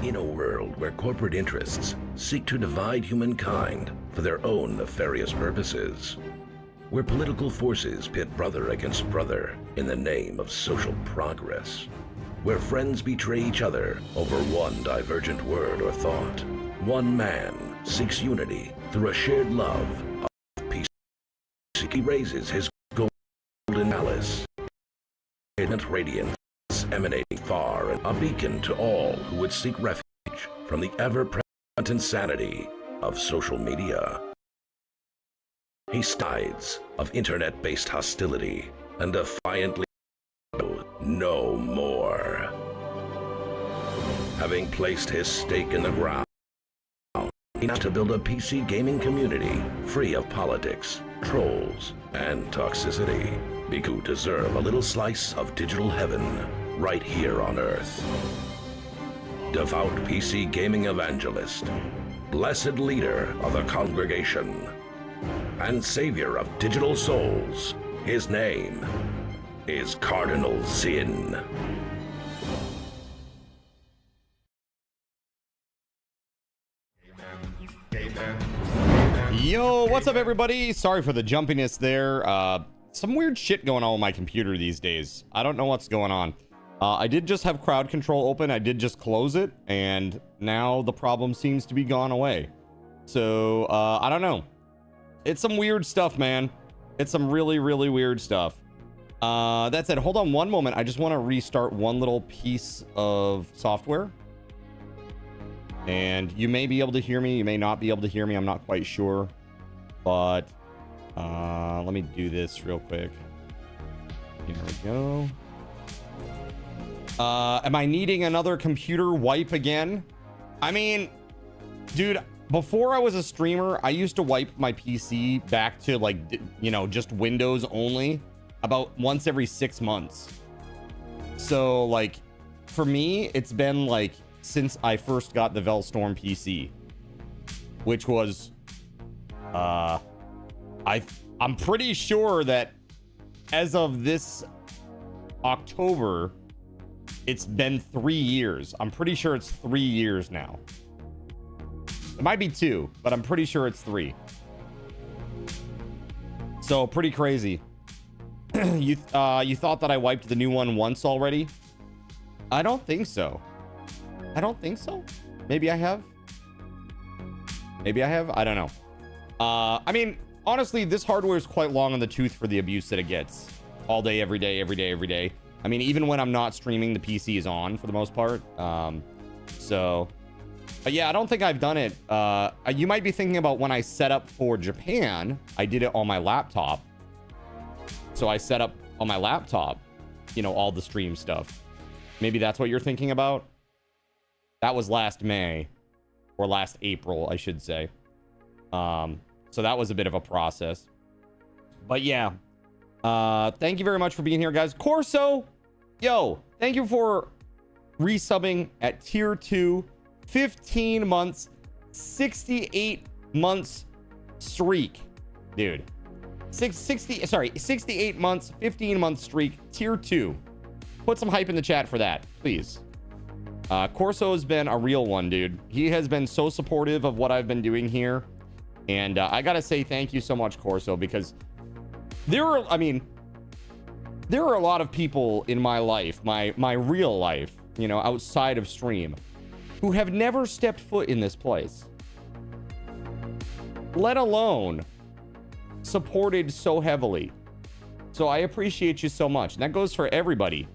In a world where corporate interests seek to divide humankind for their own nefarious purposes, where political forces pit brother against brother in the name of social progress, where friends betray each other over one divergent word or thought, one man seeks unity through a shared love of peace. He raises his golden malice, radiance emanating far, and a beacon to all who would seek refuge from the ever-present insanity of social media. He stides of internet-based hostility, and defiantly no more. Having placed his stake in the ground, he now to build a PC gaming community free of politics, trolls, and toxicity. Because deserve a little slice of digital heaven right here on Earth. Devout PC gaming evangelist, blessed leader of the congregation, and savior of digital souls, his name is Cardinal Zin. Yo, what's up everybody? Sorry for the jumpiness there. Some weird shit going on with my computer these days. I don't know what's going on. I did just have crowd control open. I did just close it, and now the problem seems to be gone away. So, I don't know. It's some weird stuff, man. It's some really, really weird stuff. That said, hold on one moment. I just want to restart one little piece of software. And you may be able to hear me. You may not be able to hear me. I'm not quite sure. But, let me do this real quick. Here we go. Am I needing another computer wipe again? I mean, dude, before I was a streamer, I used to wipe my PC back to, like, you know, just Windows only about once every 6 months. So, like, for me, it's been, like, since I first got the VELZTORM PC, which was, I'm pretty sure that as of this October, it's been 3 years. I'm pretty sure it's 3 years now. It might be 2, but I'm pretty sure it's 3. So pretty crazy. You thought that I wiped the new one once already? I don't think so. I don't think so. Maybe I have. Maybe I have. I don't know. I mean, honestly, this hardware is quite long on the tooth for the abuse that it gets. All day, every day, every day, every day. I mean, even when I'm not streaming, the PC is on for the most part. So, but yeah, I don't think I've done it. You might be thinking about when I set up for Japan, I did it on my laptop. So I set up on my laptop, you know, all the stream stuff. Maybe that's what you're thinking about. That was last May, or last April, I should say. So that was a bit of a process. But yeah, thank you very much for being here, guys. Corso, yo, thank you for resubbing at tier 2, 15 months, 68 months streak, dude. 68 months, 15 month streak, tier 2. Put some hype in the chat for that, please. Corso has been a real one, dude. He has been so supportive of what I've been doing here. And I gotta say thank you so much, Corso, because there are a lot of people in my life, my real life, you know, outside of stream, who have never stepped foot in this place, let alone supported so heavily. So I appreciate you so much. And that goes for everybody,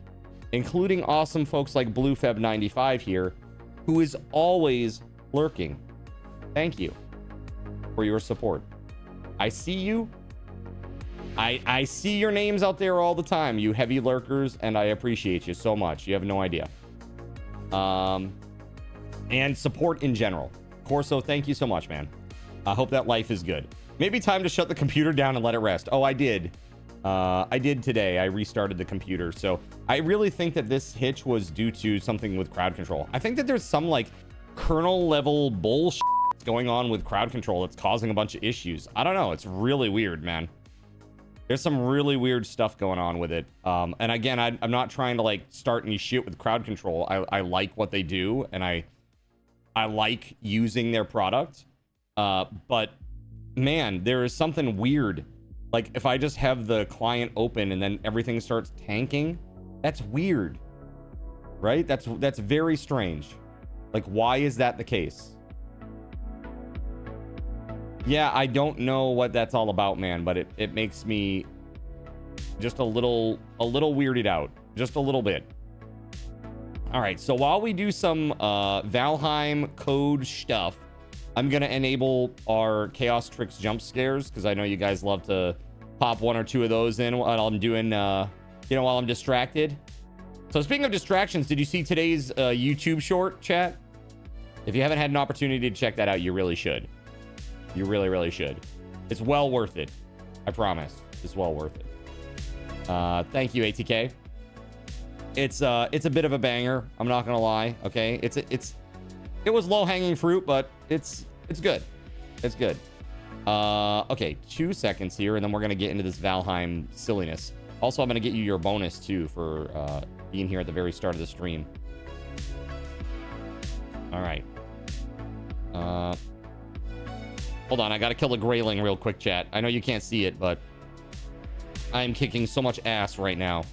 including awesome folks like BlueFeb95 here, who is always lurking. Thank you for your support. I see you. I see your names out there all the time, you heavy lurkers, and I appreciate you so much. You have no idea. And support in general. Corso, thank you so much, man. I hope that life is good. Maybe time to shut the computer down and let it rest. Oh, I did. I did today. I restarted the computer. So I really think that this hitch was due to something with crowd control. I think that there's some like kernel level bullshit going on with crowd control that's causing a bunch of issues. I don't know. It's really weird, man. There's some really weird stuff going on with it. And again, I'm not trying to like start any shit with crowd control. I like what they do, and I like using their product. But man, there is something weird. Like if I just have the client open and then everything starts tanking, that's weird, right? That's very strange. Like, why is that the case? Yeah, I don't know what that's all about, man, but it makes me just a little weirded out, just a little bit. All right, so while we do some Valheim code stuff, I'm gonna enable our Chaos Tricks jump scares, because I know you guys love to pop one or two of those in while I'm doing, while I'm distracted. So speaking of distractions, did you see today's YouTube short, chat? If you haven't had an opportunity to check that out, you really should. You really, really should. It's well worth it. I promise. It's well worth it. Thank you, ATK. It's a bit of a banger. I'm not gonna lie. Okay, it was low-hanging fruit, but it's good. It's good. Okay, 2 seconds here, and then we're gonna get into this Valheim silliness. Also, I'm gonna get you your bonus too for being here at the very start of the stream. All right. Hold on, I gotta kill the grayling real quick, chat. I know you can't see it, but I'm kicking so much ass right now.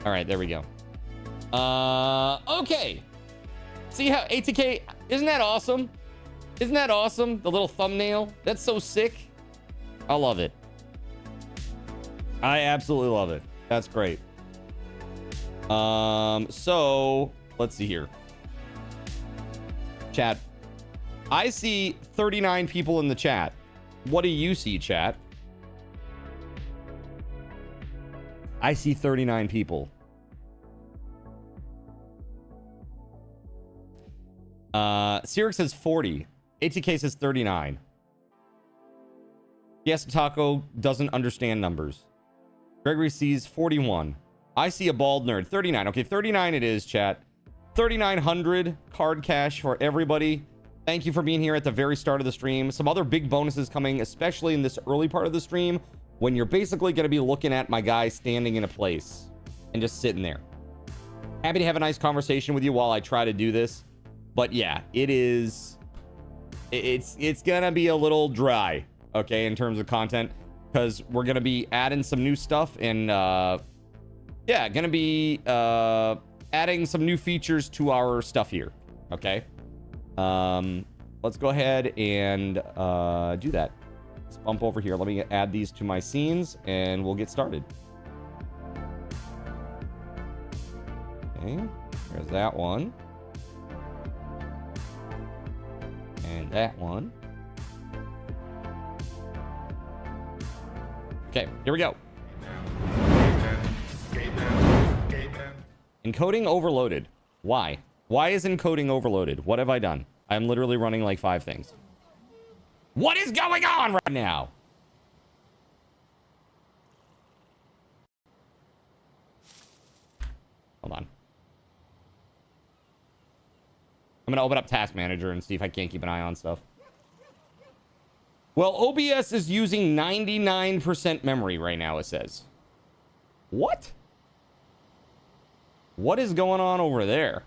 All right, there we go. Okay. See how ATK, isn't that awesome? Isn't that awesome? The little thumbnail. That's so sick. I love it. I absolutely love it. That's great. So let's see here. Chat. I see 39 people in the chat. What do you see, chat? I see 39 people. Sirik says 40. ATK says 39. Yes, Taco doesn't understand numbers. Gregory sees 41. I see a bald nerd. 39. Okay, 39 it is, chat. 3,900 card cash for everybody. Thank you for being here at the very start of the stream. Some other big bonuses coming, especially in this early part of the stream, when you're basically going to be looking at my guy standing in a place and just sitting there. Happy to have a nice conversation with you while I try to do this. But yeah, it's going to be a little dry, okay, in terms of content, because we're going to be adding some new stuff and, yeah, going to be adding some new features to our stuff here, okay? Let's go ahead and do that. Let's bump over here. Let me add these to my scenes and we'll get started. Okay, there's that one. And that one. Okay, here we go. Encoding overloaded. Why? Why is encoding overloaded? What have I done? I'm literally running like 5 things. What is going on right now? Hold on. I'm gonna open up Task Manager and see if I can't keep an eye on stuff. Well, OBS is using 99% memory right now, it says. What? What is going on over there?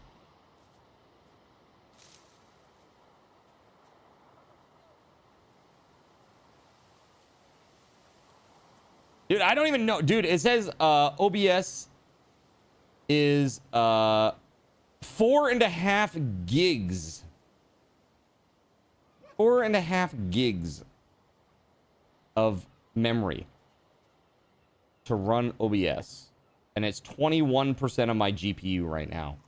Dude, I don't even know. Dude, it says OBS is 4.5 gigs. 4.5 gigs of memory to run OBS. And it's 21% of my GPU right now.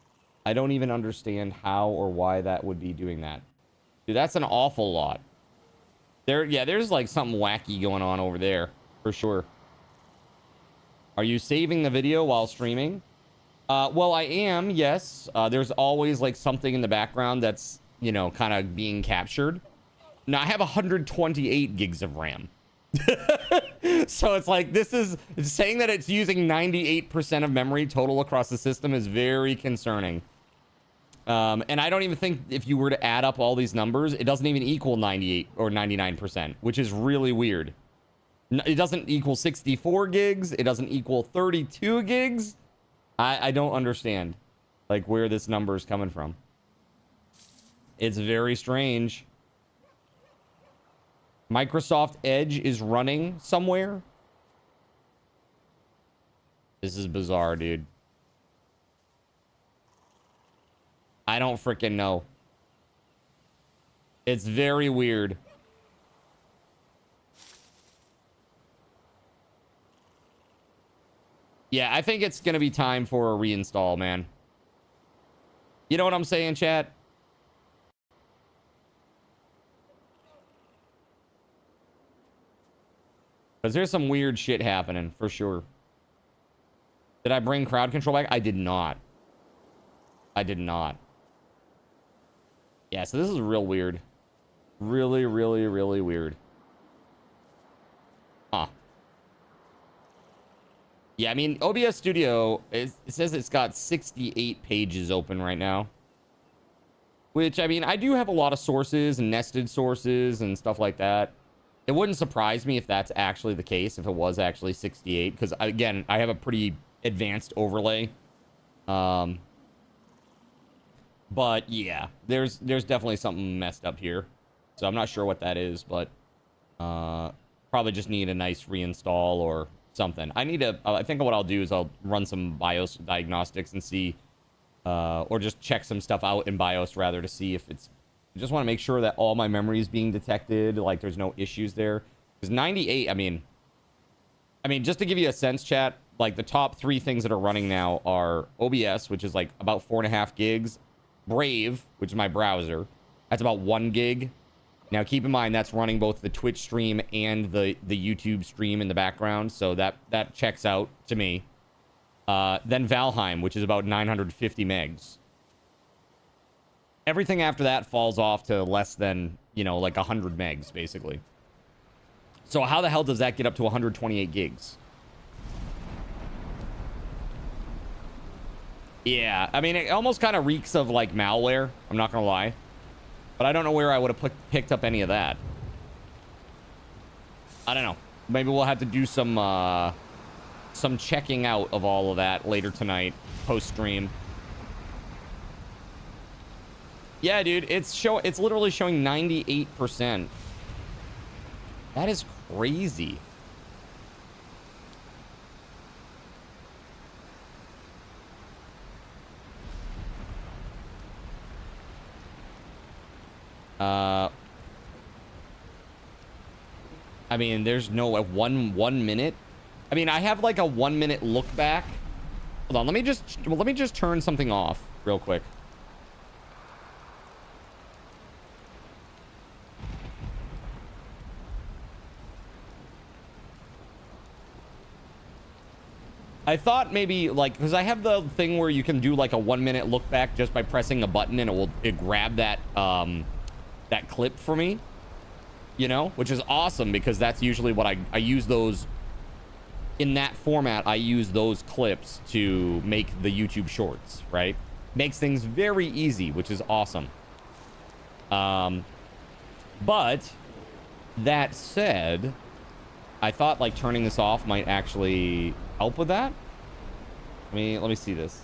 I don't even understand how or why that would be doing that. Dude, that's an awful lot. There's like something wacky going on over there, for sure. Are you saving the video while streaming? Well, I am, yes. There's always like something in the background that's, you know, kind of being captured. Now, I have 128 gigs of RAM. So it's like, it's saying that it's using 98% of memory total across the system is very concerning. And I don't even think if you were to add up all these numbers, it doesn't even equal 98 or 99%, which is really weird. It doesn't equal 64 gigs. It doesn't equal 32 gigs. I don't understand, like, where this number is coming from. It's very strange. Microsoft Edge is running somewhere. This is bizarre, dude. I don't freaking know. It's very weird. Yeah, I think it's gonna be time for a reinstall, man. You know what I'm saying, chat? Because there's some weird shit happening, for sure. Did I bring crowd control back? I did not. I did not. Yeah, so this is real weird. Really, really, really weird. Huh. Yeah, I mean, OBS Studio, it says it's got 68 pages open right now. Which, I mean, I do have a lot of sources and nested sources and stuff like that. It wouldn't surprise me if that's actually the case, if it was actually 68. Because, again, I have a pretty advanced overlay. But, yeah, there's definitely something messed up here. So I'm not sure what that is, but probably just need a nice reinstall or something. I think what I'll do is I'll run some BIOS diagnostics and see, or just check some stuff out in BIOS rather to see if it's, I just want to make sure that all my memory is being detected, like there's no issues there. Because 98, I mean, just to give you a sense, chat, like the top 3 things that are running now are OBS, which is like about 4.5 gigs, Brave, which is my browser, that's about 1 gig. Now, keep in mind, that's running both the Twitch stream and the YouTube stream in the background, so that checks out to me. Then Valheim, which is about 950 megs. Everything after that falls off to less than, you know, like 100 megs, basically. So how the hell does that get up to 128 gigs? Yeah, I mean, it almost kind of reeks of, like, malware, I'm not gonna lie. But I don't know where I would have picked up any of that. I don't know. Maybe we'll have to do some checking out of all of that later tonight, post-stream. Yeah, dude, it's literally showing 98%. That is crazy. I mean, there's no one minute. I mean, I have like a 1 minute look back. Hold on, let me just turn something off real quick. I thought maybe like, because I have the thing where you can do like a 1 minute look back just by pressing a button and it grab that that clip for me, you know, which is awesome because that's usually what I use those in that format. I use those clips to make the YouTube shorts, right? Makes things very easy, which is awesome. But that said, I thought like turning this off might actually help with that. Let me see this.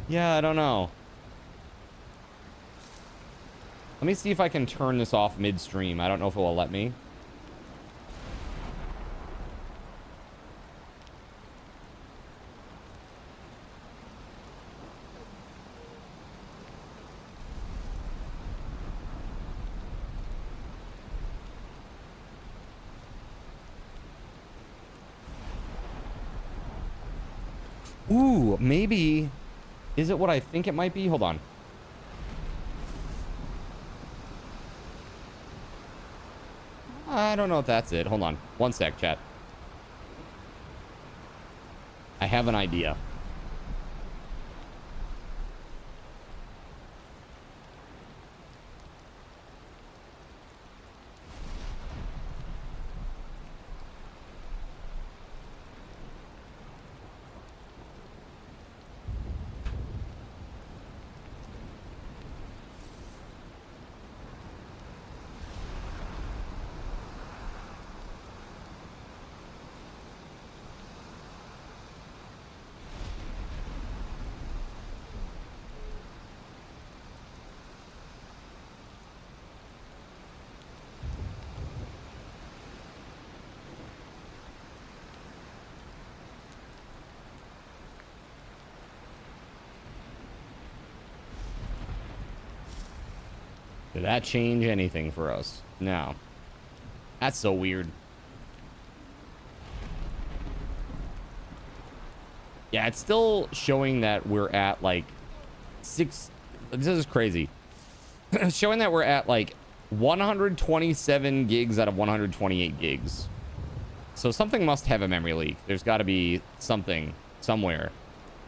Yeah, I don't know. Let me see if I can turn this off midstream. I don't know if it will let me. Ooh, maybe. Is it what I think it might be? Hold on. I don't know if that's it. Hold on. One sec, chat. I have an idea. Did that change anything for us? No. That's so weird. Yeah, it's still showing that we're at like 6. This is crazy. showing that we're at like 127 gigs out of 128 gigs. So something must have a memory leak. There's got to be something somewhere,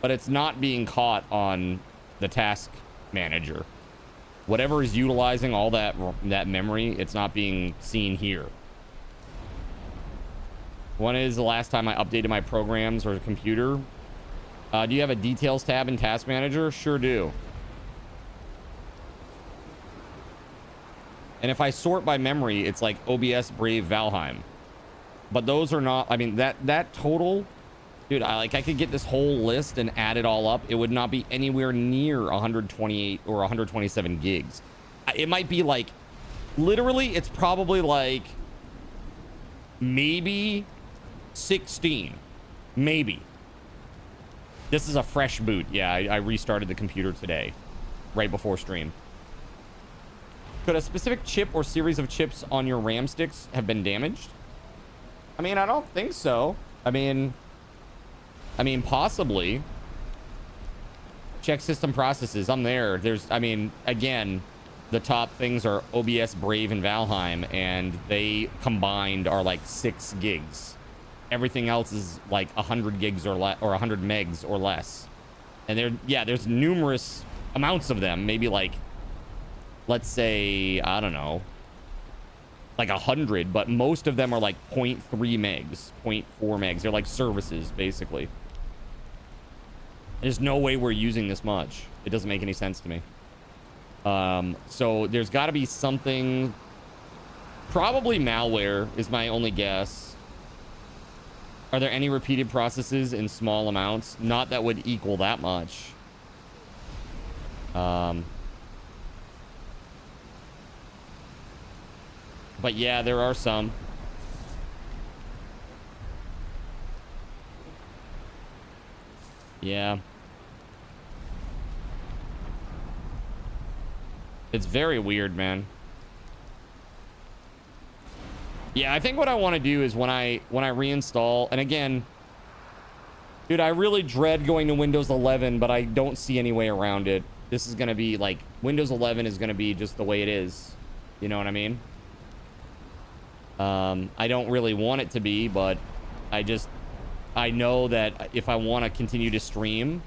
but it's not being caught on the task manager. Whatever is utilizing all that memory, it's not being seen here. When is the last time I updated my programs or computer? Do you have a details tab in task manager? Sure do. And if I sort by memory, it's like OBS, Brave, Valheim. But those are not, I mean, that total, dude, I could get this whole list and add it all up. It would not be anywhere near 128 or 127 gigs. It might be like, literally, it's probably like maybe 16. Maybe. This is a fresh boot. Yeah, I restarted the computer today, right before stream. Could a specific chip or series of chips on your RAM sticks have been damaged? I mean, I don't think so. I mean, possibly. Check system processes. I'm there. There's, I mean, again, the top things are OBS, Brave, and Valheim, and they combined are like 6 gigs. Everything else is like 100 gigs or less, or 100 megs or less. And there's numerous amounts of them. Maybe like, let's say, I don't know, like 100, but most of them are like 0.3 megs, 0.4 megs. They're like services, basically. There's no way we're using this much. It doesn't make any sense to me. So there's got to be something, probably malware is my only guess. Are there any repeated processes in small amounts? Not that would equal that much. But yeah, there are some. Yeah. It's very weird, man. Yeah, I think what I want to do is when I reinstall, and again, dude, I really dread going to Windows 11, but I don't see any way around it. This is going to be like, Windows 11 is going to be just the way it is. You know what I mean? I don't really want it to be, but I know that if I want to continue to stream,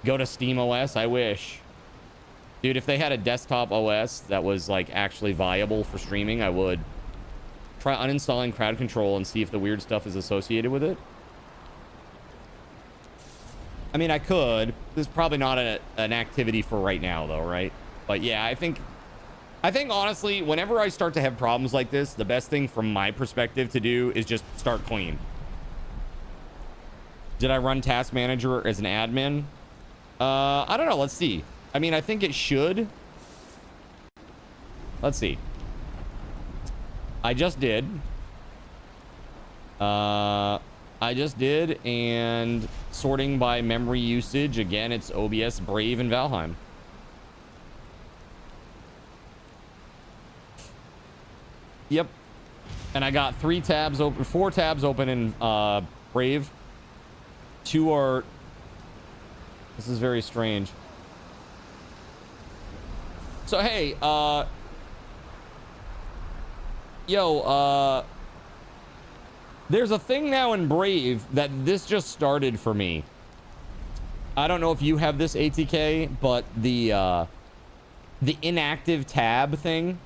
go to Steam OS, I wish. Dude, if they had a desktop OS that was like actually viable for streaming, I would. Try uninstalling crowd control and see if the weird stuff is associated with it. I mean, I could. This is probably not an activity for right now, though, right? But yeah, I think honestly, whenever I start to have problems like this, the best thing from my perspective to do is just start clean. Did I run Task Manager as an admin? I don't know. Let's see. I mean, I think it should. Let's see. I just did. And sorting by memory usage. Again, it's OBS, Brave, and Valheim. Yep. And I got 4 tabs open in Brave. 2 are... This is very strange. So, hey, there's a thing now in Brave that this just started for me. I don't know if you have this, ATK, but the inactive tab thing.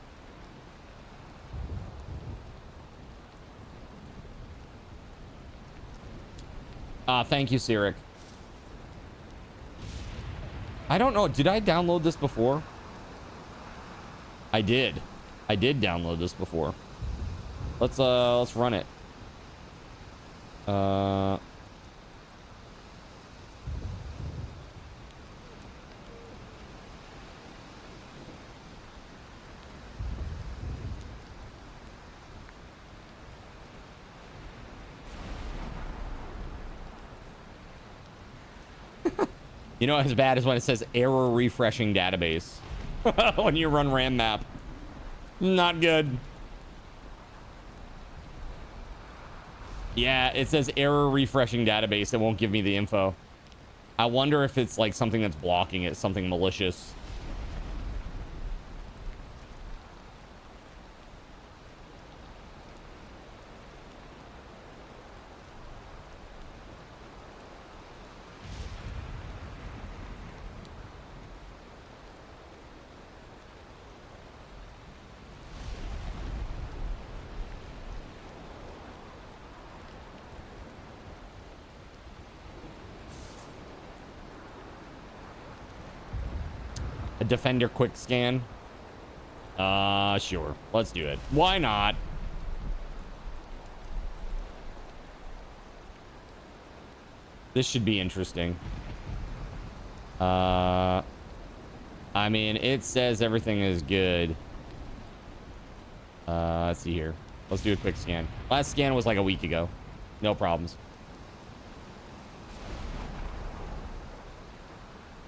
Thank you, Sirik. I don't know. Did I download this before? I did. I did download this before. Let's run it. You know, as bad as when it says error refreshing database when you run RAM map. Not good. Yeah, it says error refreshing database. It won't give me the info. I wonder if it's like something that's blocking it, something malicious. A Defender quick scan. Sure. Let's do it. Why not? This should be interesting. I mean, it says everything is good. Let's see here. Let's do a quick scan. Last scan was like a week ago. No problems.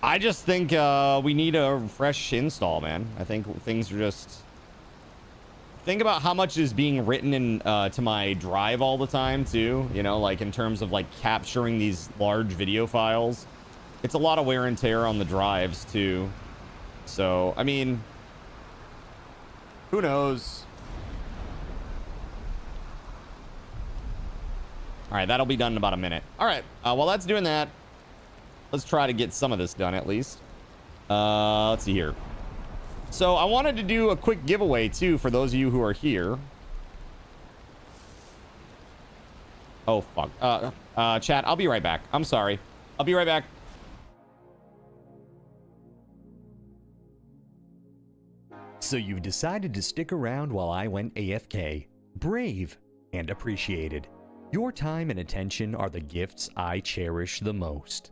I just think we need a fresh install, man. I think things are just... Think about how much is being written in to my drive all the time, too. You know, like in terms of like capturing these large video files. It's a lot of wear and tear on the drives, too. So, I mean... Who knows? All right, that'll be done in about a minute. All right, while that's doing that, let's try to get some of this done at least. Let's see here. So I wanted to do a quick giveaway too for those of you who are here. Oh, fuck. Chat, I'll be right back. I'm sorry. I'll be right back. So you've decided to stick around while I went AFK. Brave and appreciated. Your time and attention are the gifts I cherish the most.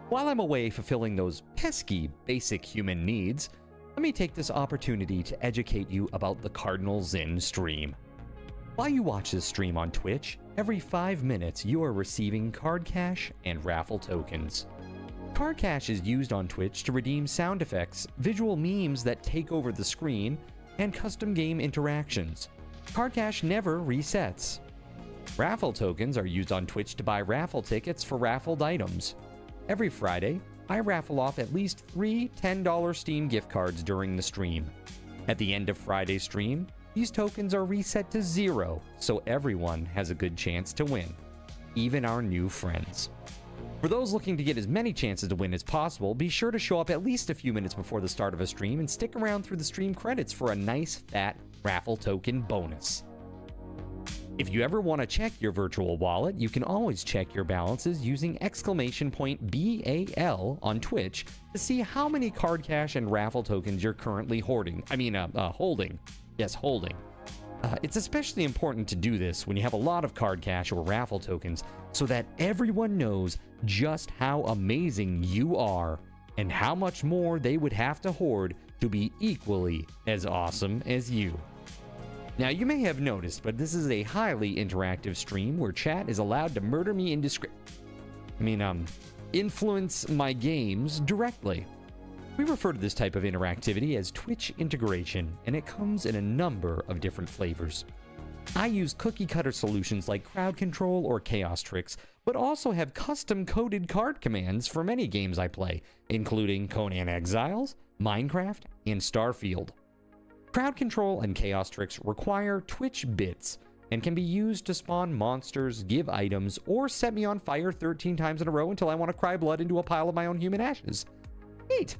While I'm away fulfilling those pesky basic human needs, let me take this opportunity to educate you about the Cardinal Zin stream. While you watch this stream on Twitch, every 5 minutes you are receiving card cash and raffle tokens. Card cash is used on Twitch to redeem sound effects, visual memes that take over the screen, and custom game interactions. Card cash never resets. Raffle tokens are used on Twitch to buy raffle tickets for raffled items. Every Friday, I raffle off at least 3 $10 Steam gift cards during the stream. At the end of Friday's stream, these tokens are reset to 0, so everyone has a good chance to win, even our new friends. For those looking to get as many chances to win as possible, be sure to show up at least a few minutes before the start of a stream and stick around through the stream credits for a nice fat raffle token bonus. If you ever want to check your virtual wallet, you can always check your balances using !BAL on Twitch to see how many card cash and raffle tokens you're currently holding. Yes, holding. It's especially important to do this when you have a lot of card cash or raffle tokens so that everyone knows just how amazing you are and how much more they would have to hoard to be equally as awesome as you. Now, you may have noticed, but this is a highly interactive stream where chat is allowed to murder me influence my games directly. We refer to this type of interactivity as Twitch integration, and it comes in a number of different flavors. I use cookie-cutter solutions like crowd control or chaos tricks, but also have custom-coded card commands for many games I play, including Conan Exiles, Minecraft, and Starfield. Crowd control and chaos tricks require Twitch bits and can be used to spawn monsters, give items, or set me on fire 13 times in a row until I want to cry blood into a pile of my own human ashes. Neat!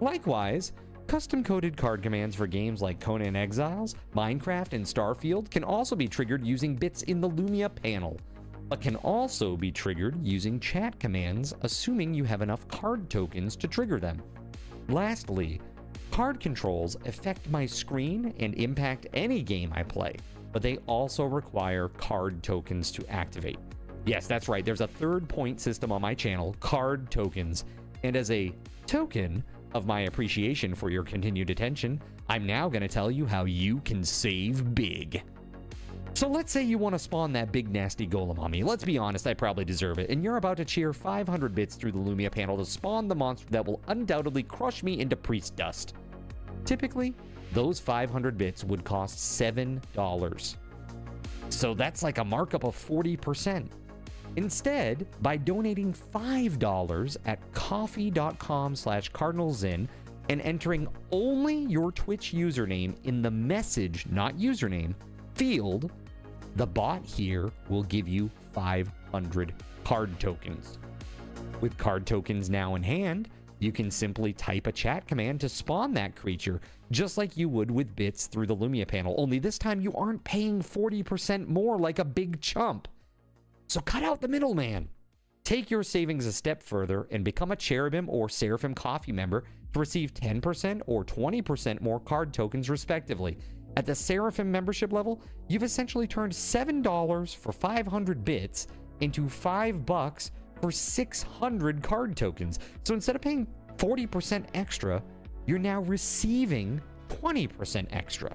Likewise, custom-coded card commands for games like Conan Exiles, Minecraft, and Starfield can also be triggered using bits in the Lumia panel, but can also be triggered using chat commands, assuming you have enough card tokens to trigger them. Lastly, card controls affect my screen and impact any game I play, but they also require card tokens to activate. Yes, that's right, there's a third point system on my channel, card tokens, and as a token of my appreciation for your continued attention, I'm now going to tell you how you can save big. So let's say you want to spawn that big nasty golem on me. Let's be honest, I probably deserve it, and you're about to cheer 500 bits through the Lumia panel to spawn the monster that will undoubtedly crush me into priest dust. Typically, those 500 bits would cost $7. So that's like a markup of 40%. Instead, by donating $5 at coffee.com/cardinalzin and entering only your Twitch username in the message, not username, field, the bot here will give you 500 card tokens. With card tokens now in hand, you can simply type a chat command to spawn that creature, just like you would with bits through the Lumia panel, only this time you aren't paying 40% more like a big chump. So cut out the middleman. Take your savings a step further and become a Cherubim or Seraphim Coffee member to receive 10% or 20% more card tokens respectively. At the Seraphim membership level, you've essentially turned $7 for 500 bits into $5 for 600 card tokens. So instead of paying 40% extra, you're now receiving 20% extra.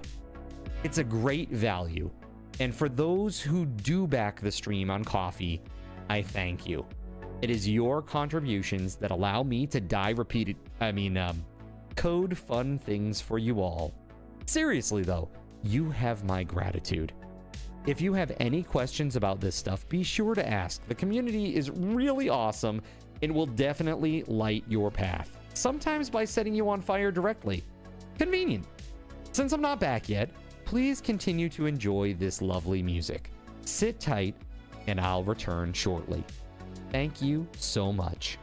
It's a great value. And for those who do back the stream on Coffee, I thank you. It is your contributions that allow me to code fun things for you all. Seriously though, you have my gratitude. If you have any questions about this stuff, be sure to ask. The community is really awesome and will definitely light your path. Sometimes by setting you on fire directly. Convenient. Since I'm not back yet, please continue to enjoy this lovely music. Sit tight and I'll return shortly. Thank you so much.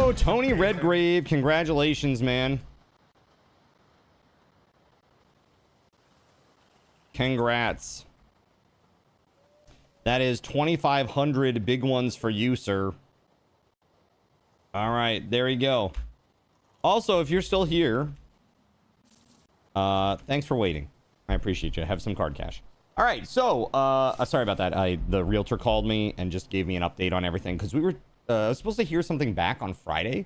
go, Tony Redgrave. Congratulations, man. Congrats. That is 2,500 big ones for you, sir. All right, there you go. Also, if you're still here, thanks for waiting. I appreciate you. Have some card cash. All right, so sorry about that. The realtor called me and just gave me an update on everything because we were supposed to hear something back on Friday,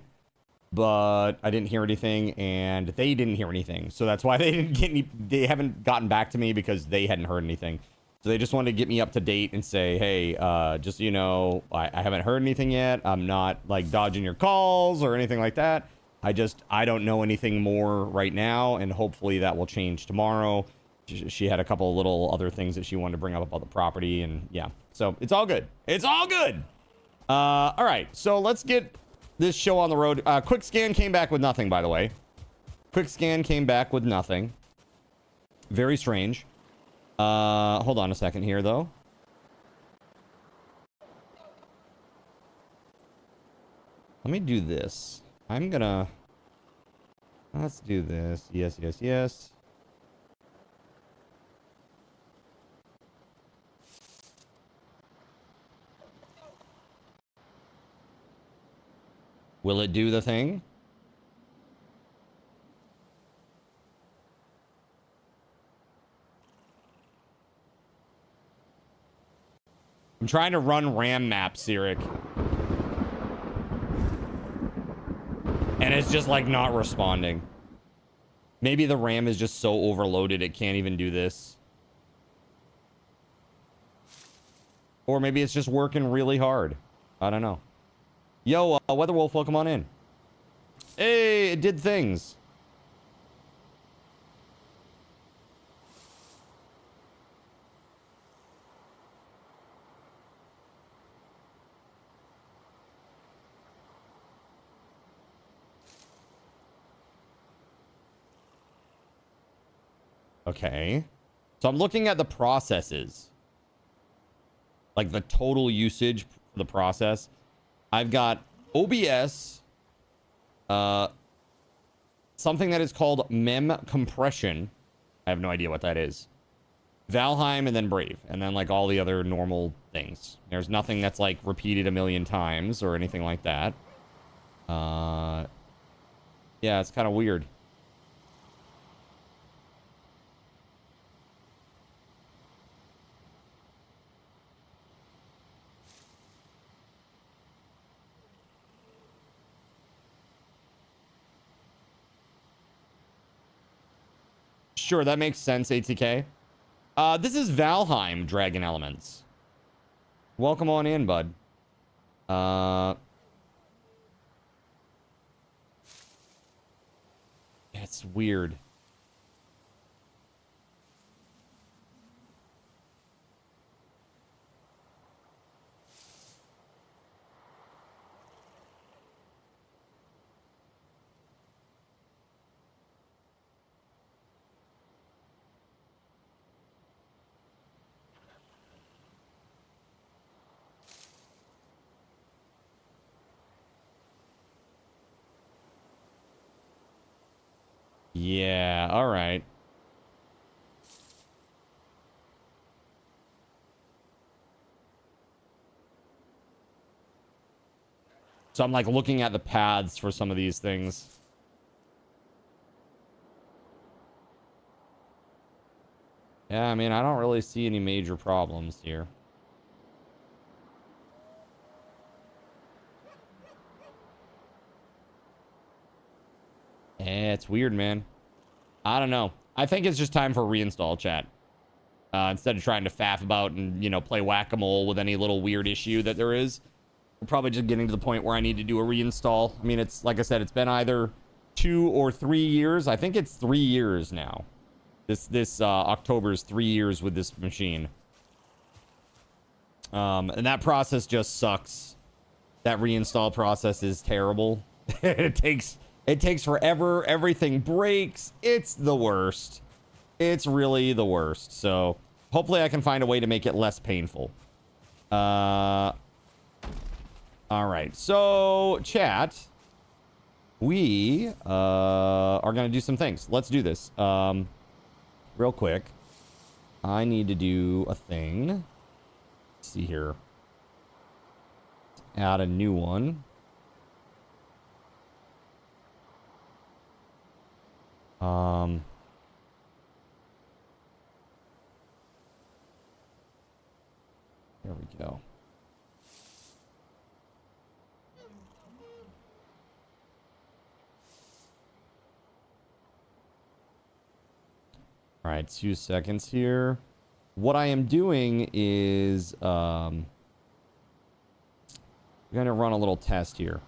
but I didn't hear anything and they didn't hear anything. So that's why they didn't get any. They haven't gotten back to me because they hadn't heard anything. So they just wanted to get me up to date and say, hey, just so you know, I haven't heard anything yet. I'm not like dodging your calls or anything like that. I don't know anything more right now, and hopefully that will change tomorrow. She had a couple of little other things that she wanted to bring up about the property, and yeah, so it's all good. It's all good. All right, so let's get this show on the road. Quick scan came back with nothing, by the way. Quick scan came back with nothing. Very strange. Hold on a second here, though. Let me do this. Let's do this. Yes, yes, yes. Will it do the thing? I'm trying to run RAM maps, Cyric. And it's just like not responding. Maybe the RAM is just so overloaded it can't even do this. Or maybe it's just working really hard. I don't know. Yo, WeatherWolf, welcome on in. Hey, it did things. Okay. So I'm looking at the processes. Like the total usage for the process. I've got OBS, something that is called mem compression. I have no idea what that is. Valheim and then Brave. And then like all the other normal things. There's nothing that's like repeated a million times or anything like that. Yeah, it's kind of weird. Sure, that makes sense, ATK. This is Valheim Dragon Elements. Welcome on in, bud. It's weird. Yeah, all right. So I'm like looking at the paths for some of these things. Yeah, I mean, I don't really see any major problems here. Yeah, it's weird, man. I don't know. I think it's just time for a reinstall, chat. Instead of trying to faff about and, you know, play whack-a-mole with any little weird issue that there is. We're probably just getting to the point where I need to do a reinstall. I mean, it's, like I said, it's been either 2 or 3 years. I think it's 3 years now. This October's 3 years with this machine. And that process just sucks. That reinstall process is terrible. It takes forever. Everything breaks. It's the worst. It's really the worst. So hopefully I can find a way to make it less painful. All right. So chat, we are going to do some things. Let's do this. Real quick. I need to do a thing. Let's see here. Add a new one. There we go. All right, 2 seconds here. What I am doing is I'm going to run a little test here.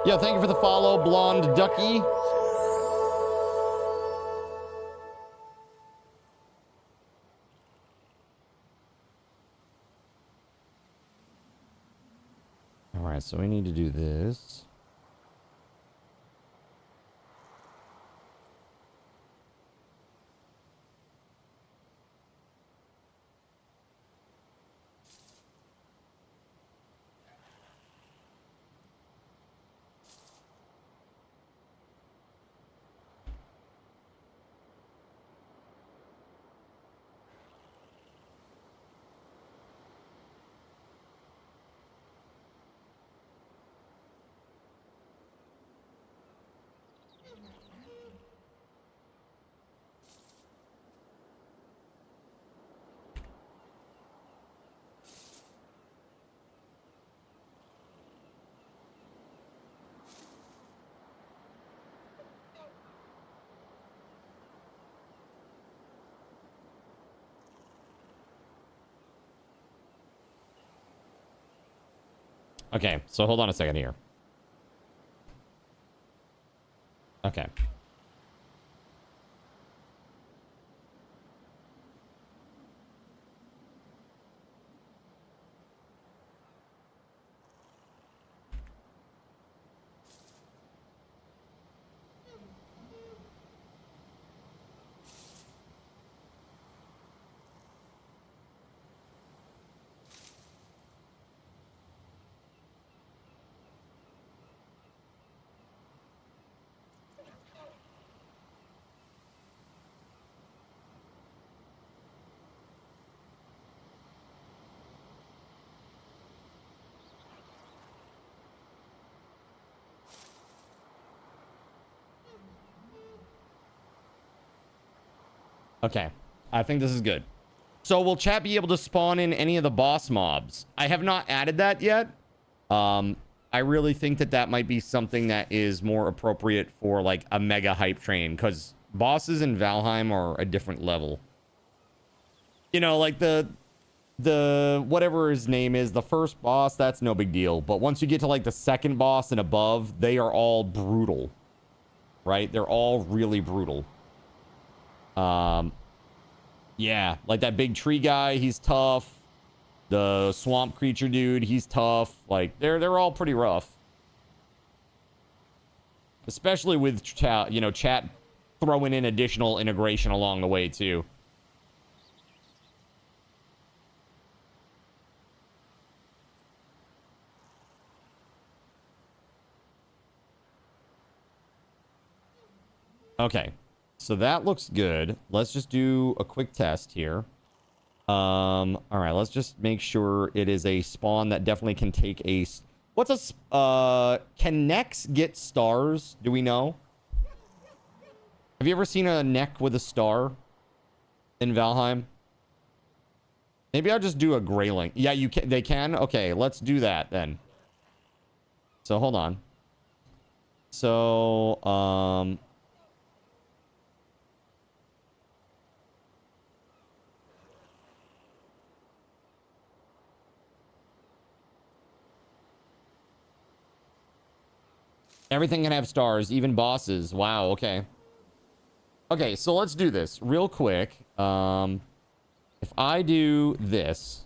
Yeah, thank you for the follow, Blonde Ducky. All right, so we need to do this. Okay, so hold on a second here. Okay. Okay, I think this is good. So will chat be able to spawn in any of the boss mobs? I have not added that yet. I really think that that might be something that is more appropriate for like a mega hype train, because bosses in Valheim are a different level. You know, like the whatever his name is, the first boss, that's no big deal. But once you get to like the second boss and above, they are all brutal, right? They're all really brutal. Yeah, like that big tree guy, he's tough. The swamp creature dude, he's tough. Like they're all pretty rough. Especially with chat, you know, chat throwing in additional integration along the way too. Okay. So that looks good. Let's just do a quick test here. All right, let's just make sure it is a spawn that definitely can take a... What's a... Can necks get stars? Do we know? Have you ever seen a neck with a star in Valheim? Maybe I'll just do a grayling. Yeah, you can. They can? Okay, let's do that then. So, hold on. So, everything can have stars, even bosses. Wow, okay. Okay, so let's do this real quick. If I do this,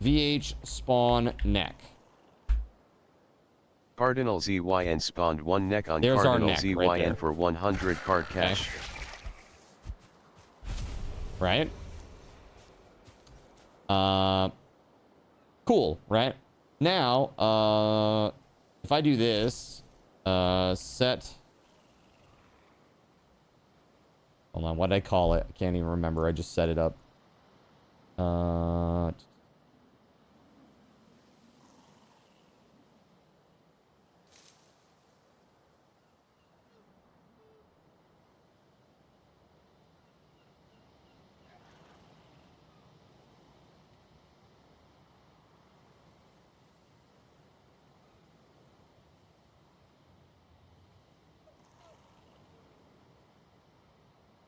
VH spawn neck. Cardinal ZYN spawned 1 neck on There's our Cardinal neck ZYN right there. for 100 card cash. Right? Cool, right? Now, if I do this, set... Hold on, what did I call it? I can't even remember. I just set it up.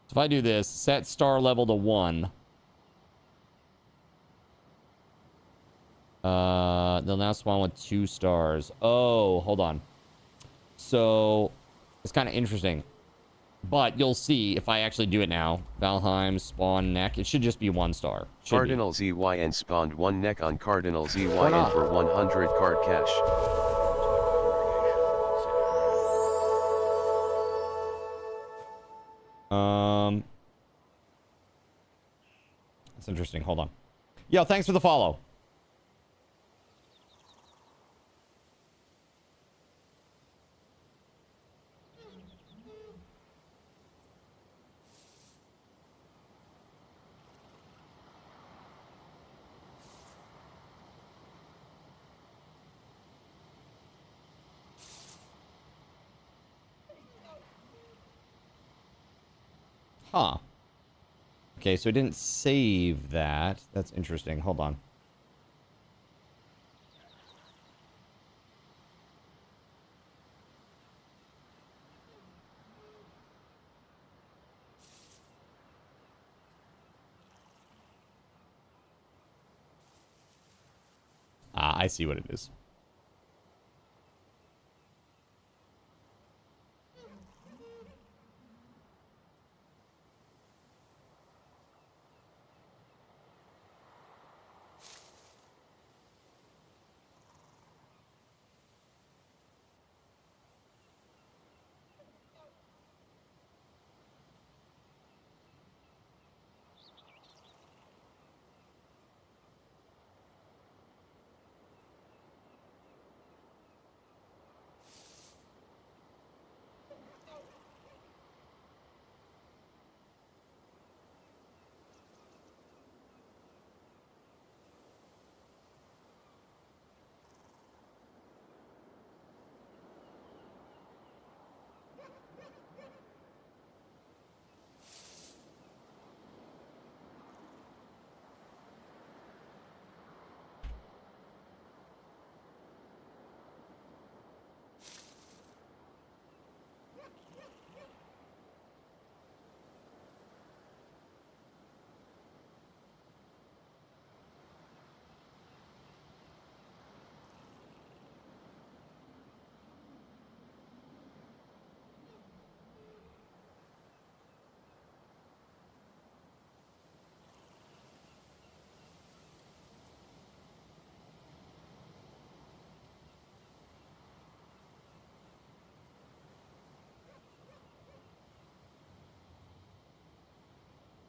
If I do this, set star level to 1. They'll now spawn with 2 stars. Oh, hold on. So, it's kind of interesting. But you'll see if I actually do it now. Valheim, spawn, neck. It should just be 1 star. Should Cardinal ZYN spawned 1 neck on Cardinal ZYN for 100 card cash. That's interesting. Hold on. Yo, thanks for the follow. Huh. Okay, so it didn't save that. That's interesting. Hold on. Ah, I see what it is.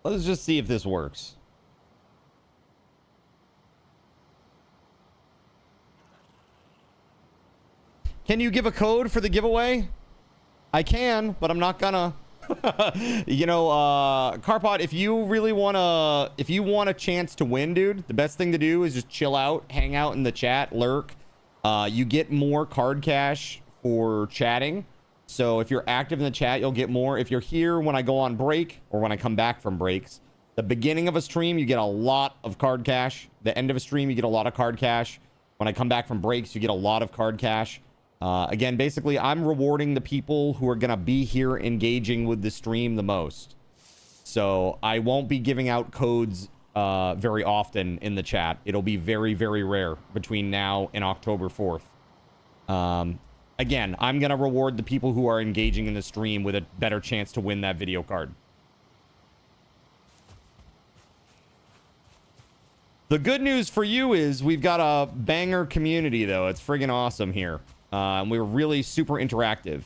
Let's just see if this works. Can you give a code for the giveaway? I can, but I'm not gonna. You know, Carpot, if you really wanna, if you want a chance to win, dude, the best thing to do is just chill out, hang out in the chat, lurk. You get more card cash for chatting. So if you're active in the chat, you'll get more. If you're here when I go on break or when I come back from breaks, the beginning of a stream, you get a lot of card cash. The end of a stream, you get a lot of card cash. When I come back from breaks, you get a lot of card cash. Again, basically, I'm rewarding the people who are going to be here engaging with the stream the most. So I won't be giving out codes very often in the chat. It'll be very, very rare between now and October 4th. Again, I'm going to reward the people who are engaging in the stream with a better chance to win that video card. The good news for you is we've got a banger community, though. It's friggin' awesome here. We're really super interactive.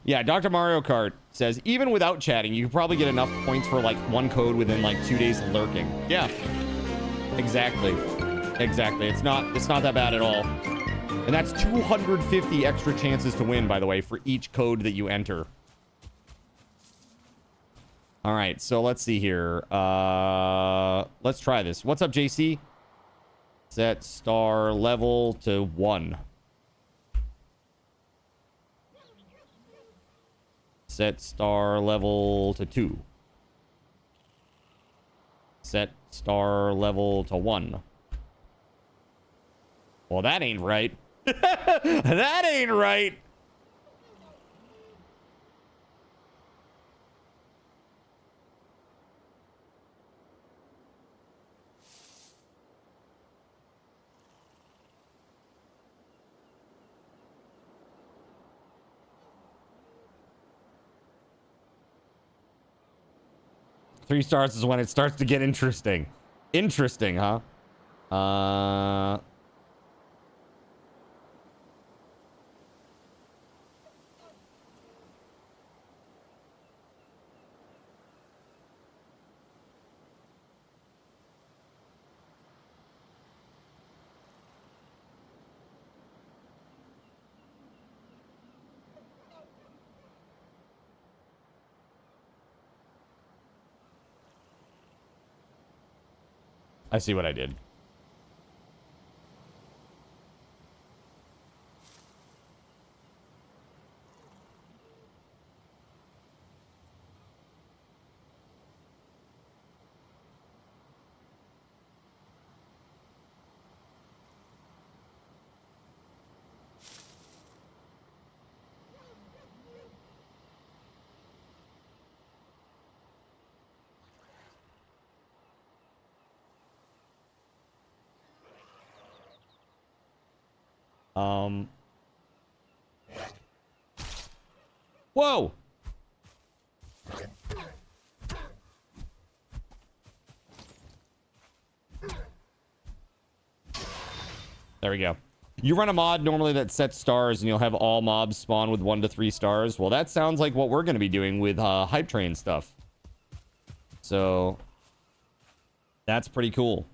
Yeah, Dr. Mario Kart says, even without chatting, you could probably get enough points for, like, one code within, like, 2 days of lurking. Yeah. Exactly. Exactly. It's not that bad at all. And that's 250 extra chances to win, by the way, for each code that you enter. All right, so let's see here. Let's try this. What's up, JC? Set star level to 1. Set star level to 2. Set star level to 1. Well, that ain't right. That ain't right. Three stars is when it starts to get interesting. Interesting, huh? I see what I did. Whoa! There we go. You run a mod normally that sets stars and you'll have all mobs spawn with 1 to 3 stars. Well, that sounds like what we're going to be doing with hype train stuff. So that's pretty cool.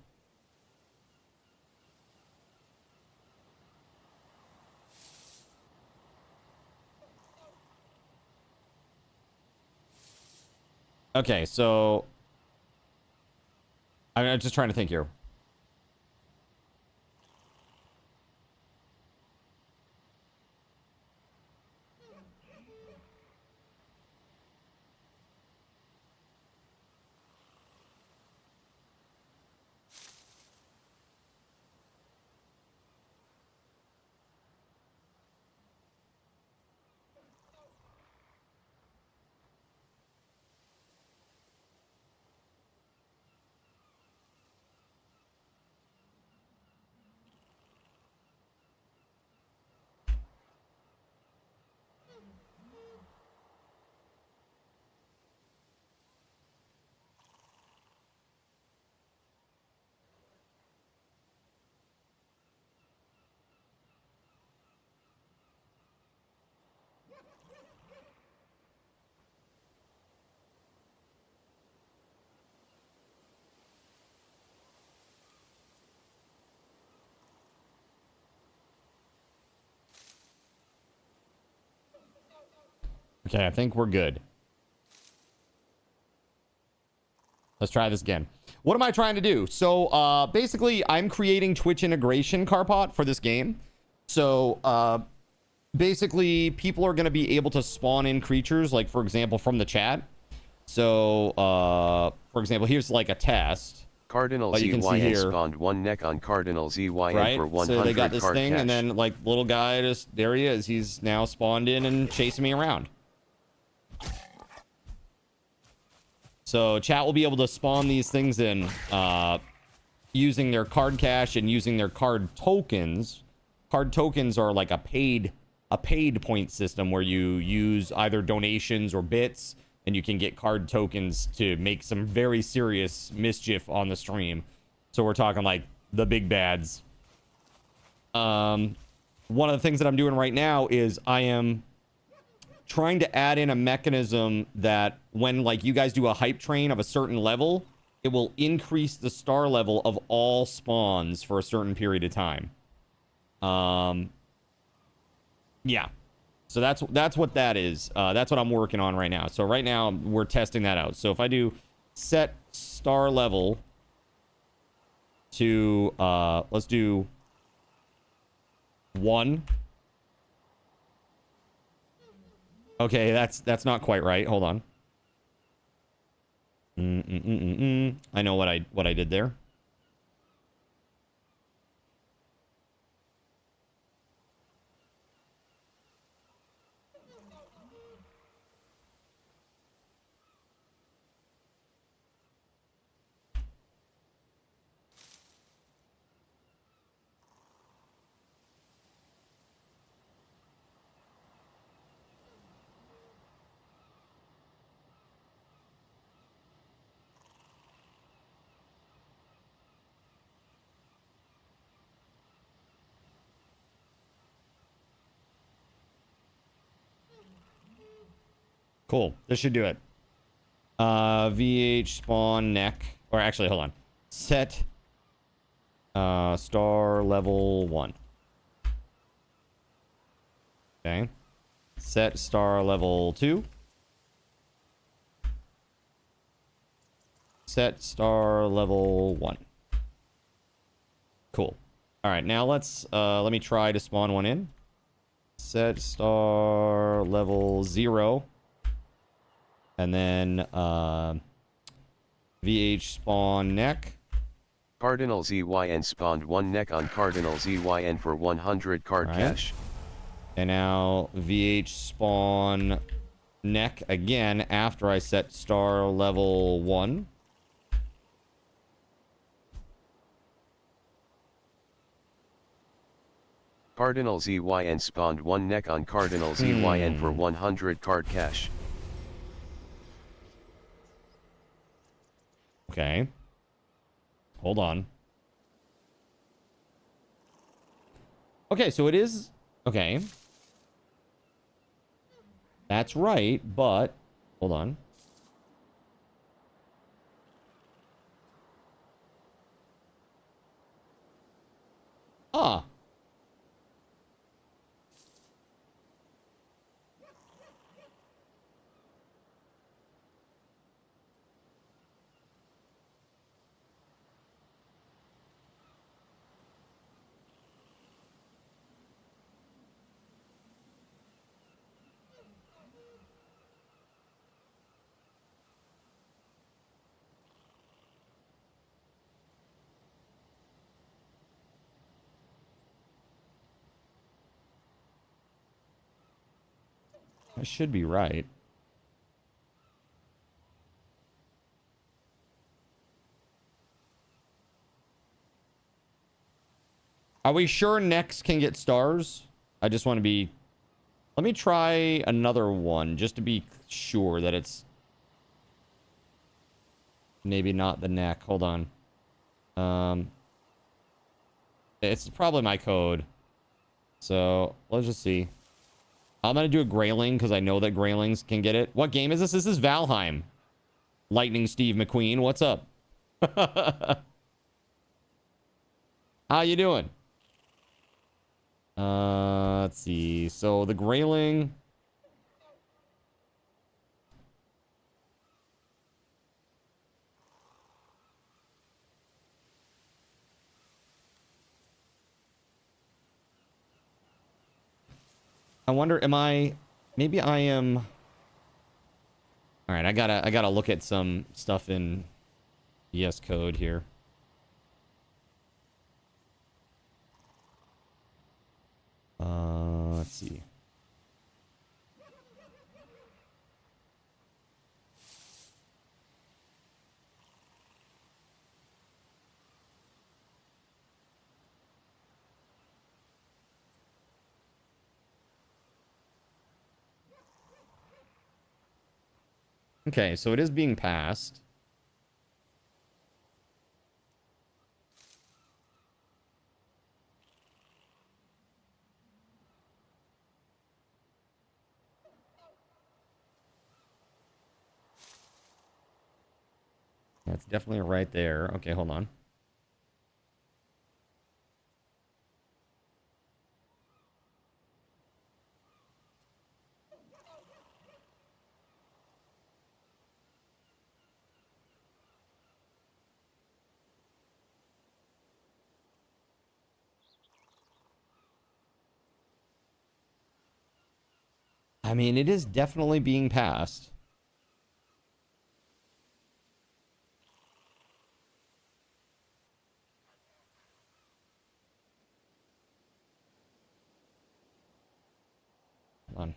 Okay, so I'm just trying to think here. Okay, I think we're good. Let's try this again. What am I trying to do? So, basically, I'm creating Twitch integration, Carpot, for this game. So, basically, people are going to be able to spawn in creatures, like, for example, from the chat. So, for example, here's, like, a test. Cardinal ZY spawned 1 neck on Cardinal ZY right? for 100 so they got this thing, cash. And then, like, little guy, just, there he is. He's now spawned in and chasing me around. So chat will be able to spawn these things in using their card cash and using their card tokens, card tokens are like a paid point system where you use either donations or bits, and you can get card tokens to make some very serious mischief on the stream. So we're talking like the big bads. One of the things that I'm doing right now is I am trying to add in a mechanism that when like you guys do a hype train of a certain level, it will increase the star level of all spawns for a certain period of time. Yeah. So that's what that is. That's what I'm working on right now. So right now we're testing that out. So if I do set star level to let's do 1. Okay, that's not quite right. Hold on. I know what I did there. Cool. This should do it. VH spawn neck. Or actually, hold on. Set star level 1. Okay. Set star level 2. Set star level 1. Cool. All right, now let's let me try to spawn one in. Set star level 0. And then VH spawn neck. Cardinal ZYN spawned 1 neck on Cardinal ZYN for 100 card cash. And now VH spawn neck again after I set star level 1. Cardinal ZYN spawned 1 neck on Cardinal ZYN for 100 card cash. Okay. Hold on. Okay, so it is... Okay. That's right, but... Hold on. Ah. I should be right. Are we sure next can get stars? I just want to be... Let me try another one just to be sure that it's... Maybe not the neck. Hold on. It's probably my code. So, let's just see. I'm going to do a Grayling because I know that Graylings can get it. What game is this? This is Valheim. Lightning Steve McQueen, what's up? How you doing? Let's see. So the Grayling... I wonder, am I... Maybe I am... Alright, I gotta look at some stuff in ES code here. Let's see. Okay, so it is being passed. That's definitely right there. Okay, hold on. I mean, it is definitely being passed. Hold on.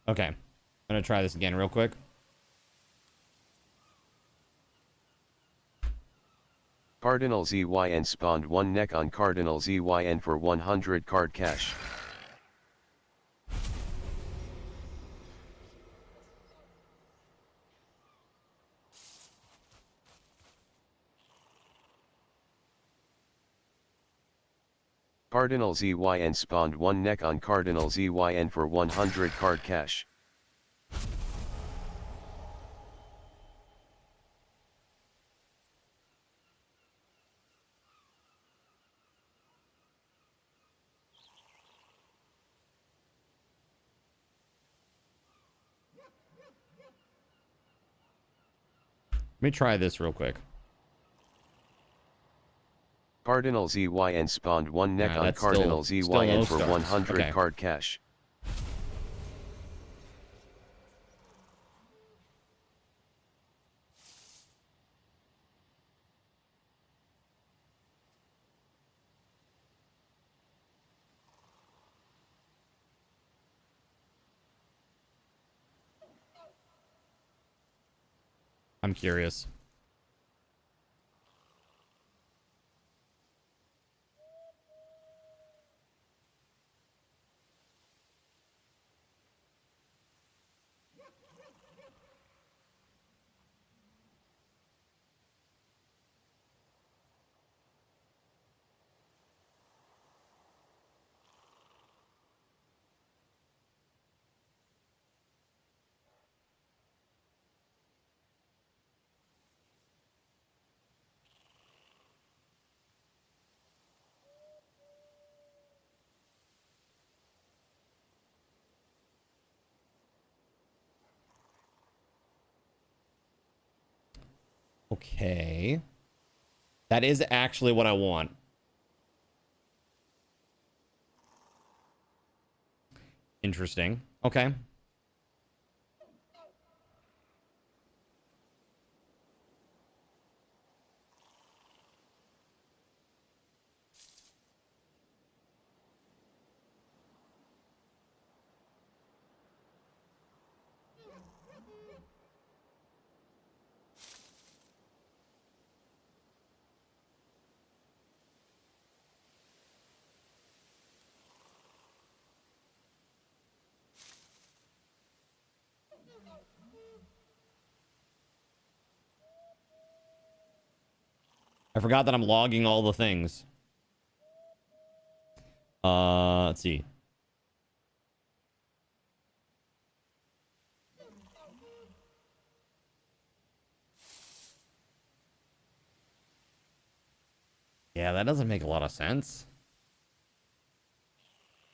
Okay. I'm gonna try this again real quick. Cardinal ZYN spawned 1 neck on Cardinal ZYN for 100 card cash. Cardinal ZYN spawned 1 neck on Cardinal ZYN for 100 card cash. Let me try this real quick. Cardinal ZYN spawned 1 neck Nah, on that's Cardinal still ZYN no for stars. 100 Okay. card cash. I'm curious. Okay. That is actually what I want. Interesting. Okay. I forgot that I'm logging all the things. Let's see. Yeah, that doesn't make a lot of sense.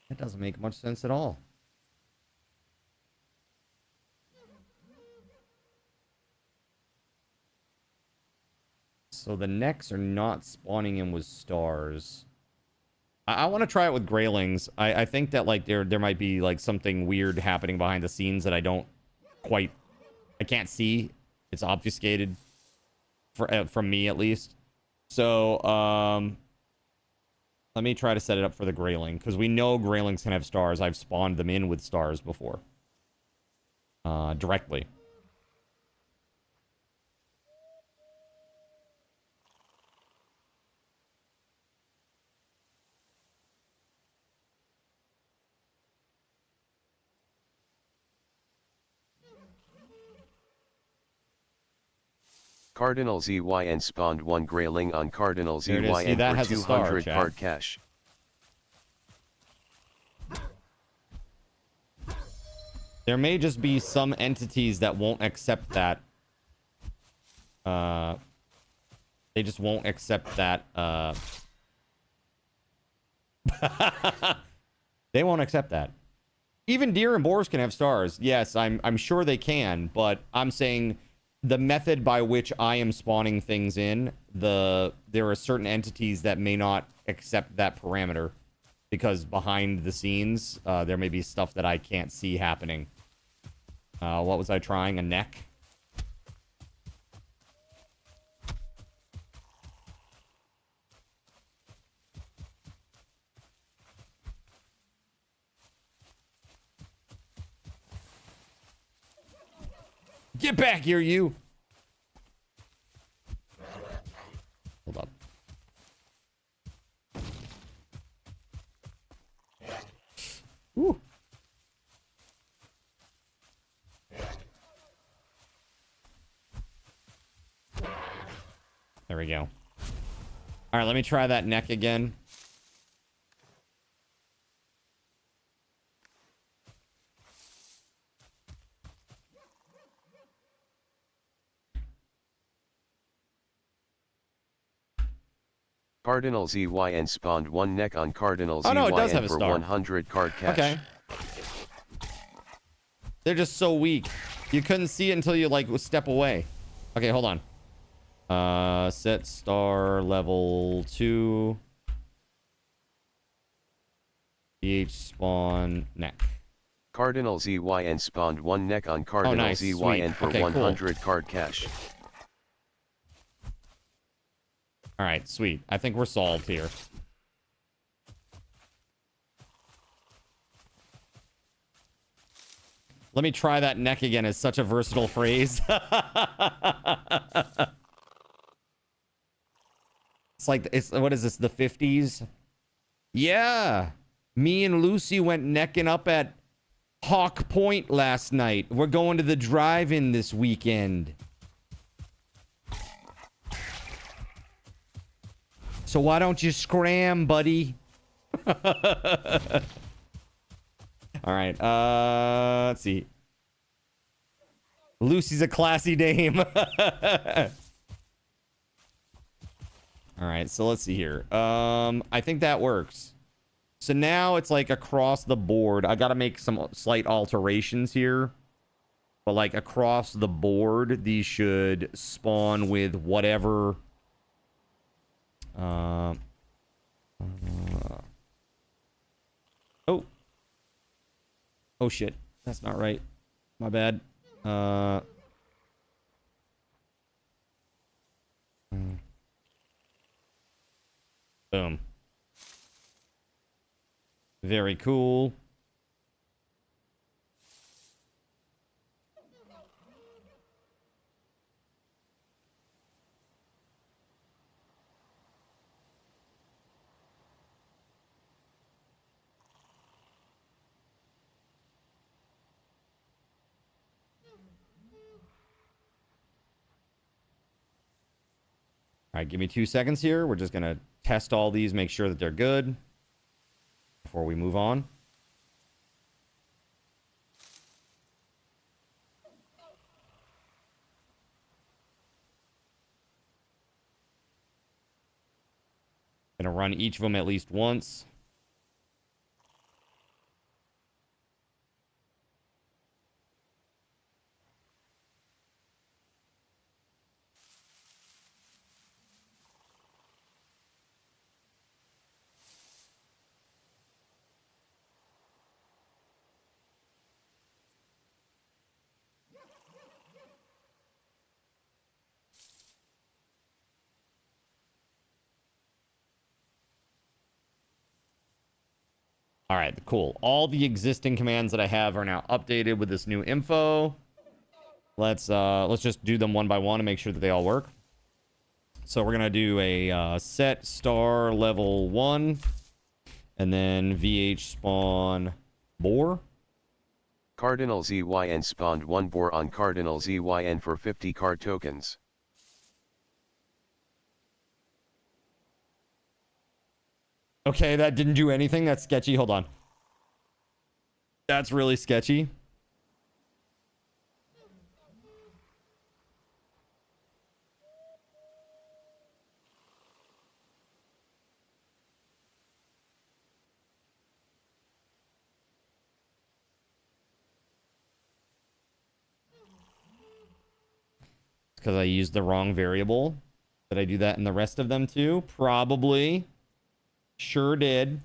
That doesn't make much sense at all. So the necks are not spawning in with stars. I want to try it with Greylings. I think that like there might be like something weird happening behind the scenes that I don't quite, I can't see. It's obfuscated from me at least. So let me try to set it up for the Greyling, because we know Greylings can have stars. I've spawned them in with stars before. Directly. Cardinal ZYN spawned 1 Greyling on Cardinal There it is. See, that ZYN has for a star, 200 chat. card cash. There may just be some entities that won't accept that. They just won't accept that. They won't accept that. Even deer and boars can have stars. Yes, I'm sure they can, but I'm saying the method by which I am spawning things in, there are certain entities that may not accept that parameter, because behind the scenes, there may be stuff that I can't see happening. What was I trying? A neck? Get back here, you! Hold up. Woo. There we go. All right, let me try that neck again. Cardinal ZYN spawned 1 neck on Cardinal Oh, no, it does have ZYN a for star. 100 card cash. Okay. They're just so weak. You couldn't see it until you, like, step away. Okay, hold on. Set star level 2. PH spawn neck. Cardinal ZYN spawned 1 neck on Cardinal nice, ZYN sweet. for Okay, 100 card cash. All right, sweet. I think we're solved here. Let me try that neck again. It's such a versatile phrase. It's what is this, the 50s? Yeah. Me and Lucy went necking up at Hawk Point last night. We're going to the drive-in this weekend. So why don't you scram, buddy? All right. Let's see. Lucy's a classy dame. All right. So let's see here. I think that works. So now it's like across the board. I got to make some slight alterations here. But like across the board, these should spawn with whatever... Oh. Oh shit. That's not right. My bad. Boom. Very cool. All right, give me 2 seconds here. We're just going to test all these, make sure that they're good before we move on. Gonna run each of them at least once. All right, cool. All the existing commands that I have are now updated with this new info. Let's just do them one by one to make sure that they all work. So we're gonna do a set star level 1, and then VH spawn boar. Cardinal ZYN spawned 1 boar on Cardinal ZYN for 50 card tokens. Okay, that didn't do anything. That's sketchy. Hold on. That's really sketchy. Because I used the wrong variable. Did I do that in the rest of them too? Probably. Sure did.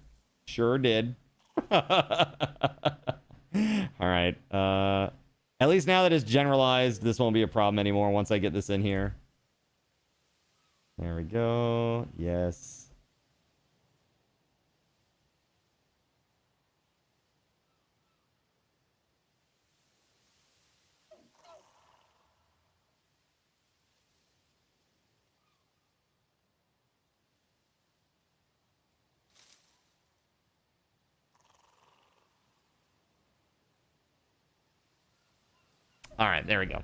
Sure did. All right. At least now that it's generalized, this won't be a problem anymore once I get this in here. There we go. Yes. All right, there we go.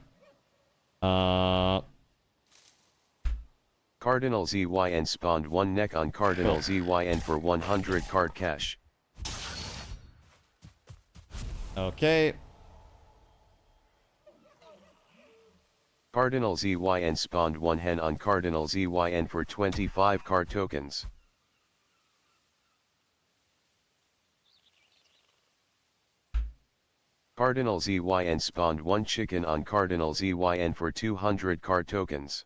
Cardinal ZYN spawned 1 neck on Cardinal ZYN for 100 card cash. Okay. Cardinal ZYN spawned 1 hen on Cardinal ZYN for 25 card tokens. Cardinal ZYN spawned 1 chicken on Cardinal ZYN for 200 card tokens.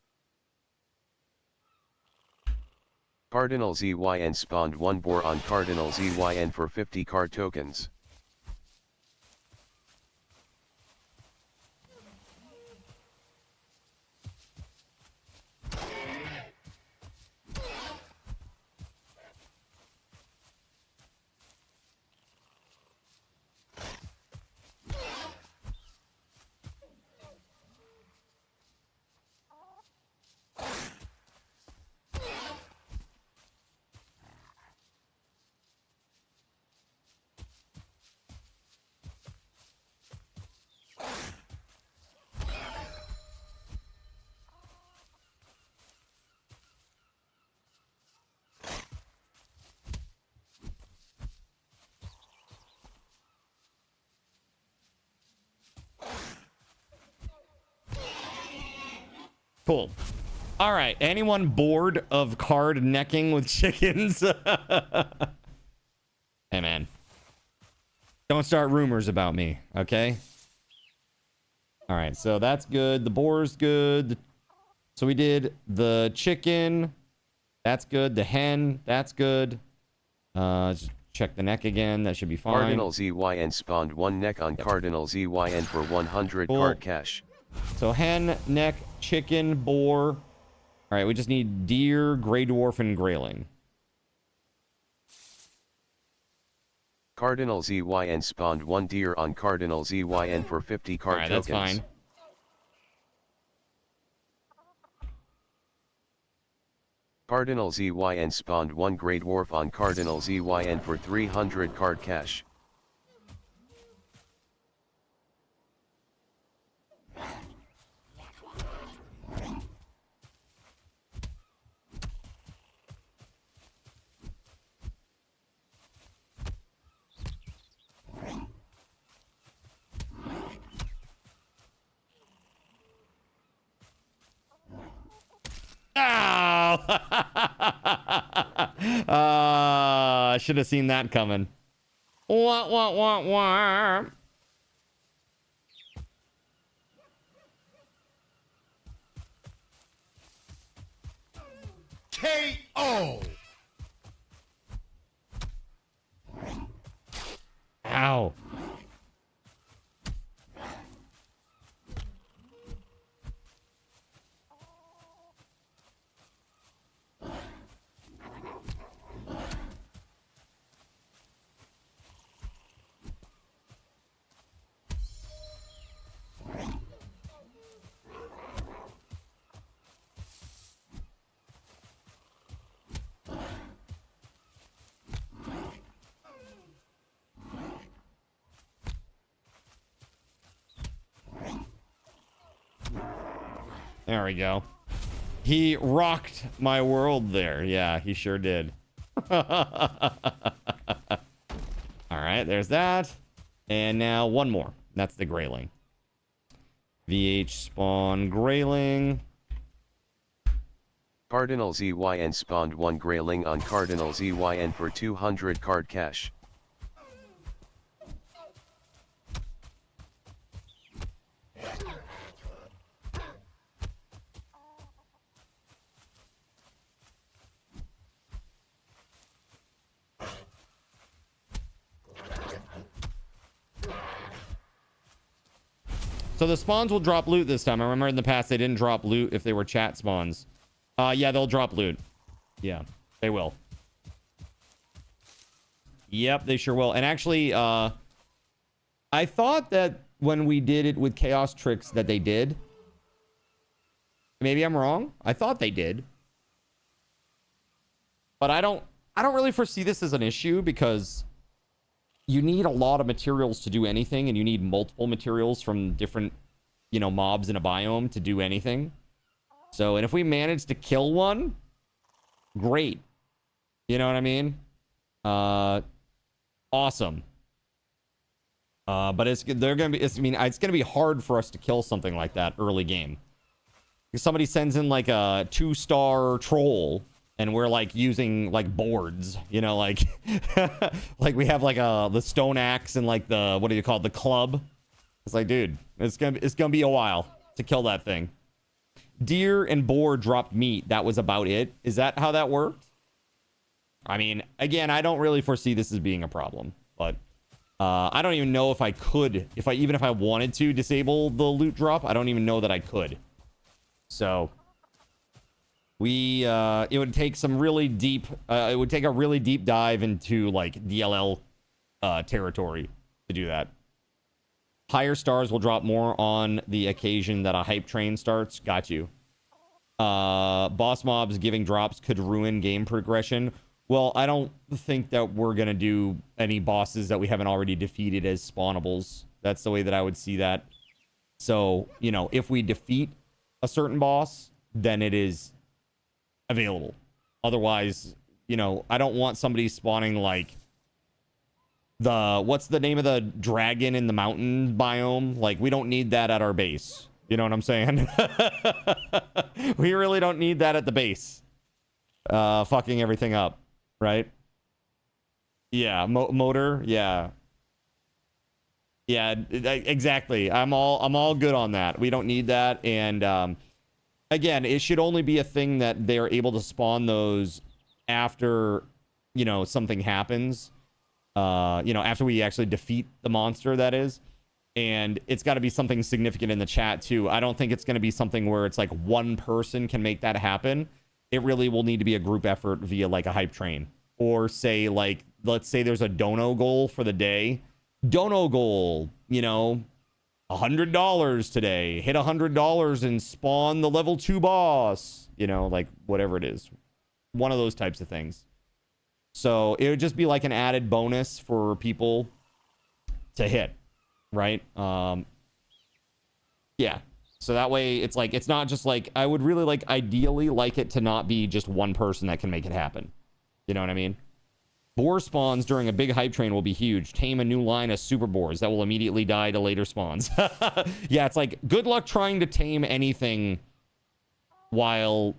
Cardinal ZYN spawned 1 boar on Cardinal ZYN for 50 card tokens. Cool. All right. Anyone bored of card necking with chickens? Hey, man. Don't start rumors about me, okay? All right. So that's good. The boar's good. So we did the chicken. That's good. The hen. That's good. Just check the neck again. That should be fine. Cardinal ZYN spawned 1 neck on Cardinal ZYN for 100 Cool. card cash. So hen, neck, chicken, boar. All right, we just need deer, gray dwarf, and grayling. Cardinal ZYN spawned 1 deer on Cardinal ZYN for 50 card All right, tokens. that's fine. Cardinal ZYN spawned 1 gray dwarf on Cardinal ZYN for 300 card cash. Ow! should have seen that coming. Wah, wah, wah, wah. KO. Ow. There we go. He rocked my world there. Yeah, he sure did. All right, there's that. And now one more. That's the Grayling. VH spawn Grayling. Cardinal ZYN spawned 1 Grayling on Cardinal ZYN for 200 card cash. So the spawns will drop loot this time. I remember in the past they didn't drop loot if they were chat spawns. Yeah, they'll drop loot. Yeah, they will. Yep, they sure will. And actually, I thought that when we did it with Chaos Tricks that they did. Maybe I'm wrong. I thought they did. But I don't really foresee this as an issue because you need a lot of materials to do anything, and you need multiple materials from different, you know, mobs in a biome to do anything. So, and if we manage to kill one, great. You know what I mean? Awesome. But it's gonna be hard for us to kill something like that early game. If somebody sends in like a 2-star troll, and we're like using like boards, you know, like like we have like the stone axe and like the, what do you call it, the club. It's like, dude, it's gonna be a while to kill that thing. Deer and boar dropped meat. That was about it. Is that how that worked? I mean, again, I don't really foresee this as being a problem, but I don't even know if I could, even if I wanted to disable the loot drop, I don't even know that I could. So it would take some really deep, it would take a really deep dive into like DLL territory to do that. Higher stars will drop more on the occasion that a hype train starts. Got you. Boss mobs giving drops could ruin game progression. Well, I don't think that we're going to do any bosses that we haven't already defeated as spawnables. That's the way that I would see that. So, you know, if we defeat a certain boss, then it is available. Otherwise, you know, I don't want somebody spawning like what's the name of the dragon in the mountain biome? Like, we don't need that at our base. You know what I'm saying? We really don't need that at the base. Fucking everything up, right? Yeah, motor, yeah. Yeah, exactly. I'm all good on that. We don't need that. And again, it should only be a thing that they're able to spawn those after, you know, something happens. You know, after we actually defeat the monster, that is. And it's got to be something significant in the chat too. I don't think it's going to be something where it's like one person can make that happen. It really will need to be a group effort via like a hype train, or say like, let's say there's a dono goal for the day. Dono goal, you know, $100 today. Hit $100 and spawn the level 2 boss. You know, like whatever it is. One of those types of things. So it would just be like an added bonus for people to hit, right? Yeah. So that way it's like, it's not just like, I would really like, ideally like it to not be just one person that can make it happen. You know what I mean? Boar spawns during a big hype train will be huge. Tame a new line of super boars that will immediately die to later spawns. Yeah, it's like, good luck trying to tame anything while,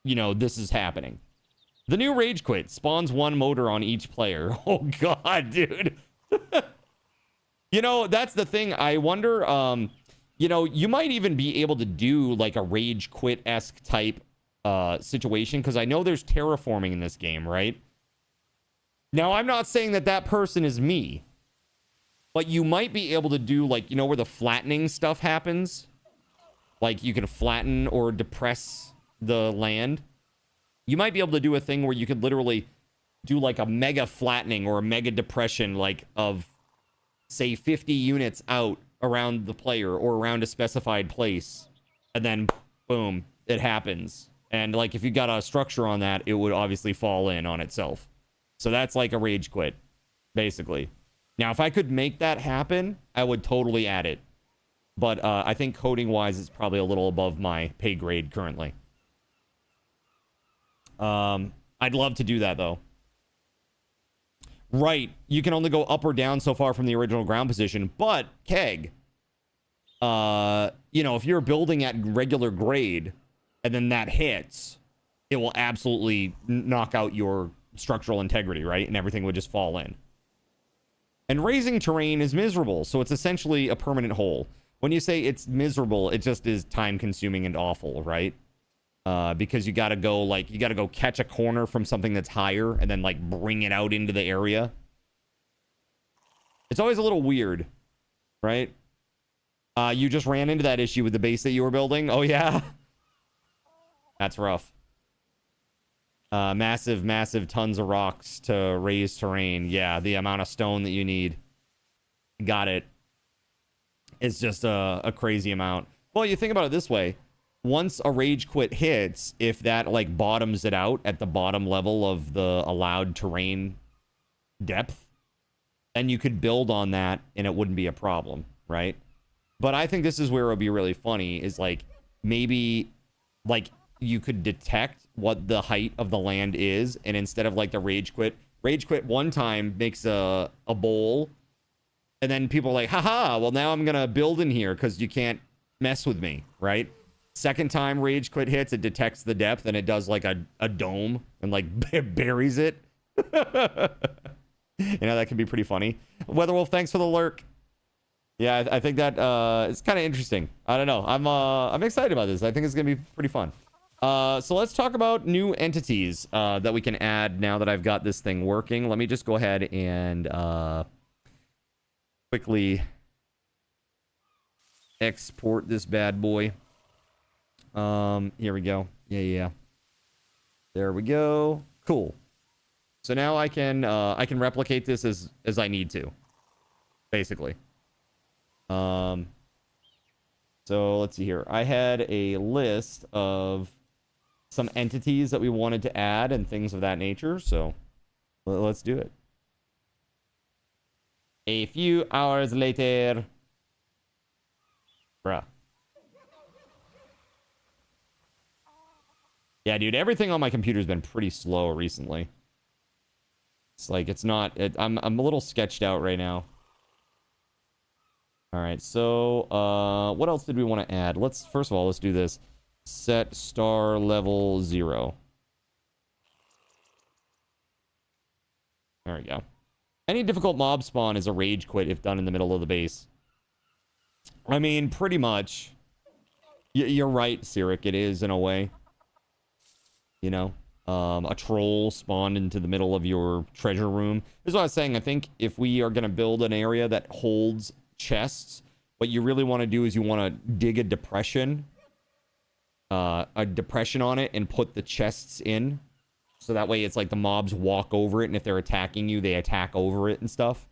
you know, this is happening. The new rage quit spawns one motor on each player. Oh god, dude. You know, that's the thing. I wonder, you know, you might even be able to do like a rage quit-esque type situation, because I know there's terraforming in this game, right? Now, I'm not saying that that person is me, but you might be able to do, like, you know, where the flattening stuff happens? Like, you can flatten or depress the land. You might be able to do a thing where you could literally do, like, a mega flattening or a mega depression, like, of, say, 50 units out around the player or around a specified place. And then, boom, it happens. And, like, if you got a structure on that, it would obviously fall in on itself. So that's like a rage quit, basically. Now, if I could make that happen, I would totally add it. But I think coding-wise, it's probably a little above my pay grade currently. I'd love to do that, though. Right. You can only go up or down so far from the original ground position. But, Keg, you know, if you're building at regular grade and then that hits, it will absolutely knock out your structural integrity, right? And everything would just fall in. And raising terrain is miserable, so it's essentially a permanent hole. When you say it's miserable, it just is time-consuming and awful, right? Because you gotta go, like, you gotta go catch a corner from something that's higher and then, like, bring it out into the area. It's always a little weird, right? You just ran into that issue with the base that you were building? Oh, yeah? That's rough. Massive tons of rocks to raise terrain. Yeah, the amount of stone that you need. Got it. It's just a crazy amount. Well, you think about it this way. Once a rage quit hits, if that, like, bottoms it out at the bottom level of the allowed terrain depth, then you could build on that and it wouldn't be a problem, right? But I think this is where it would be really funny, is, like, maybe, like, you could detect what the height of the land is, and instead of, like, the rage quit one time makes a bowl, and then people are like, haha, well, now I'm gonna build in here because you can't mess with me, right? Second time rage quit hits, it detects the depth and it does, like, a dome and, like, buries it. You know, that can be pretty funny. WeatherWolf, thanks for the lurk. Yeah, I think that it's kind of interesting. I don't know. I'm excited about this. I think it's gonna be pretty fun. So let's talk about new entities that we can add now that I've got this thing working. Let me just go ahead and quickly export this bad boy. Here we go. Yeah. There we go. Cool. So now I can replicate this as I need to, basically. So let's see here. I had a list of some entities that we wanted to add and things of that nature, so let's do it. A few hours later. Bruh. Yeah, dude, everything on my computer's been pretty slow recently. It's like, it's not... I'm a little sketched out right now. Alright, so, what else did we want to add? First of all, let's do this. Set star level 0. There we go. Any difficult mob spawn is a rage quit if done in the middle of the base. I mean, pretty much. You're right, Cyric. It is, in a way. You know? A troll spawned into the middle of your treasure room. This is what I was saying. I think if we are going to build an area that holds chests, what you really want to do is you want to dig a depression on it and put the chests in, so that way it's like the mobs walk over it, and if they're attacking you, they attack over it and stuff.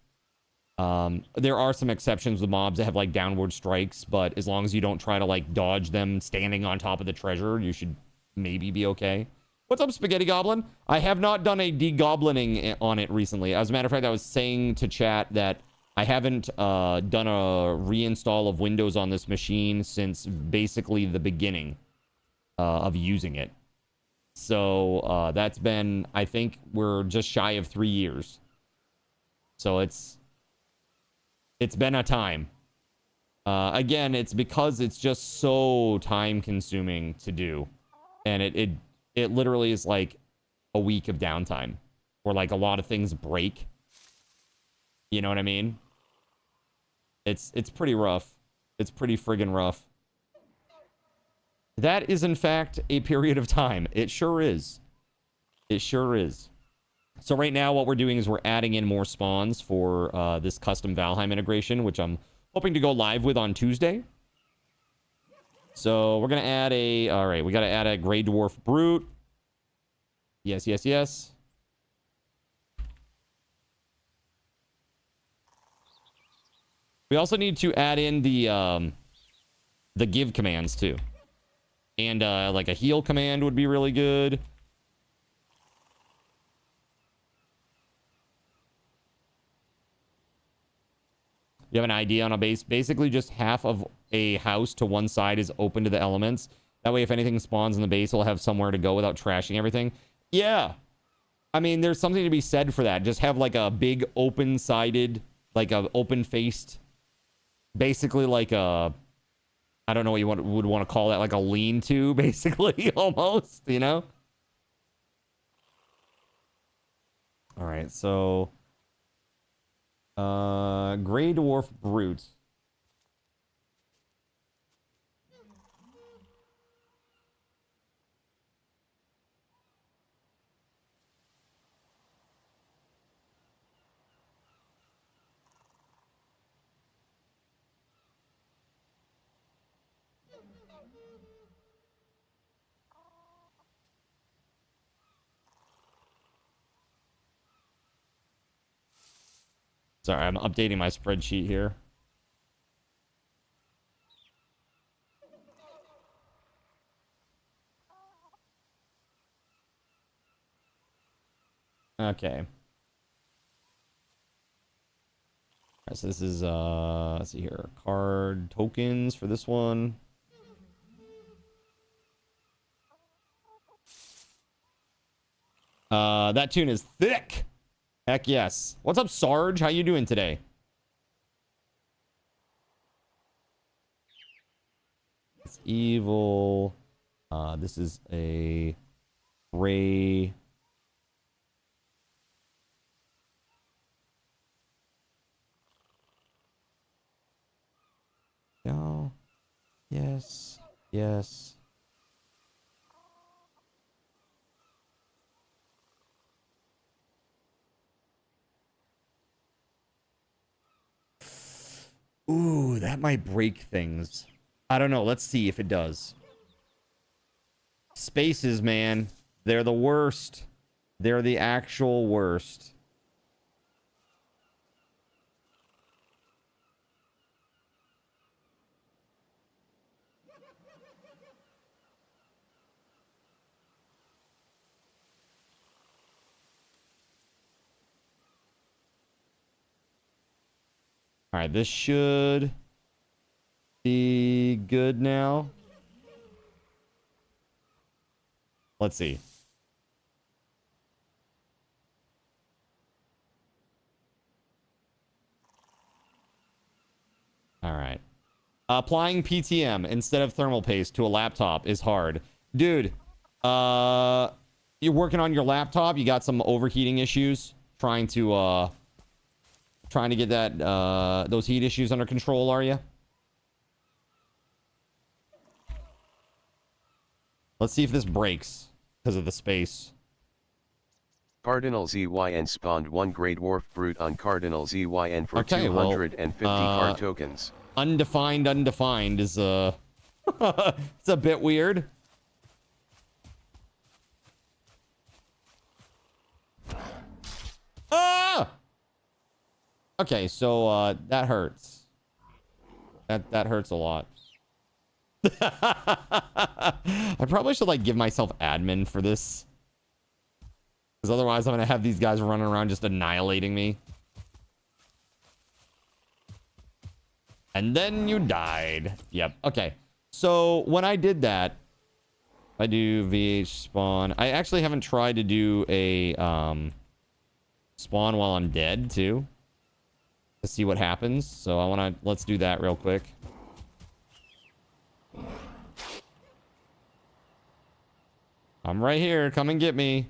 There are some exceptions with mobs that have, like, downward strikes, but as long as you don't try to, like, dodge them standing on top of the treasure, you should maybe be okay. What's up, Spaghetti Goblin? I have not done a degoblining on it recently. As a matter of fact, I was saying to chat that I haven't done a reinstall of Windows on this machine since basically the beginning of using it. So that's been, I think we're just shy of 3 years. So it's been a time. Again, it's because it's just so time consuming to do. And it literally is like a week of downtime where like a lot of things break. You know what I mean? It's pretty rough. It's pretty friggin' rough. That is, in fact, a period of time. It sure is. It sure is. So right now, what we're doing is we're adding in more spawns for this custom Valheim integration, which I'm hoping to go live with on Tuesday. So we're going to add a... All right, we got to add a Grey Dwarf Brute. Yes, yes, yes. We also need to add in the give commands, too. And like a heal command would be really good. You have an idea on a base? Basically, just half of a house to one side is open to the elements. That way, if anything spawns in the base, it'll have somewhere to go without trashing everything. Yeah. I mean, there's something to be said for that. Just have like a big open-sided, like a open-faced, basically like a... I don't know what you would want to call that, like a lean-to, basically, almost, you know? All right, so... Grey Dwarf Brute. Sorry, I'm updating my spreadsheet here. Okay. All right, so this is, let's see here. Card tokens for this one. That tune is thick. Heck yes. What's up, Sarge? How you doing today? It's evil. This is a gray. No. Yes. Yes. Ooh, that might break things. I don't know. Let's see if it does. Spaces, man. They're the worst. They're the actual worst. All right, this should be good now. Let's see. All right. Applying PTM instead of thermal paste to a laptop is hard. Dude, you're working on your laptop. You got some overheating issues. Trying to get that those heat issues under control, are you? Let's see if this breaks because of the space. Cardinal ZYN spawned one Grey Dwarf Brute on Cardinal ZYN for 250 card tokens. Undefined is it's a bit weird. Ah! Okay, so that hurts. That hurts a lot. I probably should like give myself admin for this. Because otherwise I'm gonna have these guys running around just annihilating me. And then you died. Yep. Okay. So when I did that, I do VH spawn. I actually haven't tried to do a spawn while I'm dead too. To see what happens. So let's do that real quick. I'm right here. Come and get me.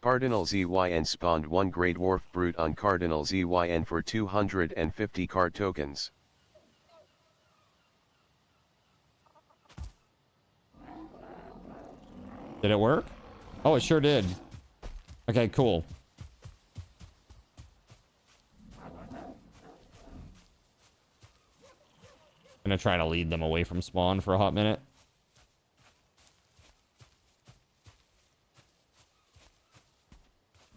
Cardinal ZYN spawned 1 Grey Dwarf Brute on Cardinal ZYN for 250 card tokens. Did it work? Oh, it sure did. Okay, cool. Gonna try to lead them away from spawn for a hot minute.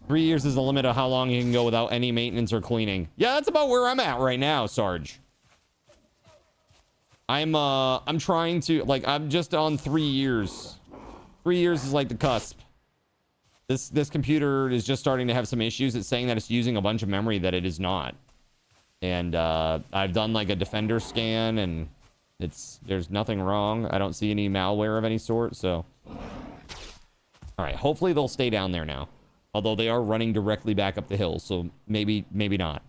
Three years is the limit of how long you can go without any maintenance or cleaning. Yeah, that's about where I'm at right now, Sarge. I'm trying to, like, I'm just on 3 years. 3 years is like the cusp. This computer is just starting to have some issues. It's saying that it's using a bunch of memory that it is not. And I've done like a defender scan and there's nothing wrong. I don't see any malware of any sort, so. All right, hopefully they'll stay down there now. Although they are running directly back up the hill, so maybe not.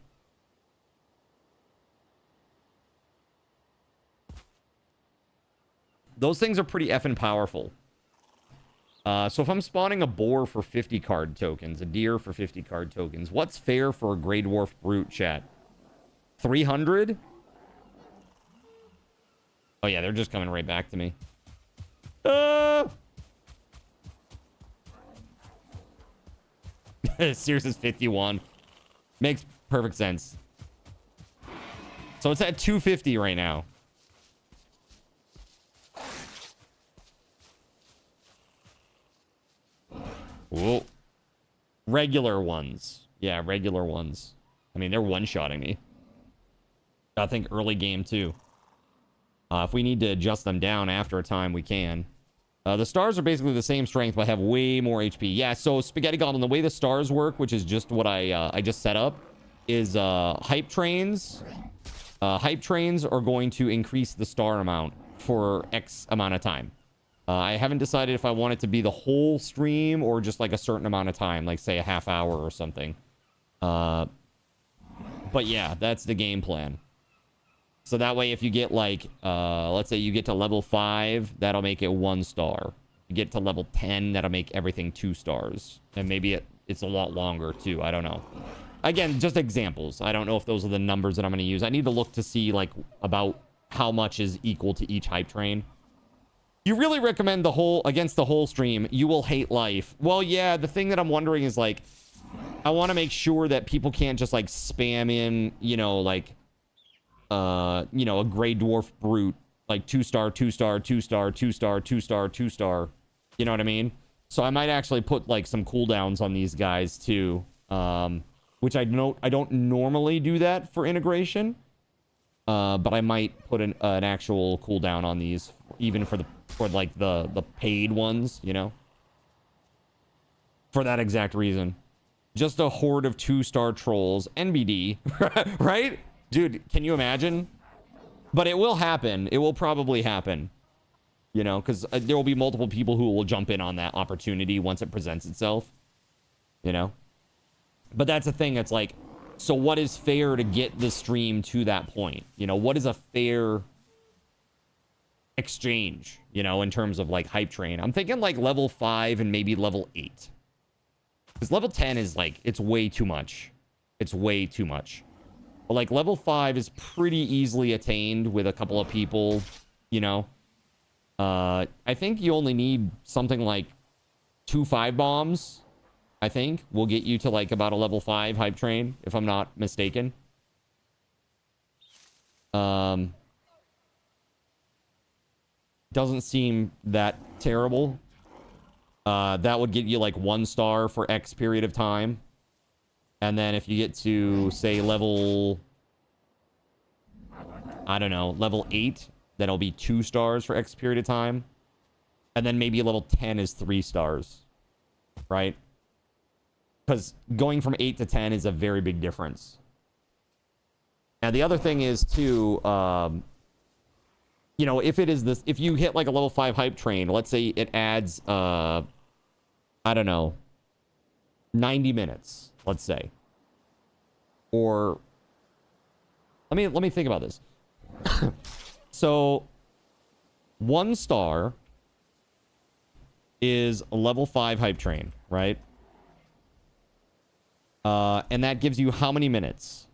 Those things are pretty effing powerful. So if I'm spawning a boar for 50 card tokens, a deer for 50 card tokens, what's fair for a Grey Dwarf Brute, chat? 300? Oh yeah, they're just coming right back to me. Sears is 51. Makes perfect sense. So it's at 250 right now. Whoa. Regular ones. Yeah, regular ones. I mean, they're one-shotting me. I think early game, too. If we need to adjust them down after a time, we can. The stars are basically the same strength, but have way more HP. Yeah, so Spaghetti Goblin, the way the stars work, which is just what I just set up, is hype trains. Hype trains are going to increase the star amount for X amount of time. I haven't decided if I want it to be the whole stream or just like a certain amount of time, like say a half hour or something. But yeah, that's the game plan. So that way, if you get like, let's say you get to level 5, that'll make it 1 star. You get to level 10, that'll make everything 2 stars. And maybe it's a lot longer too. I don't know. Again, just examples. I don't know if those are the numbers that I'm going to use. I need to look to see like about how much is equal to each hype train. You really recommend against the whole stream. You will hate life. Well, yeah, the thing that I'm wondering is like, I want to make sure that people can't just like spam in, you know, like, you know, a Grey Dwarf Brute, like 2 star, 2 star, 2 star, 2 star, 2 star, 2 star. You know what I mean? So I might actually put like some cooldowns on these guys too. Which I don't normally do that for integration. But I might put an actual cooldown on these, even for like the paid ones, you know? For that exact reason. Just a horde of 2-star trolls. NBD. Right? Dude, can you imagine? But it will happen. It will probably happen. You know, because there will be multiple people who will jump in on that opportunity once it presents itself. You know? But that's the thing. It's like, so what is fair to get the stream to that point? You know, what is a fair exchange, you know, in terms of like hype train? I'm thinking like level 5 and maybe level 8. Because level 10 is like, it's way too much. It's way too much. But like level 5 is pretty easily attained with a couple of people, you know. I think you only need something like 2 5 bombs. I think will get you to like about a level 5 hype train, if I'm not mistaken. Doesn't seem that terrible. That would get you like 1 star for X period of time. And then if you get to, say, level, I don't know, level 8, that'll be 2 stars for X period of time. And then maybe level 10 is 3 stars, right? Because going from 8 to 10 is a very big difference. And the other thing is, too, you know, if it is this, if you hit like a level 5 hype train, let's say it adds, I don't know, 90 minutes, let's say. Or, let me think about this. So, 1 star is a level 5 hype train, right? And that gives you how many minutes?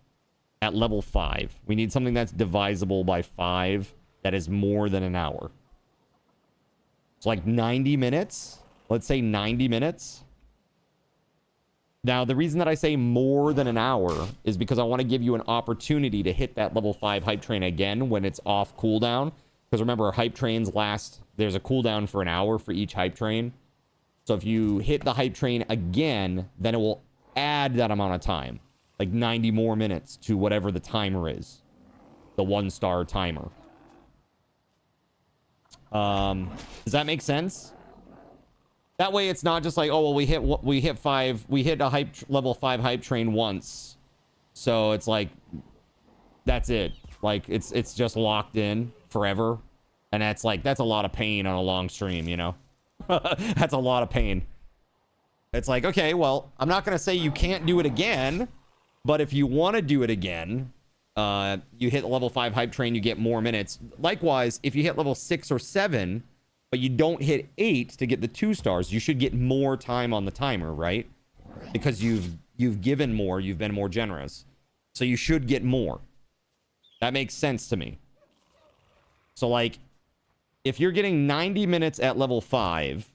At level 5. We need something that's divisible by 5 that is more than an hour. It's like 90 minutes. Let's say 90 minutes. Now, the reason that I say more than an hour is because I want to give you an opportunity to hit that level 5 hype train again when it's off cooldown. Because remember, hype trains last... There's a cooldown for an hour for each hype train. So if you hit the hype train again, then it will add that amount of time. Like 90 more minutes to whatever the timer is. The 1-star timer. Does that make sense? That way it's not just like, oh, well, we hit a level 5 hype train once. So it's like, that's it. Like, it's just locked in forever. And that's a lot of pain on a long stream, you know? That's a lot of pain. It's like, okay, well, I'm not going to say you can't do it again. But if you want to do it again, you hit level 5 hype train, you get more minutes. Likewise, if you hit level 6 or 7, but you don't hit 8 to get the 2 stars, you should get more time on the timer, right? Because you've given more, you've been more generous. So you should get more. That makes sense to me. So, like, if you're getting 90 minutes at level 5,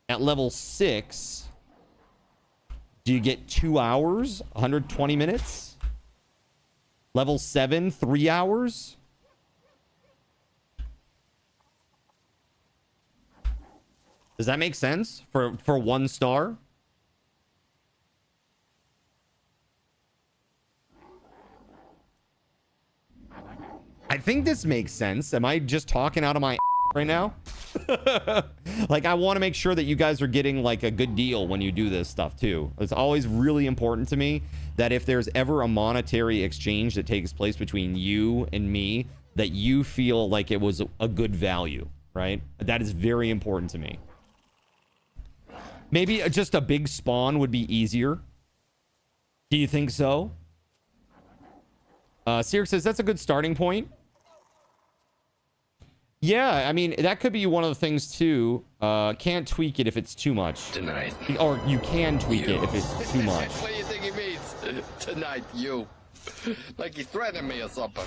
at level 6... do you get 2 hours? 120 minutes? Level 7, 3 hours? Does that make sense? For 1 star? I think this makes sense. Am I just talking out of my right now? Like, I want to make sure that you guys are getting like a good deal when you do this stuff too. It's always really important to me that if there's ever a monetary exchange that takes place between you and me, that you feel like it was a good value, right? That is very important to me. Maybe just a big spawn would be easier. Do you think so? Sir says that's a good starting point. Yeah, I mean, that could be one of the things, too. Can't tweak it if it's too much. Tonight. Or you can tweak it if it's too much. What do you think he means? Tonight, you. Like he threatened me or something.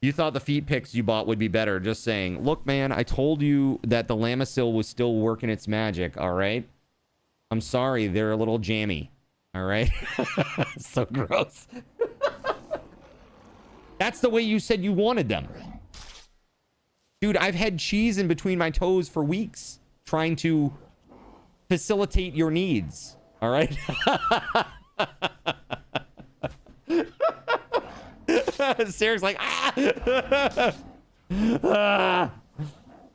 You thought the feet picks you bought would be better. Just saying. Look, man, I told you that the Lamisil was still working its magic, all right? I'm sorry, they're a little jammy, all right? So gross. That's the way you said you wanted them. Dude, I've had cheese in between my toes for weeks trying to facilitate your needs. All right? Sarah's like, ah!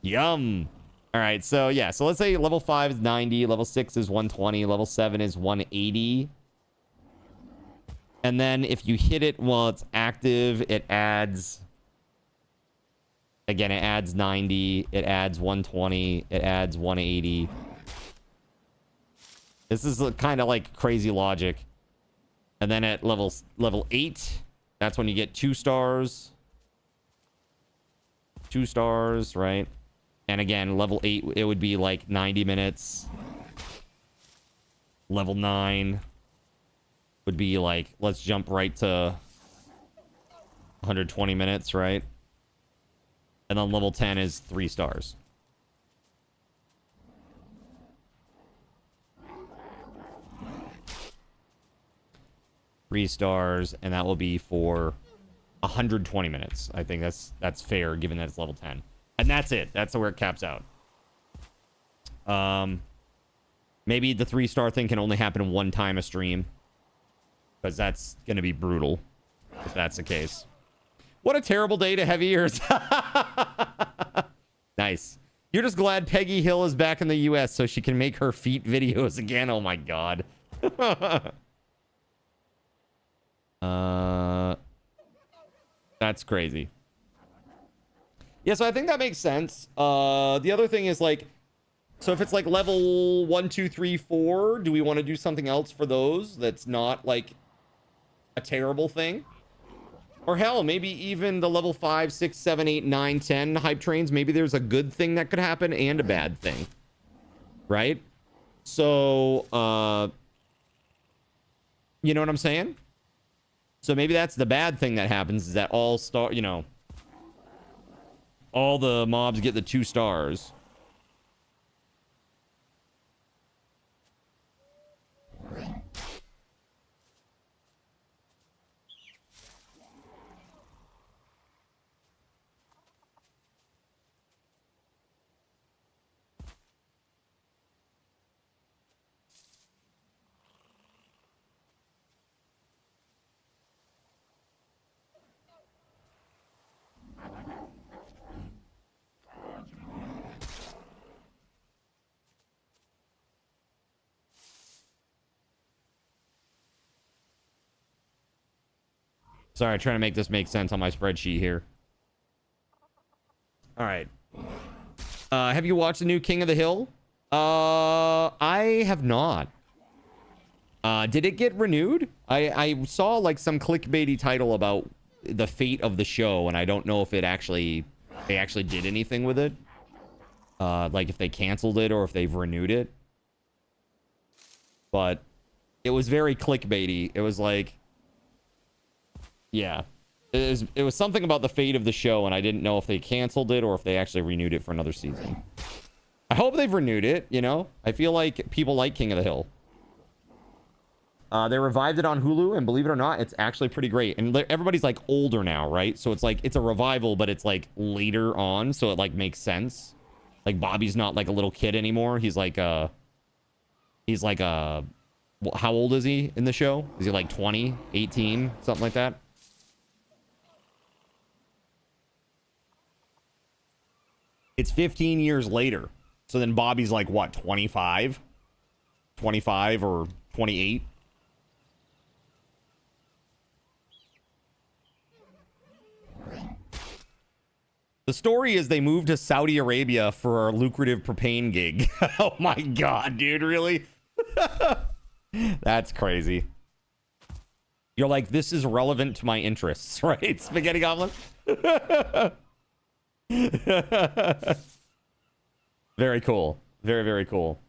Yum. All right, so yeah. So let's say level 5 is 90, level 6 is 120, level 7 is 180. And then if you hit it while it's active, it adds... Again, it adds 90, it adds 120, it adds 180. This is kind of like crazy logic. And then at level 8, that's when you get 2 stars. 2 stars, right? And again, level 8, it would be like 90 minutes. Level 9... would be like, let's jump right to 120 minutes, right? And then level 10 is 3 stars. Three stars, and that will be for 120 minutes. I think that's fair, given that it's level 10. And that's it. That's where it caps out. Maybe the 3-star thing can only happen one time a stream. Because that's going to be brutal, if that's the case. What a terrible day to have ears. Nice. You're just glad Peggy Hill is back in the U.S. so she can make her feet videos again. Oh, my God. That's crazy. Yeah, so I think that makes sense. The other thing is, like... So if it's, like, level 1, 2, 3, 4, do we want to do something else for those that's not, like... a terrible thing? Or hell, maybe even the level 5, 6, 7, 8, 9, 10 hype trains, maybe there's a good thing that could happen and a bad thing, right? So, you know what I'm saying? So maybe that's the bad thing that happens, is that all the mobs get the 2 stars. Sorry, trying to make this make sense on my spreadsheet here. All right. Have you watched the new King of the Hill? I have not. Did it get renewed? I saw like some clickbaity title about the fate of the show, and I don't know if they actually did anything with it. Like if they canceled it or if they've renewed it. But it was very clickbaity. It was like, yeah, it was something about the fate of the show, and I didn't know if they canceled it or if they actually renewed it for another season. I hope they've renewed it, you know? I feel like people like King of the Hill. They revived it on Hulu, and believe it or not, it's actually pretty great. And everybody's like older now, right? So it's like, it's a revival, but it's like later on, so it like makes sense. Like Bobby's not like a little kid anymore. He's like how old is he in the show? Is he like 20, 18, something like that? It's 15 years later. So then Bobby's like, what, 25? 25 or 28? The story is they moved to Saudi Arabia for a lucrative propane gig. Oh my god, dude, really? That's crazy. You're like, this is relevant to my interests, right? Spaghetti Goblin? Very cool. Very, very cool.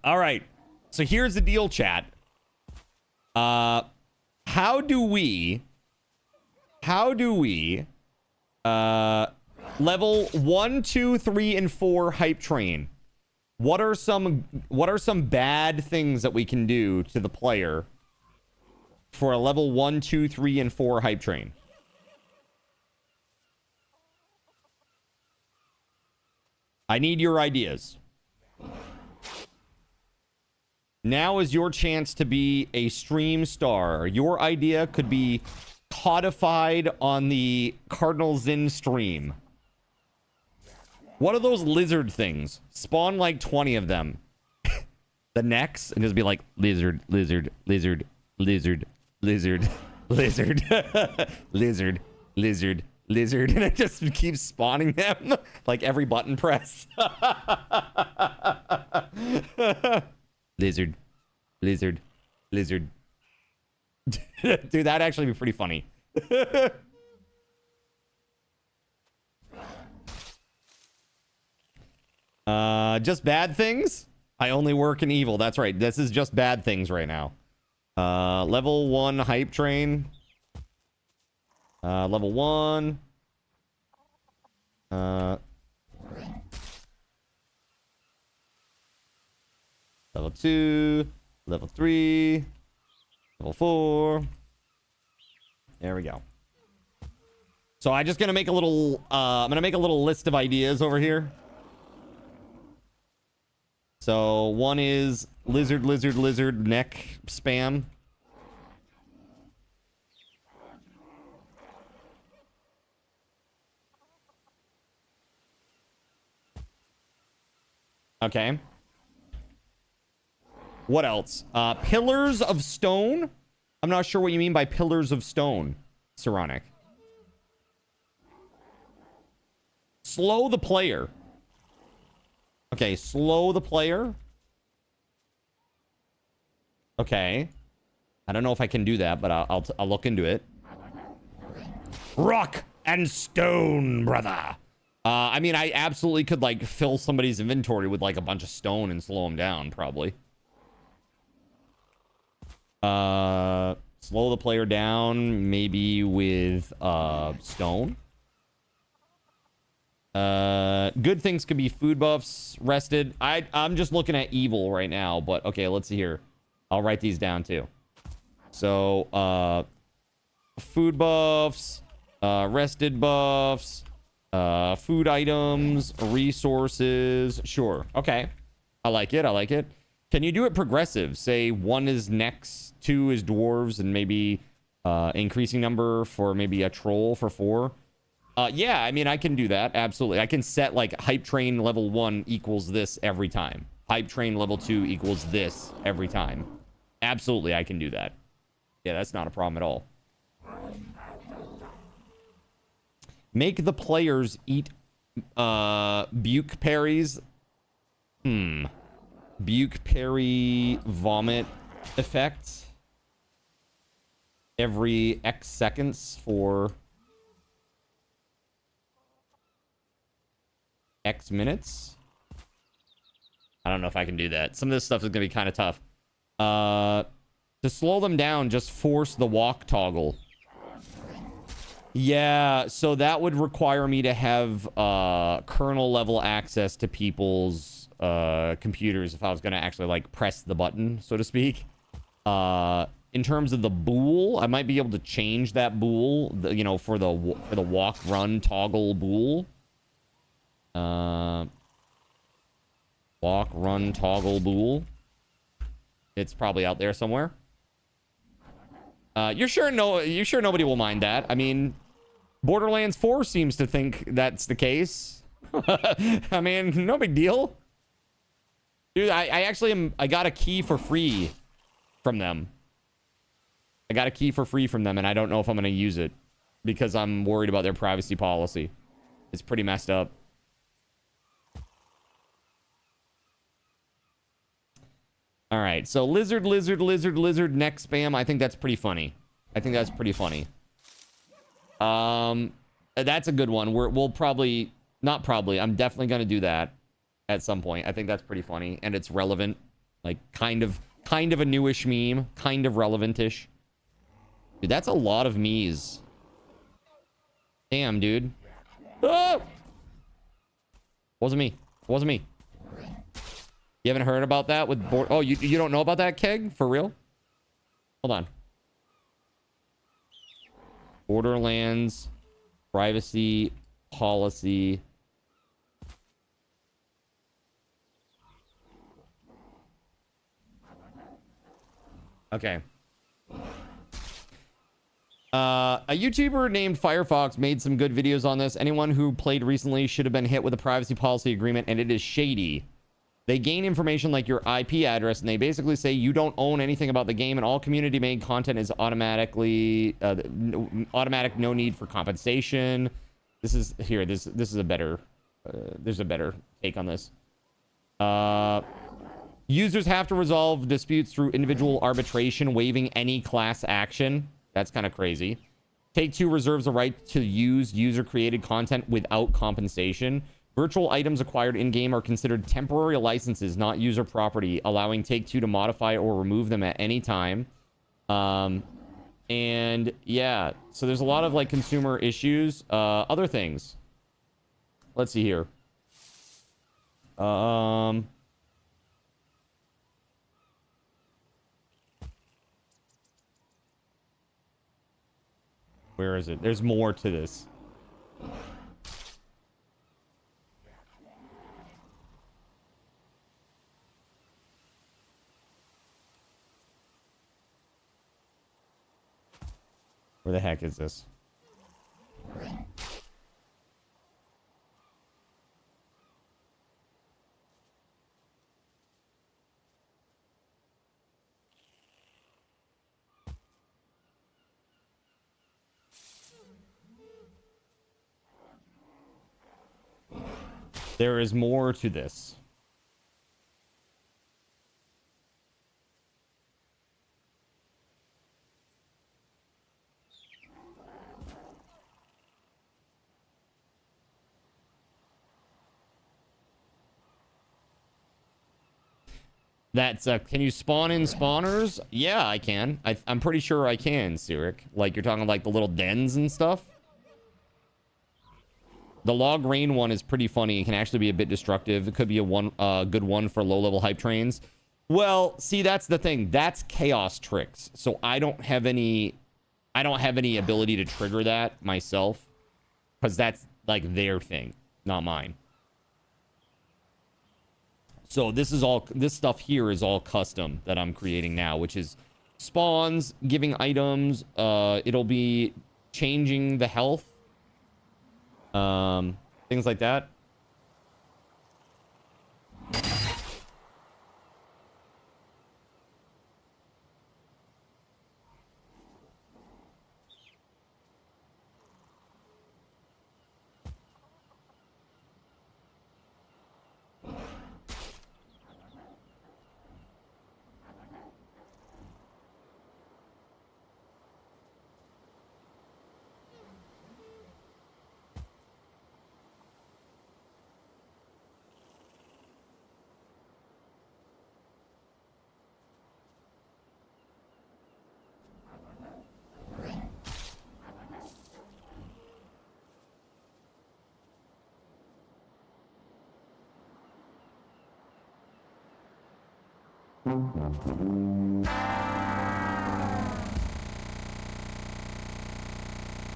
All right. So here's the deal, chat. How do we level 1, 2, 3, and 4 hype train? What are some bad things that we can do to the player for a level 1, 2, 3, and 4 hype train? I need your ideas. Now is your chance to be a stream star. Your idea could be codified on the Cardinal Zin stream. What are those lizard things? Spawn like 20 of them. The necks, and just be like, lizard, lizard, lizard, lizard, lizard, lizard, lizard, lizard, lizard, and it just keeps spawning them like every button press. Lizard, lizard, lizard. Dude, that'd actually be pretty funny. Just bad things? I only work in evil. That's right. This is just bad things right now. Level 1 hype train. Level 1. Level 2. Level 3. Level 4. There we go. So I'm just gonna make a little I'm gonna make a little list of ideas over here. So one is lizard, lizard, lizard, neck spam. Okay. What else? Pillars of stone? I'm not sure what you mean by pillars of stone, Saronic. Slow the player. Okay, slow the player. Okay. I don't know if I can do that, but I'll look into it. Rock and stone, brother. I mean, I absolutely could like fill somebody's inventory with like a bunch of stone and slow them down, probably. Slow the player down, maybe with stone. Good things could be food buffs, rested. I'm just looking at evil right now, but okay, let's see here. I'll write these down too. So, food buffs, rested buffs, food items, resources. Sure. Okay. I like it. I like it. Can you do it progressive? Say 1 is next, 2 is dwarves, and maybe increasing number for maybe a troll for 4. Yeah, I mean, I can do that. Absolutely. I can set like hype train level 1 equals this every time. Hype train level 2 equals this every time. Absolutely, I can do that. Yeah, that's not a problem at all. Make the players eat buke parries. Buke parry vomit effect every X seconds for X minutes. I don't know if I can do that. Some of this stuff is gonna be kind of tough. To slow them down, just force the walk toggle. Yeah, so that would require me to have kernel level access to people's computers if I was going to actually like press the button, so to speak. In terms of the bool, I might be able to change that bool, you know, for the walk run toggle bool. Walk run toggle bool. It's probably out there somewhere. You're sure nobody will mind that? I mean, Borderlands 4 seems to think that's the case. I mean, no big deal. Dude, I got a key for free from them. I got a key for free from them, and I don't know if I'm going to use it because I'm worried about their privacy policy. It's pretty messed up. All right, so lizard, neck spam. I think that's pretty funny. That's a good one. We'll probably, not probably, I'm definitely going to do that at some point. I think that's pretty funny, and it's relevant. Like, kind of a newish meme. Kind of relevant-ish. Dude, that's a lot of me's. Damn, dude. Oh! Wasn't me. You haven't heard about that with oh, you don't know about that, Keg? For real? Hold on. Borderlands privacy policy. Okay. A YouTuber named Firefox made some good videos on this. Anyone who played recently should have been hit with a privacy policy agreement, and it is shady. They gain information like your IP address, and they basically say you don't own anything about the game, and all community-made content is automatically automatic, no need for compensation. This is here. This is a better. There's a better take on this. Users have to resolve disputes through individual arbitration, waiving any class action. That's kind of crazy. Take-Two reserves the right to use user-created content without compensation. Virtual items acquired in-game are considered temporary licenses, not user property, allowing Take-Two to modify or remove them at any time. And yeah, so there's a lot of like consumer issues. Other things. Let's see here. Where is it? There's more to this. Where the heck is this? There is more to this. That's can you spawn in spawners? Yeah, I can. I'm pretty sure I can, Sirik. Like, you're talking like the little dens and stuff. The log rain one is pretty funny. It can actually be a bit destructive. It could be a good one for low-level hype trains. Well, see, that's the thing. That's chaos tricks. So I don't have any ability to trigger that myself, because that's like their thing, not mine. So this stuff here is all custom that I'm creating now, which is spawns, giving items. It'll be changing the health. Things like that.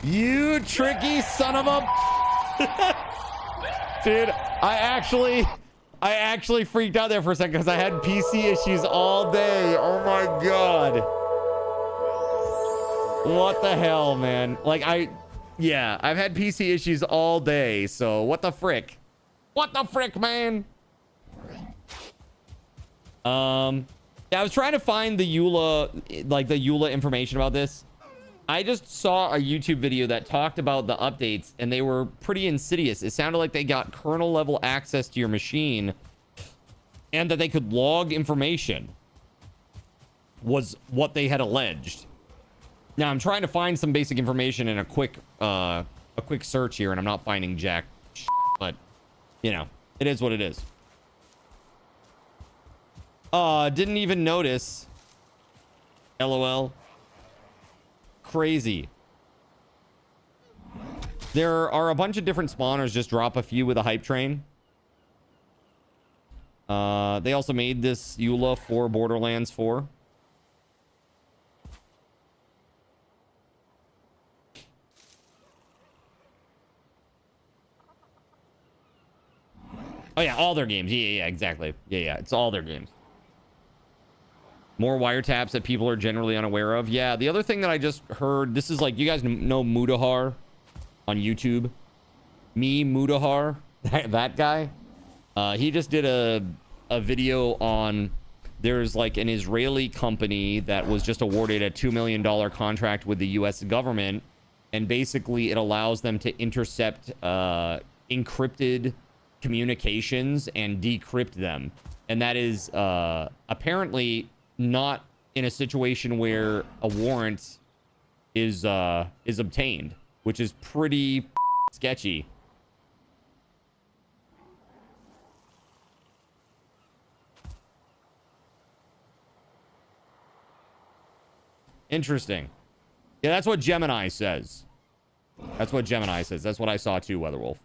You tricky son of a... Dude, I actually freaked out there for a second because I had PC issues all day. Oh my god. What the hell, man? Like, yeah, I've had PC issues all day, so what the frick? What the frick, man? Yeah, I was trying to find the EULA, like the EULA information about this. I just saw a YouTube video that talked about the updates, and they were pretty insidious. It sounded like they got kernel level access to your machine, and that they could log information, was what they had alleged. Now I'm trying to find some basic information in a quick search here, and I'm not finding jack shit, but you know, it is what it is. Didn't even notice. LOL. Crazy. There are a bunch of different spawners. Just drop a few with a hype train. They also made this EULA for Borderlands 4. Oh yeah, all their games. Yeah, exactly. Yeah, it's all their games. More wiretaps that people are generally unaware of. Yeah, the other thing that I just heard, this is like, you guys know Mudahar on YouTube? Me Mudahar, that guy. He just did a video on, there's like an Israeli company that was just awarded a $2 million contract with the US government, and basically it allows them to intercept encrypted communications and decrypt them. And that is apparently not in a situation where a warrant is obtained, which is pretty sketchy. Interesting. Yeah, that's what Gemini says. That's what Gemini says. That's what I saw too, WeatherWolf.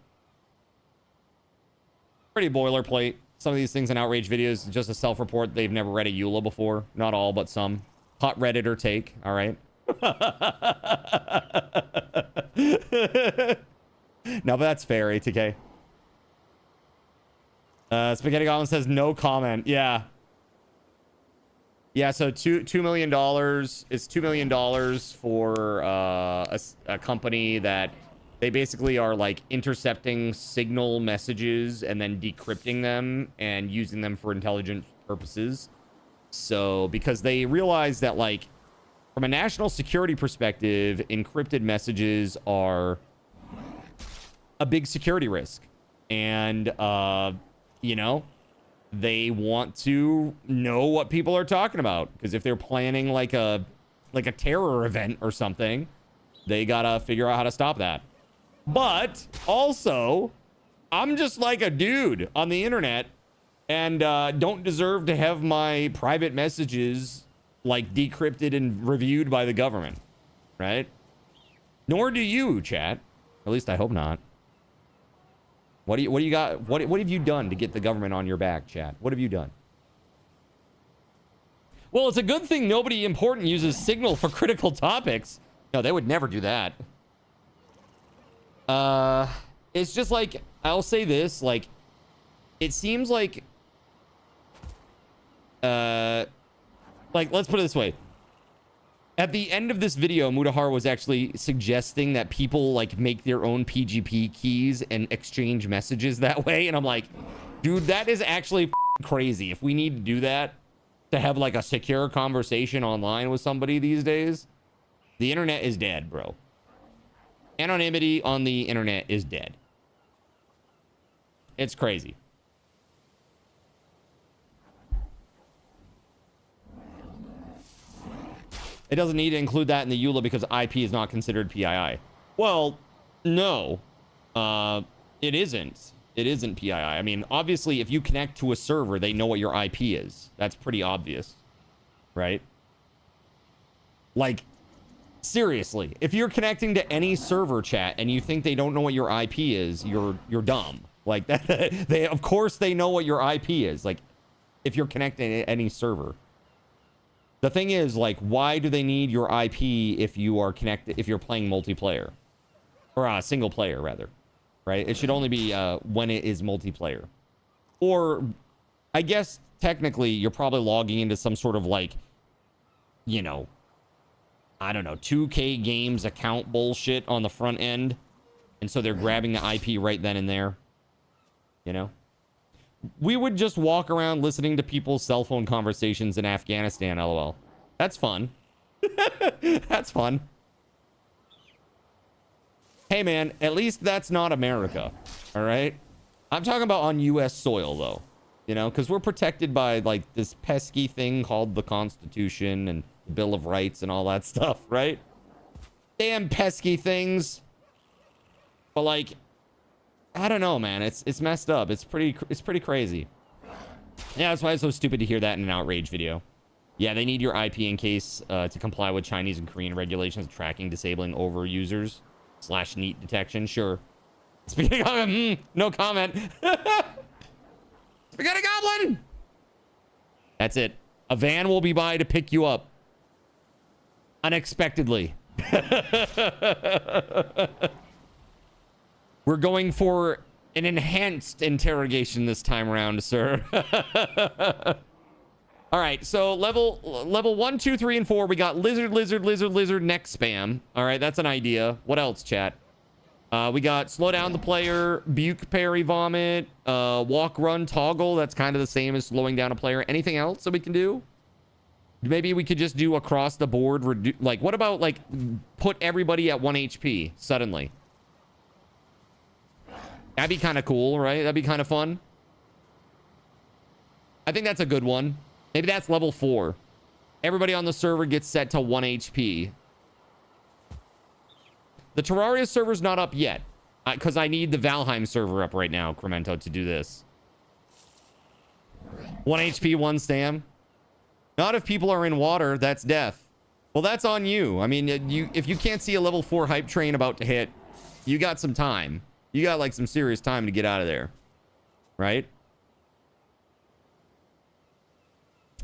Pretty boilerplate. Some of these things in Outrage videos, just a self-report. They've never read a EULA before. Not all, but some. Hot Redditor take. All right. No, but that's fair, ATK. Spaghetti Goblin says no comment. Yeah. Yeah, so $2 million. It's $2 million for a company that they basically are like intercepting signal messages and then decrypting them and using them for intelligence purposes. So because they realize that, like, from a national security perspective, encrypted messages are a big security risk. And, you know, they want to know what people are talking about, because if they're planning like a terror event or something, they gotta figure out how to stop that. But also, I'm just like a dude on the internet and don't deserve to have my private messages like decrypted and reviewed by the government, right? Nor do you, chat. At least I hope not. What do you got? What have you done to get the government on your back, chat? What have you done? Well, it's a good thing nobody important uses Signal for critical topics. No, they would never do that. It's just like, I'll say this, like, it seems like, let's put it this way. At the end of this video, Mutahar was actually suggesting that people, like, make their own PGP keys and exchange messages that way. And I'm like, dude, that is actually crazy. If we need to do that, to have, like, a secure conversation online with somebody these days, the internet is dead, bro. Anonymity on the internet is dead. It's crazy. It doesn't need to include that in the EULA because IP is not considered PII. Well, no. It isn't. It isn't PII. I mean, obviously, if you connect to a server, they know what your IP is. That's pretty obvious, right? Like, seriously, if you're connecting to any server, chat, and you think they don't know what your IP is, you're dumb. Like, that, of course they know what your IP is. Like, if you're connecting to any server. The thing is, like, why do they need your IP if you are connected, if you're playing multiplayer? Or single player, rather. Right? It should only be when it is multiplayer. Or, I guess, technically, you're probably logging into some sort of, like, you know, I don't know, 2K Games account bullshit on the front end. And so they're grabbing the IP right then and there. You know? We would just walk around listening to people's cell phone conversations in Afghanistan, lol. That's fun. That's fun. Hey, man, at least that's not America. All right? I'm talking about on U.S. soil, though. You know, because we're protected by, like, this pesky thing called the Constitution and the Bill of Rights and all that stuff, right? Damn pesky things. But, like, I don't know, man. It's messed up. It's pretty crazy. Yeah, that's why it's so stupid to hear that in an outrage video. Yeah, they need your IP in case to comply with Chinese and Korean regulations, tracking, disabling over users / neat detection. Sure. Speaking of, no comment. We got a goblin. That's it. A van will be by to pick you up unexpectedly. We're going for an enhanced interrogation this time around, sir. All right, so level 1, 2, 3, and 4, we got lizard, neck spam. All right, that's an idea. What else, chat? We got slow down the player, buke, parry, vomit, walk, run, toggle. That's kind of the same as slowing down a player. Anything else that we can do? Maybe we could just do across the board. Like, what about, like, put everybody at 1 HP suddenly? That'd be kind of cool, right? That'd be kind of fun. I think that's a good one. Maybe that's level 4. Everybody on the server gets set to 1 HP. The Terraria server's not up yet, because I need the Valheim server up right now, Cremento, to do this. 1 HP, 1 stam. Not if people are in water, that's death. Well, that's on you. I mean, if you can't see a level 4 hype train about to hit, you got some time. You got, like, some serious time to get out of there. Right?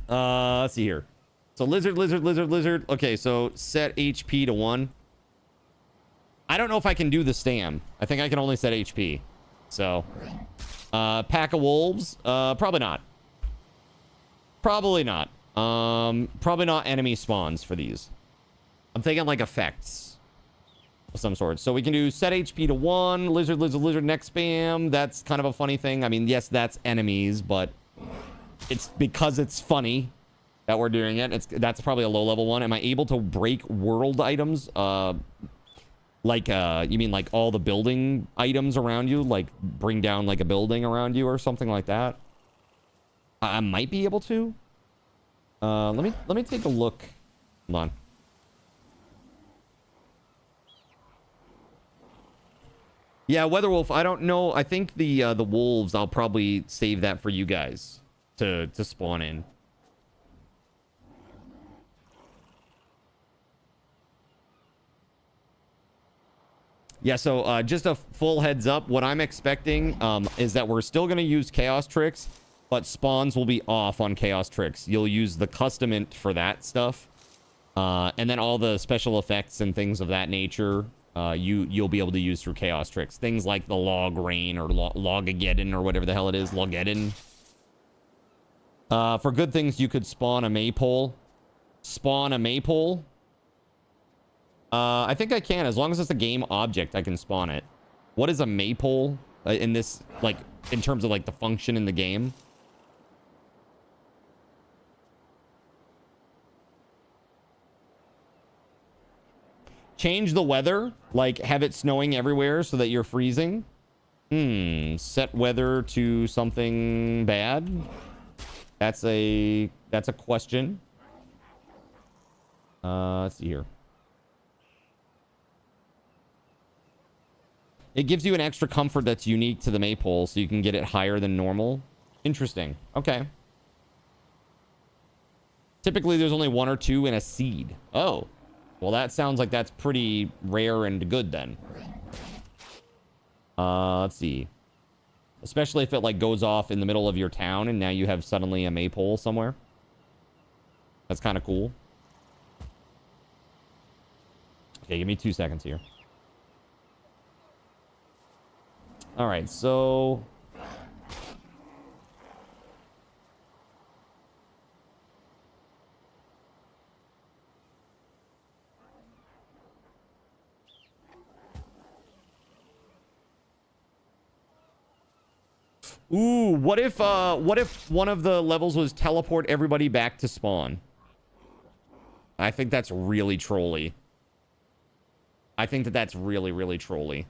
Let's see here. So, lizard. Okay, so set HP to 1. I don't know if I can do the stam. I think I can only set HP. So, pack of wolves. Probably not. Probably not. Probably not enemy spawns for these. I'm thinking, like, effects of some sort. So we can do set HP to 1, lizard, neck spam. That's kind of a funny thing. I mean, yes, that's enemies, but it's because it's funny that we're doing it. That's probably a low level one. Am I able to break world items? Like, you mean like all the building items around you? Like bring down like a building around you or something like that? I might be able to. Let me take a look. Hold on. Yeah, WeatherWolf, I don't know. I think the wolves, I'll probably save that for you guys to spawn in. Yeah, so just a full heads up, what I'm expecting is that we're still going to use Chaos Tricks, but spawns will be off on Chaos Tricks. You'll use the custom int for that stuff. And then all the special effects and things of that nature, you'll be able to use through Chaos Tricks. Things like the Log Rain or Logageddon or whatever the hell it is, Logeddon. For good things, you could spawn a maypole. Spawn a maypole? I think I can. As long as it's a game object, I can spawn it. What is a maypole in this, like, in terms of, like, the function in the game? Change the weather, like have it snowing everywhere so that you're freezing. Set weather to something bad. That's a question. Let's see here. It gives you an extra comfort that's unique to the maypole, so you can get it higher than normal. Interesting. Okay. Typically, there's only 1 or 2 in a seed. Oh. Well, that sounds like that's pretty rare and good then. Let's see. Especially if it, like, goes off in the middle of your town and now you have suddenly a maypole somewhere. That's kind of cool. Okay, give me 2 seconds here. All right, so... Ooh, what if one of the levels was teleport everybody back to spawn? I think that's really trolly. I think that's really, really trolly.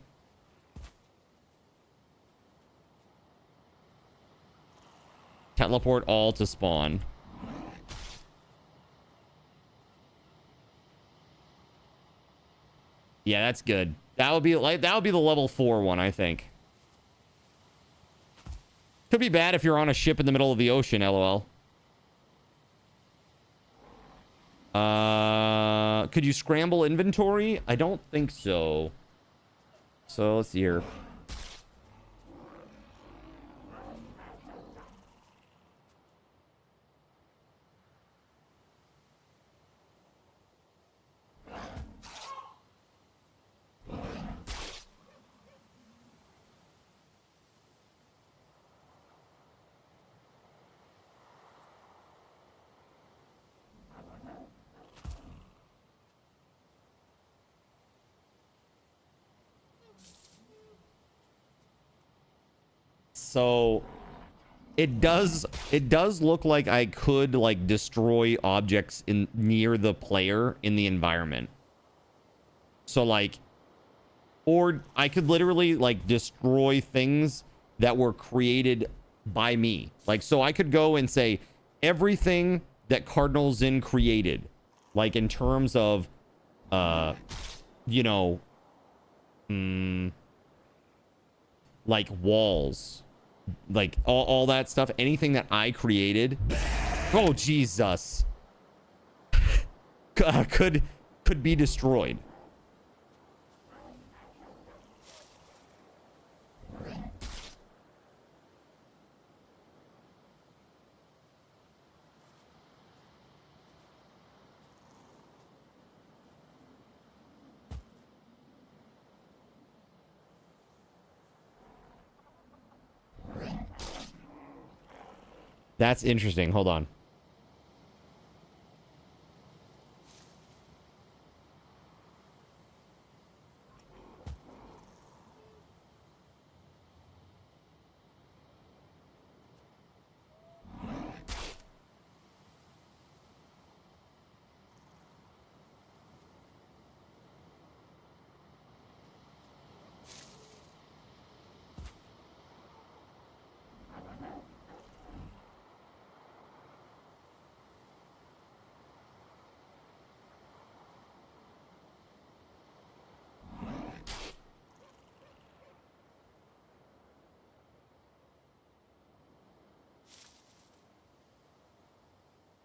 Teleport all to spawn. Yeah, that's good. That would be the level 4 one, I think. Could be bad if you're on a ship in the middle of the ocean, LOL. Could you scramble inventory? I don't think so. So let's see here. So it does look like I could like destroy objects in near the player in the environment. So like, or I could literally like destroy things that were created by me. Like, so I could go and say everything that Cardinal Zin created, like in terms of, you know, like walls, like all that stuff, anything that I created. Oh, Jesus. could be destroyed. That's interesting. Hold on.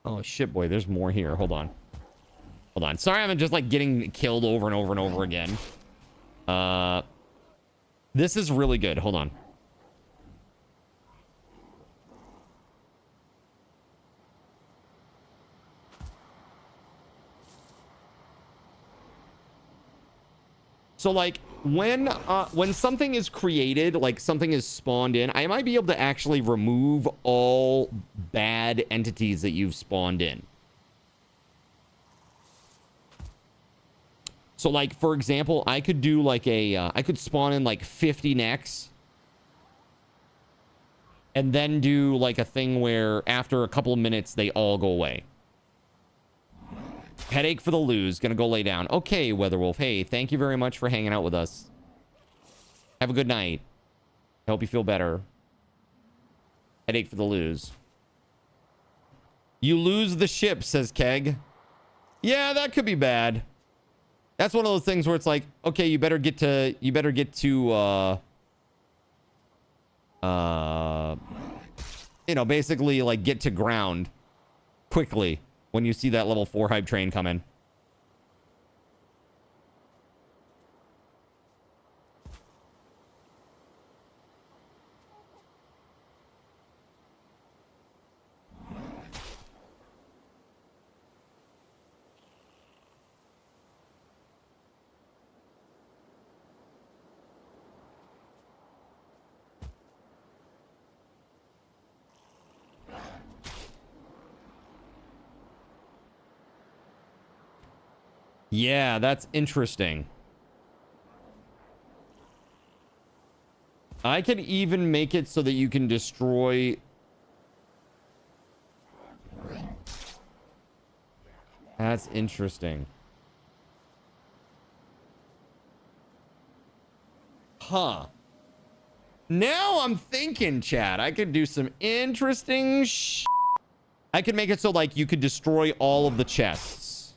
Oh, shit, boy. There's more here. Hold on. Hold on. Sorry, I'm just, like, getting killed over and over and over again. This is really good. Hold on. So, like, when something is created, like something is spawned in, I might be able to actually remove all bad entities that you've spawned in. So, like, for example, I could do like I could spawn in like 50 necks. And then do like a thing where after a couple of minutes, they all go away. Headache for the lose. Gonna go lay down. Okay, WeatherWolf. Hey, thank you very much for hanging out with us. Have a good night. I hope you feel better. Headache for the lose. You lose the ship, says Keg. Yeah, that could be bad. That's one of those things where it's like, okay, you better get to you know, basically like get to ground quickly when you see that level 4 hype train coming. Yeah, that's interesting. I could even make it so that you can destroy... That's interesting. Huh. Now I'm thinking, chat. I could do some interesting I could make it so, like, you could destroy all of the chests.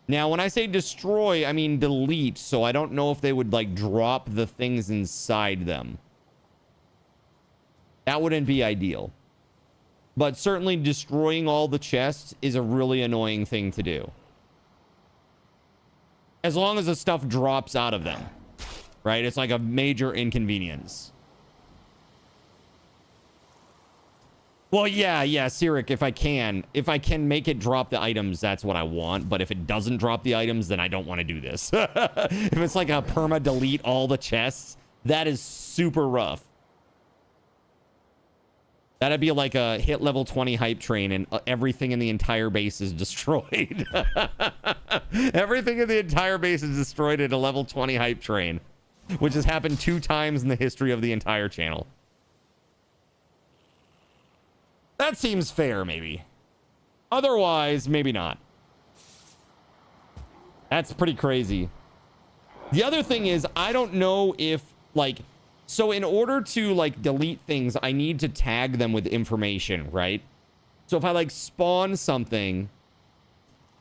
Now, when I say destroy, I mean delete, so I don't know if they would, like, drop the things inside them. That wouldn't be ideal. But certainly destroying all the chests is a really annoying thing to do. As long as the stuff drops out of them. Right? It's like a major inconvenience. Well, yeah, Sirik, if I can make it drop the items, that's what I want. But if it doesn't drop the items, then I don't want to do this. If it's like a perma delete all the chests, that is super rough. That'd be like a hit level 20 hype train and everything in the entire base is destroyed. Everything in the entire base is destroyed at a level 20 hype train, which has happened 2 times in the history of the entire channel. That seems fair, maybe. Otherwise, maybe not. That's pretty crazy. The other thing is, I don't know if, like... So in order to, like, delete things, I need to tag them with information, right? So if I, like, spawn something,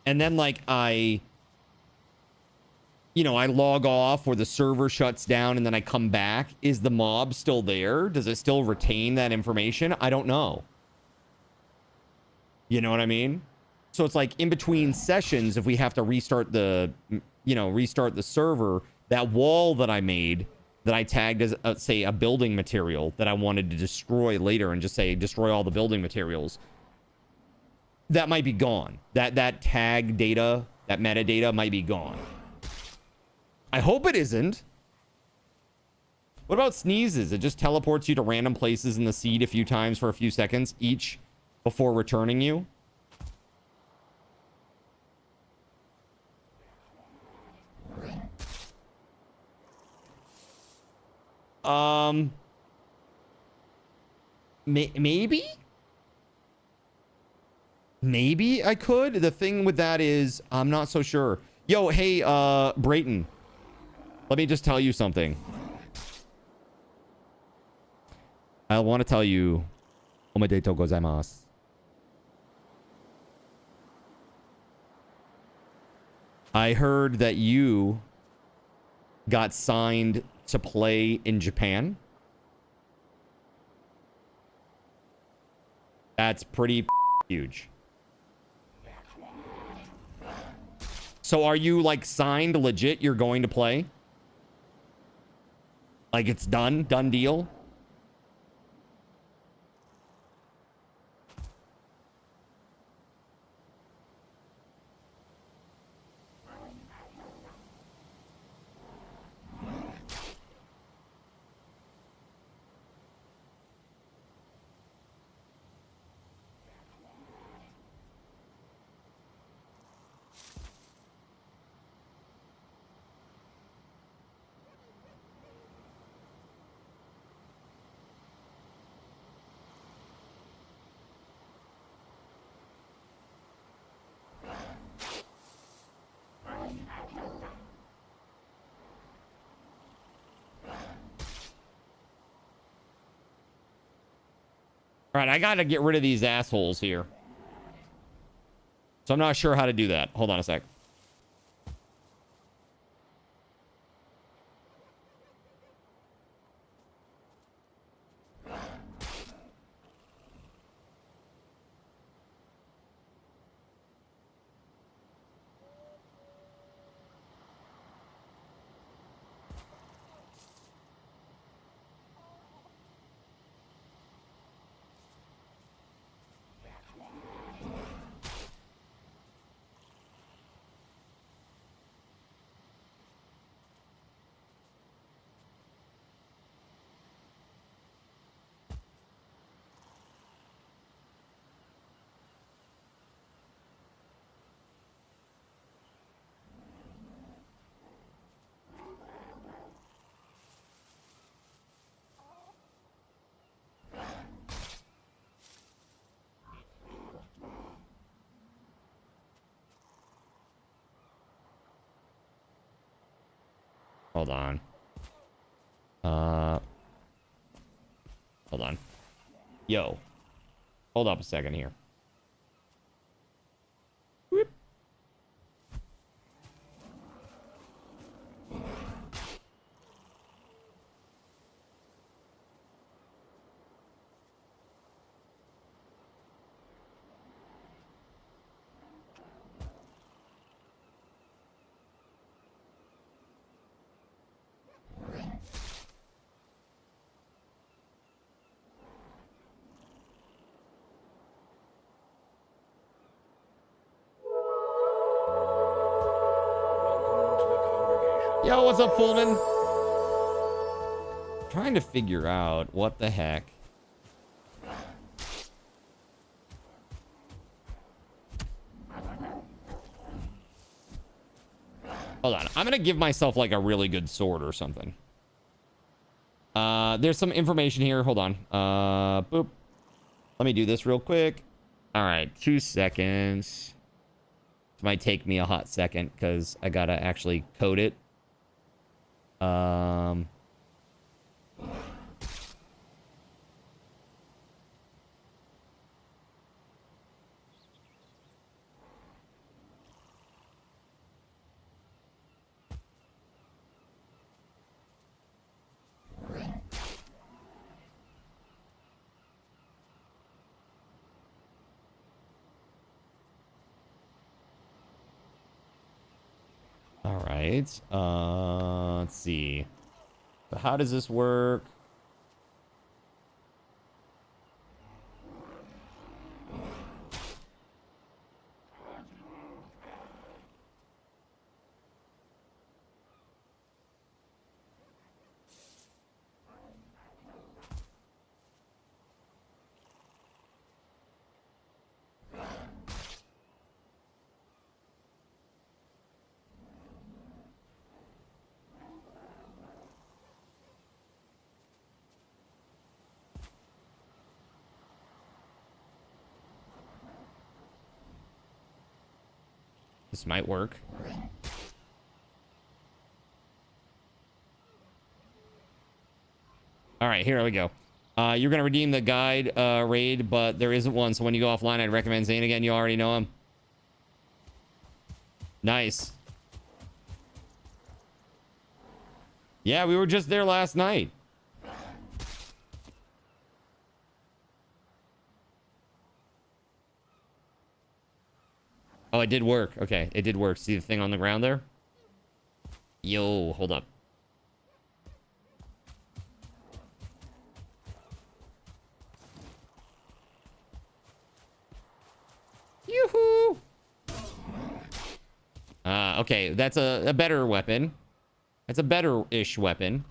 and then, like, I log off or the server shuts down and then I come back, is the mob still there? Does it still retain that information? I don't know. You know what I mean? So it's like in between sessions, if we have to restart the server, that wall that I made, that I tagged as, say, a building material that I wanted to destroy later and just say, destroy all the building materials, that might be gone. That tag data, that metadata might be gone. I hope it isn't. What about sneezes? It just teleports you to random places in the seed a few times for a few seconds each before returning you. Maybe I could. The thing with that is I'm not so sure. Yo, hey, Brayton, let me just tell you something. I want to tell you, omedetou gozaimasu. I heard that you got signed to play in Japan. That's pretty Huge. So are you like signed legit? You're going to play? Like it's done? Done deal? All right, I gotta get rid of these assholes here. So I'm not sure how to do that. Hold on a sec. Hold on. Hold on. Yo. Hold up a second here. Whoop. Yo, what's up, Fullman? Trying to figure out what the heck. Hold on. I'm going to give myself like a really good sword or something. There's some information here. Hold on. Boop. Let me do this real quick. All right. 2 seconds. This might take me a hot second because I got to actually code it. All right. Let's see. So how does this work? This might work. All right, here we go. You're going to redeem the guide raid, but there isn't one. So when you go offline, I'd recommend Zane again. You already know him. Nice. Yeah, we were just there last night. Oh, it did work. Okay, it did work. See the thing on the ground there? Yo, hold up. Yoo-hoo! Okay, that's a better weapon. That's a better-ish weapon.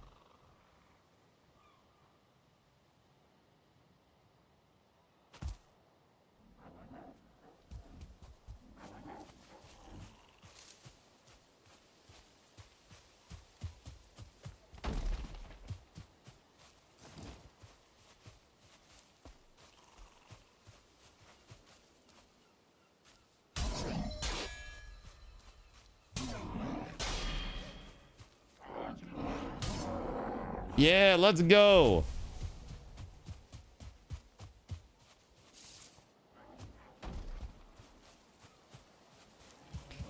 Yeah, let's go.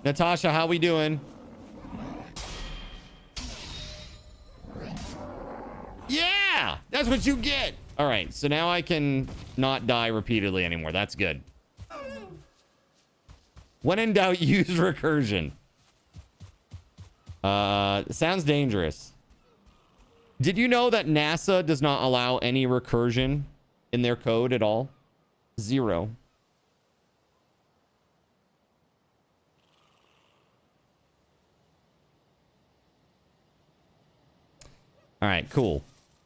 Natasha, how we doing? Yeah, that's what you get. All right, so now I can not die repeatedly anymore. That's good. When in doubt, use recursion. Sounds dangerous. Did you know that NASA does not allow any recursion in their code at all? 0. All right, cool.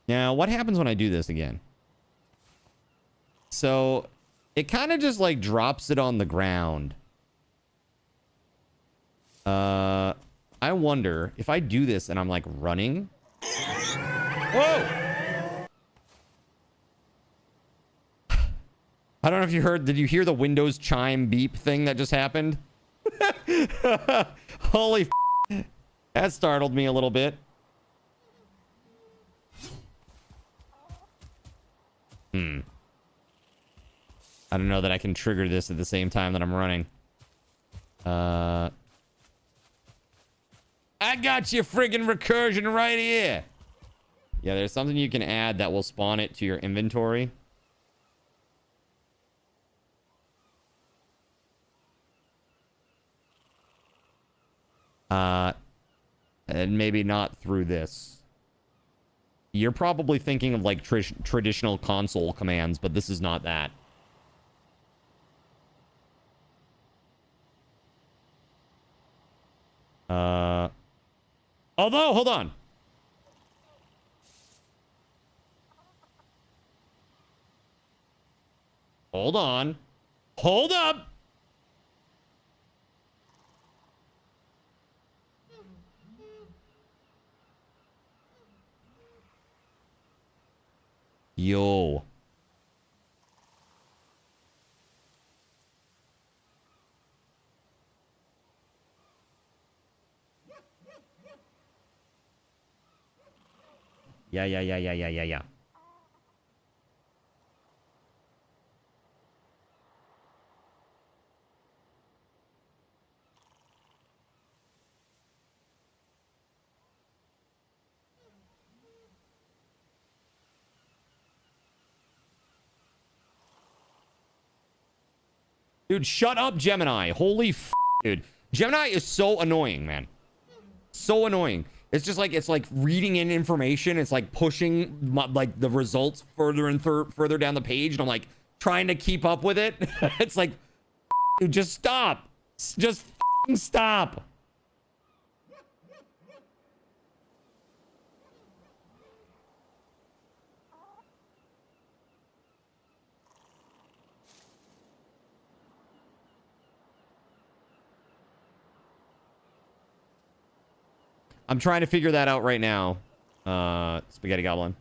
Now, what happens when I do this again? So, it kind of just like drops it on the ground. I wonder if I do this and I'm like running. Whoa! I don't know if you heard. Did you hear the Windows chime beep thing that just happened? Holy f. That startled me a little bit. I don't know that I can trigger this at the same time that I'm running. I got your friggin' recursion right here. Yeah, there's something you can add that will spawn it to your inventory. And maybe not through this. You're probably thinking of like traditional console commands, but this is not that. Although, hold on. Hold on. Hold up. Yo. Yeah. Dude, shut up, Gemini. Holy f, dude. Gemini is so annoying, man. So annoying. It's just like, it's like reading in information. It's like pushing like the results further and further down the page. And I'm like trying to keep up with it. It's like, dude, just stop. Just stop. I'm trying to figure that out right now. Spaghetti Goblin.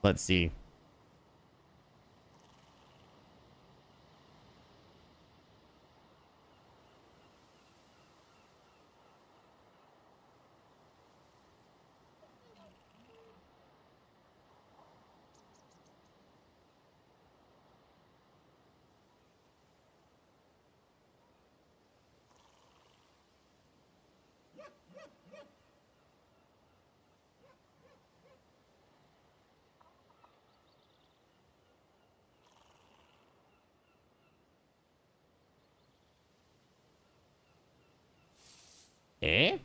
Let's see. Eh?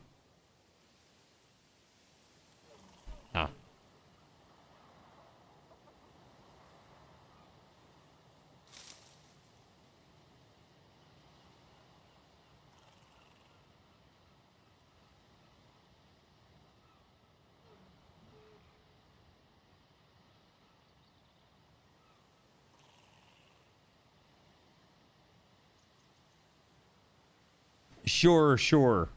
Ah. Sure, sure.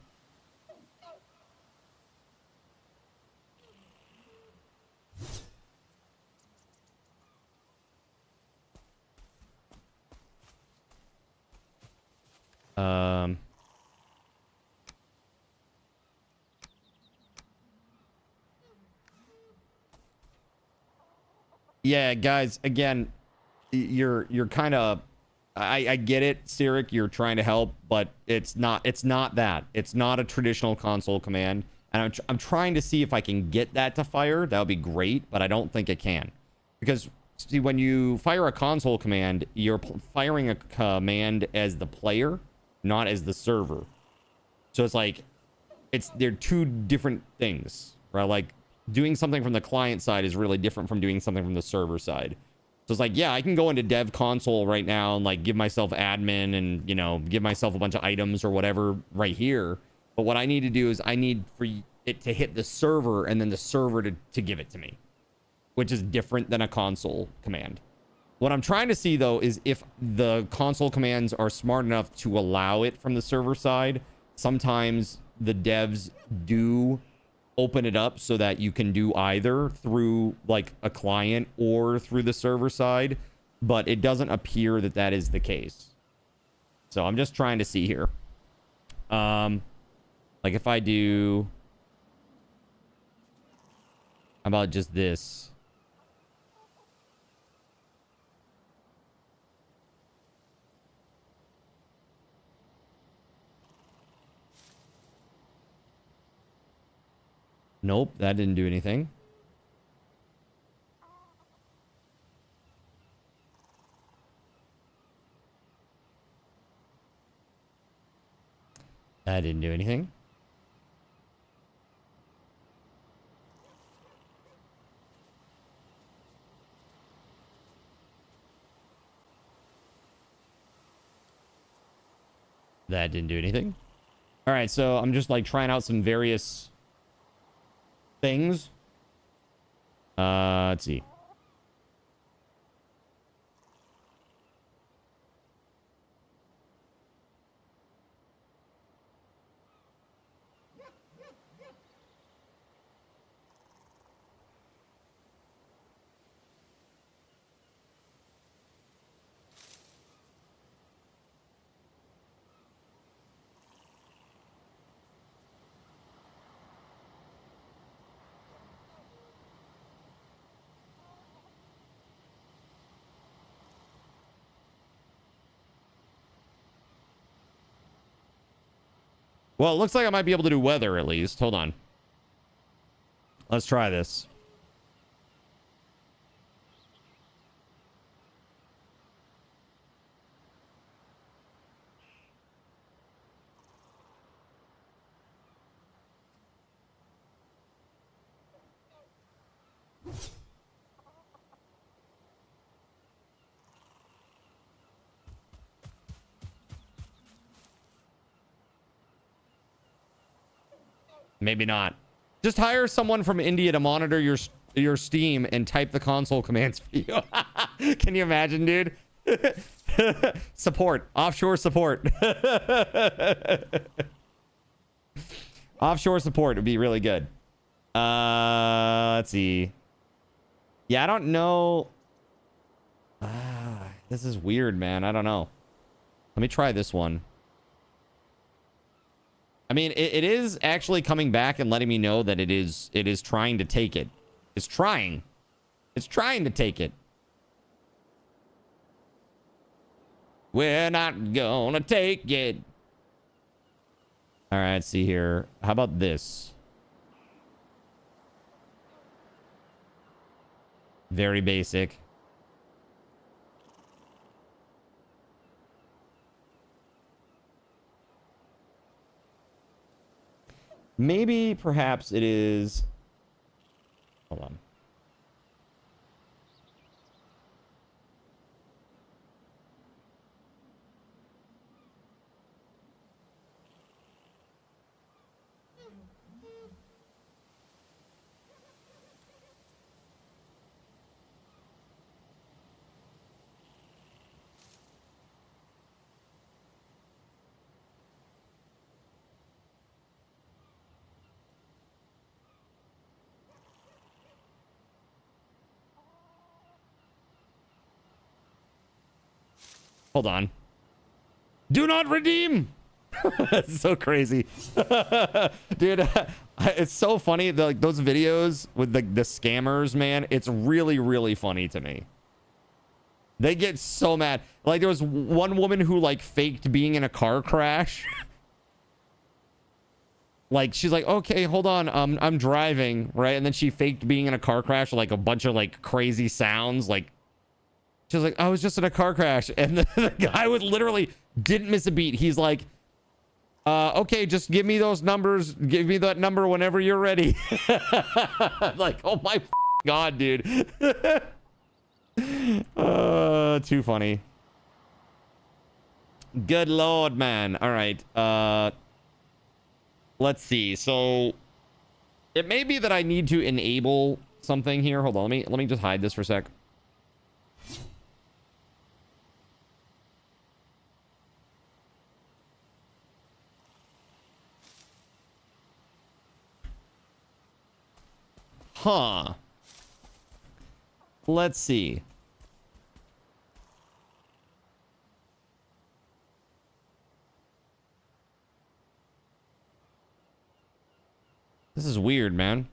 Yeah, guys, again, you're kind of, I get it, Cyric, you're trying to help, but it's not that. It's not a traditional console command. And I'm trying to see if I can get that to fire. That would be great, but I don't think it can. Because, see, when you fire a console command, you're firing a command as the player, not as the server. So it's like, they're two different things, right? Like, doing something from the client side is really different from doing something from the server side. So it's like, yeah, I can go into dev console right now and like give myself admin and, you know, give myself a bunch of items or whatever right here. But what I need to do is I need for it to hit the server and then the server to give it to me, which is different than a console command. What I'm trying to see, though, is if the console commands are smart enough to allow it from the server side. Sometimes the devs do open it up so that you can do either through like a client or through the server side, but it doesn't appear that that is the case. So I'm just trying to see here. Like if I do, how about just this? Nope, that didn't do anything. That didn't do anything. That didn't do anything. All right, so I'm just like trying out some various things. Let's see. Well, it looks like I might be able to do weather at least. Hold on. Let's try this. Maybe not. Just hire someone from India to monitor your Steam and type the console commands for you. Can you imagine, dude? Support. Offshore support. Offshore support would be really good. Let's see. Yeah, I don't know. This is weird, man. I don't know. Let me try this one. I mean, it is actually coming back and letting me know that it is trying to take it. It's trying. It's trying to take it. We're not gonna take it. All right, let's see here. How about this? Very basic. Maybe, perhaps it is... Hold on. Hold on. Do not redeem. That's so crazy. Dude, it's so funny. Like those videos with the scammers, man. It's really, really funny to me. They get so mad. Like there was one woman who like faked being in a car crash. Like she's like, okay, hold on. I'm driving, right? And then she faked being in a car crash with like a bunch of like crazy sounds. Like she was like, I was just in a car crash. And the guy was literally didn't miss a beat. He's like, okay, just give me those numbers. Give me that number whenever you're ready. Like, oh my God, dude. Too funny. Good Lord, man. All right. Let's see. So it may be that I need to enable something here. Hold on. Let me just hide this for a sec. Huh. Let's see. This is weird, man.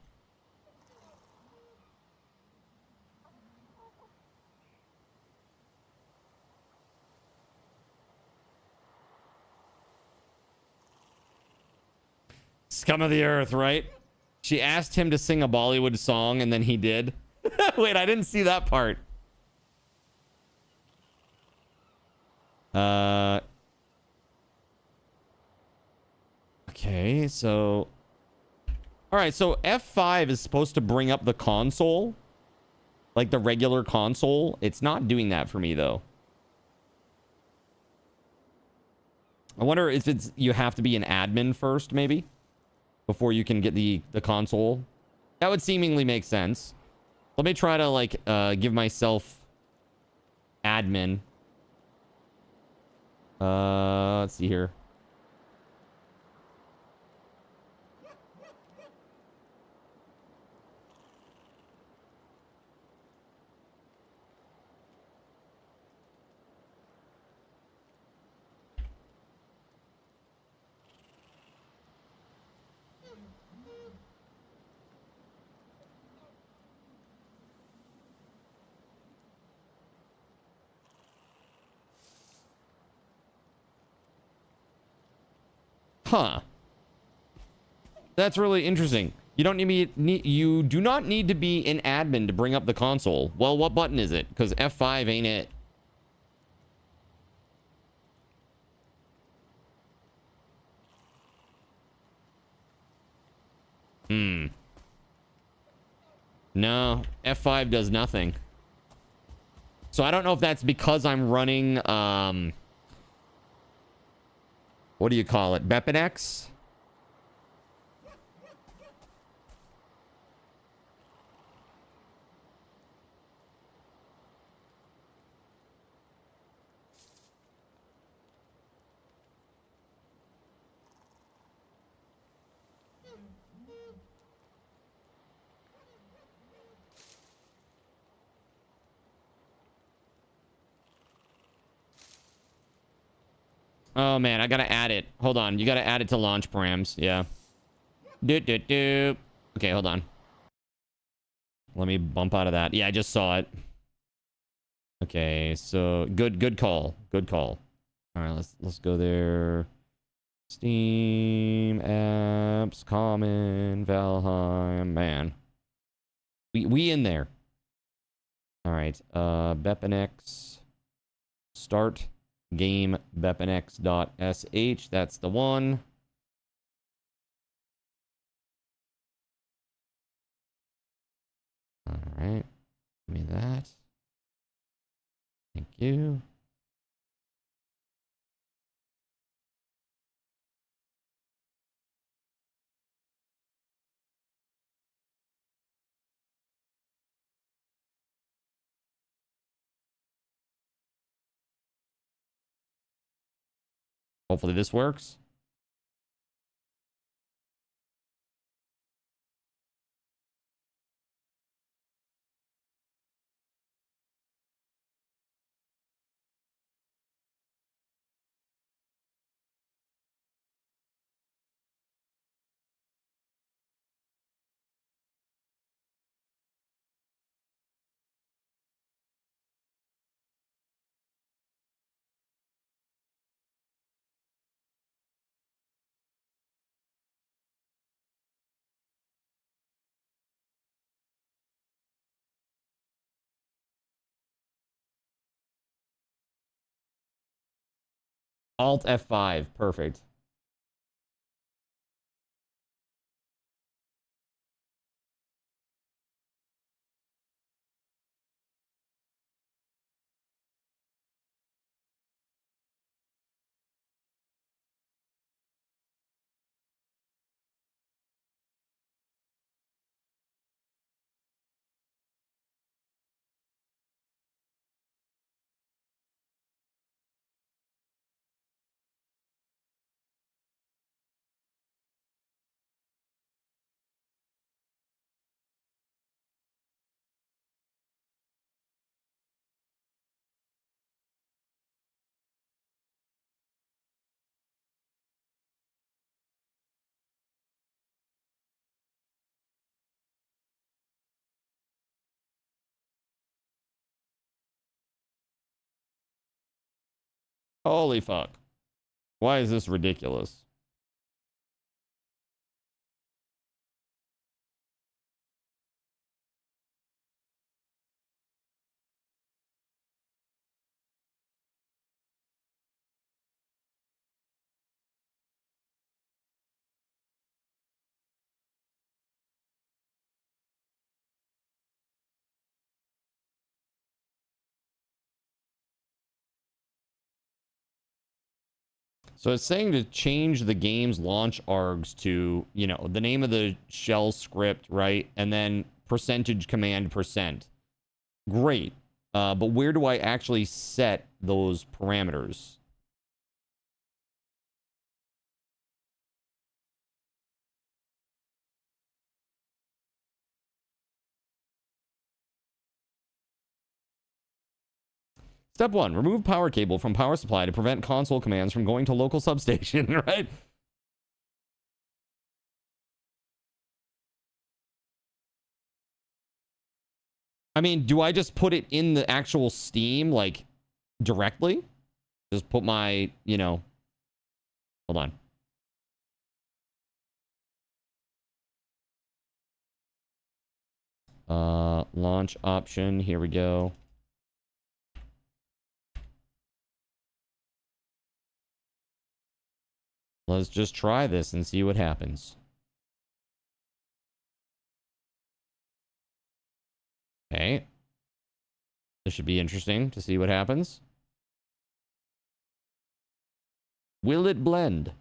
Scum of the earth, right? She asked him to sing a Bollywood song, and then he did. Wait, I didn't see that part. Okay, so... Alright, so F5 is supposed to bring up the console. Like the regular console. It's not doing that for me, though. I wonder if it's... You have to be an admin first, maybe? Before you can get the console. That would seemingly make sense. Let me try to, like, give myself admin. Let's see here. Huh. That's really interesting. You don't you do not need to be an admin to bring up the console. Well, what button is it? Because F5 ain't it. No, F5 does nothing. So I don't know if that's because I'm running, what do you call it? BepInEx? Oh man, I gotta add it. Hold on. You gotta add it to launch params. Yeah. Okay, hold on. Let me bump out of that. Yeah, I just saw it. Okay, so good call. Good call. All right, let's go there. Steam apps, common, Valheim, man. We in there. All right, Bepinex start game bepinex.sh. That's the one. All right, give me that. Thank you. Hopefully this works. Alt F5. Perfect. Holy fuck. Why is this ridiculous? So it's saying to change the game's launch args to, you know, the name of the shell script, right? And then percentage command %. Great. But where do I actually set those parameters? Step 1, remove power cable from power supply to prevent console commands from going to local substation, right? I mean, do I just put it in the actual Steam, like, directly? Just put my, you know... Hold on. Launch option, here we go. Let's just try this and see what happens. Okay. This should be interesting to see what happens. Will it blend?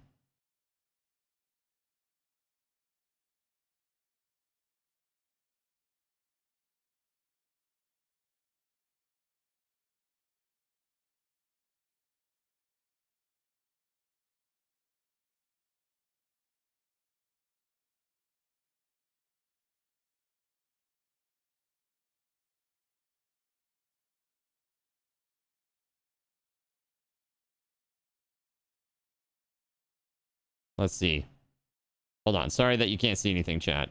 Let's see. Hold on. Sorry that you can't see anything, chat.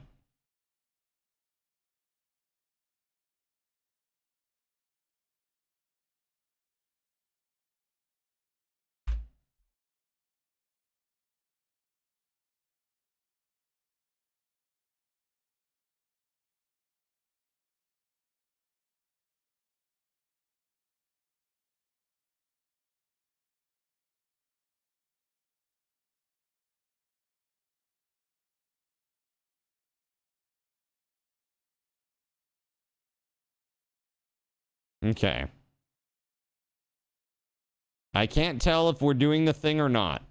Okay. I can't tell if we're doing the thing or not.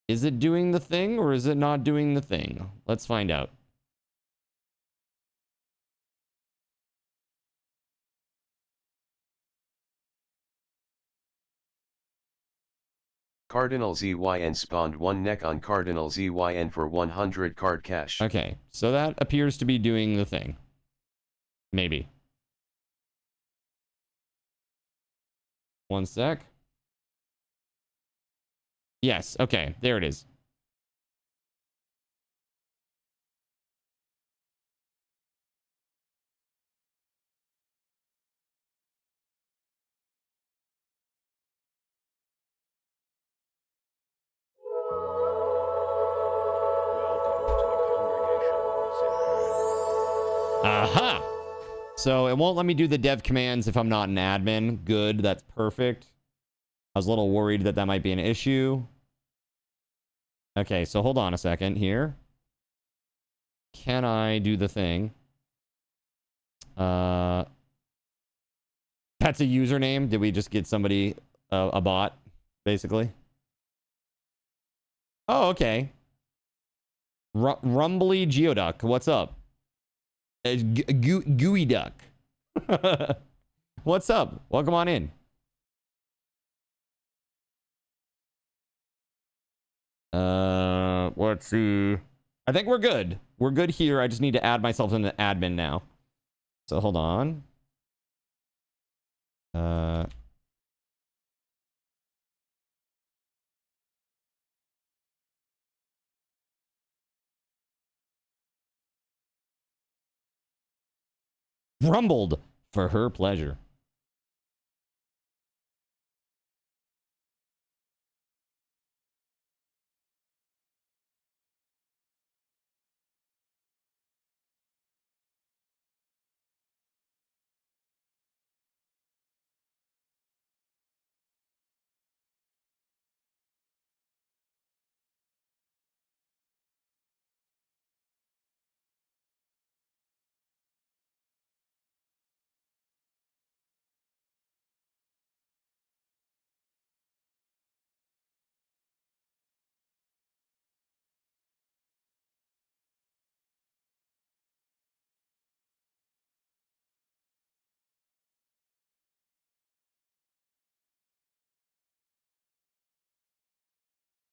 Is it doing the thing or is it not doing the thing? Let's find out. Cardinal ZYN spawned one neck on Cardinal ZYN for 100 card cash. Okay, so that appears to be doing the thing. Maybe. One sec. Yes, okay, there it is. Aha! So it won't let me do the dev commands if I'm not an admin. Good, that's perfect. I was a little worried that that might be an issue. Okay, so hold on a second here. Can I do the thing? That's a username. Did we just get somebody, a bot, basically? Oh, okay. Rumbly Geoduck, what's up? Gooey Duck. What's up? Welcome on in. Let's see. I think we're good. We're good here. I just need to add myself into admin now. So hold on. Rumbled for her pleasure.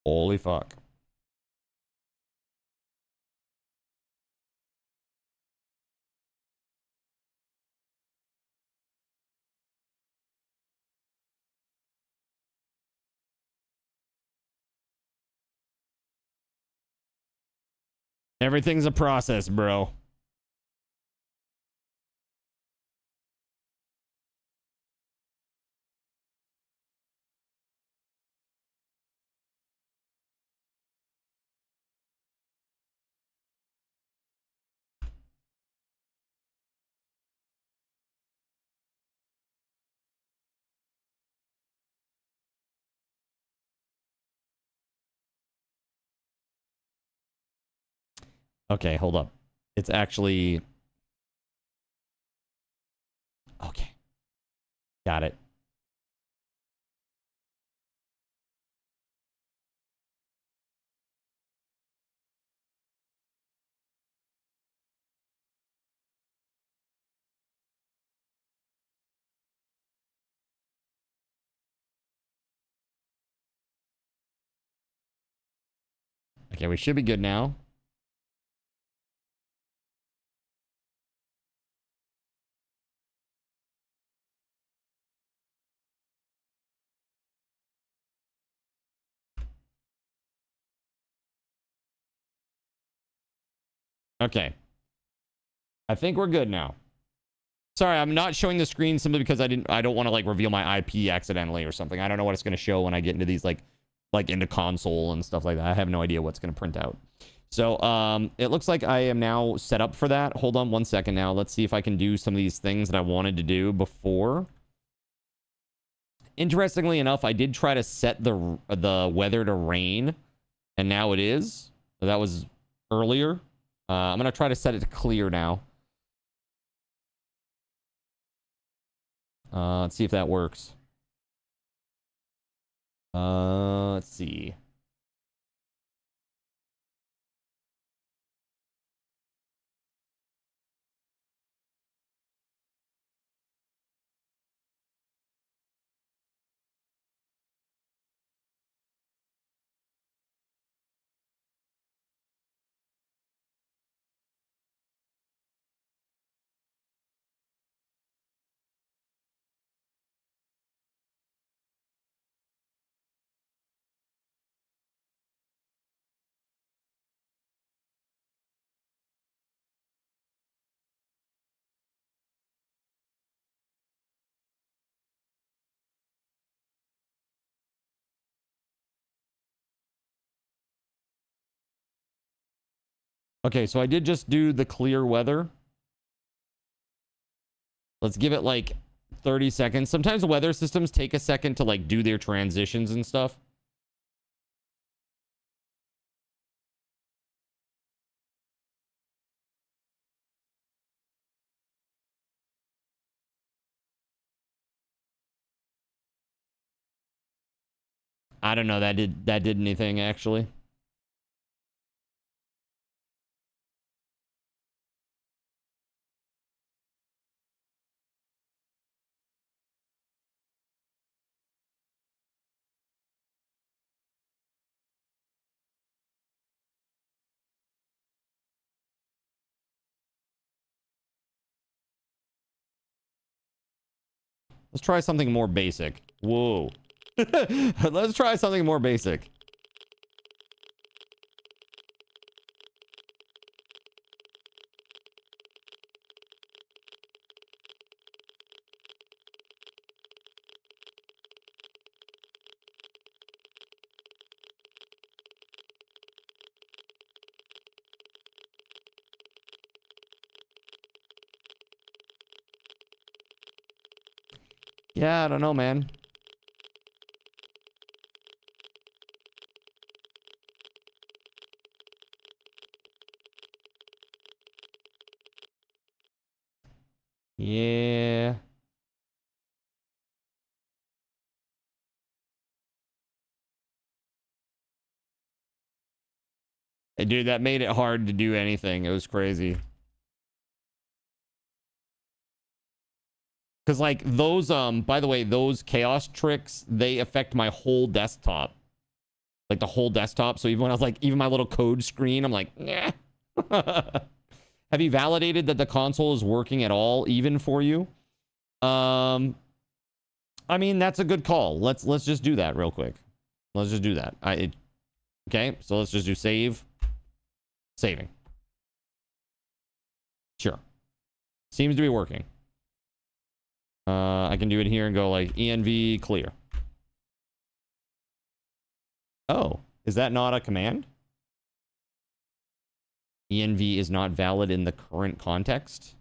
Holy fuck. Everything's a process, bro. Okay, hold up. It's actually... Okay. Got it. Okay, we should be good now. Okay. I think we're good now. Sorry, I'm not showing the screen simply because I don't want to like reveal my IP accidentally or something. I don't know what it's going to show when I get into these like into console and stuff like that. I have no idea what's going to print out. So it looks like I am now set up for that. Hold on one second now. Let's see if I can do some of these things that I wanted to do before. Interestingly enough, I did try to set the weather to rain, and now it is. So that was earlier. I'm going to try to set it to clear now. Let's see if that works. Let's see. Okay, so I did just do the clear weather. Let's give it like 30 seconds. Sometimes the weather systems take a second to like do their transitions and stuff. I don't know, that did anything actually. Let's try something more basic. Whoa. Let's try something more basic. Yeah, I don't know, man. Yeah. Dude, that made it hard to do anything. It was crazy. Because, like, those, by the way, those chaos tricks, they affect my whole desktop. Like, the whole desktop. So even when I was like, even my little code screen, I'm like, nah. Have you validated that the console is working at all, even for you? I mean, that's a good call. Let's just do that real quick. Let's just do that. Okay, so let's just do save. Saving. Sure. Seems to be working. I can do it here and go like env clear. Oh, is that not a command? Env is not valid in the current context.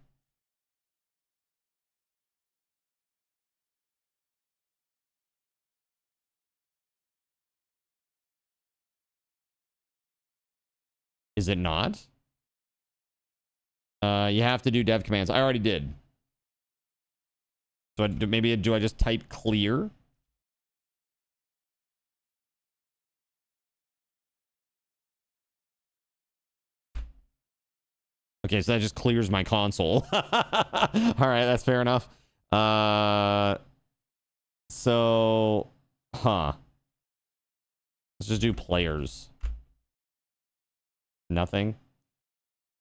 Is it not? You have to do dev commands. I already did. So maybe do I just type clear? Okay, so that just clears my console. All right, that's fair enough. So, huh. Let's just do players. Nothing.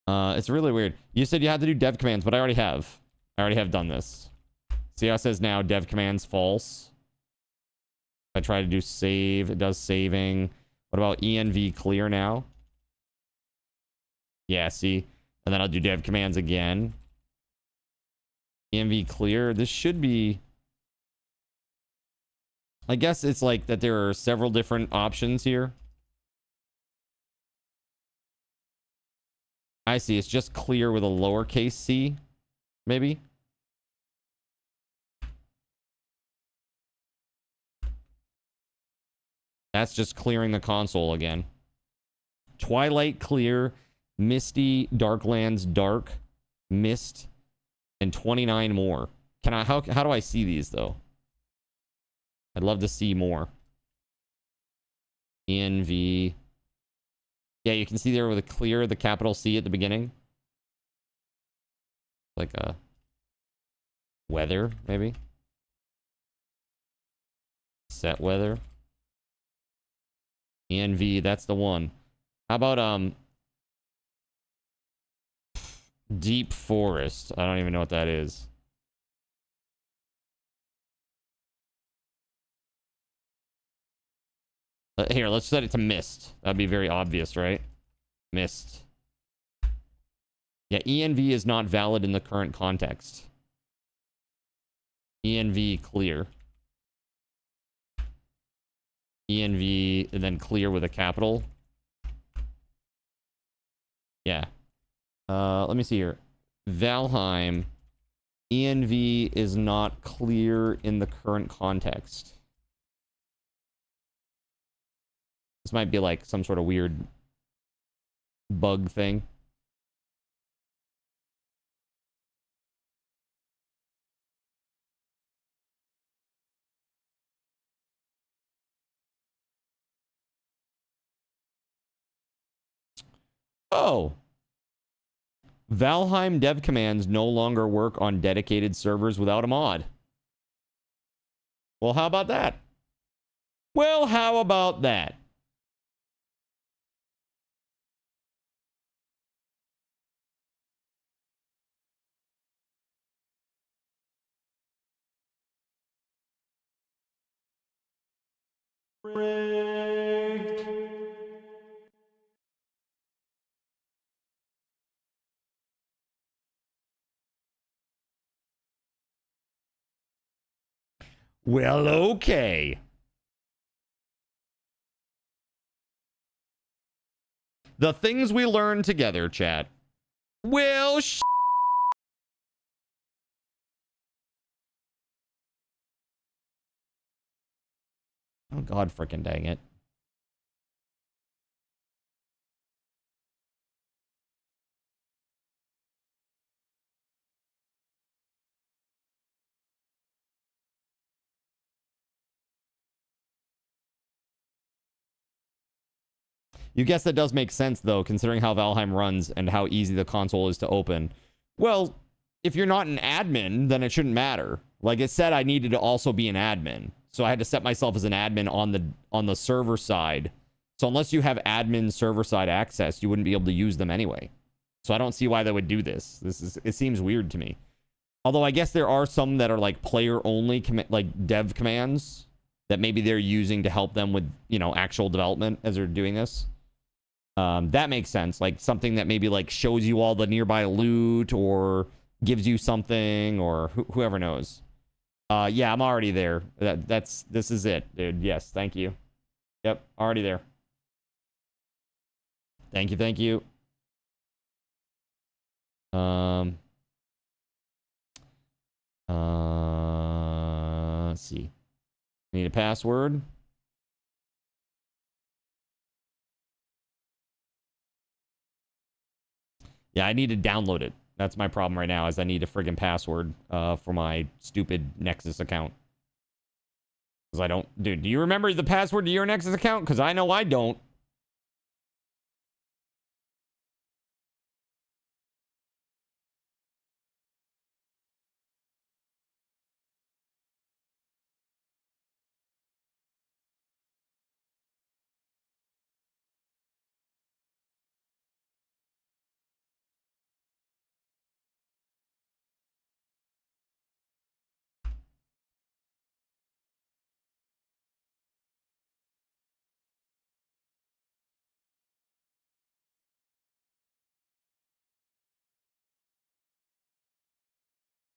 It's really weird. You said you had to do dev commands, but I already have. I already have done this. See how it says now dev commands false? If I try to do save, it does saving. What about env clear now? Yeah, see? And then I'll do dev commands again. env clear. This should be... I guess it's like that there are several different options here. I see. It's just clear with a lowercase c, maybe. That's just clearing the console again. Twilight clear, misty, darklands dark, mist, and 29 more. Can I? How do I see these though? I'd love to see more. env. Yeah, you can see there with a clear, the capital C at the beginning. Like a weather, maybe. Set weather. env, that's the one. How about deep forest? I don't even know what that is. Here, let's set it to mist. That'd be very obvious, right? Mist. Yeah, env is not valid in the current context. env clear. env and then clear with a capital. Yeah. Let me see here. Valheim. env is not clear in the current context. This might be like some sort of weird bug thing. Oh. Valheim dev commands no longer work on dedicated servers without a mod. Well, how about that? Well, how about that? Well, okay. The things we learned together, chat. Well, oh, God freaking dang it. You guess that does make sense, though, considering how Valheim runs and how easy the console is to open. Well, if you're not an admin, then it shouldn't matter. Like it said, I needed to also be an admin. So I had to set myself as an admin on the server side. So unless you have admin server side access, you wouldn't be able to use them anyway. So I don't see why they would do this. It seems weird to me. Although I guess there are some that are like player only, like dev commands that maybe they're using to help them with, you know, actual development as they're doing this. That makes sense. Like something that maybe like shows you all the nearby loot or gives you something or whoever knows. Yeah, I'm already there. This is it, dude. Yes, thank you. Yep, already there. Thank you, thank you. Let's see. Need a password. Yeah, I need to download it. That's my problem right now, is I need a friggin' password for my stupid Nexus account. Because I don't... Dude, do you remember the password to your Nexus account? Because I know I don't.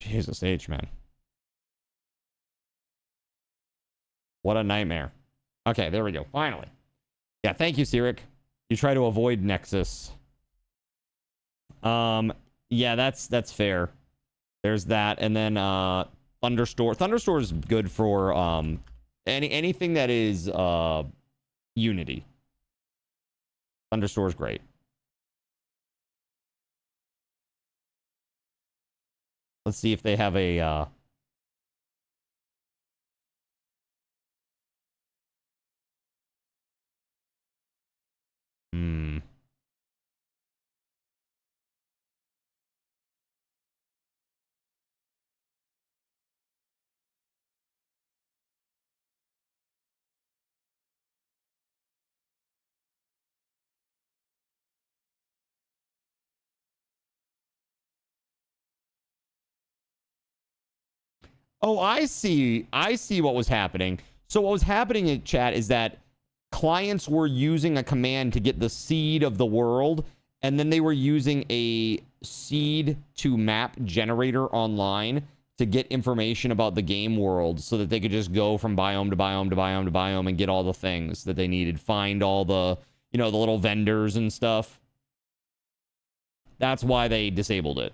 Jesus H, man. What a nightmare. Okay, there we go. Finally. Yeah, thank you, Sirik. You try to avoid Nexus. Yeah, that's fair. There's that, and then Thunderstore. Thunderstore is good for anything that is Unity. Thunderstore is great. Let's see if they have a Oh, I see. I see what was happening. So what was happening in chat is that clients were using a command to get the seed of the world, and then they were using a seed to map generator online to get information about the game world so that they could just go from biome to biome to biome to biome and get all the things that they needed. Find all the, you know, the little vendors and stuff. That's why they disabled it.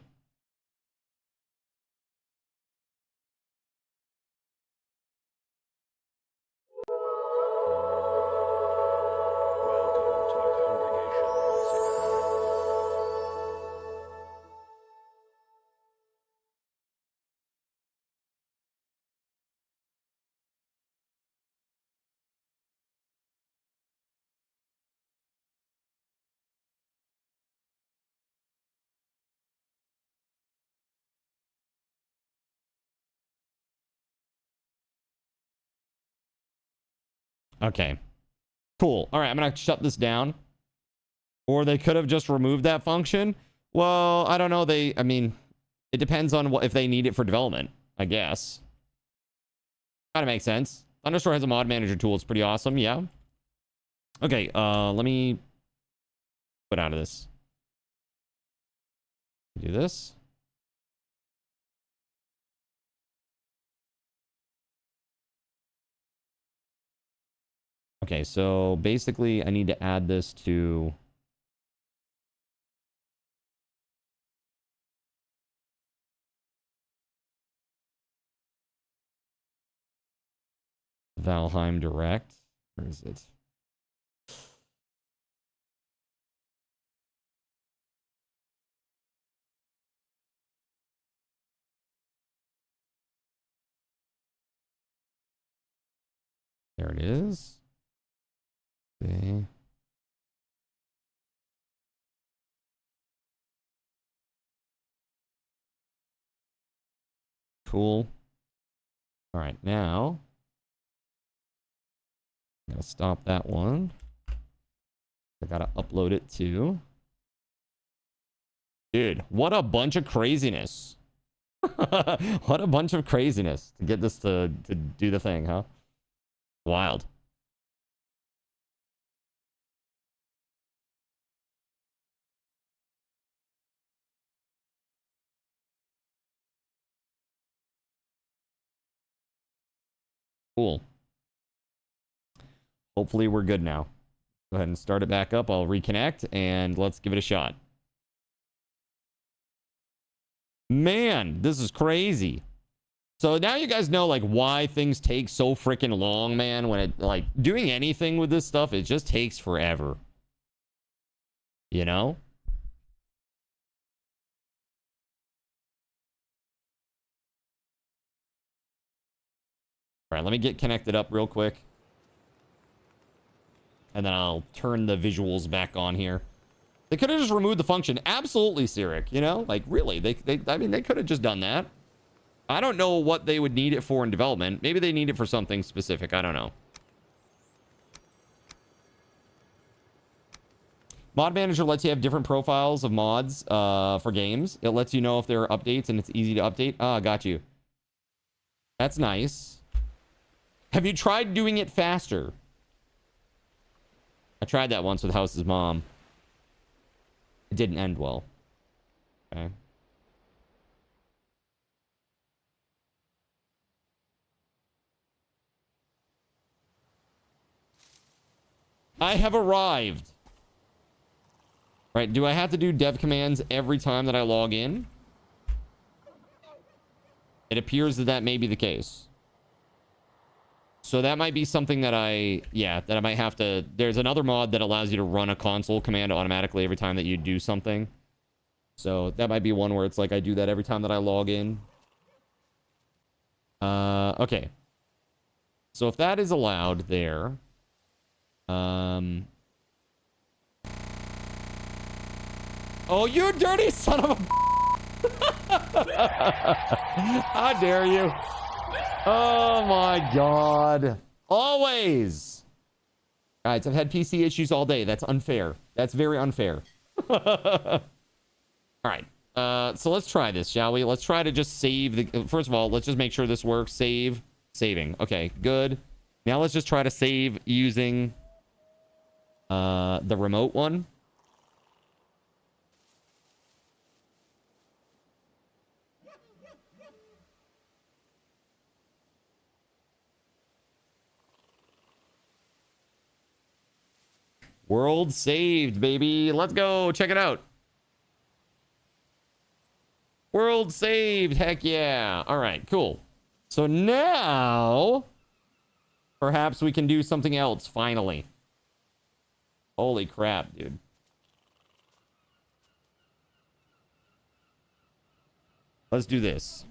Okay. Cool. All right, I'm going to shut this down. Or they could have just removed that function. Well, I don't know. I mean, it depends on what if they need it for development, I guess. Kind of makes sense. Thunderstore has a mod manager tool. It's pretty awesome. Yeah. Okay, let me put out of this. Do this. Okay, so basically I need to add this to Valheim Direct. Where is it? There it is. Okay. Cool. All right, now I'm gonna stop that one. I gotta upload it too. Dude, what a bunch of craziness. What a bunch of craziness to get this to do the thing, huh? Wild. Cool. Hopefully we're good now. Go ahead and start it back up. I'll reconnect and let's give it a shot. Man, this is crazy. So now you guys know like why things take so freaking long, man. When it like doing anything with this stuff, it just takes forever. You know? All right, let me get connected up real quick. And then I'll turn the visuals back on here. They could have just removed the function. Absolutely, Sirik. You know, like really, I mean, they could have just done that. I don't know what they would need it for in development. Maybe they need it for something specific. I don't know. Mod Manager lets you have different profiles of mods for games. It lets you know if there are updates and it's easy to update. Ah, got you. That's nice. Have you tried doing it faster? I tried that once with House's mom. It didn't end well. Okay. I have arrived. Right, do I have to do dev commands every time that I log in? It appears that that may be the case. So that might be something that that I might have to... There's another mod that allows you to run a console command automatically every time that you do something. So that might be one where it's like I do that every time that I log in. Okay. So if that is allowed there... Oh, you dirty son of a... How dare you? Oh my god. Always. Guys, I've had PC issues all day. That's unfair. That's very unfair. All right. So let's try this, shall we? Let's try to just save the... First of all, let's just make sure this works. Save. Saving. Okay, good. Now let's just try to save using the remote one. World saved, baby. Let's go. Check it out. World saved. Heck yeah. All right, cool. So now, perhaps we can do something else, finally. Holy crap, dude. Let's do this.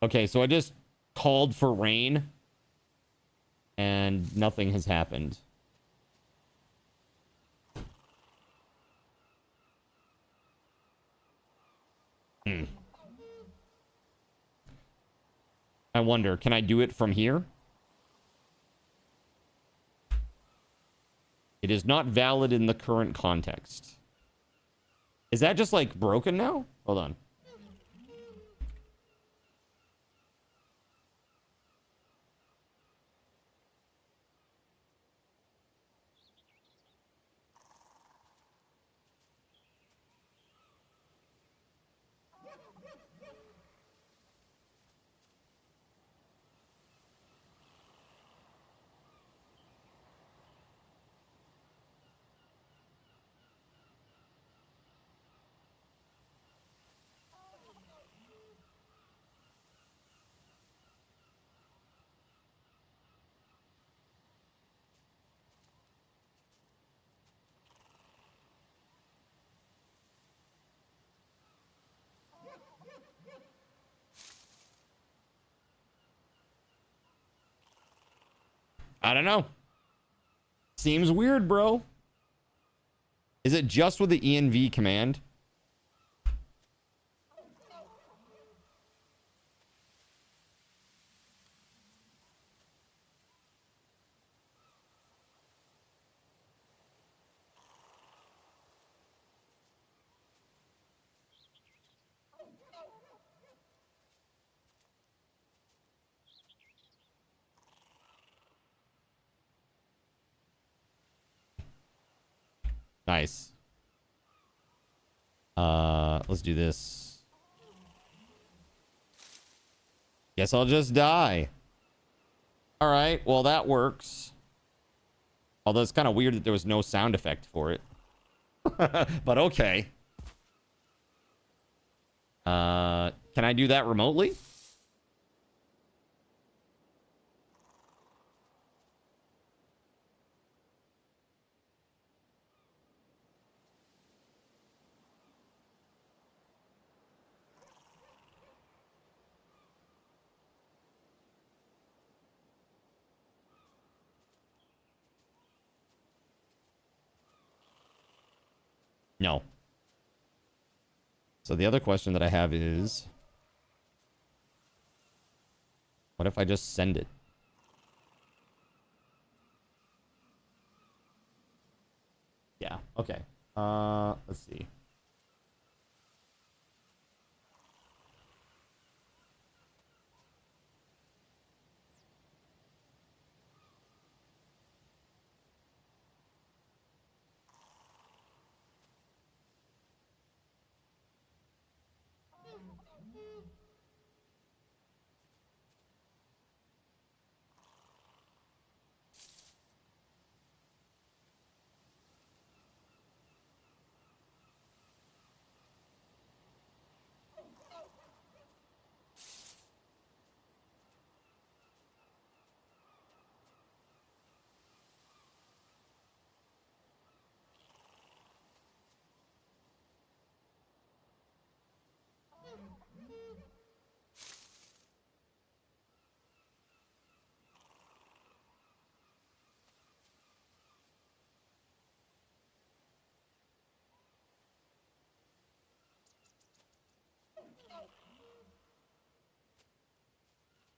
Okay, so I just called for rain, and nothing has happened. I wonder, can I do it from here? It is not valid in the current context. Is that just, like, broken now? Hold on. I don't know. Seems weird, bro. Is it just with the env command? Nice. Let's do this. Guess I'll just die. All right, well, that works. Although it's kind of weird that there was no sound effect for it. But okay. Can I do that remotely? No. So the other question that I have is, what if I just send it? Yeah, okay. Let's see.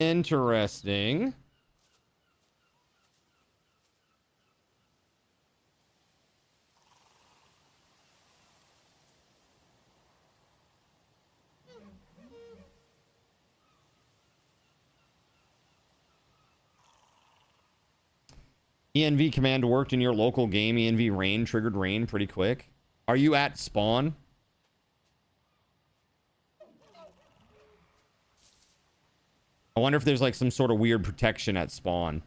Interesting. ENV command worked in your local game. ENV rain triggered rain pretty quick. Are you at spawn? I wonder if there's like some sort of weird protection at spawn.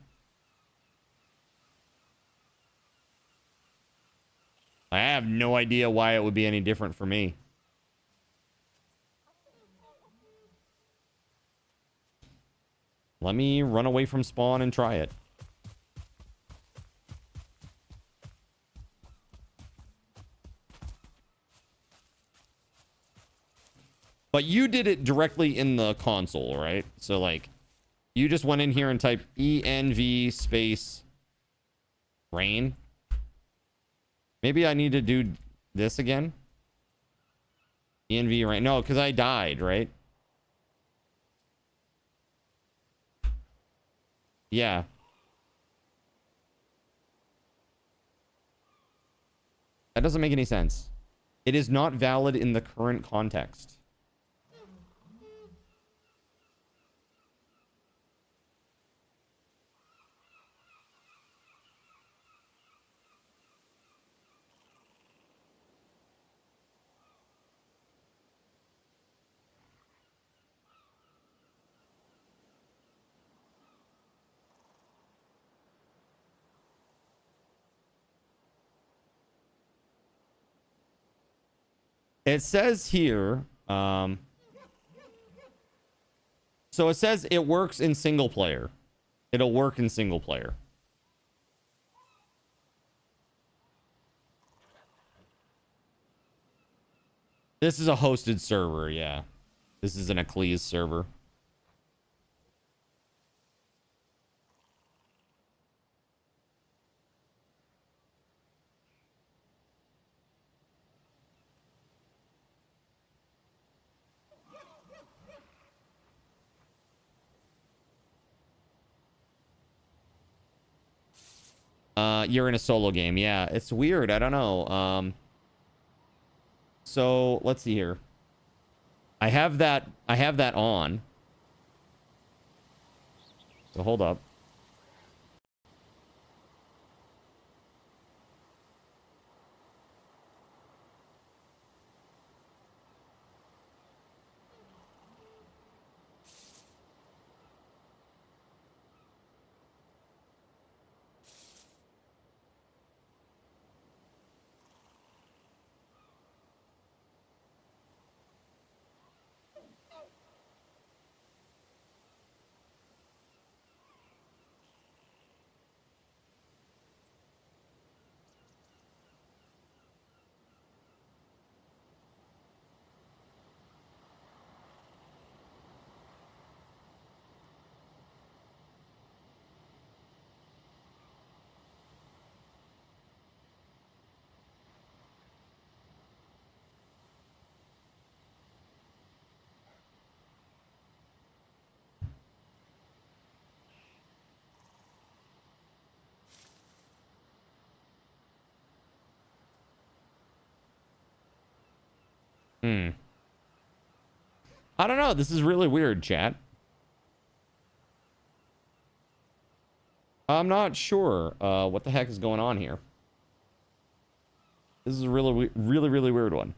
I have no idea why it would be any different for me. Let me run away from spawn and try it. But you did it directly in the console, right? So, like, you just went in here and typed ENV space rain. Maybe I need to do this again. ENV rain. No, because I died, right? Yeah. That doesn't make any sense. It is not valid in the current context. It says here, so it says it works in single player. It'll work in single player. This is a hosted server, yeah. This is an Eccles server. You're in a solo game. Yeah, it's weird. I don't know. So let's see here. I have that on. So hold up. I don't know. This is really weird, chat. I'm not sure what the heck is going on here. This is a really weird one.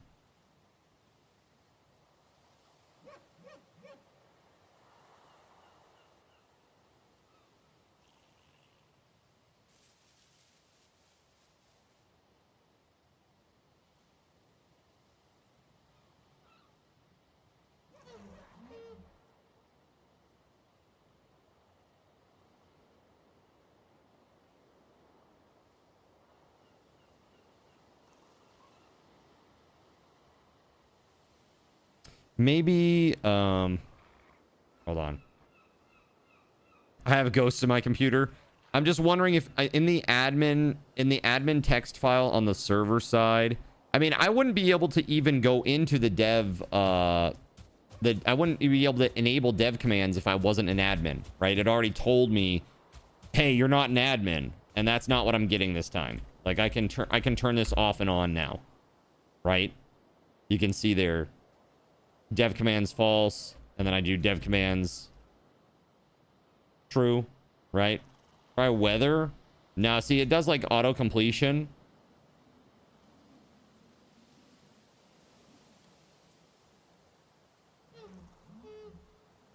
Maybe, hold on. I have a ghost in my computer. I'm just wondering if in the admin text file on the server side, I mean, I wouldn't be able to even go into the dev I wouldn't be able to enable dev commands if I wasn't an admin, right? It already told me, hey, you're not an admin, and that's not what I'm getting this time. Like I can turn this off and on now, right? You can see there, dev commands false, and then I do dev commands true, right? Try weather. Now, see, it does like auto completion.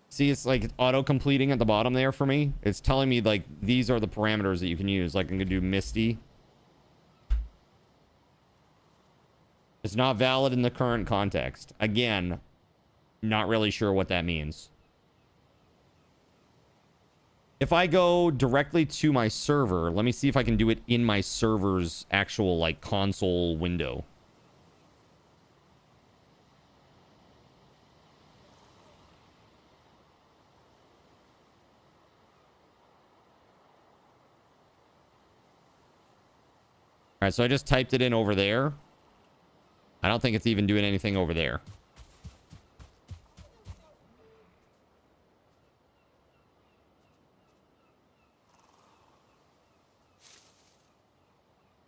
See, it's like auto completing at the bottom there for me. It's telling me like these are the parameters that you can use. Like I'm gonna do misty. It's not valid in the current context. Again, not really sure what that means. If I go directly to my server, let me see if I can do it in my server's actual like console window. All right, so I just typed it in over there. I don't think it's even doing anything over there.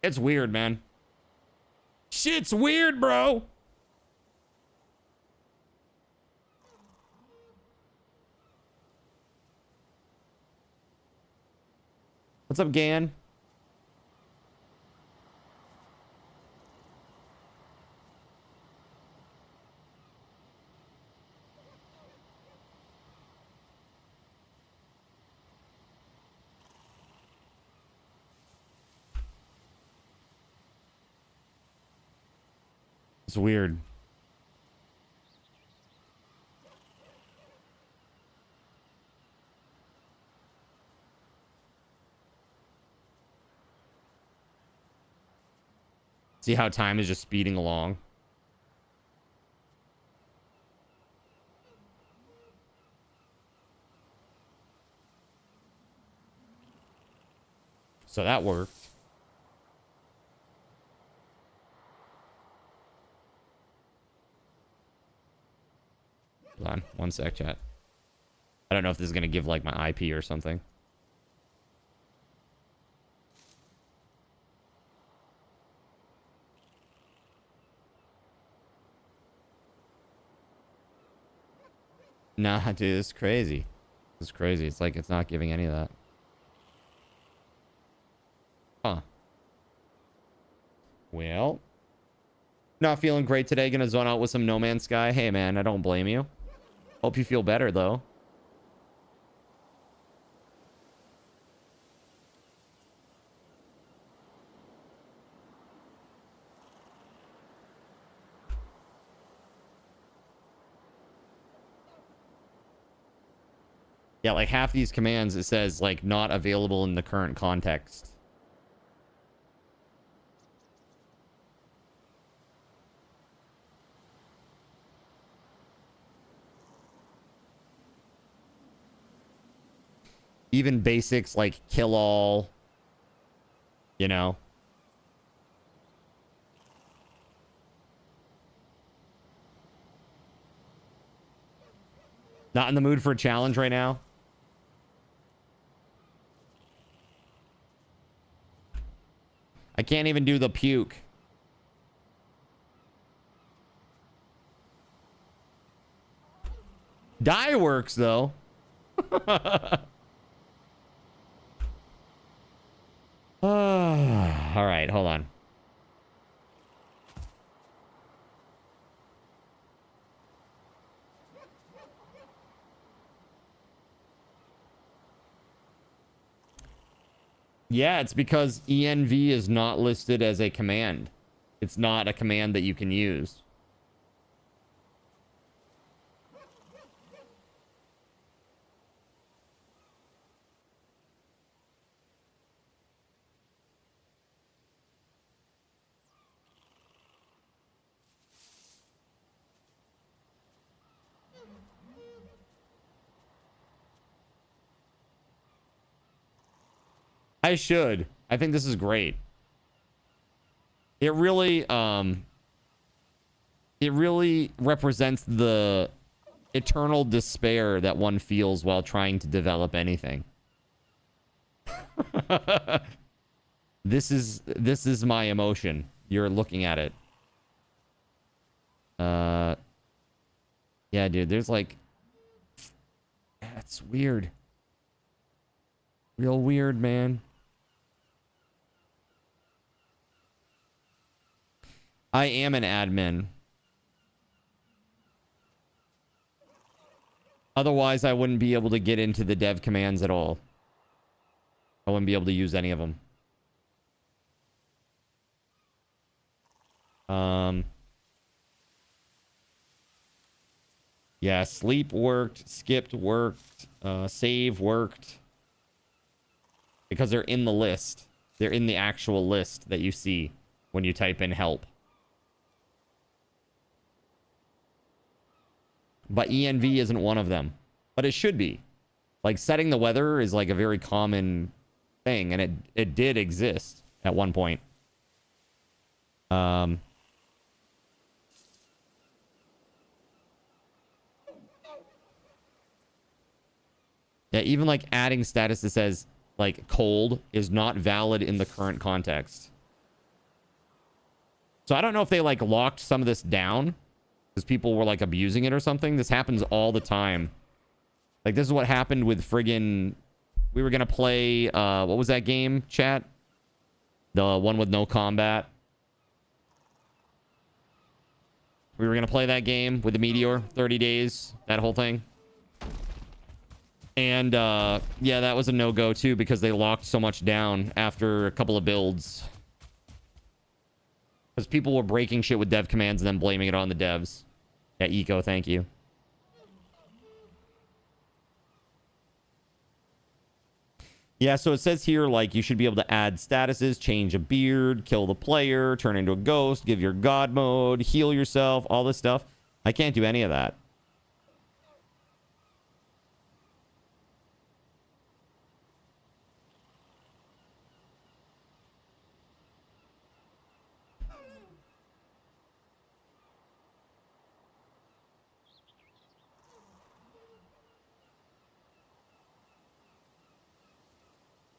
It's weird, man. Shit's weird, bro. What's up, Gan? It's weird. See how time is just speeding along? So that worked. Hold on, one sec, chat. I don't know if this is gonna give like my IP or something. Nah, dude, it's crazy. It's crazy. It's like it's not giving any of that. Huh. Well, not feeling great today. Gonna zone out with some No Man's Sky. Hey, man, I don't blame you. Hope you feel better, though. Yeah, like half these commands, it says, like, not available in the current context. Even basics like kill all, you know. Not in the mood for a challenge right now. I can't even do the puke. Die works though. All right, hold on. Yeah, it's because env is not listed as a command. It's not a command that you can use. I should. I think this is great. It really represents the eternal despair that one feels while trying to develop anything. This is my emotion. You're looking at it. Yeah, dude, there's like... That's weird. Real weird, man. I am an admin. Otherwise, I wouldn't be able to get into the dev commands at all. I wouldn't be able to use any of them. Yeah, sleep worked, skipped worked, save worked. Because they're in the list. They're in the actual list that you see when you type in help. But ENV isn't one of them. But it should be. Like, setting the weather is like a very common thing, and it did exist at one point. Yeah, even like adding status that says like cold is not valid in the current context. So I don't know if they like locked some of this down because people were like abusing it or something. This happens all the time. Like, this is what happened with friggin... We were gonna play, what was that game, chat? The one with no combat. We were gonna play that game with the Meteor, 30 days, that whole thing. And, yeah, that was a no-go, too, because they locked so much down after a couple of builds. Because people were breaking shit with dev commands and then blaming it on the devs. Yeah, Eco, thank you. Yeah, so it says here, like, you should be able to add statuses, change a beard, kill the player, turn into a ghost, give your god mode, heal yourself, all this stuff. I can't do any of that.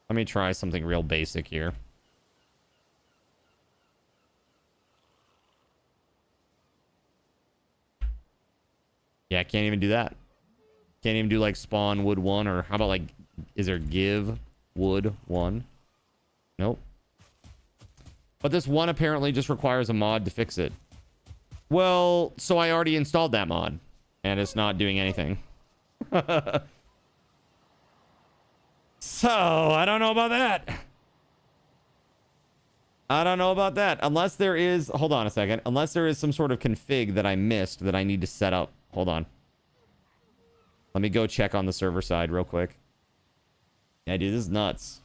Let me try something real basic here. Yeah, I can't even do that. Can't even do like spawn wood 1, or how about like, is there give wood 1? Nope. But this one apparently just requires a mod to fix it. Well, so I already installed that mod and it's not doing anything. So, I don't know about that. I don't know about that. Unless there is... Hold on a second. Unless there is some sort of config that I missed that I need to set up. Hold on. Let me go check on the server side real quick. Yeah, dude, this is nuts.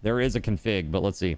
There is a config, but let's see.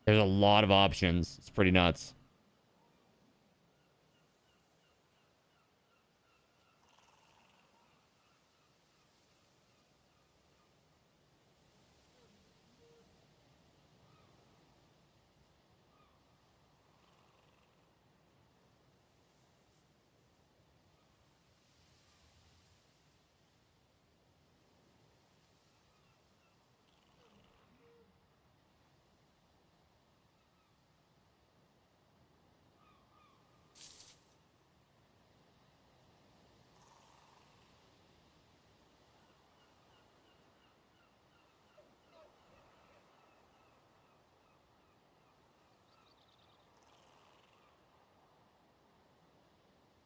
There's a lot of options. It's pretty nuts.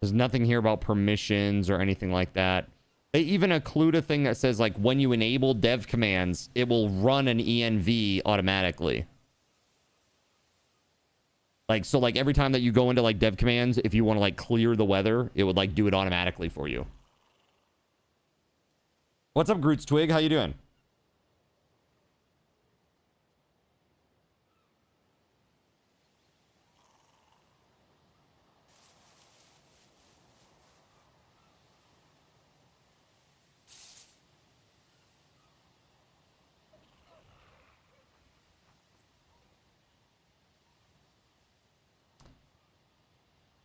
There's nothing here about permissions or anything like that. They even include a thing that says, like, when you enable dev commands, it will run an env automatically. Like, so, like, every time that you go into, like, dev commands, if you want to, like, clear the weather, it would, like, do it automatically for you. What's up, Groot's Twig? How you doing?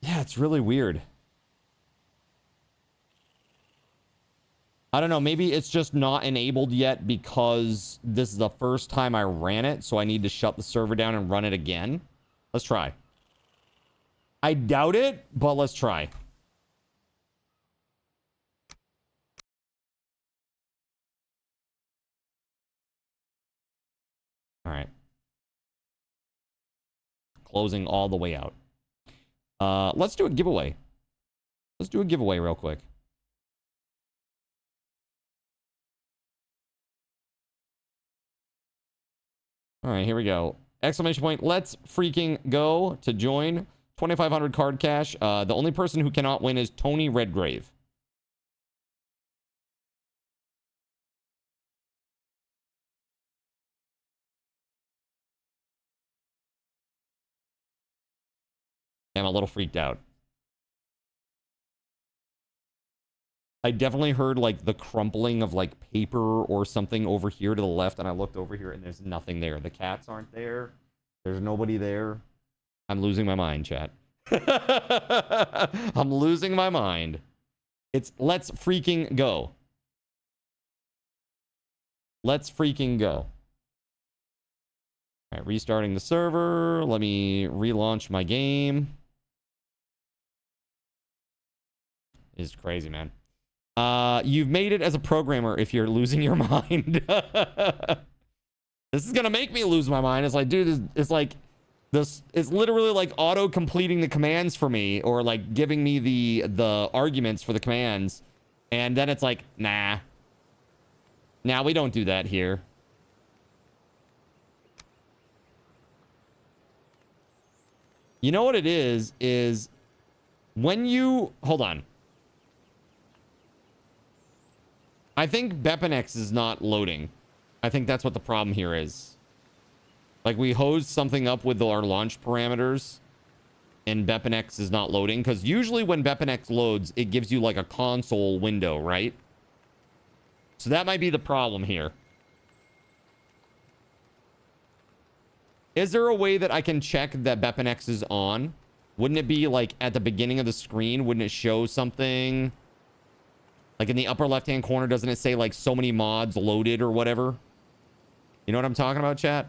Yeah, it's really weird. I don't know. Maybe it's just not enabled yet because this is the first time I ran it. So I need to shut the server down and run it again. Let's try. I doubt it, but let's try. All right. Closing all the way out. Let's do a giveaway. Let's do a giveaway real quick. All right, here we go. Exclamation point. Let's freaking go to join. 2,500 card cash. The only person who cannot win is Tony Redgrave. I'm a little freaked out. I definitely heard like the crumpling of like paper or something over here to the left, and I looked over here and there's nothing there. The cats aren't there. There's nobody there. I'm losing my mind, chat. I'm losing my mind. It's let's freaking go. Let's freaking go. All right, restarting the server. Let me relaunch my game. It's crazy, man. You've made it as a programmer if you're losing your mind. This is gonna make me lose my mind. It's like, dude, it's like this. It's literally like auto completing the commands for me, or like giving me the arguments for the commands, and then it's like, nah, we don't do that here. You know what it is when you hold on. I think BepInEx is not loading. I think that's what the problem here is. Like, we hosed something up with our launch parameters, and BepInEx is not loading, because usually when BepInEx loads, it gives you like a console window, right? So that might be the problem here. Is there a way that I can check that BepInEx is on? Wouldn't it be like at the beginning of the screen? Wouldn't it show something? Like in the upper left-hand corner, doesn't it say like so many mods loaded or whatever? You know what I'm talking about, chat?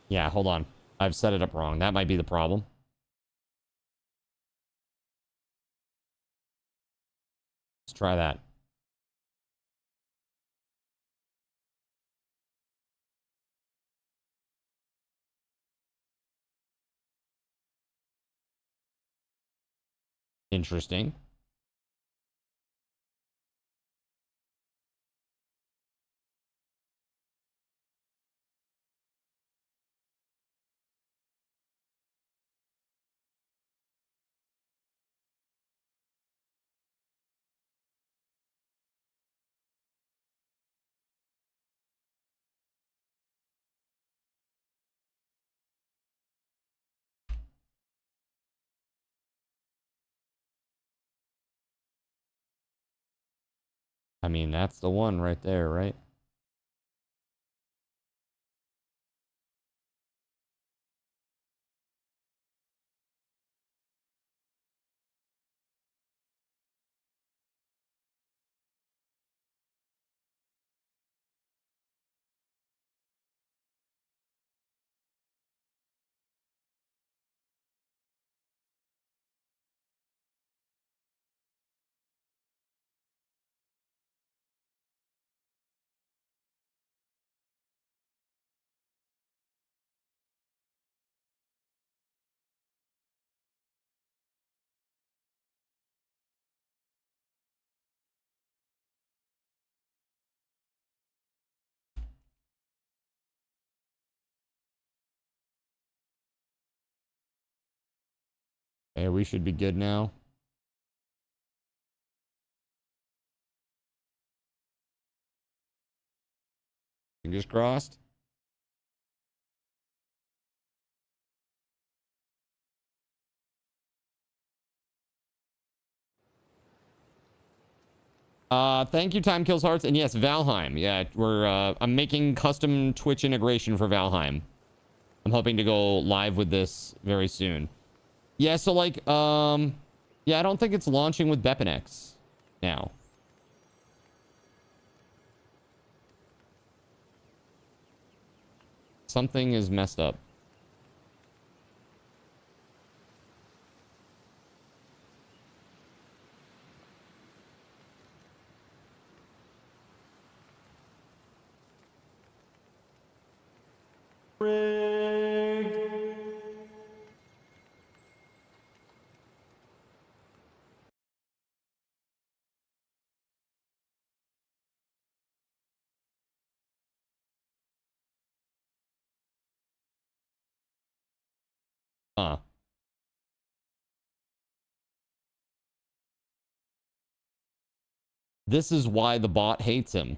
Yeah, hold on. I've set it up wrong. That might be the problem. Let's try that. Interesting. I mean, that's the one right there, right? Okay, we should be good now. Fingers crossed. Thank you, Time Kills Hearts. And yes, Valheim. Yeah, I'm making custom Twitch integration for Valheim. I'm hoping to go live with this very soon. Yeah, so like, yeah, I don't think it's launching with Bepinex now. Something is messed up. Huh. This is why the bot hates him.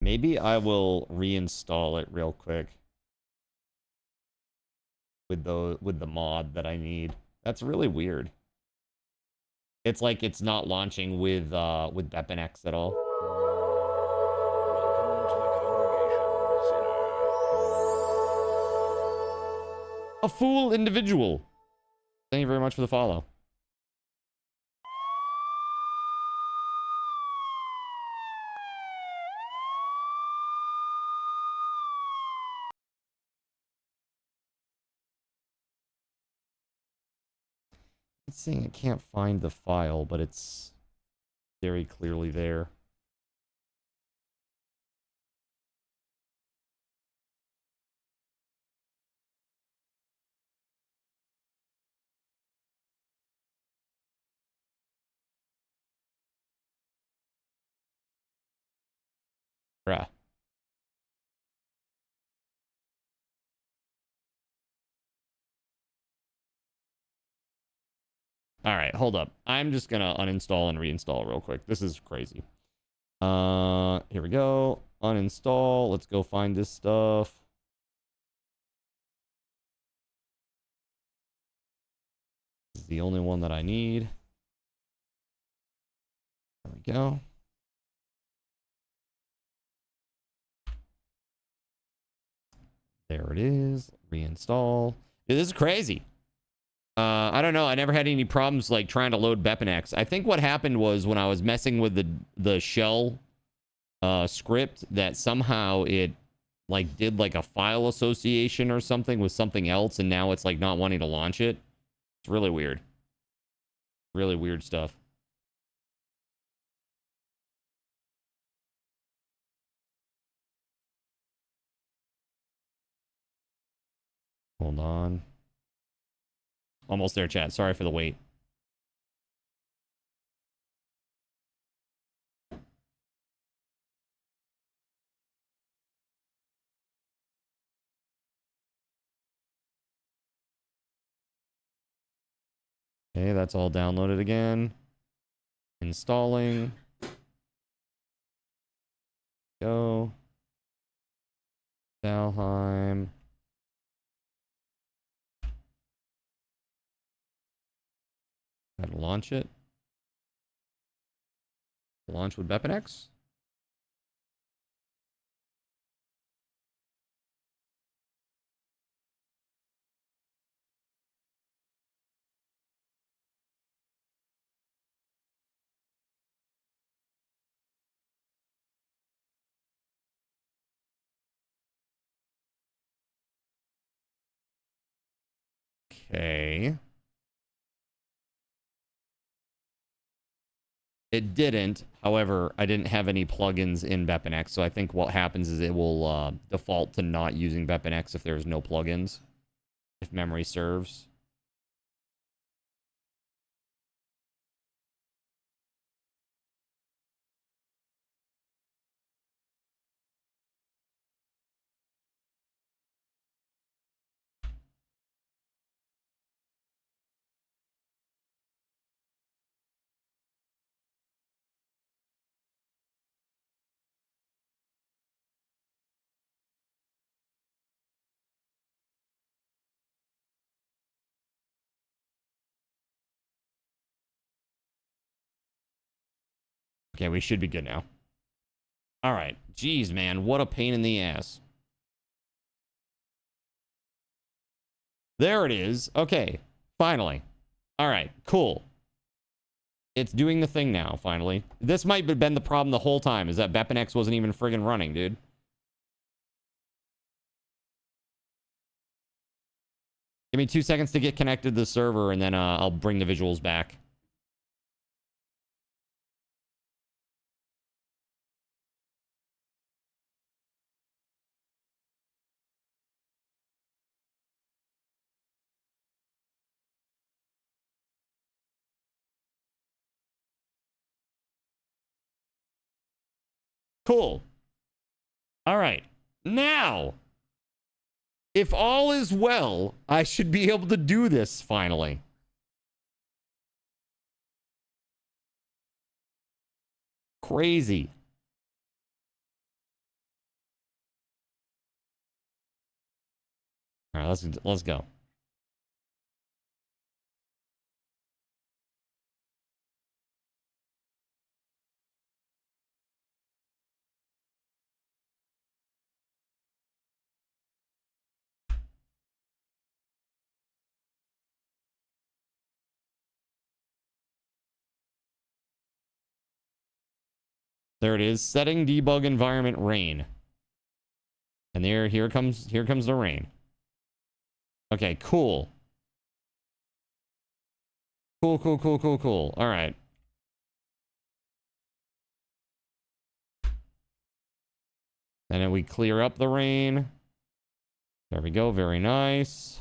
Maybe I will reinstall it real quick with the mod that I need. That's really weird. It's like it's not launching with Bepinex at all. A fool individual. Thank you very much for the follow. It's saying I can't find the file, but it's very clearly there. Bruh. All right, hold up. I'm just gonna uninstall and reinstall real quick. This is crazy. Here we go. Uninstall. Let's go find this stuff. This is the only one that I need. There we go. There it is. Reinstall. Dude, this is crazy. I don't know. I never had any problems like trying to load BepInEx. I think what happened was when I was messing with the shell script that somehow it like did like a file association or something with something else, and now it's like not wanting to launch it. It's really weird. Really weird stuff. Hold on. Almost there, chat. Sorry for the wait. Okay, that's all downloaded again. Installing. Go. Valheim. Gotta launch it. Launch with BepInEx. Okay. It didn't. However, I didn't have any plugins in BepInEx, so I think what happens is it will default to not using BepInEx if there's no plugins, if memory serves. Okay, we should be good now. All right. Jeez, man. What a pain in the ass. There it is. Okay. Finally. All right. Cool. It's doing the thing now, finally. This might have been the problem the whole time, is that BepInEx wasn't even friggin' running, dude. Give me 2 seconds to get connected to the server, and then I'll bring the visuals back. Cool. All right. Now, if all is well, I should be able to do this finally. Crazy. All right, let's go. There it is. Setting debug environment rain. And here comes the rain. Okay, cool. Cool. All right. And then we clear up the rain. There we go. Very nice.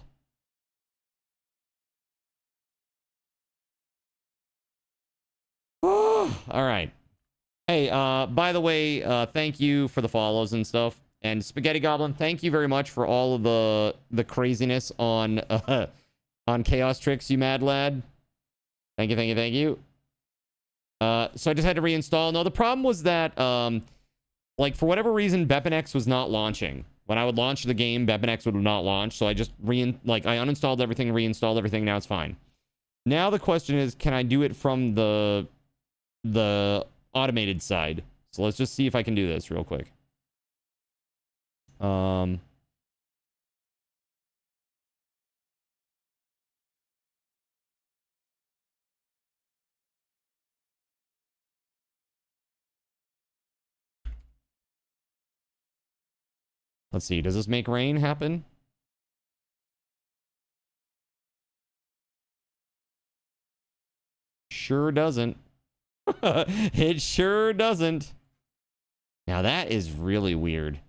All right. Hey, by the way, thank you for the follows and stuff. And Spaghetti Goblin, thank you very much for all of the craziness on Chaos Tricks, you mad lad. Thank you. So I just had to reinstall. No, the problem was that, like, for whatever reason, BepInEx was not launching. When I would launch the game, BepInEx would not launch. So I just I uninstalled everything, reinstalled everything. Now it's fine. Now the question is, can I do it from the automated side? So let's just see if I can do this real quick. Let's see. Does this make rain happen? Sure doesn't. It sure doesn't. Now that is really weird.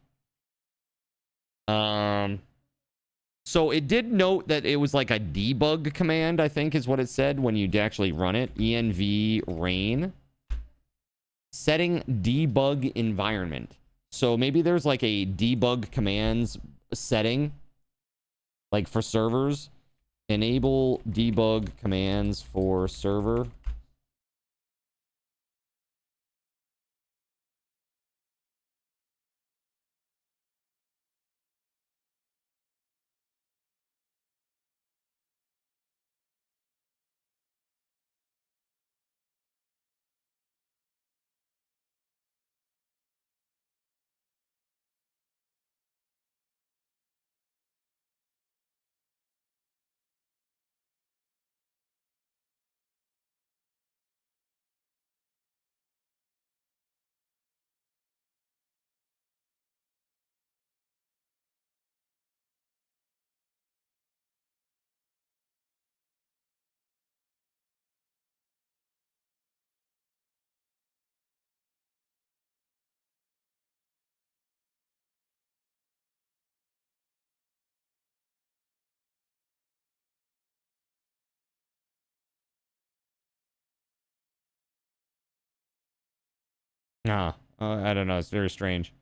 So it did note that it was like a debug command, I think is what it said when you actually run it. env rain. Setting debug environment. So maybe there's like a debug commands setting, like for servers. Enable debug commands for server. I don't know. It's very strange.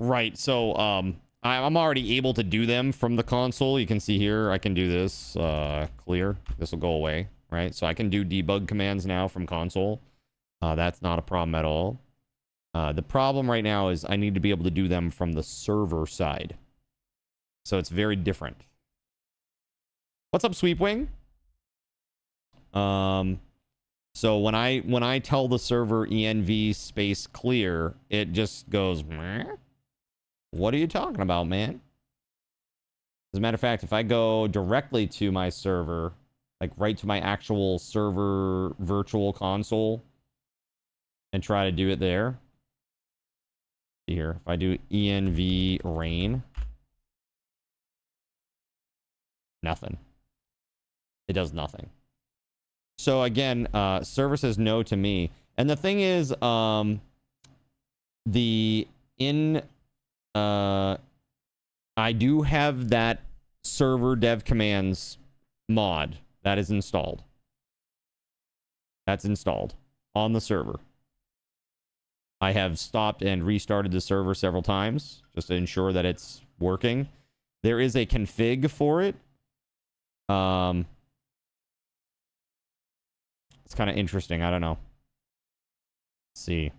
Right. So, I'm already able to do them from the console. You can see here, I can do this, clear. This will go away, right? So I can do debug commands now from console. That's not a problem at all. The problem right now is I need to be able to do them from the server side. So it's very different. What's up, Sweepwing? So when I tell the server env space clear, it just goes, meh? What are you talking about, man? As a matter of fact, if I go directly to my server, like right to my actual server virtual console, and try to do it there. Here, if I do env rain, nothing. It does nothing. So again, server says no to me. And the thing is, I do have that server dev commands mod That is installed. That's installed on the server. I have stopped and restarted the server several times just to ensure that it's working. There is a config for it. It's kind of interesting. I don't know. Let's see.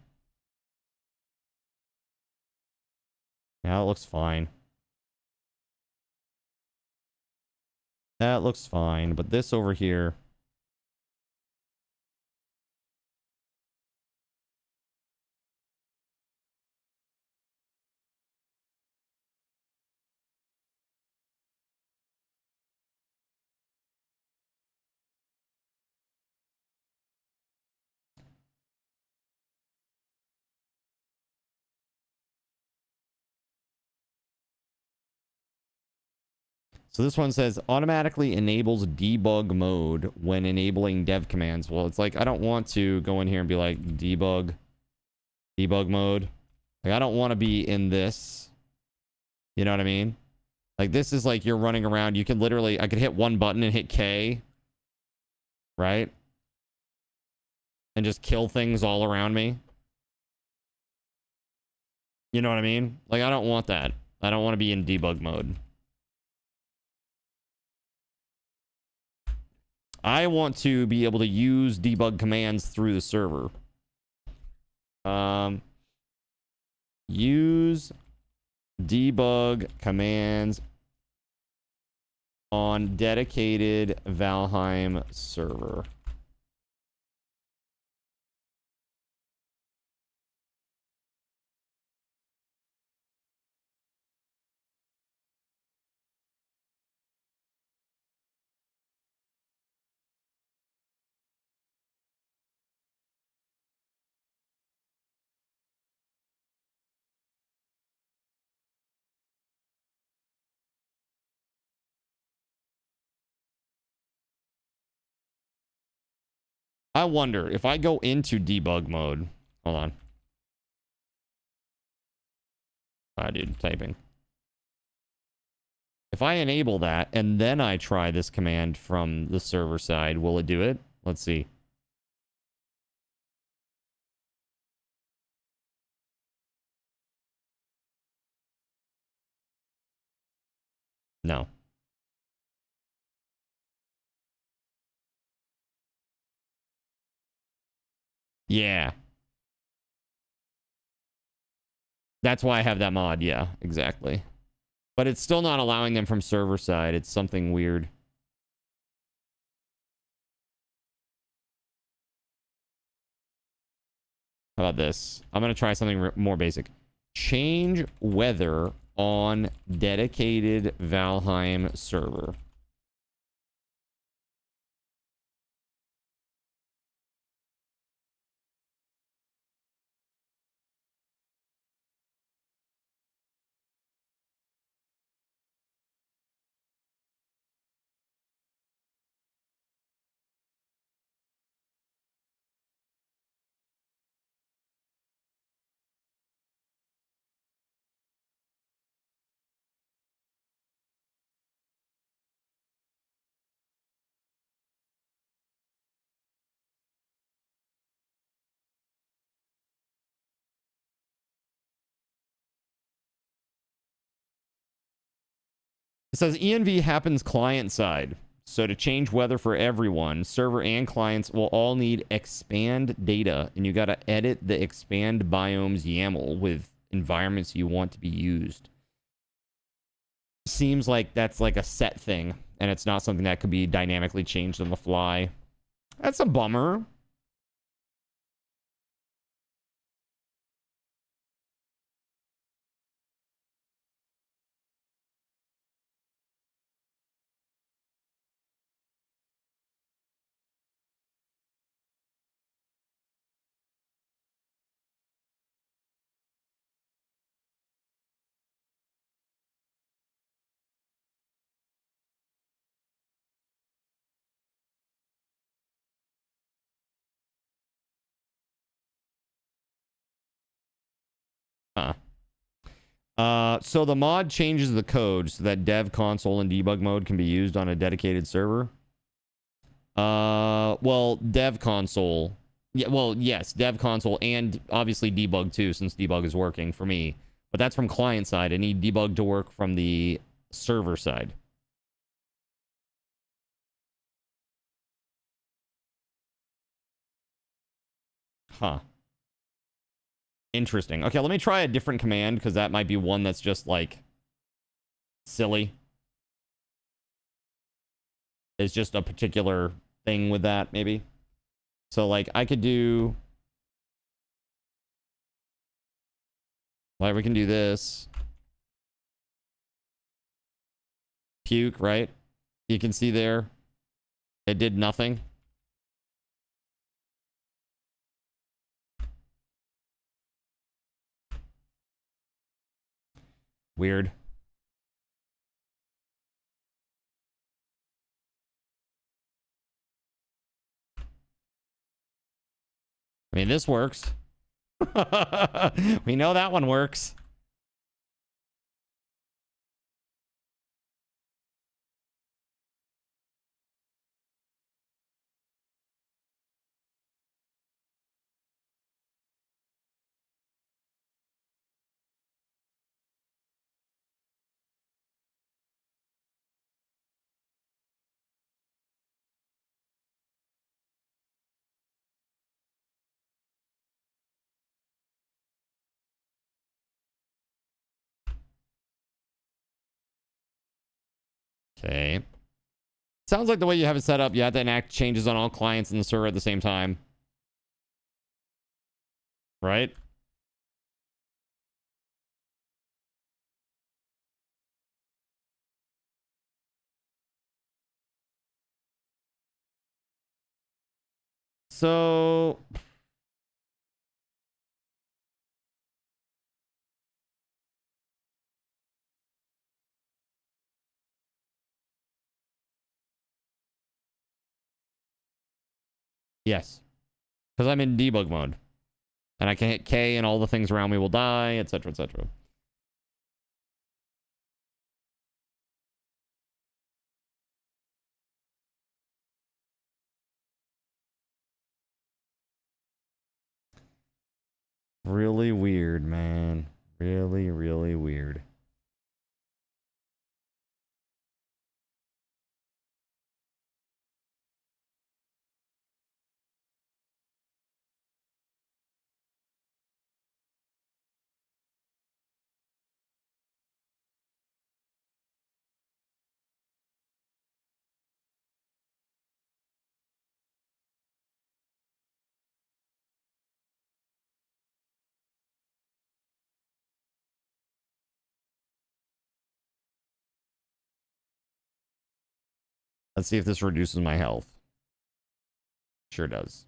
Yeah, it looks fine. That looks fine, but this over here. So this one says automatically enables debug mode when enabling dev commands. Well, it's like, I don't want to go in here and be like debug mode. Like, I don't want to be in this. You know what I mean? Like, this is like you're running around. You can literally, I could hit one button and hit K. Right? And just kill things all around me. You know what I mean? Like, I don't want that. I don't want to be in debug mode. I want to be able to use debug commands through the server. Use debug commands on dedicated Valheim server. I wonder if I go into debug mode. Hold on. Dude, typing. If I enable that and then I try this command from the server side, will it do it? Let's see. No. Yeah. That's why I have that mod. Yeah, exactly. But it's still not allowing them from server side. It's something weird. How about this? I'm going to try something more basic. Change weather on dedicated Valheim server. It says ENV happens client side. So to change weather for everyone, server and clients will all need expand data. And you got to edit the expand biomes YAML with environments you want to be used. Seems like that's like a set thing. And it's not something that could be dynamically changed on the fly. That's a bummer. So the mod changes the code so that dev console and debug mode can be used on a dedicated server. Well, dev console. Yeah, well, yes, dev console and obviously debug too, since debug is working for me. But that's from client side. I need debug to work from the server side. Huh. Interesting. Okay, let me try a different command because that might be one that's just like silly. It's just a particular thing with that, maybe. So like I could do, like we can do this. Puke, right? You can see there, it did nothing. Weird. I mean, this works. We know that one works. Okay. Sounds like the way you have it set up, you have to enact changes on all clients in the server at the same time. Right? So... Yes. Because I'm in debug mode. And I can hit K and all the things around me will die, etc., etc. Really weird, man. Really, really weird. Let's see if this reduces my health. Sure does.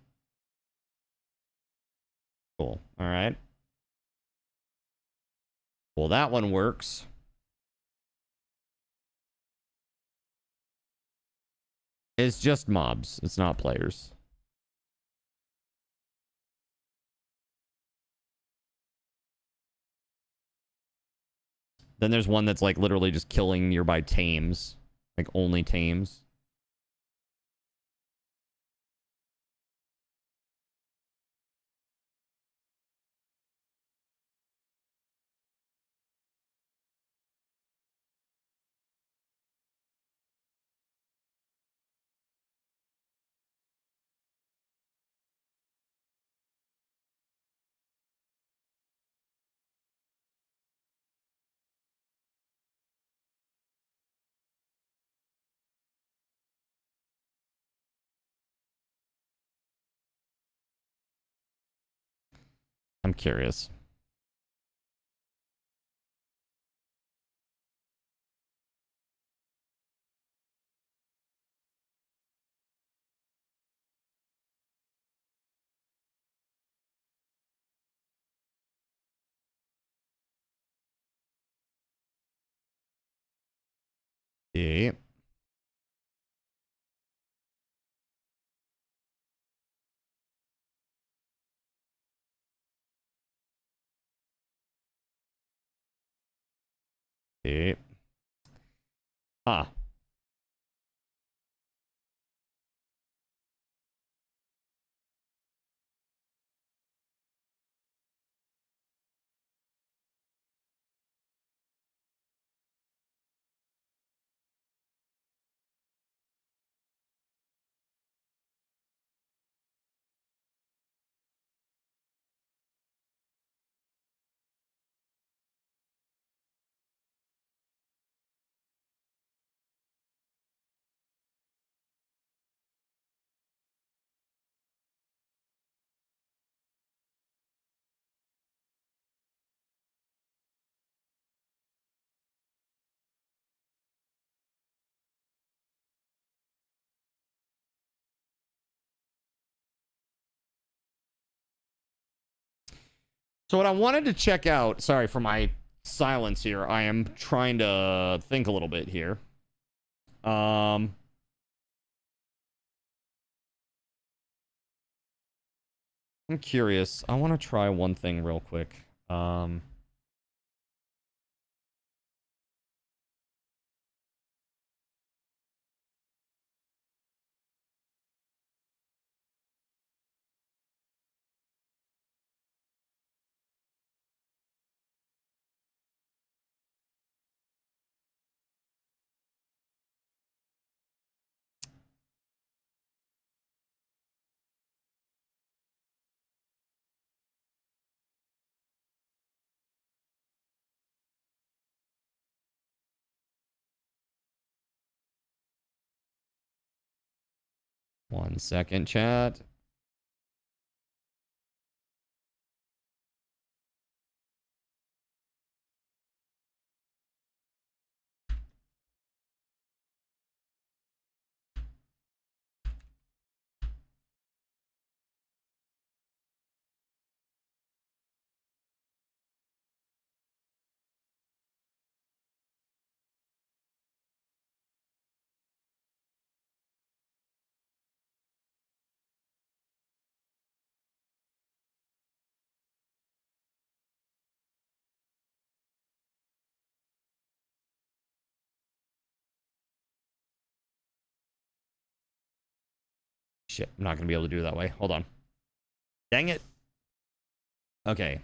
Cool. All right. Well, that one works. It's just mobs. It's not players. Then there's one that's like literally just killing nearby tames. Like only tames. I'm curious. Yeah. Yeah. Huh. So what I wanted to check out, sorry for my silence here. I am trying to think a little bit here. I'm curious. I want to try one thing real quick. 1 second, chat. Shit, I'm not going to be able to do it that way. Hold on. Dang it. Okay.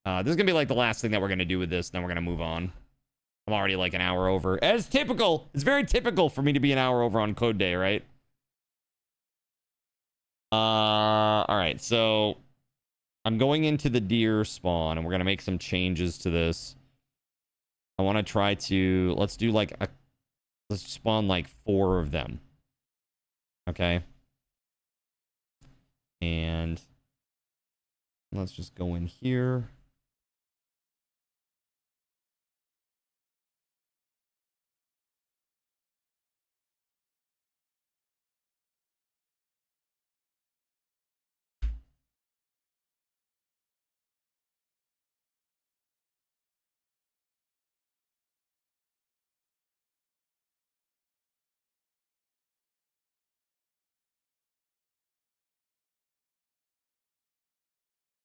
This is going to be like the last thing that we're going to do with this. Then we're going to move on. I'm already like an hour over. As typical. It's very typical for me to be an hour over on code day, right? All right. So I'm going into the deer spawn and we're going to make some changes to this. I want to try to, let's do like let's spawn like 4 of them. Okay. And let's just go in here.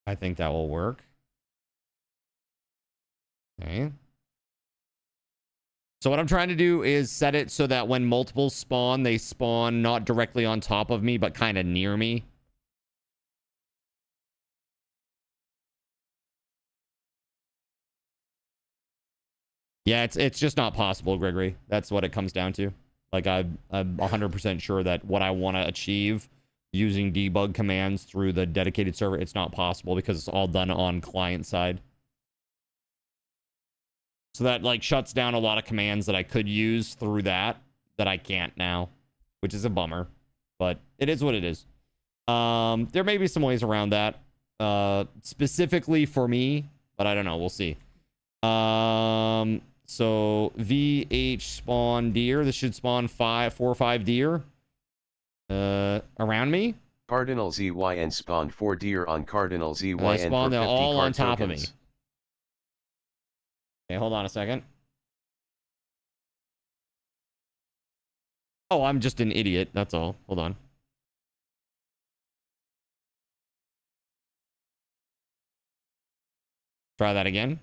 I think that will work. Okay. So what I'm trying to do is set it so that when multiples spawn, they spawn not directly on top of me, but kind of near me. Yeah, it's just not possible, Gregory. That's what it comes down to. Like, I'm 100% sure that what I want to achieve using debug commands through the dedicated server, it's not possible because it's all done on client side. So that like shuts down a lot of commands that I could use through that I can't now, which is a bummer, but it is what it is. There may be some ways around that, specifically for me, but I don't know. We'll see. So VH spawn deer. This should spawn 4 or 5 deer. Around me. Cardinal ZYN spawned 4 deer on Cardinal ZYN They spawned for 50 all on top tokens. of me. Okay, hold on a second. Oh, I'm just an idiot. That's all. Hold on. Try that again.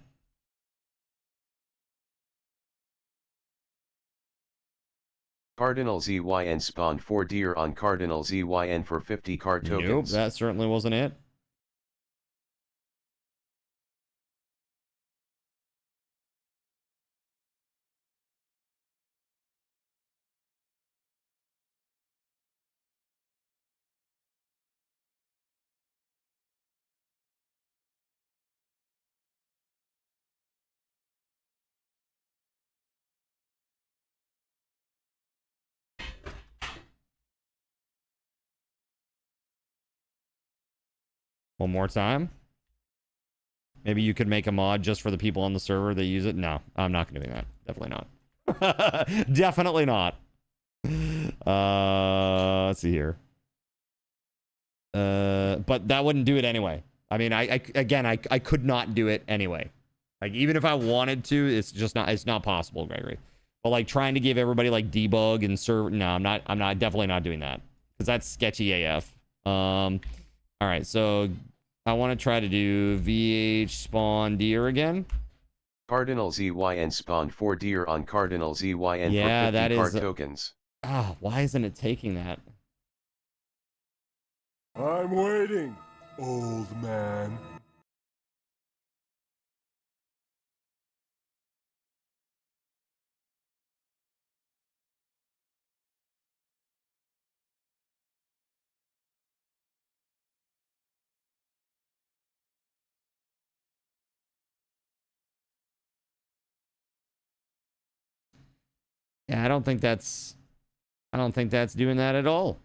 Cardinal ZYN spawned 4 deer on Cardinal ZYN for 50 card tokens. Nope, that certainly wasn't it. One more time. Maybe you could make a mod just for the people on the server that use it. No, I'm not going to do that. Definitely not. Definitely not. Let's see here. But that wouldn't do it anyway. I mean, again, I could not do it anyway. Like, even if I wanted to, it's just not, it's not possible, Gregory. But like trying to give everybody like debug and serve, no, I'm definitely not doing that. Because that's sketchy AF. All right, so I want to try to do VH spawn deer again. Cardinal ZYN spawned 4 deer on Cardinal ZYN Yeah, for 50 that card is, tokens. Ah, why isn't it taking that? I'm waiting, old man. Yeah, I don't think that's doing that at all.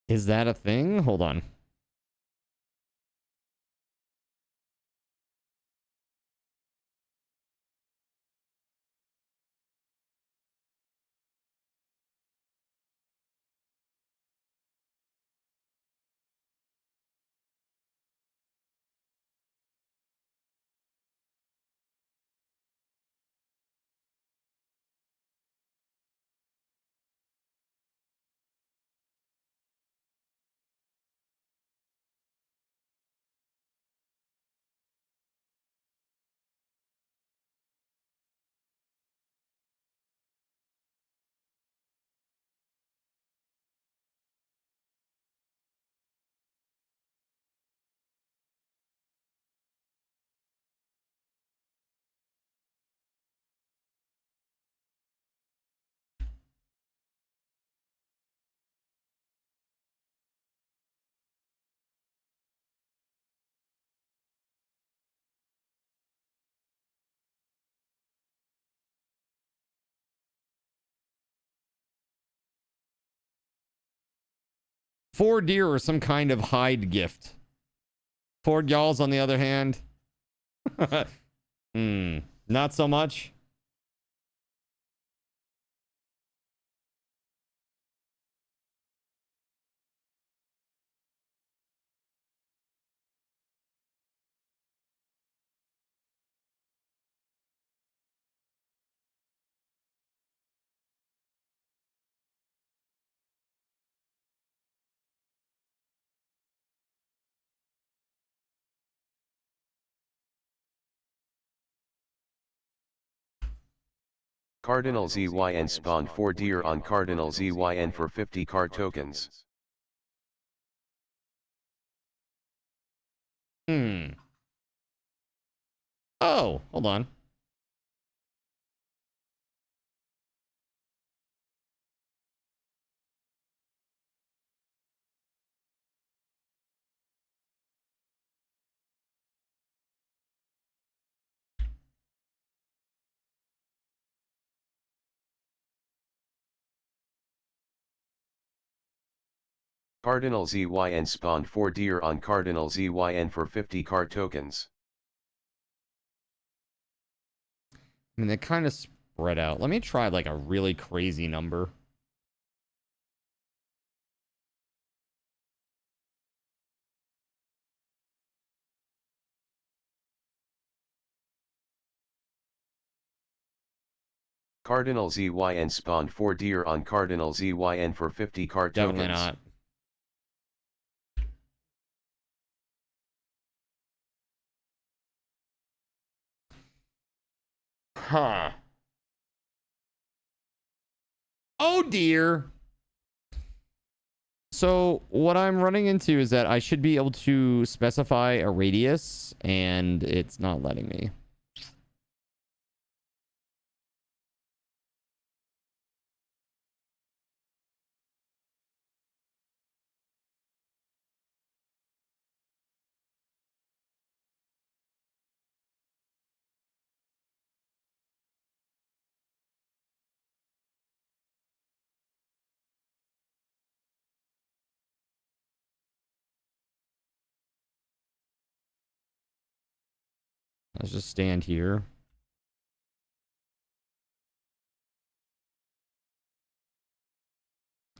Is that a thing? Hold on. Four deer or some kind of hide gift. Four y'alls, on the other hand. Not so much. Cardinal ZYN spawned 4 deer on Cardinal ZYN for 50 card tokens. Oh, hold on. Cardinal ZYN spawned 4 deer on Cardinal ZYN for 50 card tokens. I mean, they kind of spread out. Let me try like a really crazy number. Cardinal ZYN spawned 4 deer on Cardinal ZYN for 50 card tokens. Definitely not. Huh. Oh dear. So what I'm running into is that I should be able to specify a radius, and it's not letting me. Let's just stand here.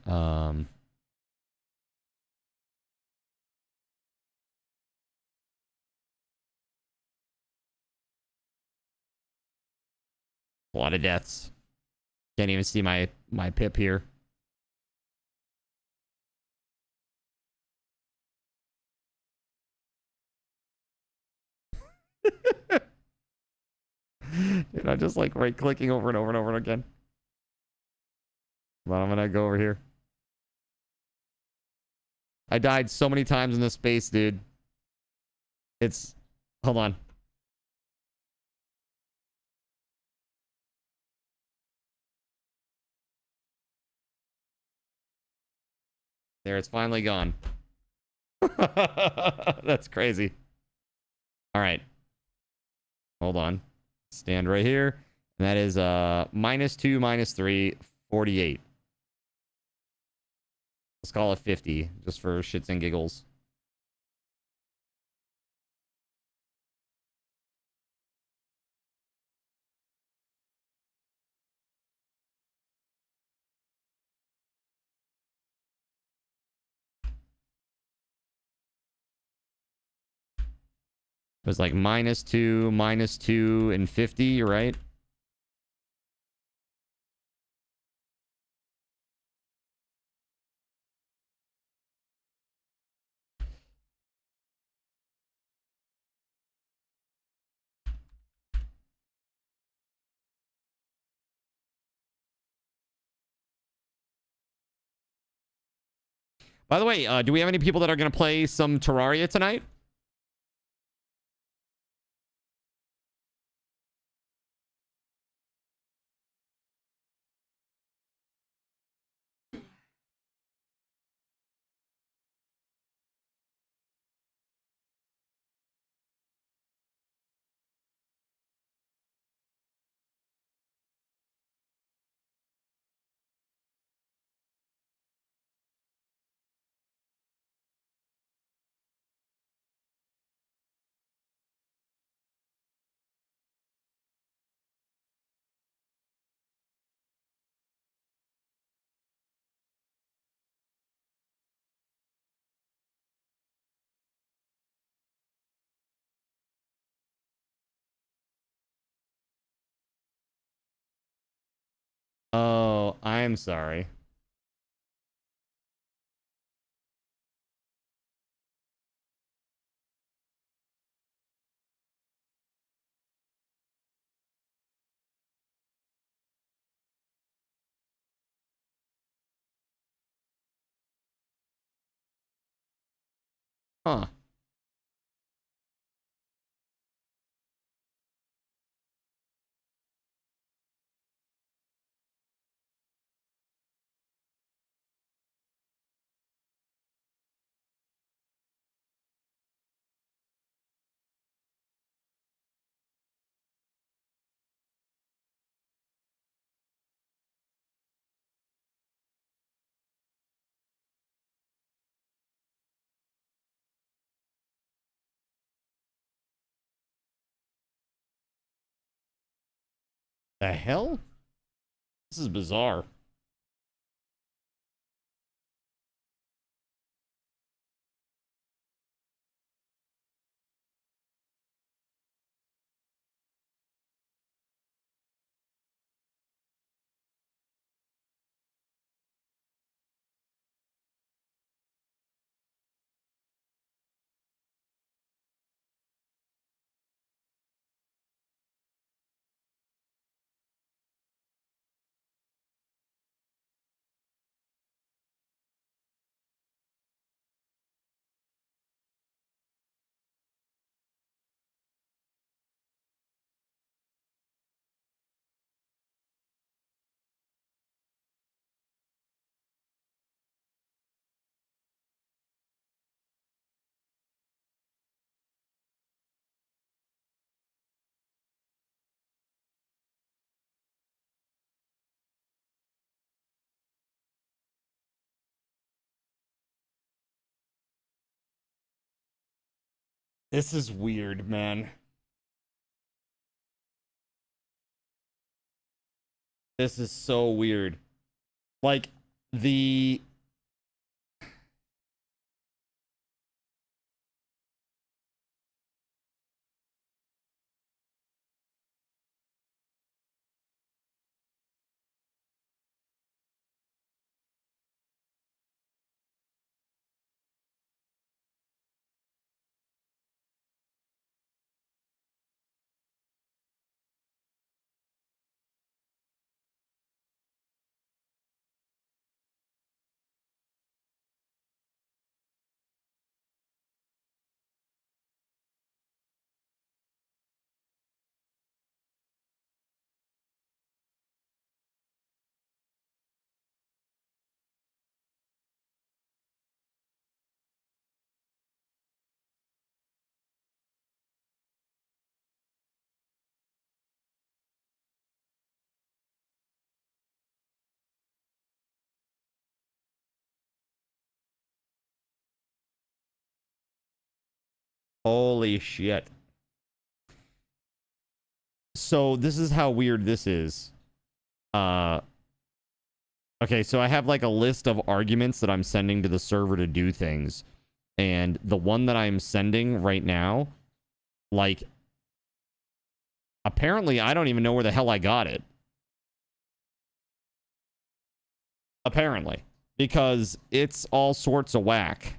Um, a lot of deaths. Can't even see my pip here. Dude, I'm just like right clicking over and over and over again. But I'm gonna go over here. I died so many times in this space, dude. It's... Hold on. There, it's finally gone. That's crazy. All right. Hold on. Stand right here. And that is -2, -3, 48. Let's call it 50, just for shits and giggles. It was like -2, -2, and 50, right? By the way, do we have any people that are going to play some Terraria tonight? Oh, I'm sorry. Huh. The hell? This is bizarre. This is weird, man. This is so weird. Like, the... Holy shit. So this is how weird this is. Okay, so I have like a list of arguments that I'm sending to the server to do things. And the one that I'm sending right now, like, apparently I don't even know where the hell I got it. Apparently. Because it's all sorts of whack.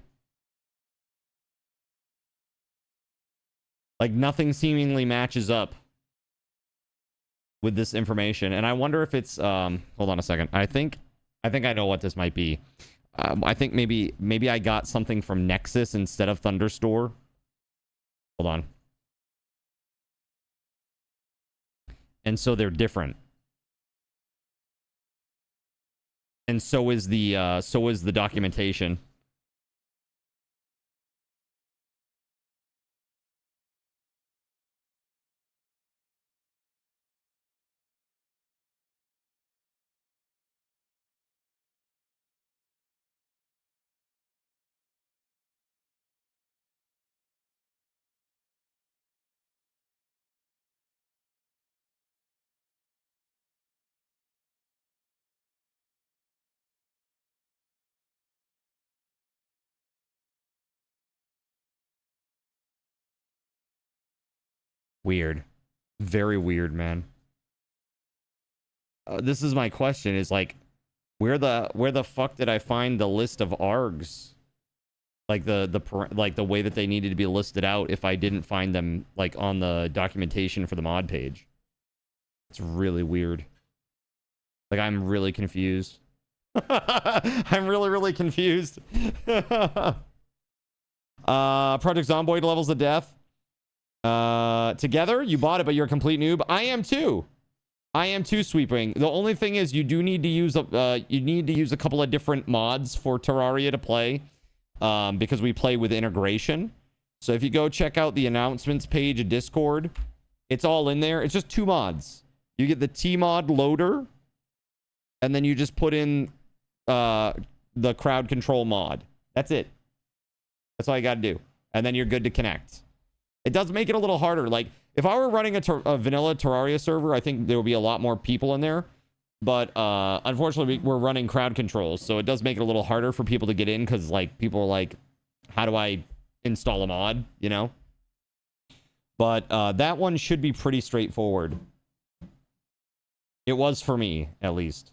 Like, nothing seemingly matches up with this information. And I wonder if it's, hold on a second. I think I know what this might be. I think maybe I got something from Nexus instead of Thunderstore. Hold on. And so they're different. And so is the documentation. Weird. Very weird, man. This is my question, is like, where the fuck did I find the list of args? Like the way that they needed to be listed out if I didn't find them like on the documentation for the mod page. It's really weird. Like, I'm really confused. I'm really confused. Project Zomboid levels of death. Together, you bought it, but you're a complete noob. I am too. I am too, Sweeping. The only thing is, you do need to use a couple of different mods for Terraria to play, because we play with integration. So if you go check out the announcements page of Discord, it's all in there. It's just 2 mods. You get the T-mod loader, and then you just put in the crowd control mod. That's it. That's all you gotta do, and then you're good to connect. It does make it a little harder. Like, if I were running a vanilla Terraria server, I think there would be a lot more people in there. But unfortunately, we're running crowd controls, so it does make it a little harder for people to get in, because like people are like, how do I install a mod, you know? But that one should be pretty straightforward. It was for me, at least.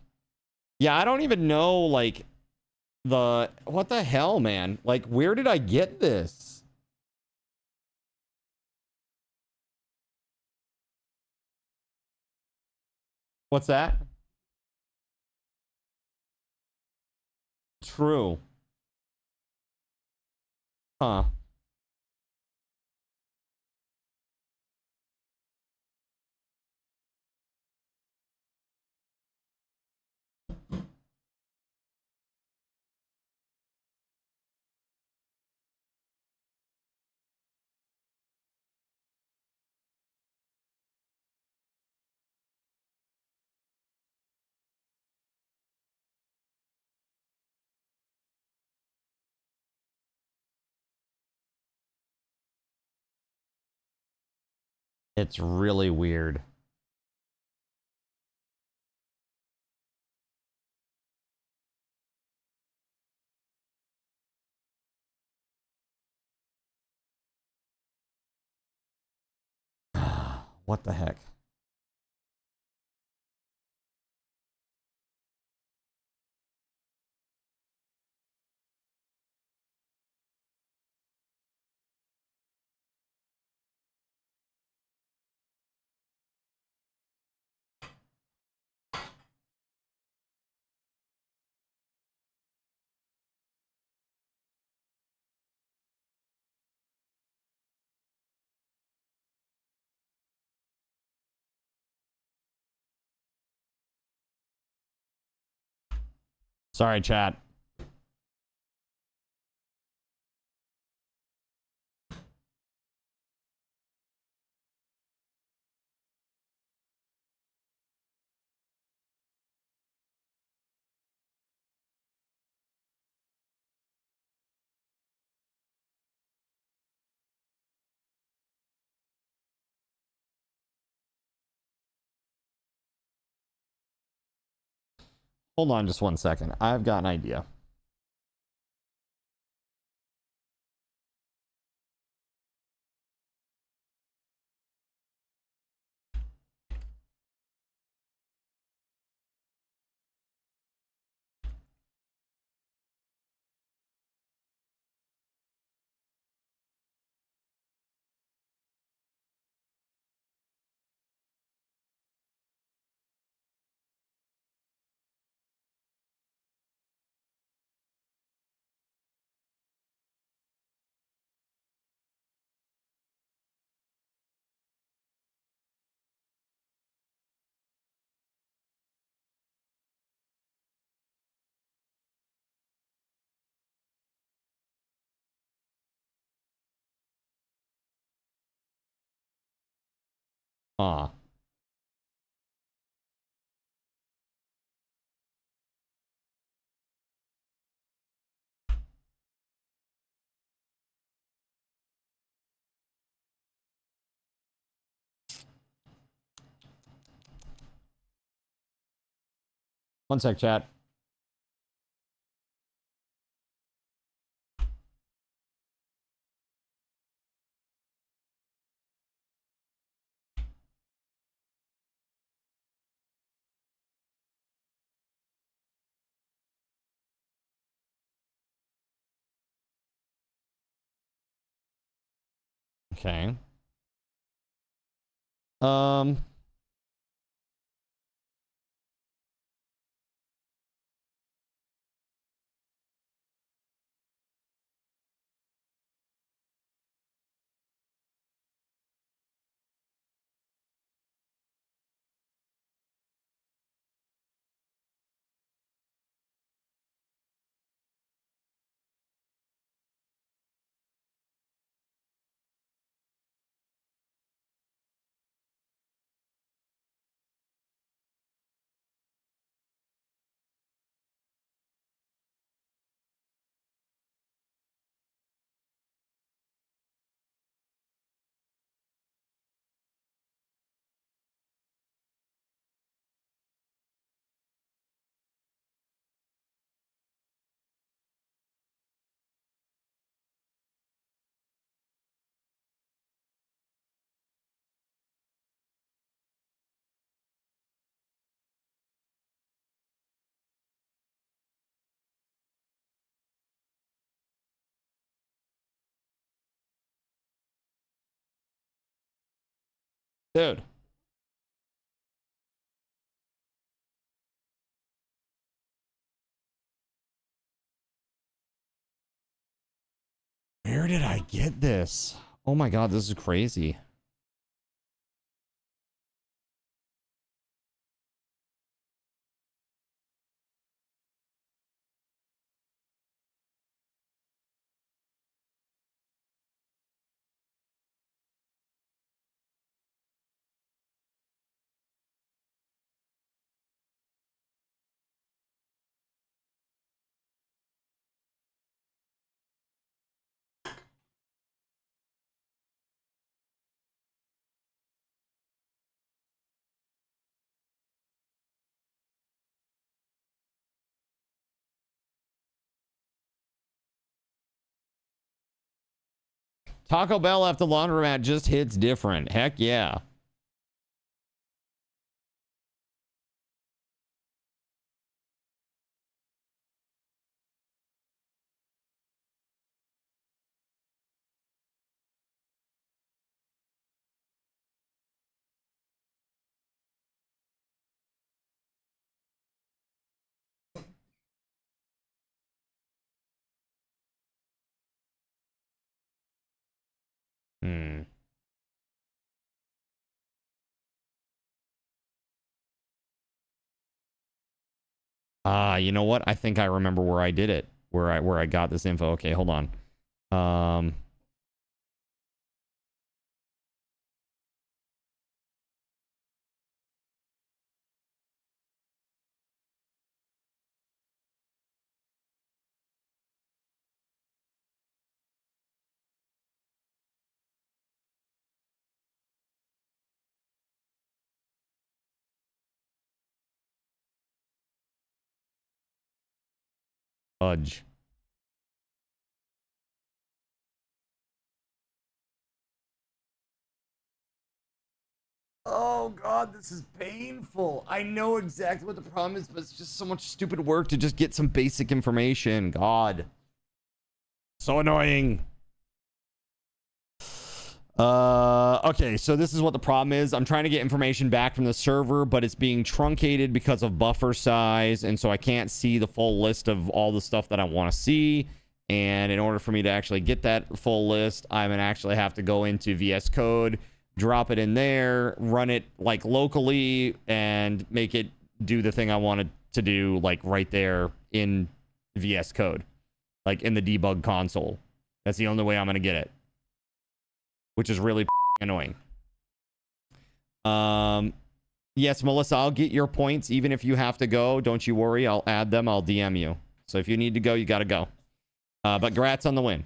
Yeah, I don't even know, like, what the hell, man? Like, where did I get this? What's that? True. Huh. It's really weird. What the heck? Sorry, chat. Hold on just one second. I've got an idea. Ah. One sec, chat. Okay. Um. Dude. Where did I get this? Oh my god, this is crazy. Taco Bell after laundromat just hits different. Heck yeah. Hmm. You know what? I think I remember where I did it. Where I got this info. Okay, hold on. Fudge. Oh god, this is painful. I know exactly what the problem is, but it's just so much stupid work to just get some basic information. God. So annoying. Okay, so this is what the problem is. I'm trying to get information back from the server, but it's being truncated because of buffer size, and so I can't see the full list of all the stuff that I want to see. And in order for me to actually get that full list, I'm gonna actually have to go into VS Code, drop it in there, run it like locally, and make it do the thing I wanted to do, like right there in VS Code, like in the debug console. That's the only way I'm gonna get it, which is really annoying. Yes, Melissa, I'll get your points even if you have to go. Don't you worry, I'll add them. I'll DM you. So if you need to go, you gotta go. But congrats on the win.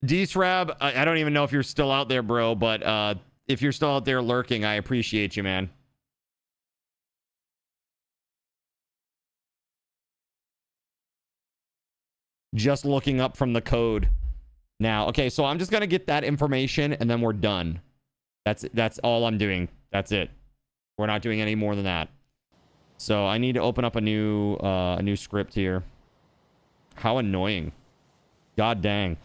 D-Srab, I don't even know if you're still out there, bro, but if you're still out there lurking, I appreciate you, man. Just looking up from the code now. Okay, so I'm just gonna get that information and then we're done. That's all I'm doing. That's it. We're not doing any more than that. So I need to open up a new script here. How annoying. God dang.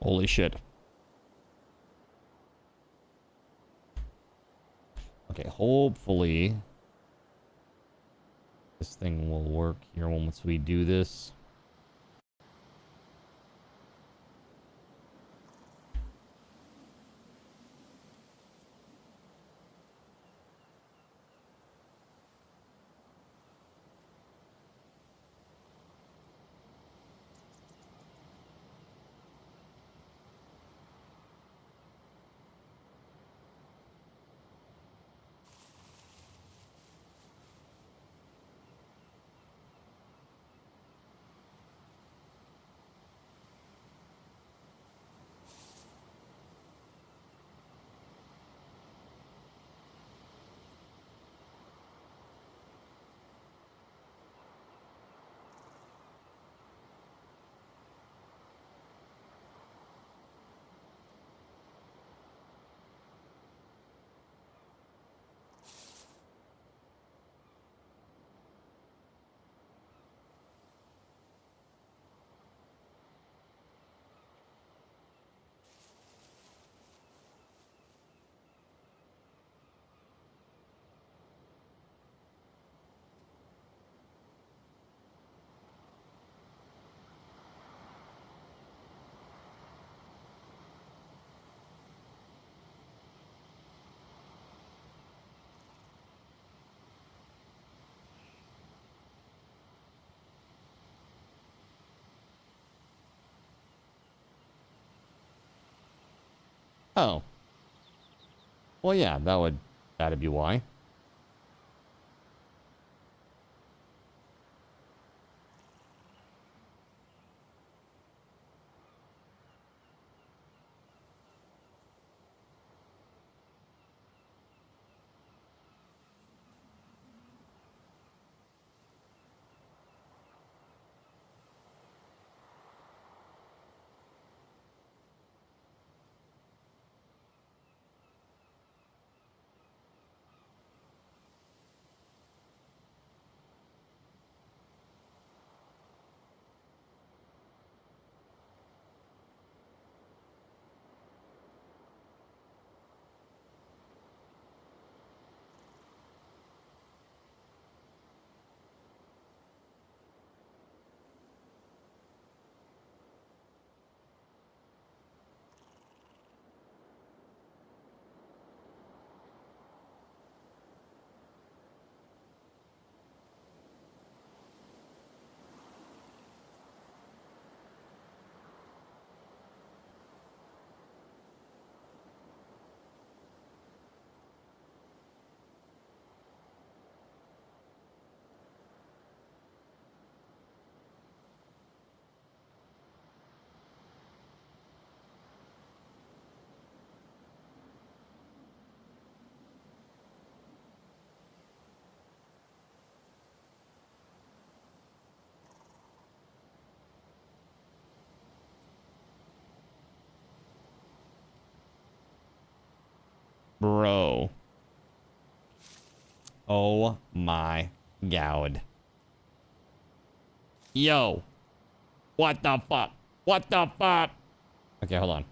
Holy shit. Okay, hopefully this thing will work here once we do this. Oh. Well, yeah, that'd be why. Bro. Oh my god. Yo. What the fuck? What the fuck? Okay, hold on.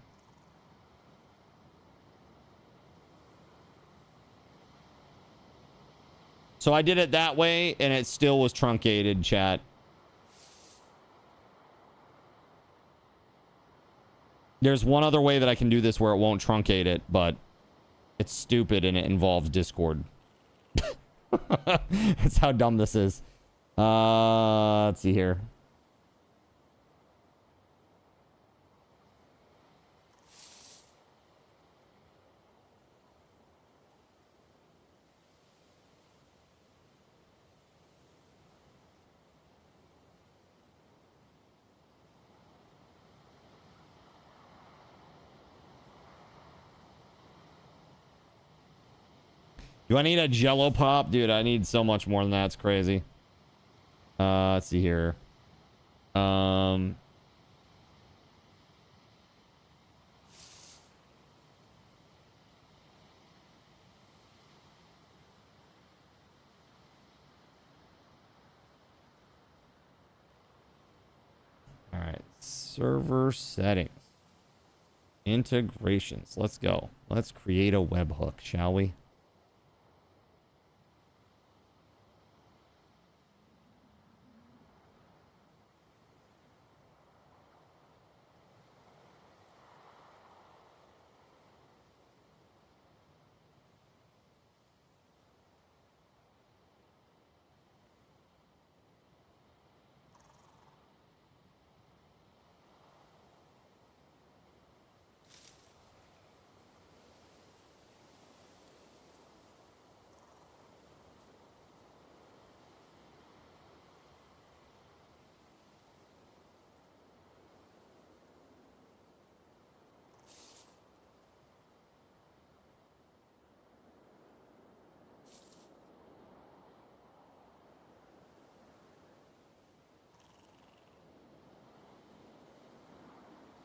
So I did it that way and it still was truncated, chat. There's one other way that I can do this where it won't truncate it, but it's stupid and it involves Discord. That's how dumb this is. Let's see here. Do I need a Jello pop? Dude, I need so much more than that. It's crazy. Let's see here. All right. Server settings. Integrations. Let's go. Let's create a webhook, shall we?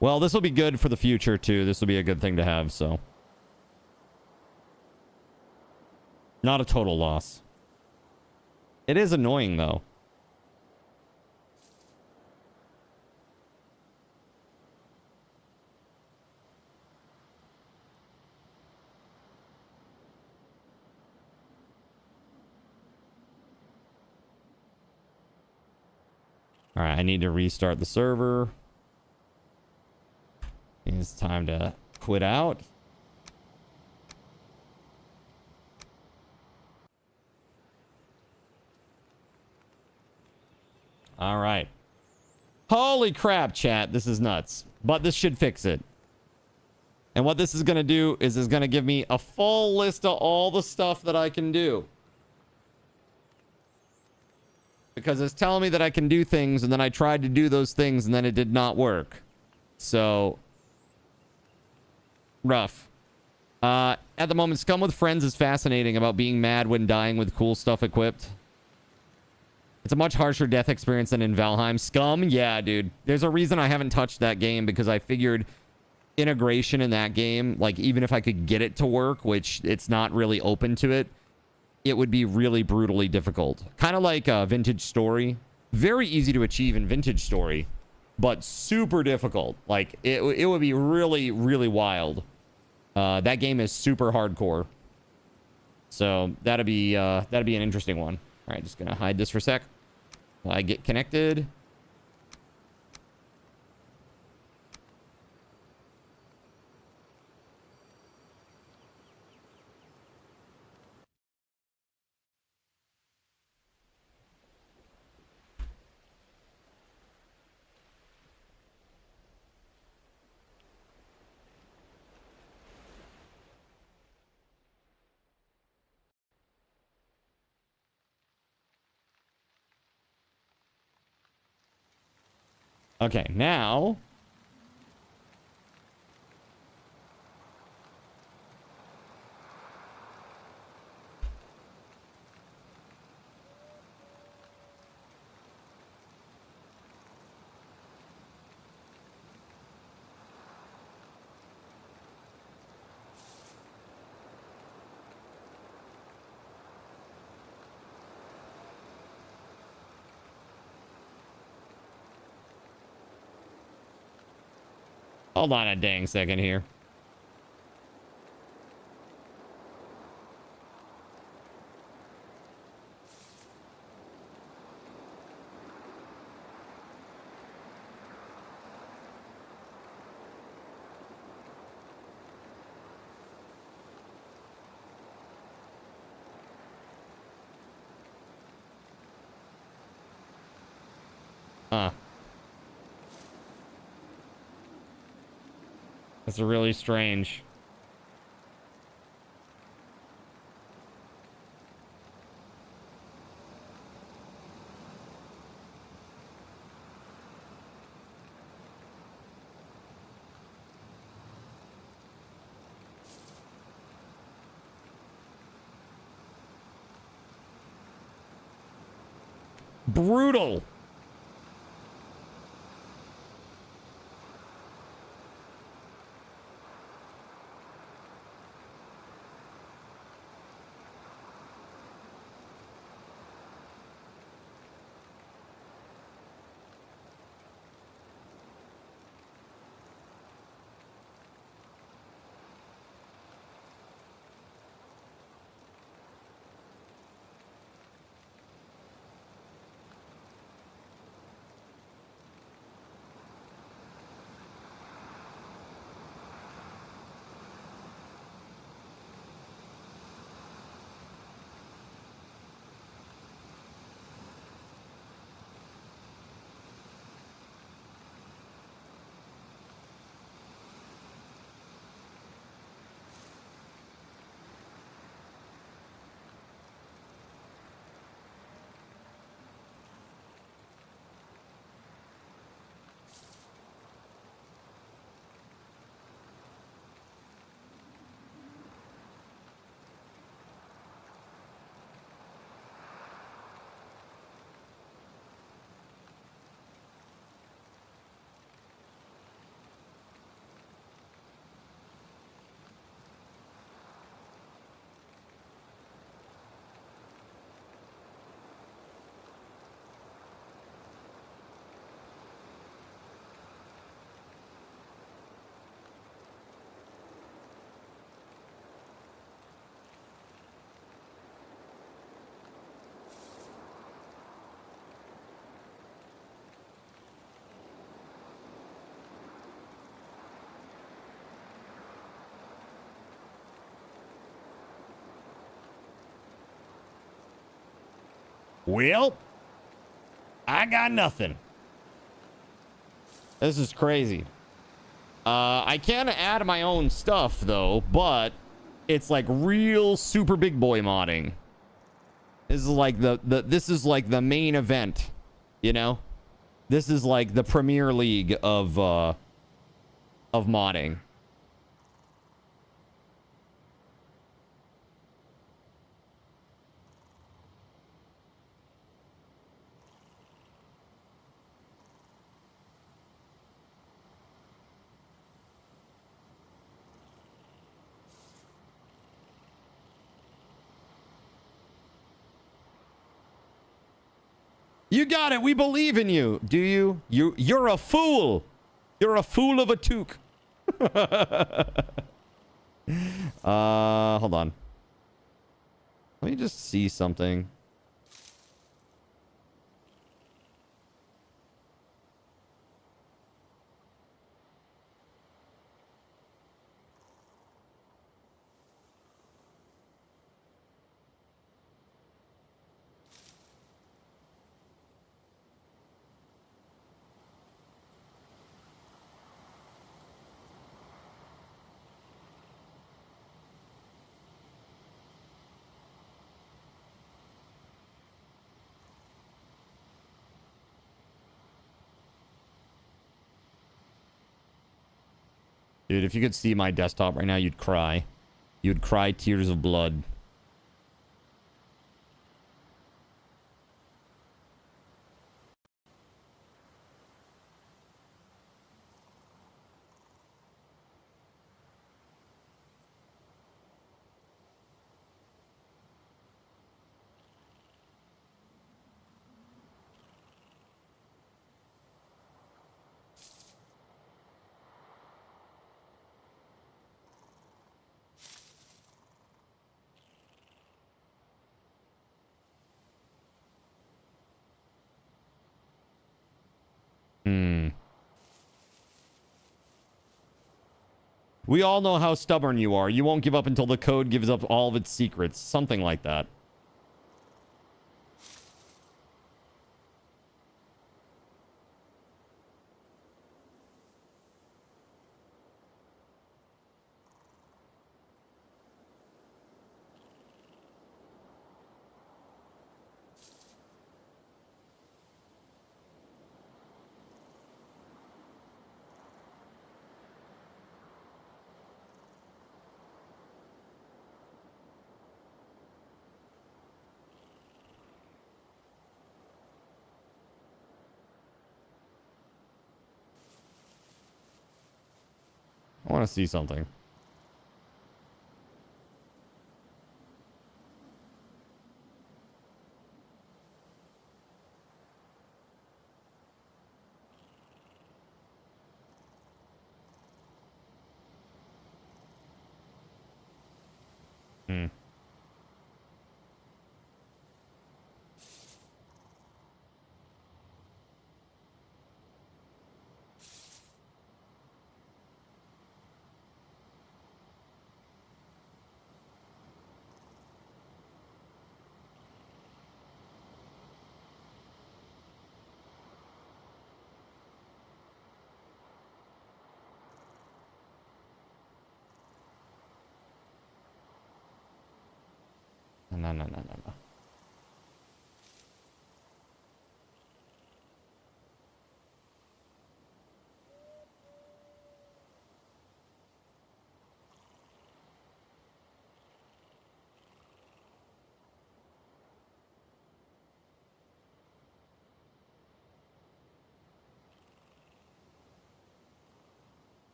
Well, this will be good for the future, too. This will be a good thing to have, so. Not a total loss. It is annoying, though. All right, I need to restart the server. It's time to quit out. All right. Holy crap, chat. This is nuts. But this should fix it. And what this is going to do is it's going to give me a full list of all the stuff that I can do. Because it's telling me that I can do things, and then I tried to do those things, and then it did not work. So, rough. At the moment, Scum with Friends is fascinating about being mad when dying with cool stuff equipped. It's a much harsher death experience than in Valheim. Scum? Yeah, dude. There's a reason I haven't touched that game, because I figured integration in that game, like, even if I could get it to work, which it's not really open to it, it would be really brutally difficult. Kind of like Vintage Story. Very easy to achieve in Vintage Story, but super difficult. Like, it would be really, really wild. That game is super hardcore. So that'd be an interesting one. All right, just gonna hide this for a sec while I get connected. Okay, now hold on a dang second here. That's really strange. Brutal. Well, I got nothing. This is crazy. I can add my own stuff though, but it's like real super big boy modding. This is like this is like the main event, you know? This is like the Premier League of modding. You got it. We believe in you. Do you? You're a fool. You're a fool of a toque. Hold on. Let me just see something. Dude, if you could see my desktop right now, you'd cry. You'd cry tears of blood. We all know how stubborn you are. You won't give up until the code gives up all of its secrets. Something like that. I want to see something. No.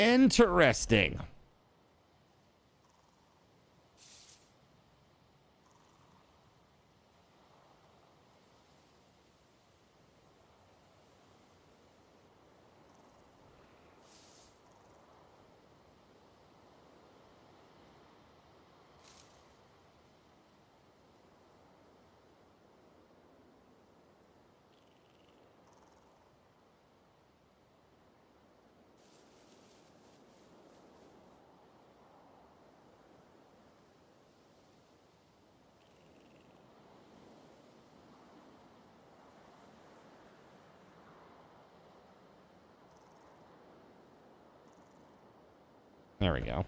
Interesting. There we go.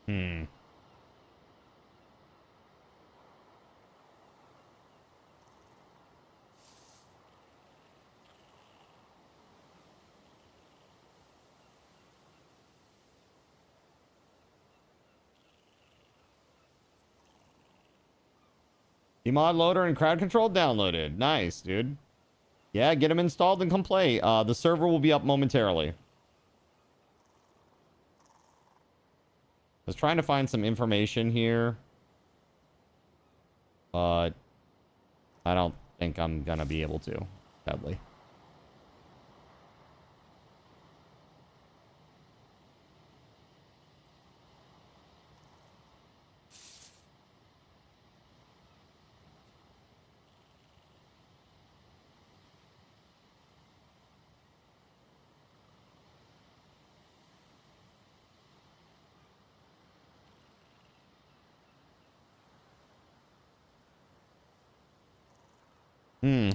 Hmm. Mod loader and crowd control downloaded. Nice, dude. Yeah, get them installed and come play. The server will be up momentarily. I was trying to find some information here, but I don't think I'm gonna be able to, sadly.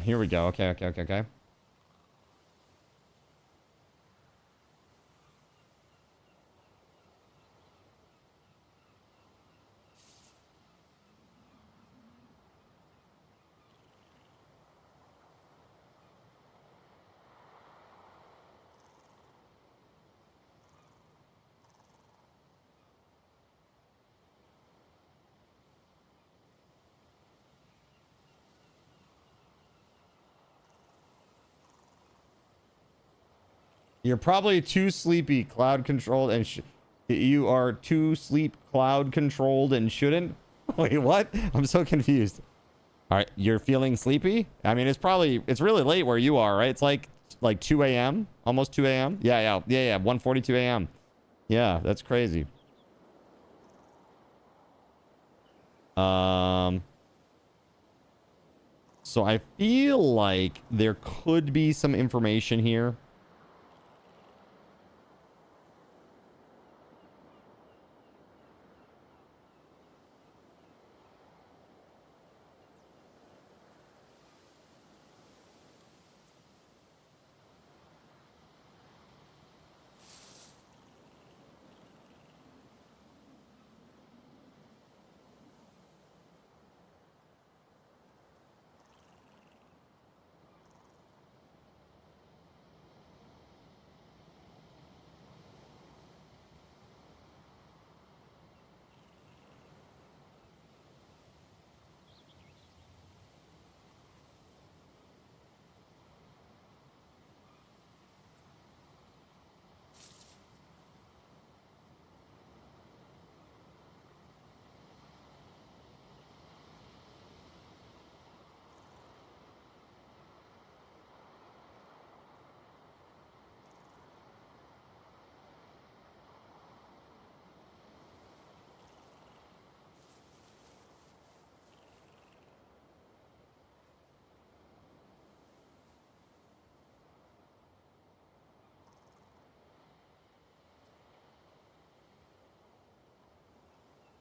Here we go. Okay. You're probably too sleepy, cloud controlled, and you are too sleep cloud controlled and shouldn't. Wait, what? I'm so confused. All right, you're feeling sleepy? I mean, it's really late where you are, right? It's like 2 a.m., almost 2 a.m. Yeah, 1:42 a.m. Yeah, that's crazy. So I feel like there could be some information here.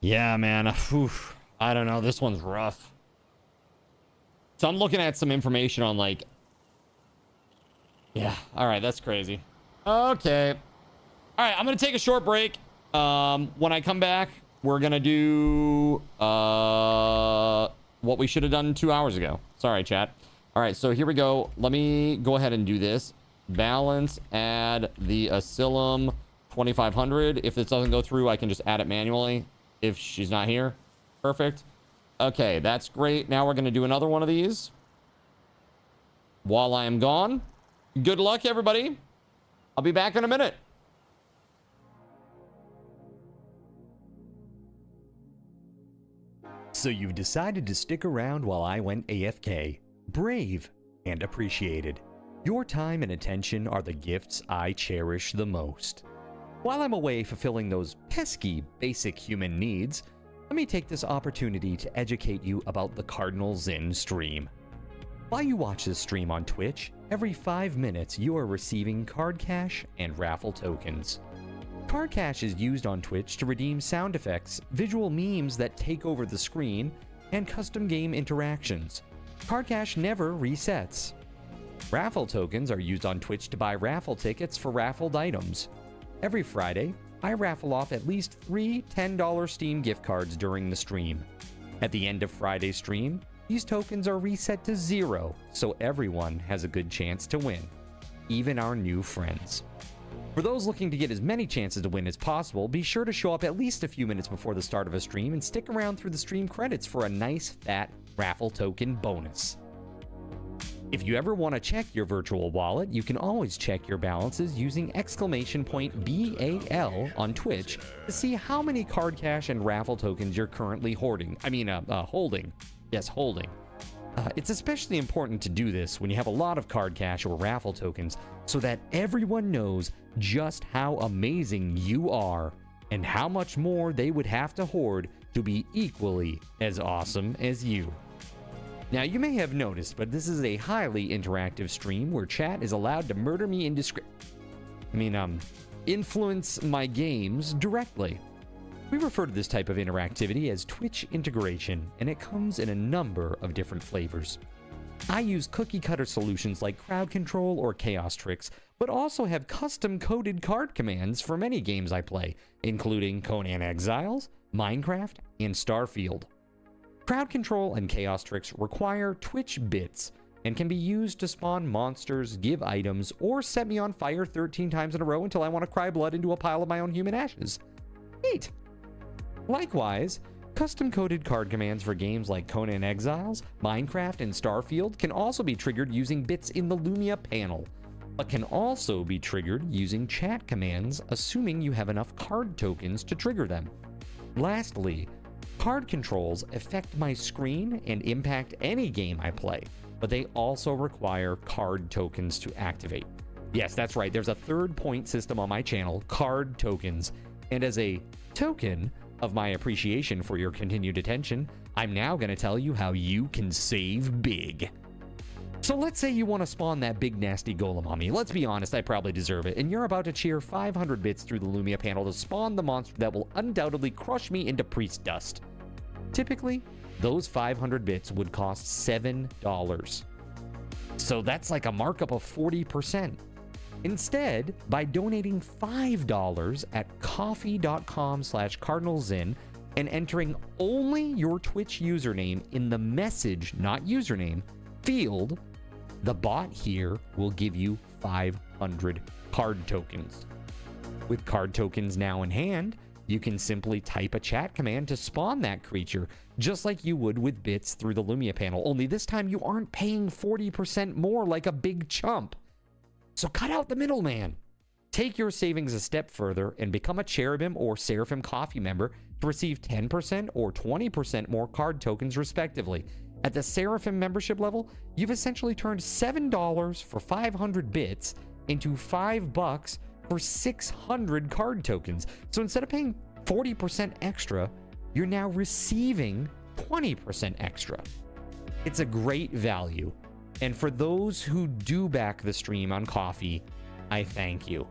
Yeah, man. Oof. I don't know. This one's rough. So I'm looking at some information on like... Yeah. All right. That's crazy. Okay. All right. I'm going to take a short break. When I come back, we're going to do what we should have done 2 hours ago. Sorry, chat. All right. So here we go. Let me go ahead and do this. Balance, add the Asylum 2500. If this doesn't go through, I can just add it manually if she's not here. Perfect. Okay, that's great. Now we're going to do another one of these while I am gone. Good luck, everybody. I'll be back in a minute. So you've decided to stick around while I went AFK. Brave and appreciated. Your time and attention are the gifts I cherish the most. While I'm away fulfilling those pesky basic human needs, let me take this opportunity to educate you about the Cardinal Zin stream. While you watch this stream on Twitch, every 5 minutes you are receiving card cash and raffle tokens. Card cash is used on Twitch to redeem sound effects, visual memes that take over the screen, and custom game interactions. Card cash never resets. Raffle tokens are used on Twitch to buy raffle tickets for raffled items. Every Friday, I raffle off at least 3 $10 Steam gift cards during the stream. At the end of Friday's stream, these tokens are reset to 0, so everyone has a good chance to win, even our new friends. For those looking to get as many chances to win as possible, be sure to show up at least a few minutes before the start of a stream and stick around through the stream credits for a nice fat raffle token bonus. If you ever want to check your virtual wallet, you can always check your balances using !BAL on Twitch to see how many card cash and raffle tokens you're currently holding. Yes, holding. It's especially important to do this when you have a lot of card cash or raffle tokens so that everyone knows just how amazing you are and how much more they would have to hoard to be equally as awesome as you. Now, you may have noticed, but this is a highly interactive stream where chat is allowed to murder me influence my games directly. We refer to this type of interactivity as Twitch integration, and it comes in a number of different flavors. I use cookie-cutter solutions like crowd control or chaos tricks, but also have custom-coded card commands for many games I play, including Conan Exiles, Minecraft, and Starfield. Crowd control and chaos tricks require Twitch bits and can be used to spawn monsters, give items, or set me on fire 13 times in a row until I want to cry blood into a pile of my own human ashes. Neat! Likewise, custom-coded card commands for games like Conan Exiles, Minecraft, and Starfield can also be triggered using bits in the Lumia panel, but can also be triggered using chat commands, assuming you have enough card tokens to trigger them. Lastly, card controls affect my screen and impact any game I play, but they also require card tokens to activate. Yes, that's right, there's a third point system on my channel, card tokens, and as a token of my appreciation for your continued attention, I'm now going to tell you how you can save big. So let's say you want to spawn that big nasty golem on me. Let's be honest, I probably deserve it. And you're about to cheer 500 bits through the Lumia panel to spawn the monster that will undoubtedly crush me into priest dust. Typically, those 500 bits would cost $7. So that's like a markup of 40%. Instead, by donating $5 at coffee.com/cardinalzin and entering only your Twitch username in the message, not username, field, the bot here will give you 500 card tokens. With card tokens now in hand, you can simply type a chat command to spawn that creature, just like you would with bits through the Lumia panel, only this time you aren't paying 40% more like a big chump. So cut out the middleman. Take your savings a step further and become a Cherubim or Seraphim Coffee member to receive 10% or 20% more card tokens respectively. At the Seraphim membership level, you've essentially turned $7 for 500 bits into $5 for 600 card tokens. So instead of paying 40% extra, you're now receiving 20% extra. It's a great value. And for those who do back the stream on Coffee, I thank you.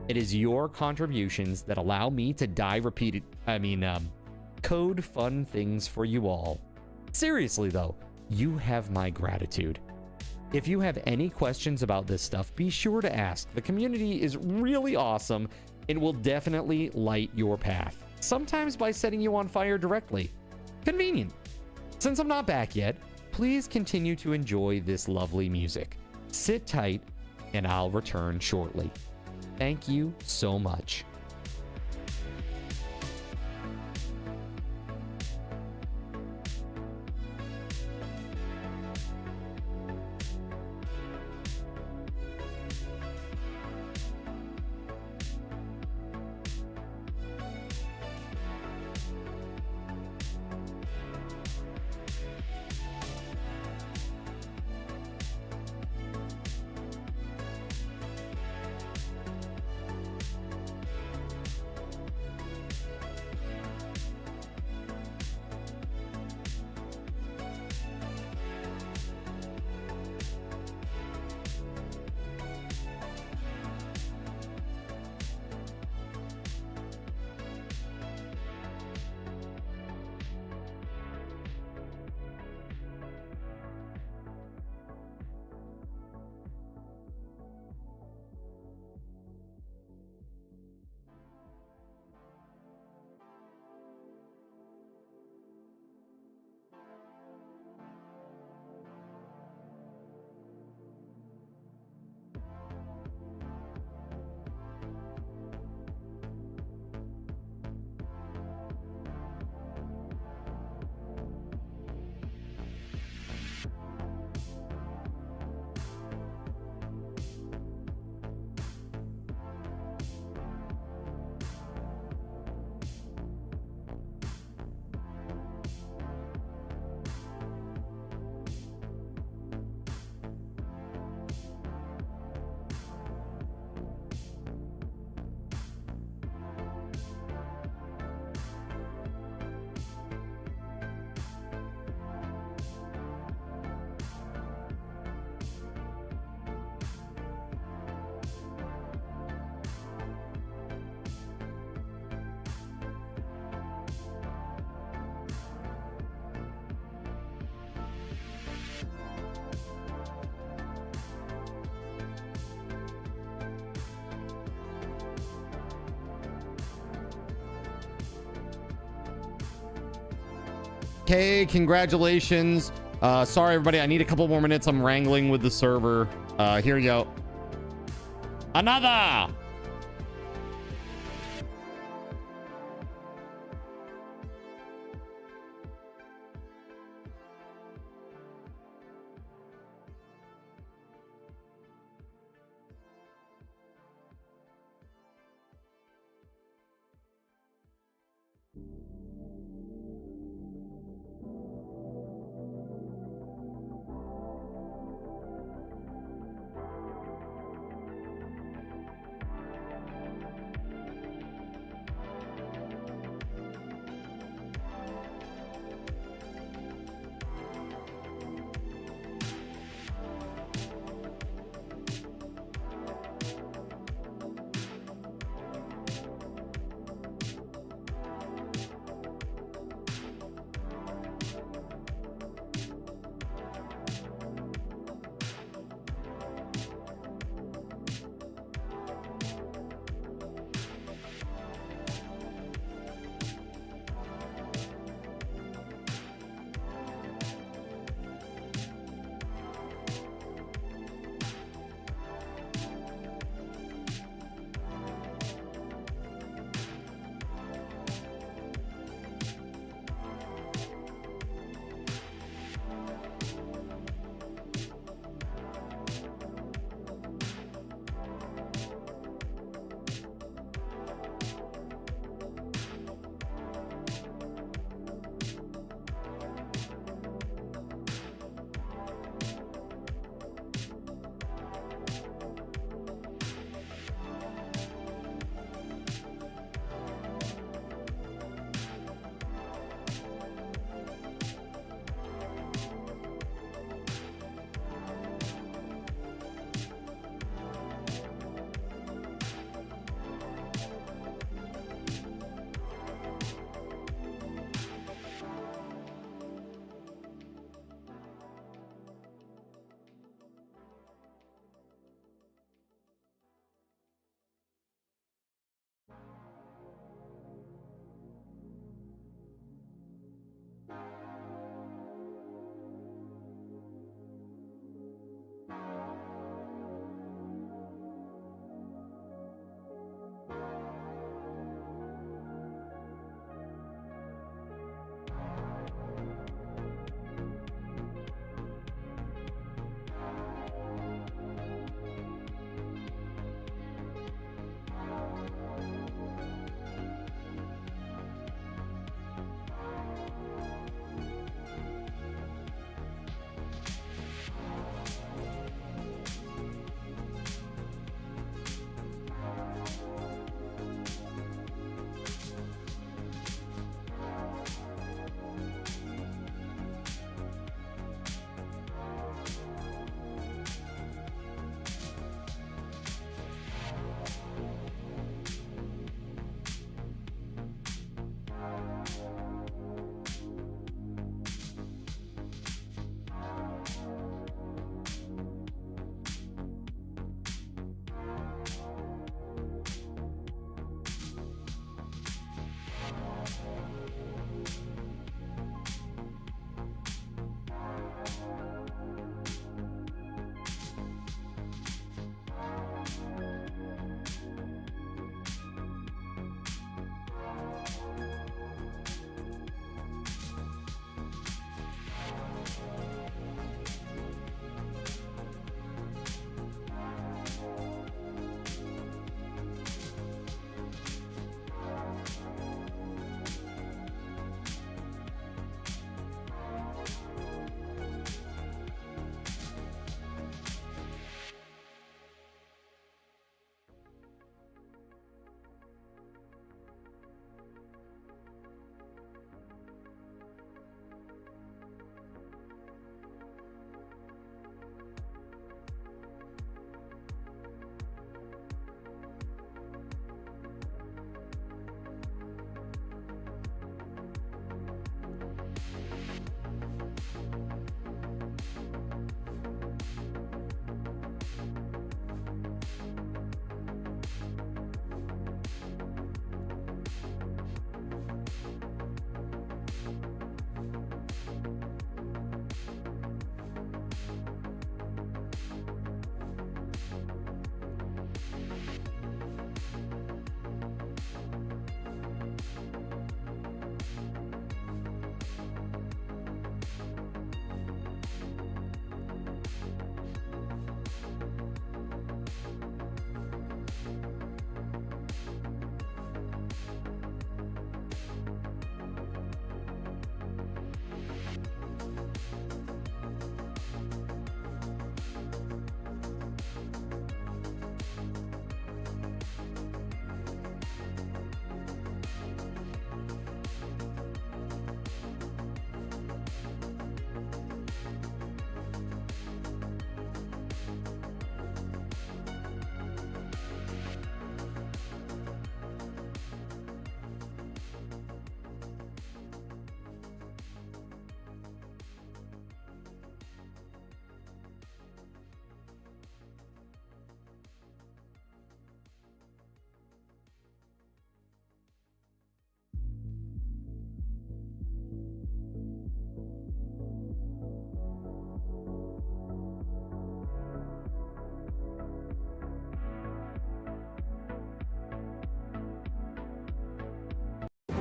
It is your contributions that allow me to code fun things for you all. Seriously though, you have my gratitude. If you have any questions about this stuff, be sure to ask. The community is really awesome and will definitely light your path, sometimes by setting you on fire directly. Convenient. Since I'm not back yet, please continue to enjoy this lovely music. Sit tight, and I'll return shortly. Thank you so much. Okay, congratulations. Sorry, everybody. I need a couple more minutes. I'm wrangling with the server. Here you go. Another!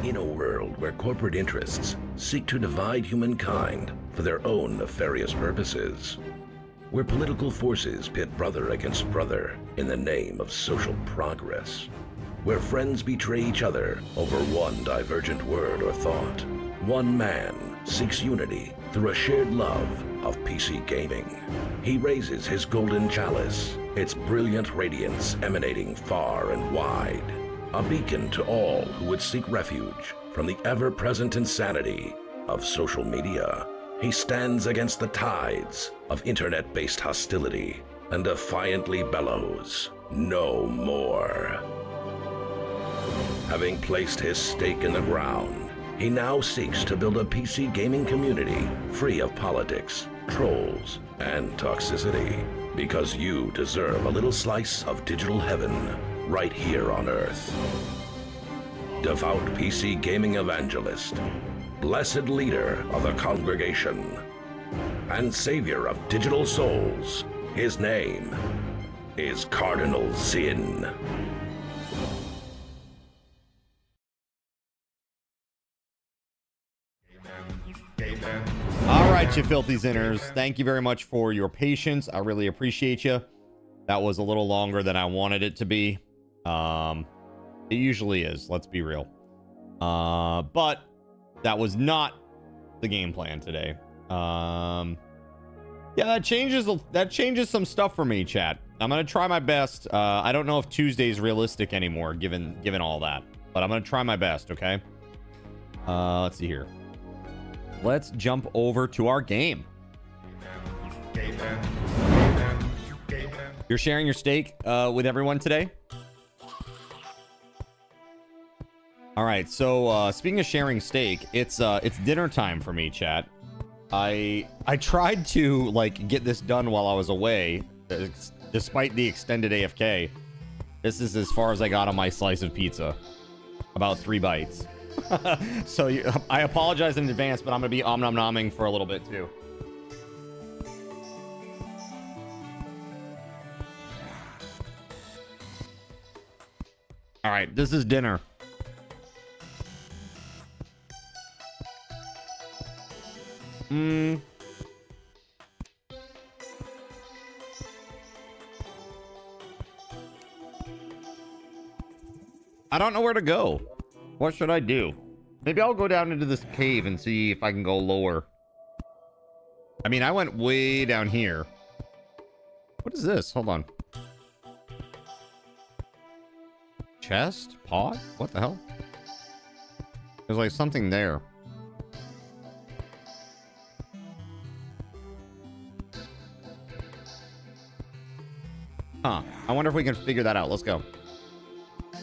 In a world where corporate interests seek to divide humankind for their own nefarious purposes, where political forces pit brother against brother in the name of social progress, where friends betray each other over one divergent word or thought, one man seeks unity through a shared love of PC gaming. He raises his golden chalice, its brilliant radiance emanating far and wide, a beacon to all who would seek refuge from the ever-present insanity of social media. He stands against the tides of internet-based hostility and defiantly bellows, "No more." Having placed his stake in the ground, he now seeks to build a PC gaming community free of politics, trolls, and toxicity, because you deserve a little slice of digital heaven right here on Earth. Devout PC gaming evangelist, blessed leader of the congregation, and savior of digital souls, his name is Cardinal Sin. All right, you filthy sinners. Thank you very much for your patience. I really appreciate you. That was a little longer than I wanted it to be. It usually is, let's be real. But that was not the game plan today. Yeah, that changes some stuff for me, chat. I'm gonna try my best. I don't know if Tuesday's realistic anymore, given all that, but I'm gonna try my best. Okay. Let's see here. Let's jump over to our game. You're sharing your steak with everyone today? All right, so speaking of sharing steak, it's dinner time for me, chat. I tried to like get this done while I was away, despite the extended AFK. This is as far as I got on my slice of pizza. About 3 bites. So I apologize in advance, but I'm gonna be om-nom-nomming for a little bit too. All right, this is dinner. I don't know where to go. What should I do? Maybe I'll go down into this cave and see if I can go lower. I mean, I went way down here. What is this? Hold on. Chest? Pot? What the hell? There's like something there. Huh. I wonder if we can figure that out. Let's go.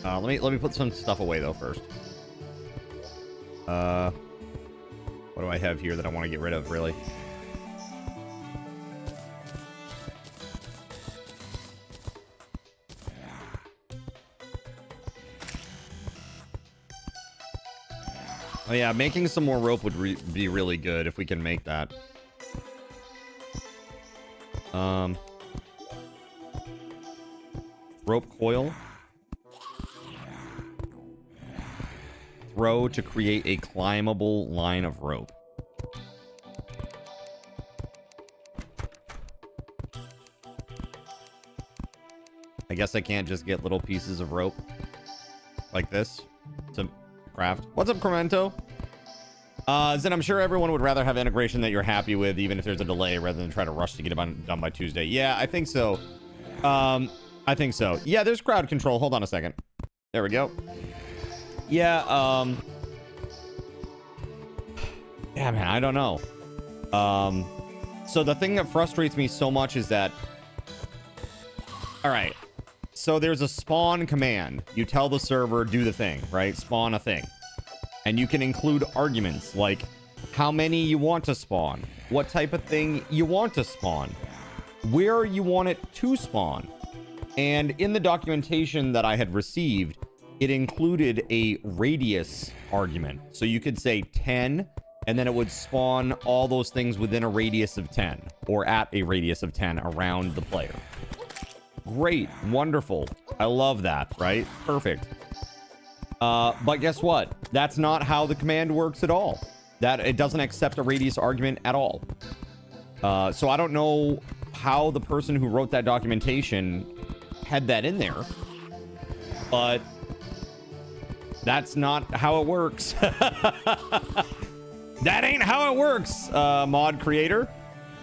Let me put some stuff away though first. What do I have here that I want to get rid of, really? Oh yeah, making some more rope would be really good if we can make that. Rope coil. Throw to create a climbable line of rope. I guess I can't just get little pieces of rope like this to craft. What's up, Cremento? Zen, I'm sure everyone would rather have integration that you're happy with, even if there's a delay, rather than try to rush to get it done by Tuesday. Yeah, I think so. I think so. Yeah, there's crowd control. Hold on a second. There we go. Yeah, yeah, man, I don't know. So the thing that frustrates me so much is that... Alright. So there's a spawn command. You tell the server, do the thing, right? Spawn a thing. And you can include arguments like how many you want to spawn, what type of thing you want to spawn, where you want it to spawn. And in the documentation that I had received, it included a radius argument. So you could say 10, and then it would spawn all those things within a radius of 10, or at a radius of 10 around the player. Great. Wonderful. I love that, right? Perfect. But guess what? That's not how the command works at all. That it doesn't accept a radius argument at all. So I don't know how the person who wrote that documentation had that in there, but that's not how it works. That ain't how it works, mod creator.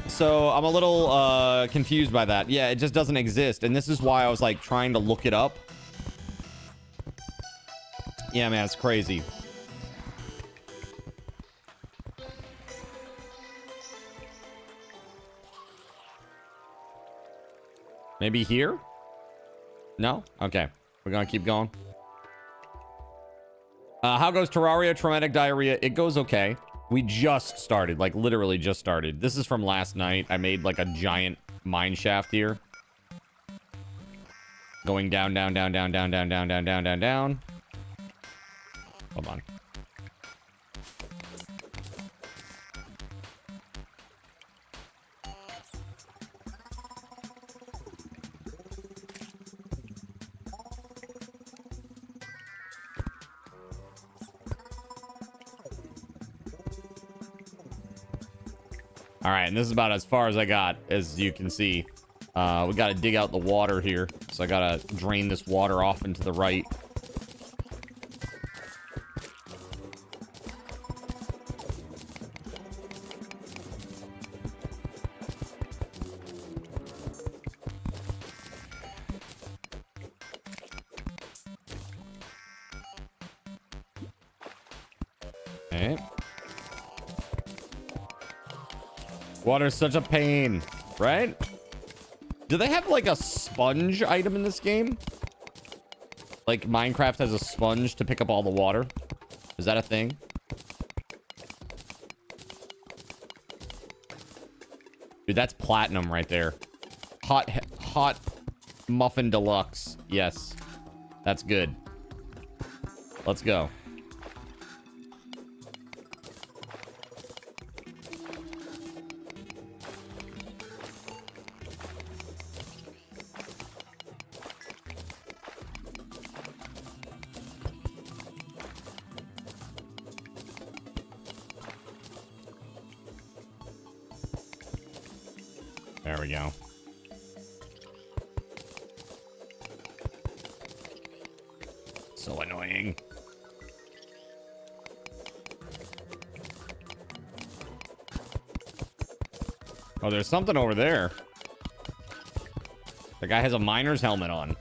So I'm a little confused by that. Yeah, it just doesn't exist, and this is why I was like trying to look it up. Yeah, man, it's crazy. Maybe here? No? Okay. We're gonna keep going. How goes Terraria traumatic diarrhea? It goes okay. We just started, like literally just started. This is from last night. I made like a giant mine shaft here. Going down, down, down, down, down, down, down, down, down, down, down. Hold on. All right, and this is about as far as I got, as you can see. We got to dig out the water here. So I got to drain this water off into the right. Okay. Water's such a pain, right? Do they have like a sponge item in this game? Like Minecraft has a sponge to pick up all the water? Is that a thing? Dude, that's platinum right there. Hot muffin deluxe. Yes. That's good. Let's go. There we go. So annoying. Oh, there's something over there. The guy has a miner's helmet on.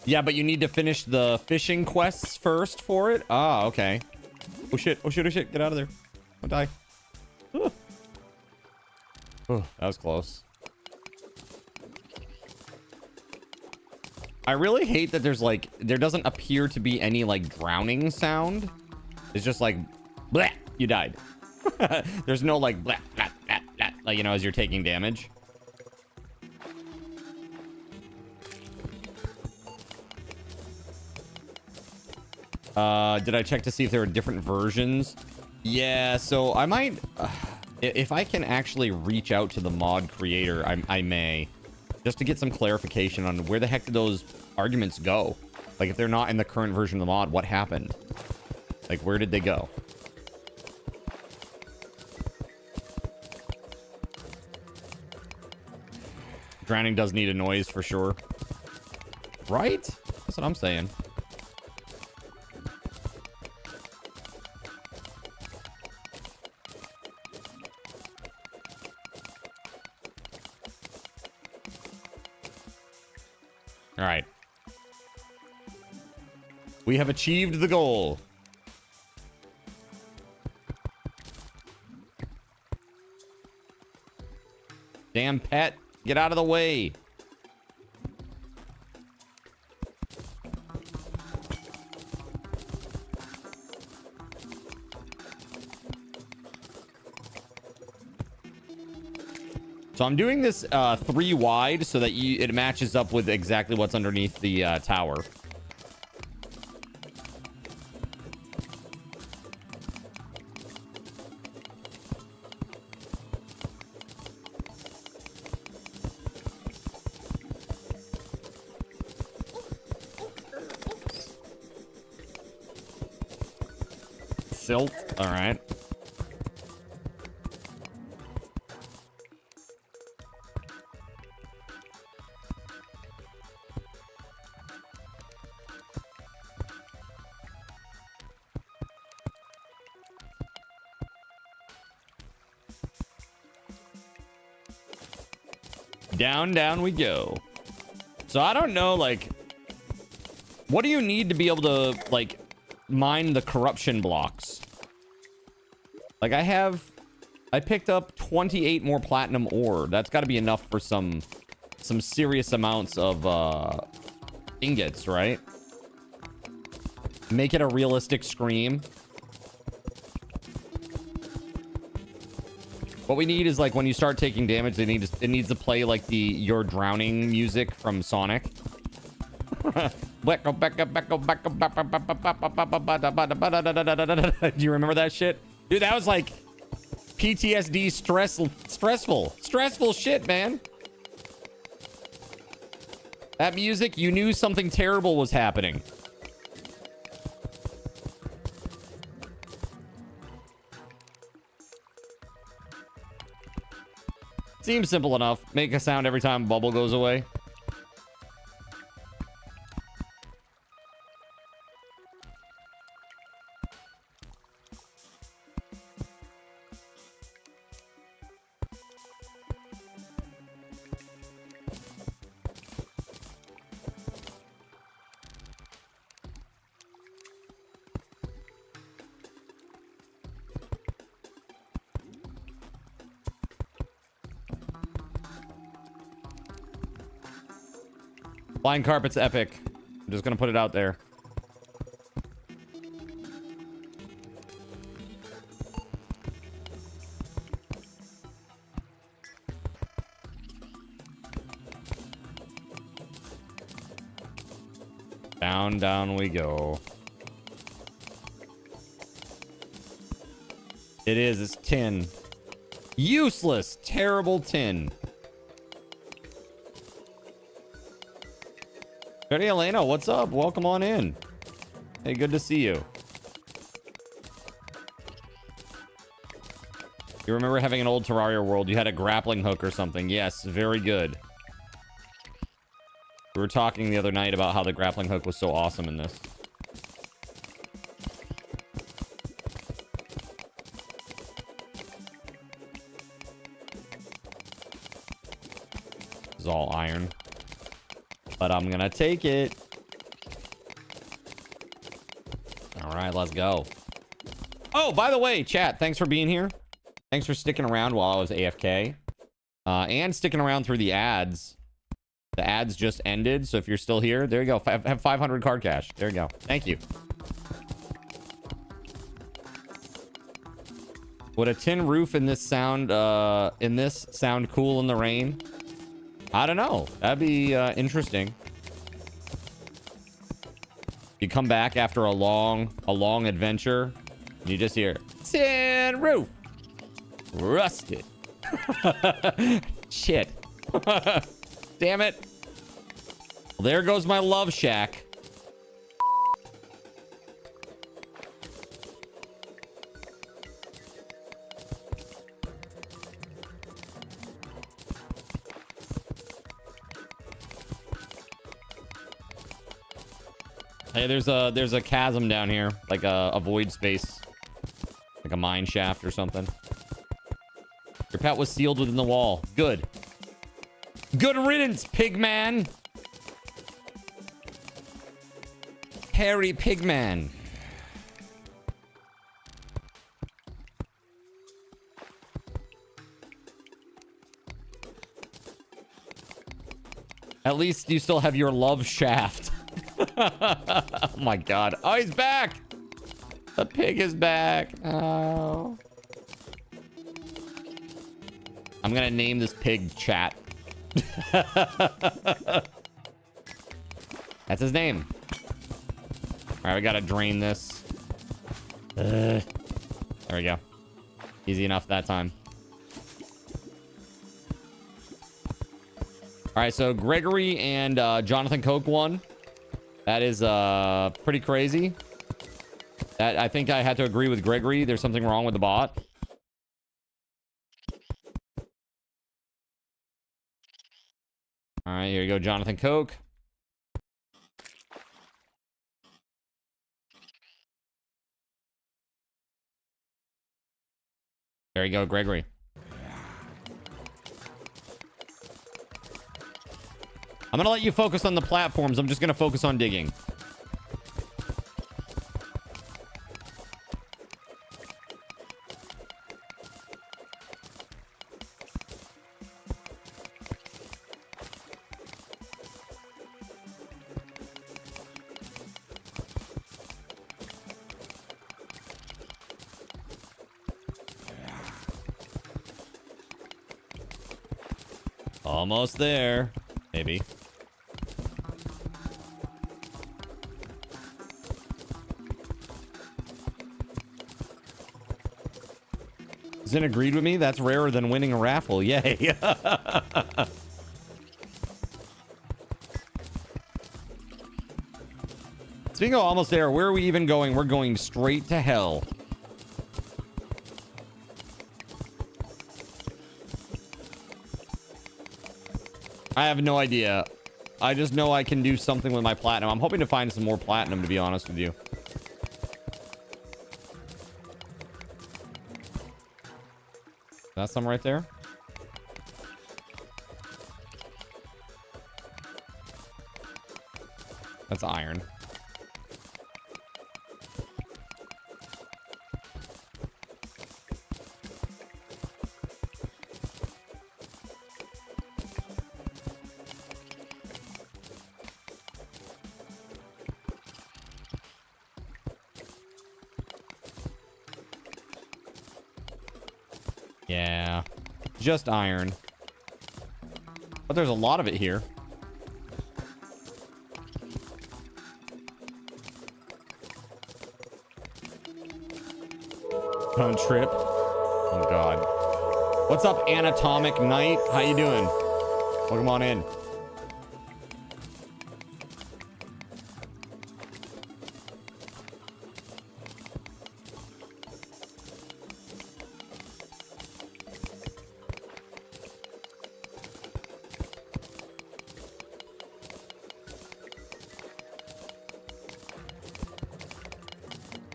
Yeah, but you need to finish the fishing quests first for it? Ah, okay. Oh shit, oh shit, oh shit. Get out of there. Don't die. Ah. Oh, that was close. I really hate that there's like, there doesn't appear to be any like drowning sound. It's just like, bleh, you died. There's no like, bleh, bleh, bleh, bleh, like, you know, as you're taking damage. Did I check to see if there are different versions? Yeah, so I might, if I can actually reach out to the mod creator, I may, just to get some clarification on where the heck did those arguments go? Like, if they're not in the current version of the mod, what happened? Like, where did they go? Drowning does need a noise for sure. Right? That's what I'm saying. All right. We have achieved the goal. Damn pet, get out of the way. So I'm doing this 3 wide so that it matches up with exactly what's underneath the tower. Silt. All right. Down we go. So I don't know, like, what do you need to be able to, like, mine the corruption blocks? Like, I picked up 28 more platinum ore. That's got to be enough for some serious amounts of ingots, right? Make it a realistic scream. What we need is, like, when you start taking damage, it needs to play like the "You're Drowning" music from Sonic. Do you remember that shit? Dude, that was like PTSD stressful shit, man. That music, you knew something terrible was happening. Seems simple enough. Make a sound every time a bubble goes away. Flying carpet's epic. I'm just gonna put it out there. Down we go. It is. It's tin. Useless. Terrible tin. Ghetty Elena, what's up? Welcome on in. Hey, good to see you. You remember having an old Terraria world? You had a grappling hook or something. Yes, very good. We were talking the other night about how the grappling hook was so awesome in this. This is all iron. But I'm gonna take it. All right, let's go. Oh, by the way, chat, thanks for being here. Thanks for sticking around while I was AFK. And sticking around through the ads. The ads just ended, so if you're still here, there you go. Have 500 card cash. There you go. Thank you. Would a tin roof in this sound cool in the rain? I don't know. That'd be interesting. You come back after a long adventure, and you just hear tin roof, rusted. Shit. Damn it. Well, there goes my love shack. Hey, there's a chasm down here, like a void space, like a mine shaft or something. Your pet was sealed within the wall. Good. Good riddance, Pigman. Hairy Pigman. At least you still have your love shaft. Oh my god. Oh, he's back. The pig is back. Oh. I'm gonna name this pig Chat. That's his name. All right, we gotta drain this. There we go. Easy enough that time. All right, so Gregory and Jonathan Koch won. That is pretty crazy. That I think I had to agree with Gregory. There's something wrong with the bot. All right, here you go, Jonathan Coke. There you go, Gregory. I'm gonna let you focus on the platforms. I'm just gonna focus on digging. Almost there. Maybe. Zin agreed with me. That's rarer than winning a raffle. Yay. Speaking of almost there, where are we even going? We're going straight to hell. I have no idea. I just know I can do something with my platinum. I'm hoping to find some more platinum, to be honest with you. That's some right there. That's iron. Yeah, just iron. But there's a lot of it here. Don't trip. Oh, God. What's up, Anatomic Knight? How you doing? Welcome on in.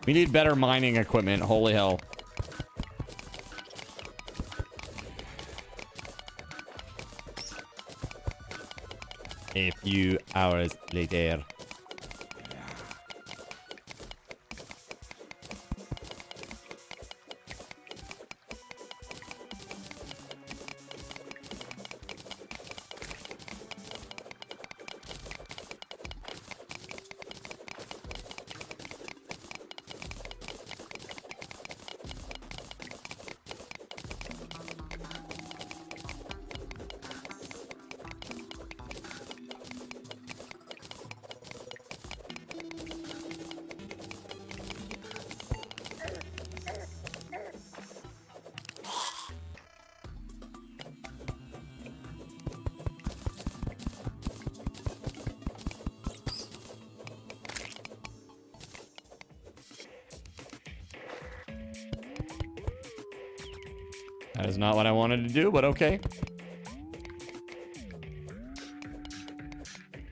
We need better mining equipment. Holy hell. A few hours later. That is not what I wanted to do, but okay.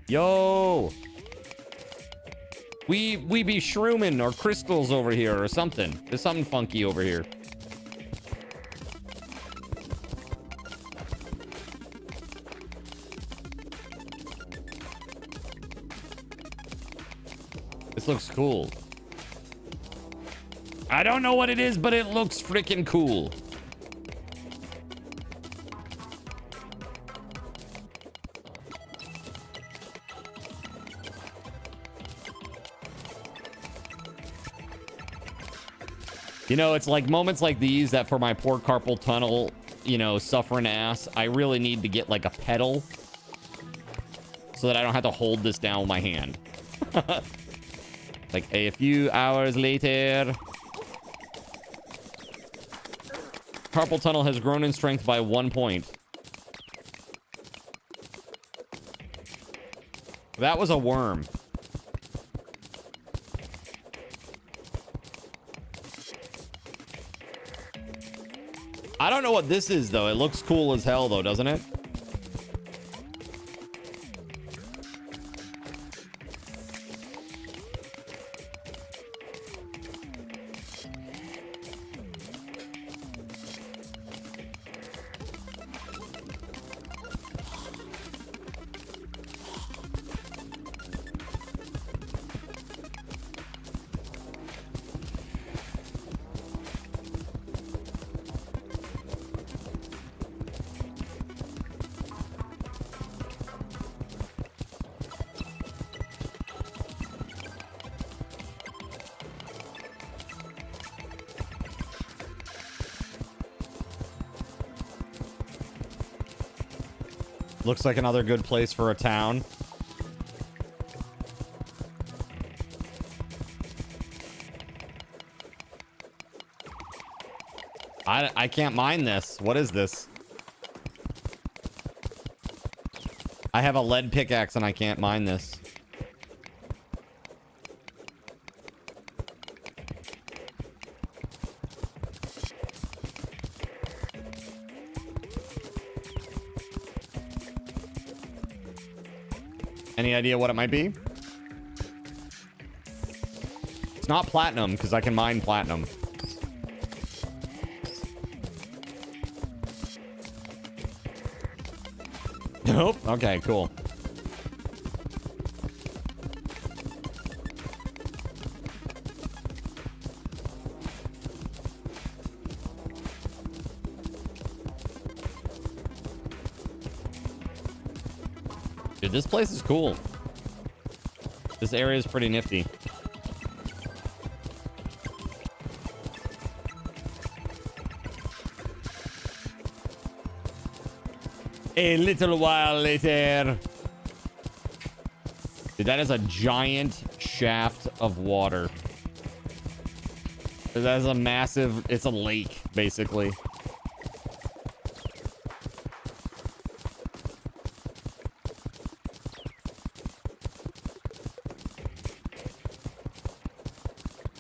Yo! We be shrooming or crystals over here or something. There's something funky over here. This looks cool. I don't know what it is, but it looks freaking cool. You know, it's like moments like these that for my poor carpal tunnel, you know, suffering ass, I really need to get like a pedal so that I don't have to hold this down with my hand. Like a few hours later. Carpal tunnel has grown in strength by 1 point. That was a worm. I don't know what this is, though. It looks cool as hell, though, doesn't it? Looks like another good place for a town. I can't mine this. What is this? I have a lead pickaxe and I can't mine this. Any idea what it might be? It's not platinum, because I can mine platinum. Nope. Okay, cool. Dude, this place is cool. This area is pretty nifty. A little while later. Dude, that is a giant shaft of water. That is a massive... It's a lake, basically.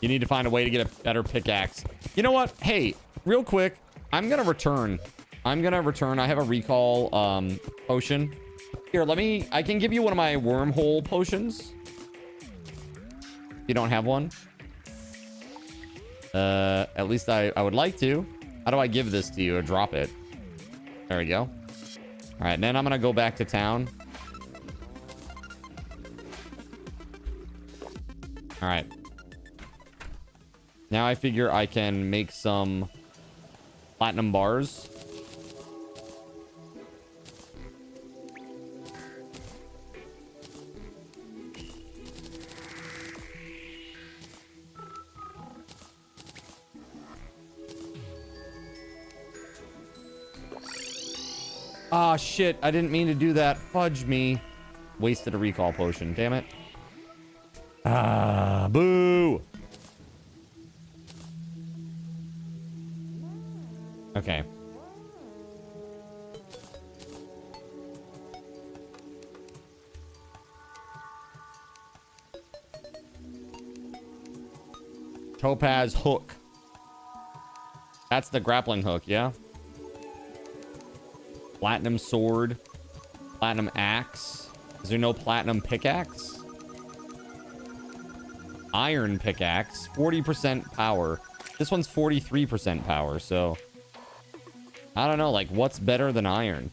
You need to find a way to get a better pickaxe. You know what? Hey, real quick, I'm gonna return. I have a recall potion. Here, I can give you one of my wormhole potions. You don't have one? At least I would like to. How do I give this to you or drop it? There we go. All right, and then I'm gonna go back to town. All right. Now I figure I can make some platinum bars. Ah, shit. I didn't mean to do that. Fudge me. Wasted a recall potion. Damn it. Ah, boo. Okay. Topaz hook. That's the grappling hook, yeah? Platinum sword. Platinum axe. Is there no platinum pickaxe? Iron pickaxe. 40% power. This one's 43% power, so... I don't know, like, what's better than iron?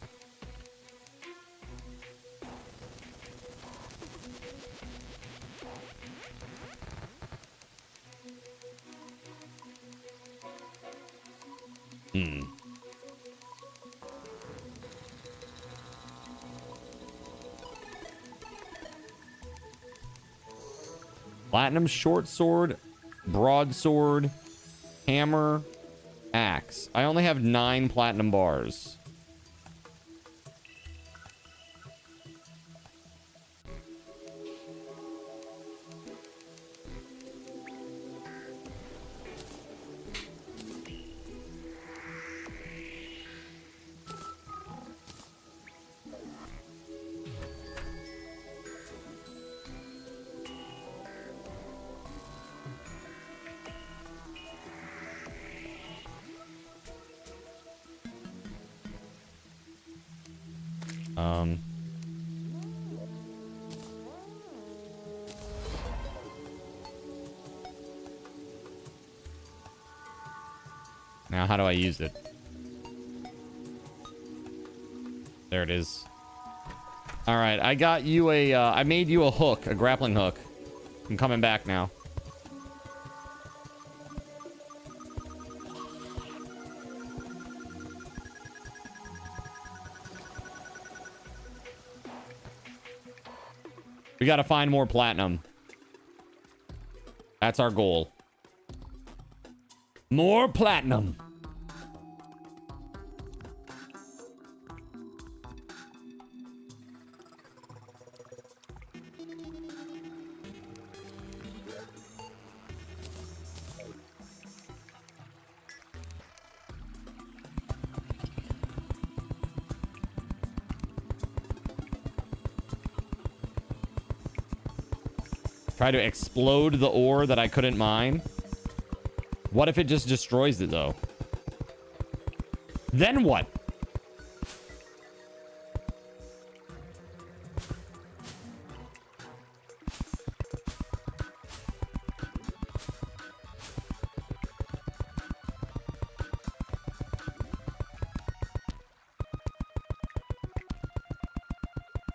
Platinum short sword, broadsword, hammer, axe. I only have 9 platinum bars. Now, how do I use it? There it is. All right, I got you a, I made you a hook, a grappling hook. I'm coming back now. We gotta find more platinum. That's our goal. More platinum. Try to explode the ore that I couldn't mine. What if it just destroys it, though? Then what?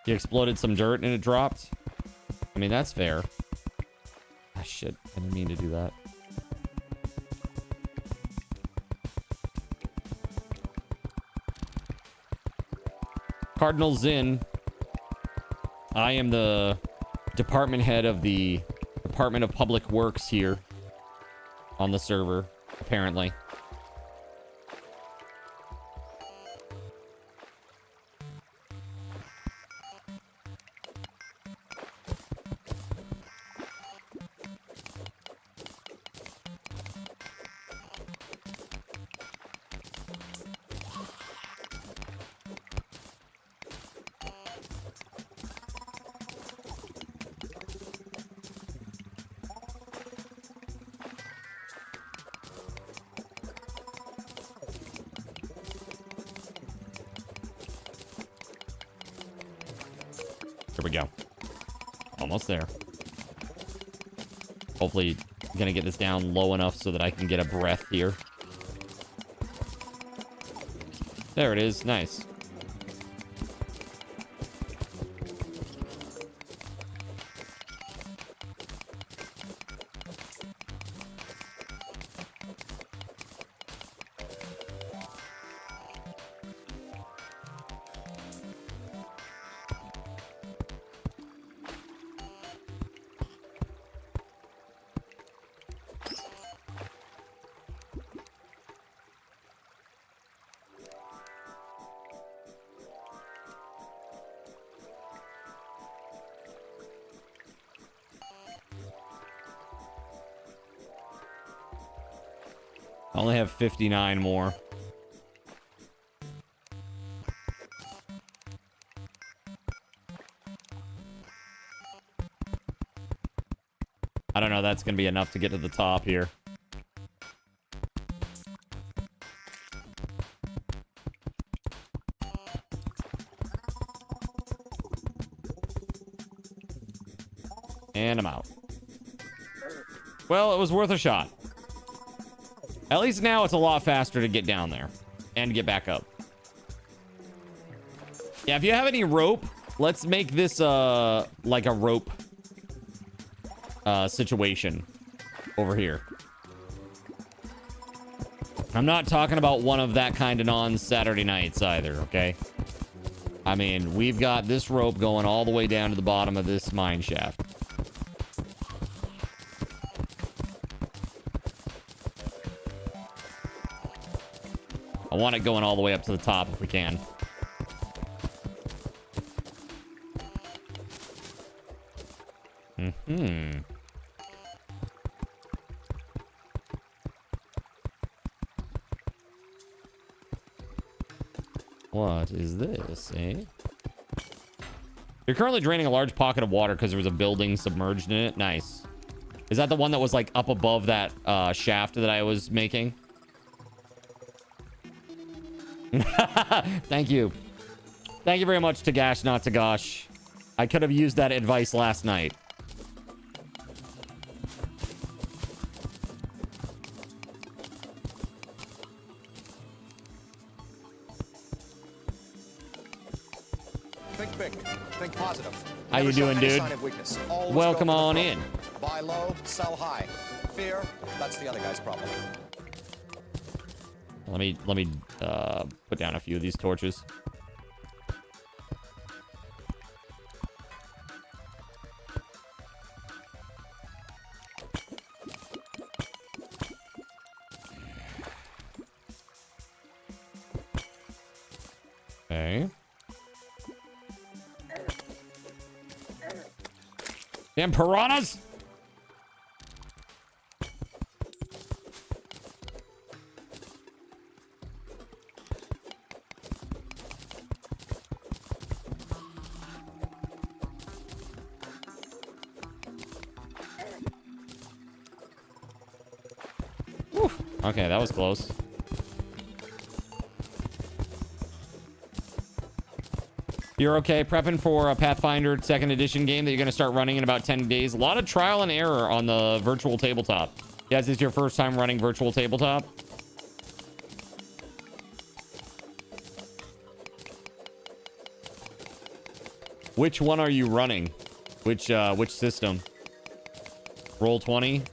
You exploded some dirt and it dropped? I mean, that's fair. Ah, shit. I didn't mean to do that. Cardinal Zin. I am the department head of the Department of Public Works here on the server, apparently. Here we go. Almost there. Hopefully, I'm gonna get this down low enough so that I can get a breath here. There it is. Nice. I only have 59 more. I don't know, that's gonna be enough to get to the top here. And I'm out. Well, it was worth a shot. At least now it's a lot faster to get down there and get back up. Yeah, if you have any rope, let's make this like a rope situation over here. I'm not talking about one of that kind of on Saturday nights either, okay? I mean, we've got this rope going all the way down to the bottom of this mine shaft. I want it going all the way up to the top if we can. Mm-hmm. What is this, eh? You're currently draining a large pocket of water because there was a building submerged in it. Nice. Is that the one that was like up above that shaft that I was making? Thank you. Thank you very much, Tagash, not Tagash. I could have used that advice last night. Think big. Think positive. How you doing, dude? Welcome on in. Buy low, sell high. Fear, that's the other guy's problem. Let me put down a few of these torches. Okay. Damn piranhas! Whew. Okay, that was close. You're okay prepping for a Pathfinder 2nd edition game that you're going to start running in about 10 days. A lot of trial and error on the virtual tabletop. Guys, is this your first time running virtual tabletop? Which one are you running? Which system? Roll20?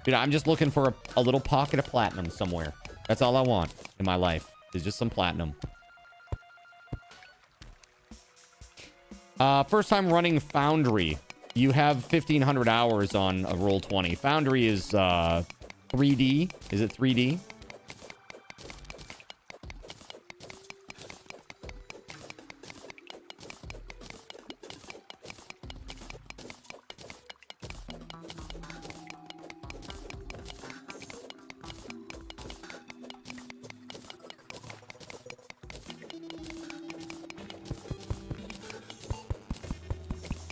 Dude, I'm just looking for a little pocket of platinum somewhere. That's all I want in my life, is just some platinum. First time running Foundry. You have 1,500 hours on a Roll20. Foundry is 3D. Is it 3D?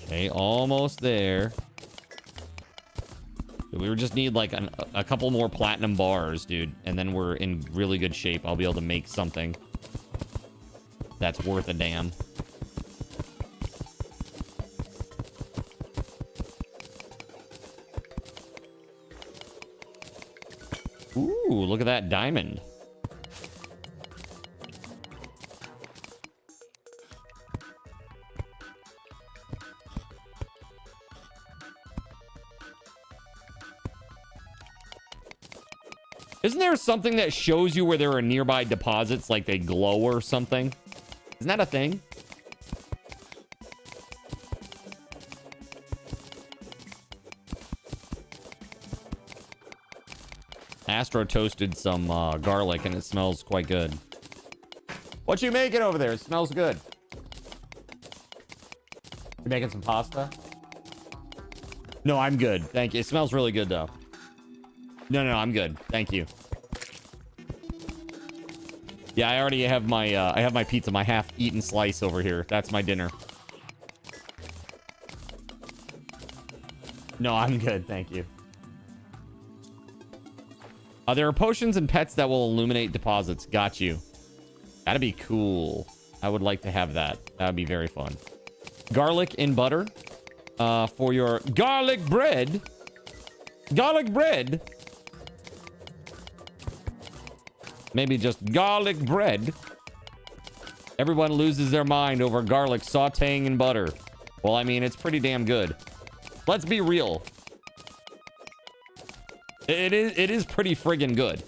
Okay, almost there. We just need like a couple more platinum bars, dude, and then we're in really good shape. I'll be able to make something that's worth a damn. Ooh, look at that diamond. Isn't there something that shows you where there are nearby deposits, like they glow or something? Isn't that a thing? Astro toasted some garlic and it smells quite good. What you making over there? It smells good. You making some pasta? No, I'm good. Thank you. It smells really good though. No, I'm good. Thank you. Yeah, I already have my pizza, my half-eaten slice over here. That's my dinner. No, I'm good. Thank you. There are potions and pets that will illuminate deposits. Got you. That'd be cool. I would like to have that. That would be very fun. Garlic in butter for your garlic bread. Garlic bread. Maybe just garlic bread. Everyone loses their mind over garlic sauteing in butter. Well, I mean, it's pretty damn good. Let's be real. It is pretty friggin' good.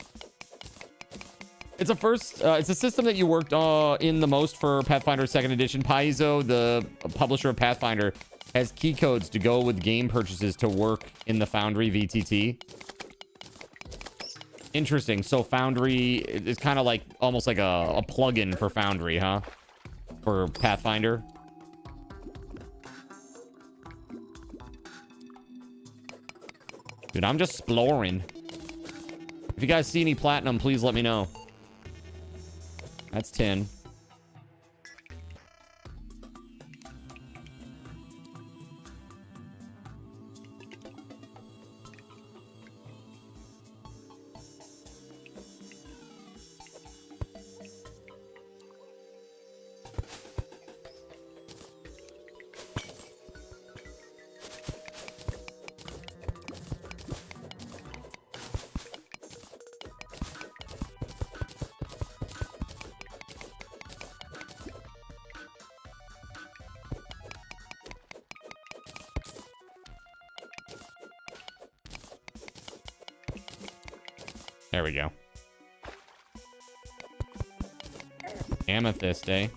It's a system that you worked in the most for Pathfinder 2nd Edition. Paizo, the publisher of Pathfinder, has key codes to go with game purchases to work in the Foundry VTT. Interesting. So Foundry is kind of like almost like a plugin for Foundry, huh? For Pathfinder. Dude, I'm just exploring. If you guys see any platinum, please let me know. That's 10. There we go. Amethyst, eh?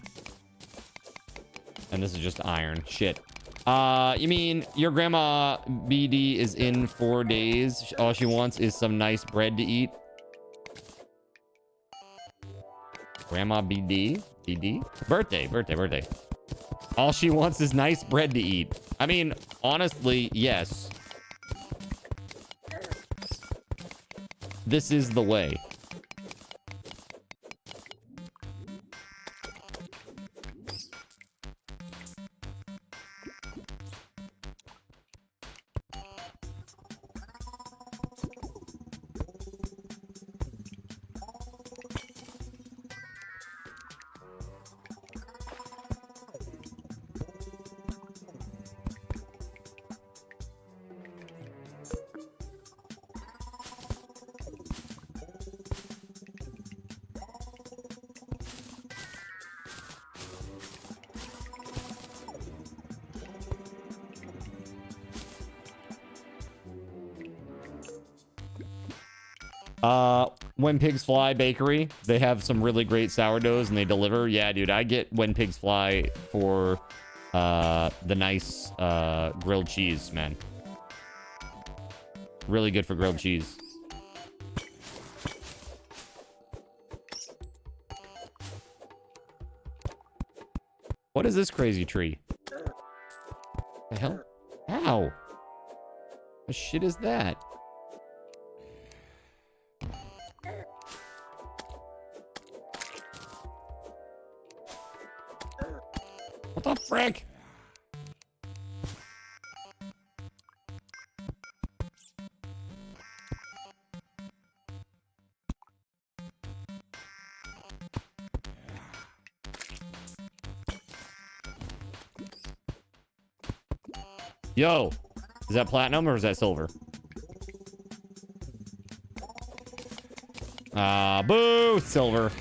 And this is just iron. Shit. You mean your grandma BD is in 4 days? All she wants is some nice bread to eat. Grandma BD? BD? Birthday. All she wants is nice bread to eat. I mean, honestly, yes. This is the way. When Pigs Fly Bakery, they have some really great sourdoughs and they deliver. Yeah, dude, I get When Pigs Fly for the nice grilled cheese, man. Really good for grilled cheese. What is this crazy tree? The hell? Ow! What shit is that? What the frick? Yo, is that platinum or is that silver? Boo, silver.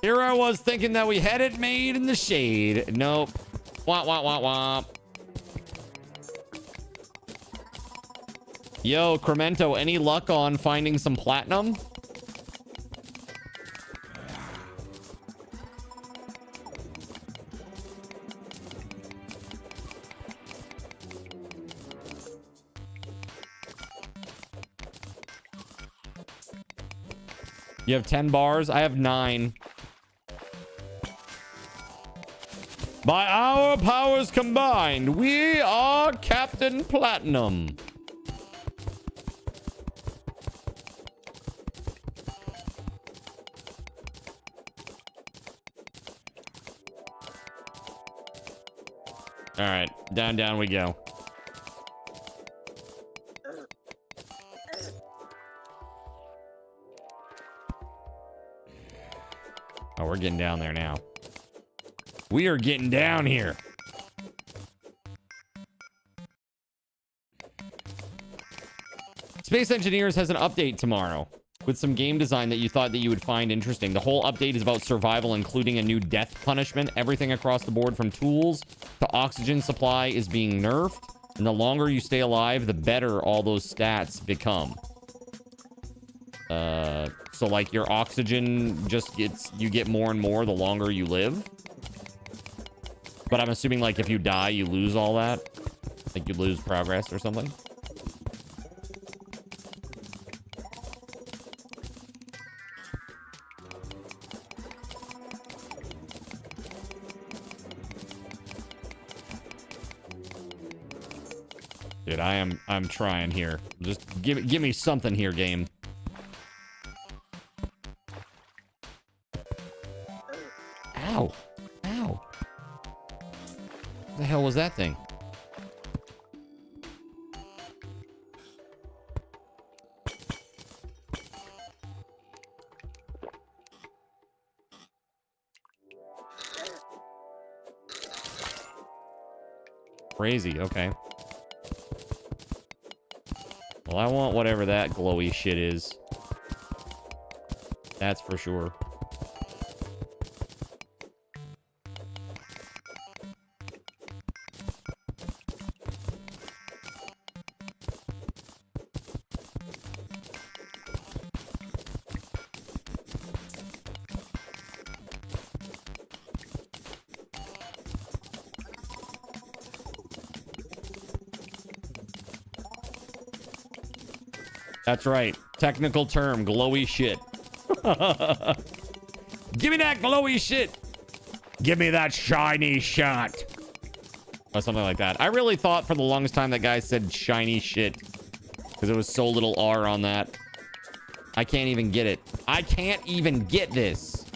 Here I was thinking that we had it made in the shade. Nope. Womp, womp, womp, womp. Yo, Cremento, any luck on finding some platinum? You have 10 bars? I have 9. By our powers combined, we are Captain Platinum. All right, down we go. Oh, we're getting down there now. We are getting down here. Space Engineers has an update tomorrow with some game design that you thought that you would find interesting. The whole update is about survival, including a new death punishment. Everything across the board from tools to oxygen supply is being nerfed. And the longer you stay alive, the better all those stats become. So like your oxygen just you get more and more the longer you live. But I'm assuming like if you die, you lose all that. Like you lose progress or something. Dude, I'm trying here. Just give me something here, game. Ow. Ow. What the hell was that thing? Crazy, okay. Well, I want whatever that glowy shit is. That's for sure. That's right. Technical term, glowy shit. Give me that glowy shit. Give me that shiny shot. Or something like that. I really thought for the longest time that guy said shiny shit. Because there was so little R on that. I can't even get it. I can't even get this.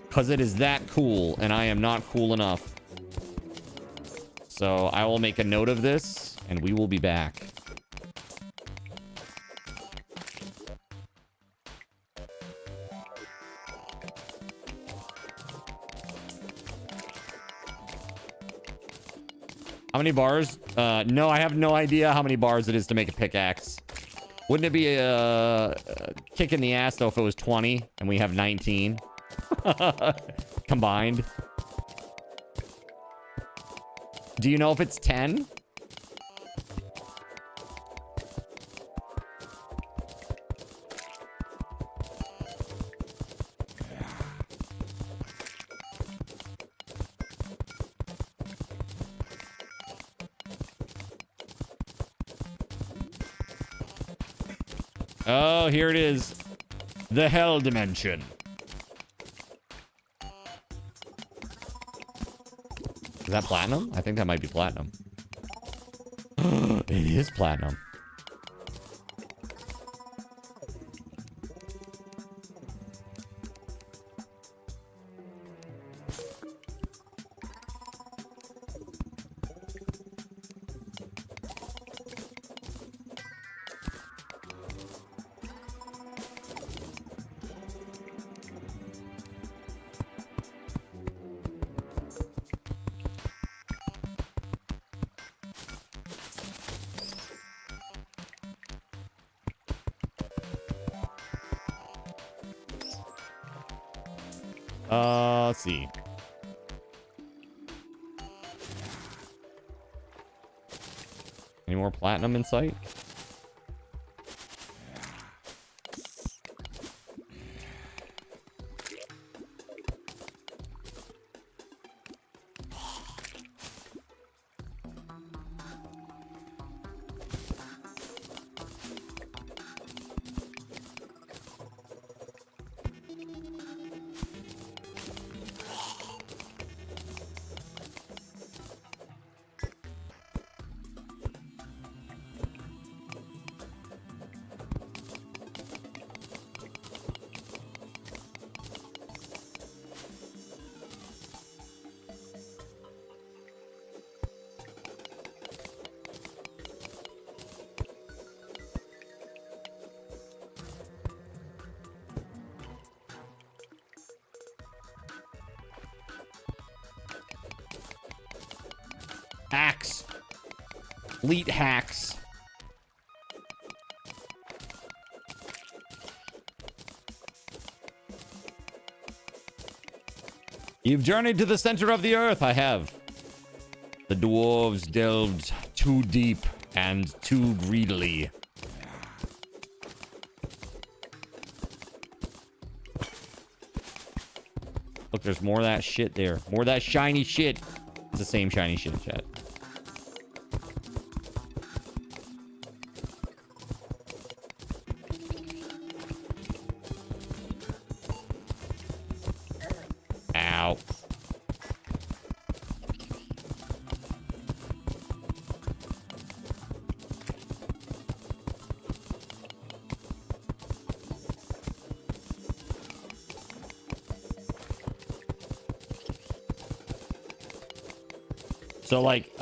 Because it is that cool. And I am not cool enough. So I will make a note of this. And we will be back. How many bars? No, I have no idea how many bars it is to make a pickaxe. Wouldn't it be a kick in the ass, though, if it was 20 and we have 19 combined? Do you know if it's 10? Oh, here it is. The hell dimension. Is that platinum? I think that might be platinum. It is platinum. Let's see. Any more platinum in sight? Hacks. Elite hacks. You've journeyed to the center of the earth. I have. The dwarves delved too deep and too greedily. Look, there's more of that shit there. More of that shiny shit. It's the same shiny shit, chat. Ow. So like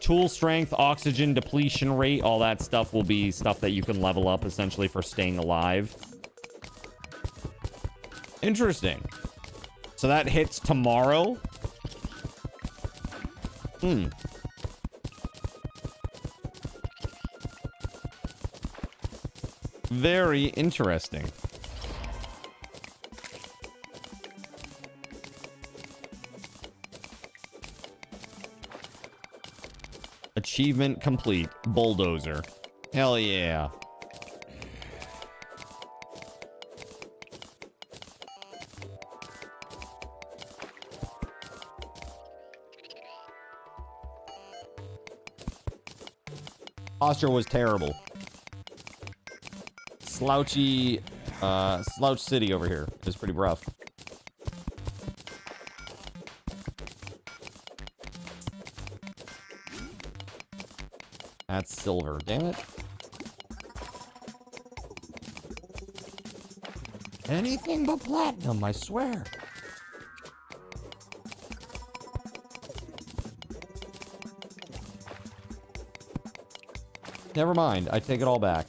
tool strength, oxygen depletion rate, all that stuff will be stuff that you can level up essentially for staying alive. Interesting. So that hits tomorrow. Very interesting. Achievement complete. Bulldozer. Hell yeah. Posture was terrible. slouchy, slouch city over here. It was pretty rough. That's silver. Damn it. Anything but platinum, I swear. Never mind. I take it all back.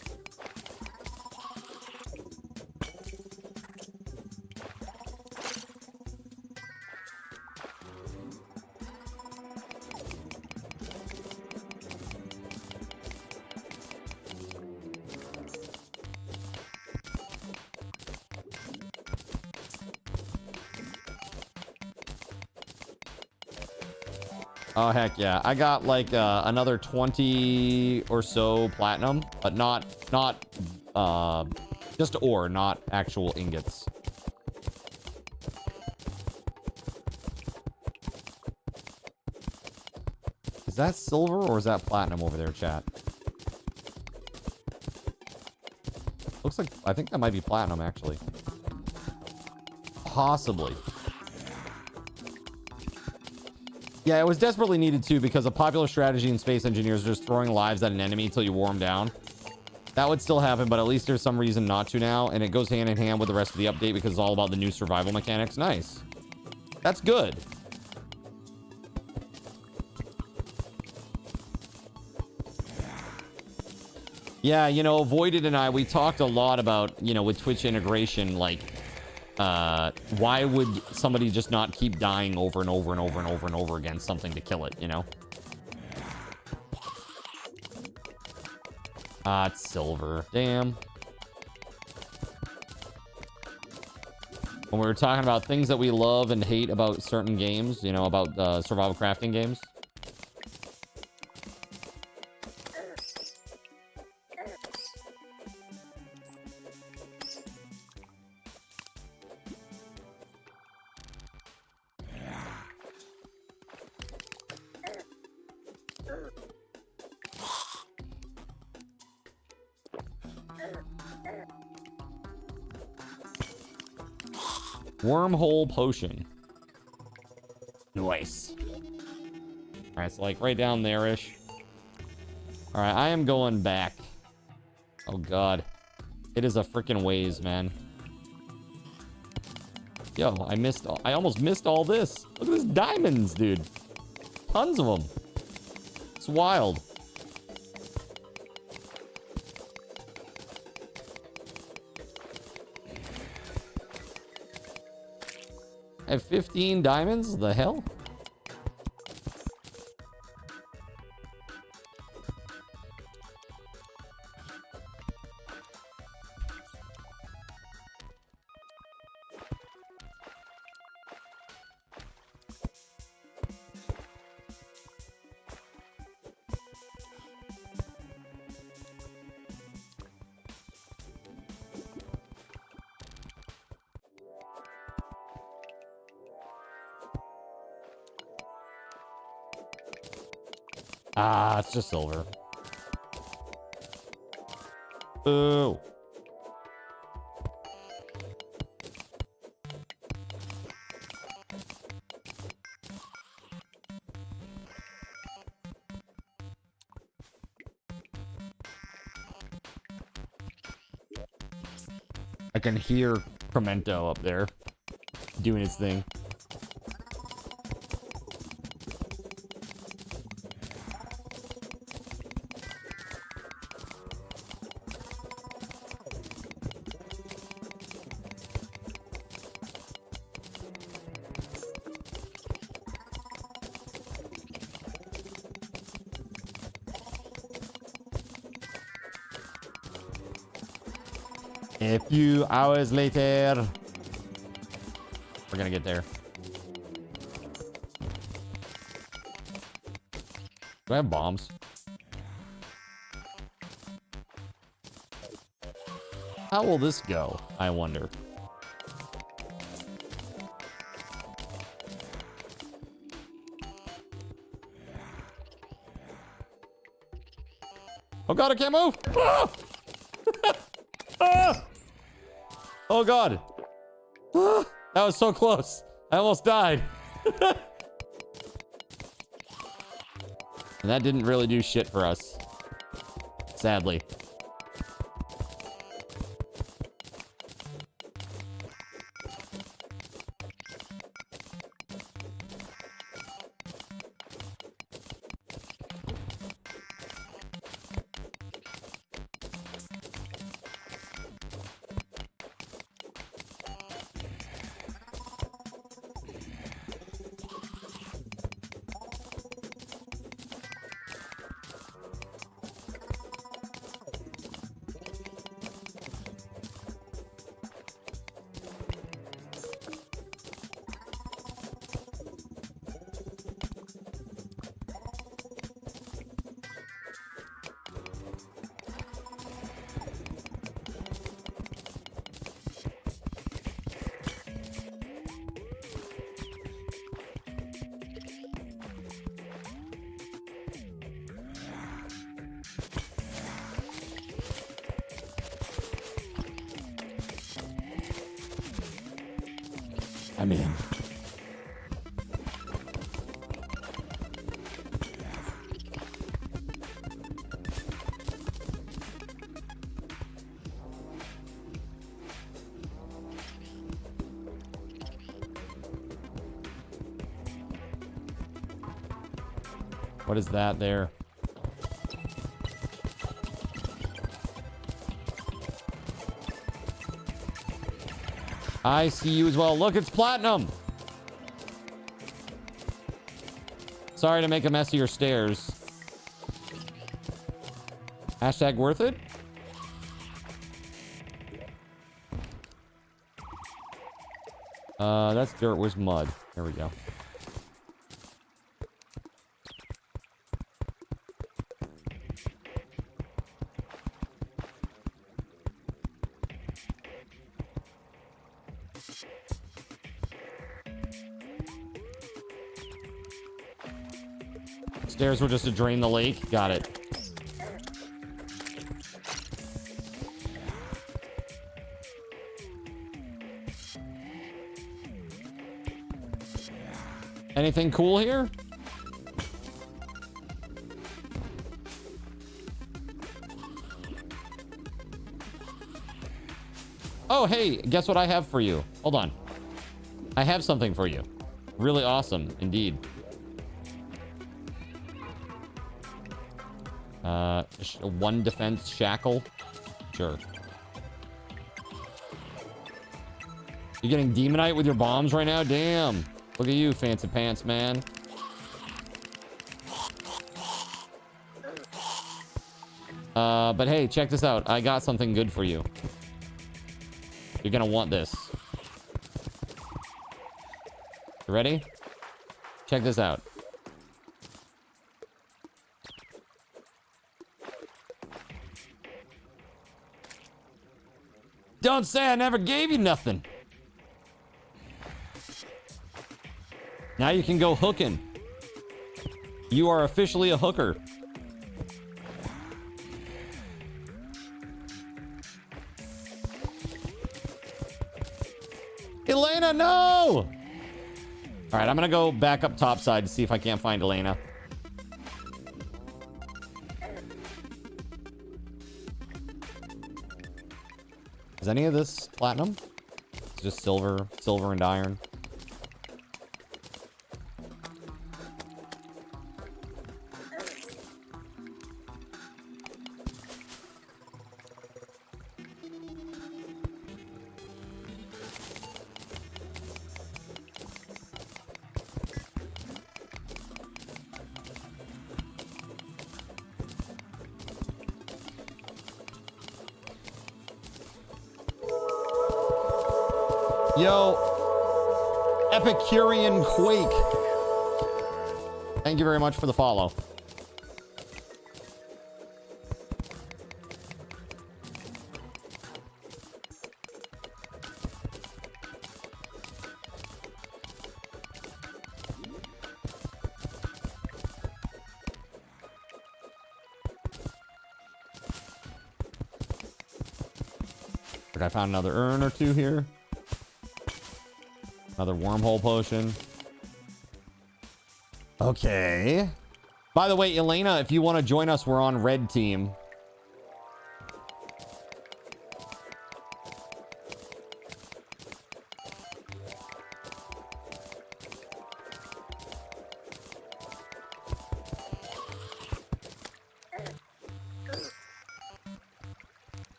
Oh, heck yeah. I got like another 20 or so platinum, but not just ore, not actual ingots. Is that silver or is that platinum over there, chat? Looks like, I think that might be platinum, actually. Possibly. Yeah, it was desperately needed too, because a popular strategy in Space Engineers is just throwing lives at an enemy until you wore them down. That would still happen, but at least there's some reason not to now, and it goes hand in hand with the rest of the update because it's all about the new survival mechanics. Nice. That's good. Yeah, you know, Voided and I, we talked a lot about, you know, with Twitch integration, like, why would somebody just not keep dying over and over and over and over and over against something to kill it, you know? Ah, it's silver. Damn. When we were talking about things that we love and hate about certain games, you know, about survival crafting games. Wormhole potion. Nice. All right, so like right down there-ish. All right, I am going back. Oh god, it is a freaking ways, man. Yo, I almost missed all this. Look at this diamonds, dude. Tons of them. It's wild. I have 15 diamonds? The hell? Ah, it's just silver. Boo. I can hear Cremento up there doing his thing. A few hours later, we're gonna get there. Do I have bombs? How will this go, I wonder? Oh god, I can't move! Ah! Ah! Oh god. Ah, that was so close. I almost died. And that didn't really do shit for us. Sadly. I'm in. What is that there? I see you as well. Look, it's platinum. Sorry to make a mess of your stairs. Hashtag worth it? That's dirt. Where's mud? There we go. Stairs were just to drain the lake. Got it. Anything cool here? Oh, hey, guess what I have for you? Hold on. I have something for you. Really awesome, indeed. One defense shackle. Sure. You getting demonite with your bombs right now? Damn. Look at you, fancy pants, man. But hey, check this out. I got something good for you. You're gonna want this. You ready? Check this out. Don't say I never gave you nothing. Now you can go hooking. You are officially a hooker. Elena, no! All right, I'm gonna go back up topside to see if I can't find Elena. Is any of this platinum? It's just silver and iron. Yo, Epicurean Quake. Thank you very much for the follow. I found another urn or two here. Another wormhole potion. Okay. By the way, Elena, if you want to join us, we're on red team.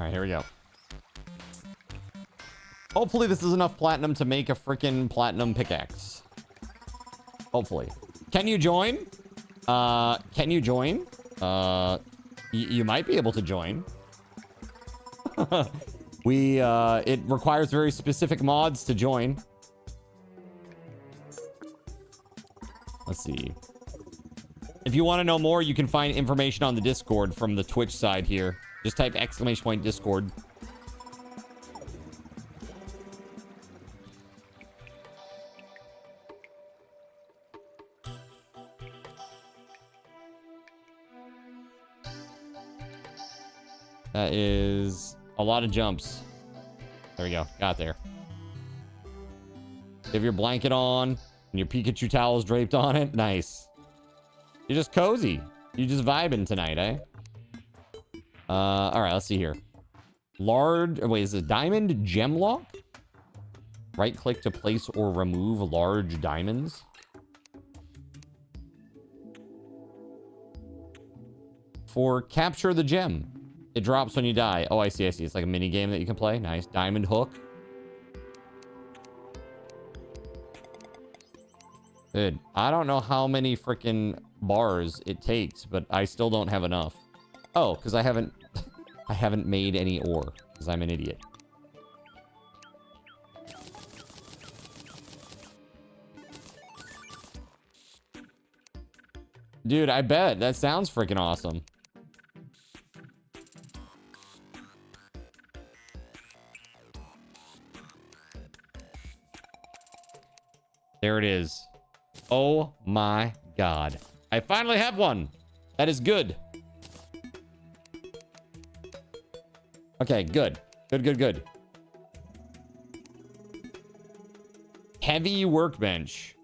All right, here we go. Hopefully this is enough platinum to make a freaking platinum pickaxe. Hopefully. Can you join? Can you join? You might be able to join. It requires very specific mods to join. Let's see. If you want to know more, you can find information on the Discord from the Twitch side here. Just type !Discord. That is a lot of jumps. There we go. Got there. You have your blanket on and your Pikachu towels draped on it. Nice. You're just cozy. You're just vibing tonight, eh? All right, let's see here. Wait, is it diamond gem lock? Right click to place or remove large diamonds. For capture the gem. It drops when you die. Oh, I see, I see. It's like a mini game that you can play. Nice. Diamond hook. Good. I don't know how many freaking bars it takes, but I still don't have enough. Oh, because I haven't made any ore, because I'm an idiot. Dude, I bet. That sounds freaking awesome. There it is. Oh my god. I finally have one. That is good. Okay, good. Good. Heavy workbench.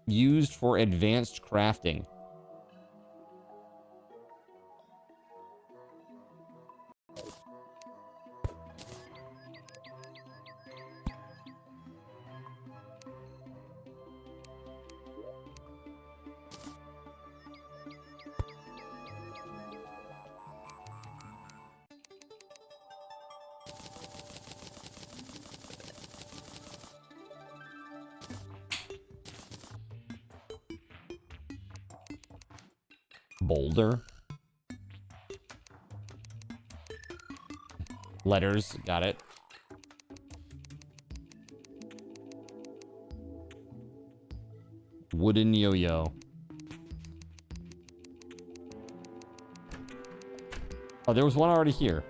Used for advanced crafting. Boulder. Letters, got it. Wooden yo-yo. Oh, there was one already here.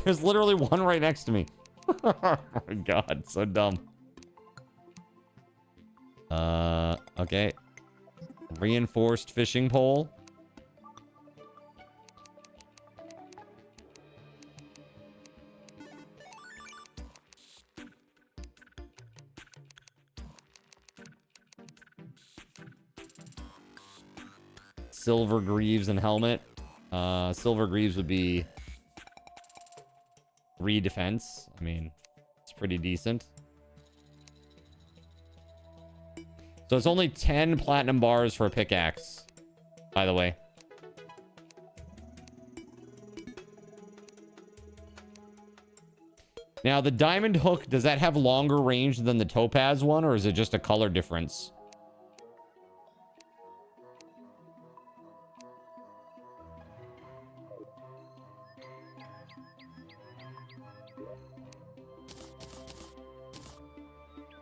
There's literally one right next to me. Oh my god, so dumb. Okay. Reinforced fishing pole. Silver greaves and helmet. Silver greaves would be 3 defense. I mean, it's pretty decent. So it's only 10 platinum bars for a pickaxe, by the way. Now, the diamond hook, does that have longer range than the topaz one, or is it just a color difference?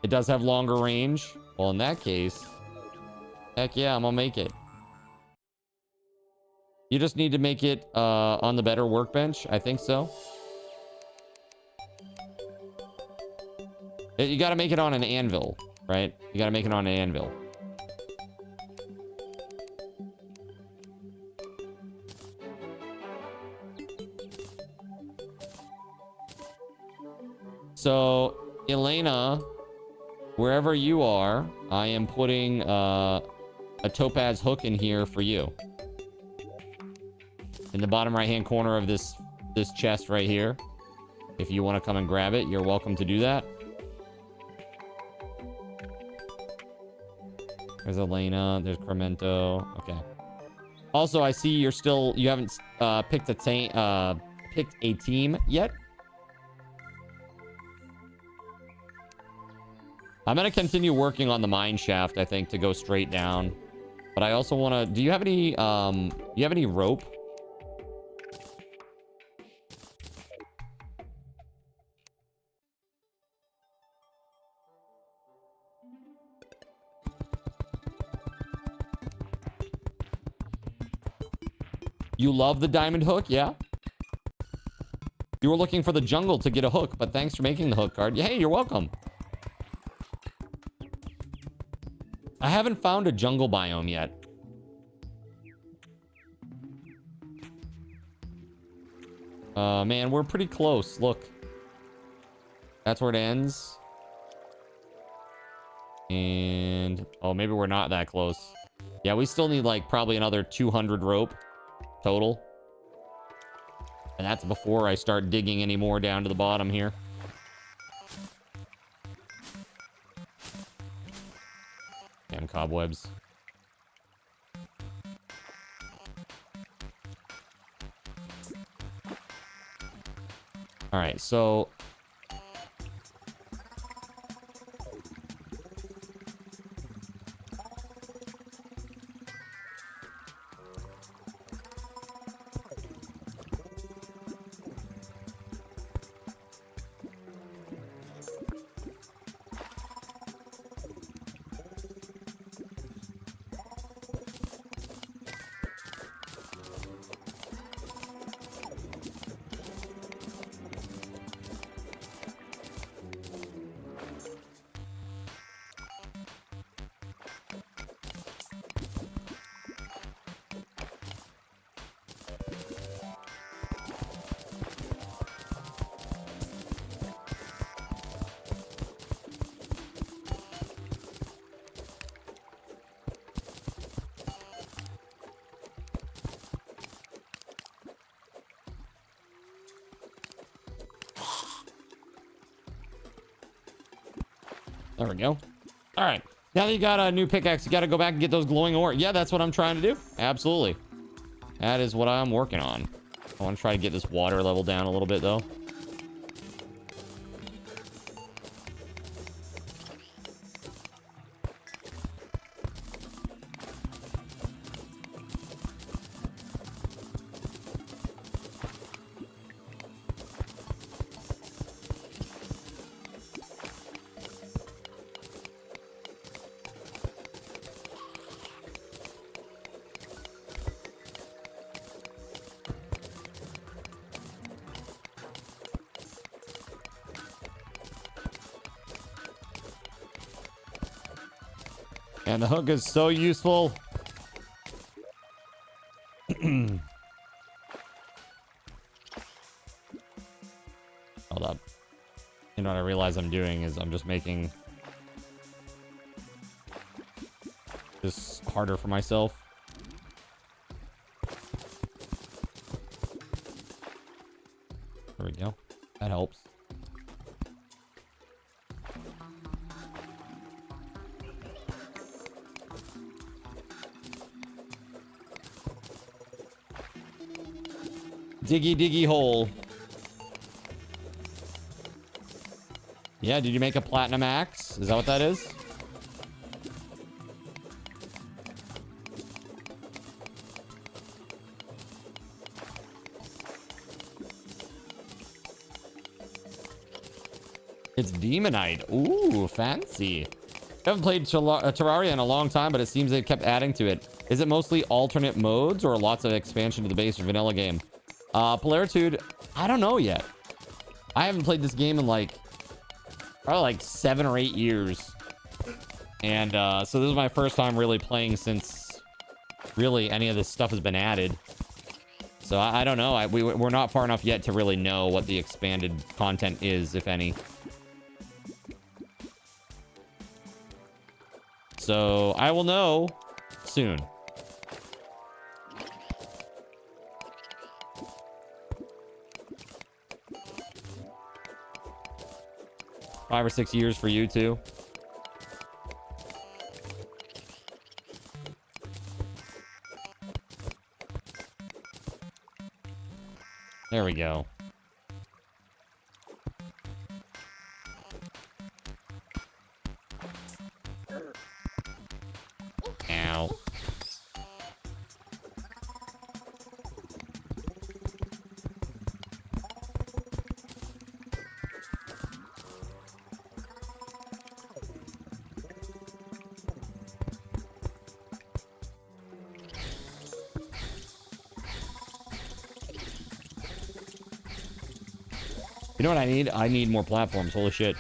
It does have longer range. Well, in that case, heck yeah, I'm gonna make it. You just need to make it on the better workbench. I think so. You got to make it on an anvil, right? You got to make it on an anvil. So, Elena, wherever you are, I am putting a topaz hook in here for you. In the bottom right-hand corner of this chest right here. If you want to come and grab it, you're welcome to do that. There's Elena. There's Cremento. Okay. Also, I see you haven't picked a team yet. I'm gonna continue working on the mine shaft, I think, to go straight down. But I also want to. Do you have any rope? You love the diamond hook, yeah? You were looking for the jungle to get a hook, but thanks for making the hook card. Hey, you're welcome. I haven't found a jungle biome yet. Man, we're pretty close. Look. That's where it ends. And... oh, maybe we're not that close. Yeah, we still need, like, probably another 200 rope total. And that's before I start digging any more down to the bottom here. Damn cobwebs. All right, so... there we go. All right. Now that you got a new pickaxe, you got to go back and get those glowing ore. Yeah, that's what I'm trying to do. Absolutely. That is what I'm working on. I want to try to get this water level down a little bit, though. And the hook is so useful. Hold up. You know what I realize I'm doing is I'm just making this harder for myself. There we go. That helps. Diggy, diggy hole. Yeah, did you make a platinum axe? Is that what that is? It's Demonite. Ooh, fancy. I haven't played Terraria in a long time, but it seems they kept adding to it. Is it mostly alternate modes or lots of expansion to the base or vanilla game? Polaritude, I don't know yet. I haven't played this game in like probably like 7 or 8 years. And so this is my first time really playing since really any of this stuff has been added. So I don't know. We're not far enough yet to really know what the expanded content is, if any. So I will know soon. Five or 6 years for you too. There we go. Ow. You know what I need? I need more platforms. Holy shit.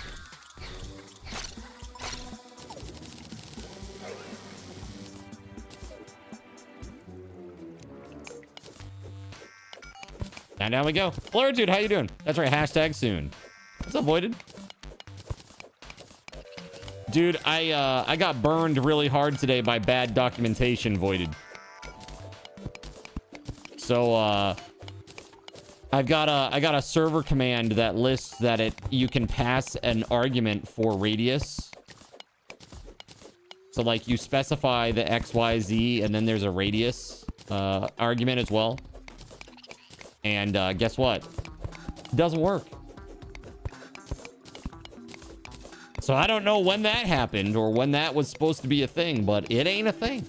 And down we go. Blur dude, how you doing? That's right, hashtag soon. What's up, Voided? Dude, I got burned really hard today by bad documentation, Voided. So I got a server command that lists that you can pass an argument for radius. So like you specify the XYZ and then there's a radius argument as well. And guess what? It doesn't work. So I don't know when that happened or when that was supposed to be a thing, but it ain't a thing.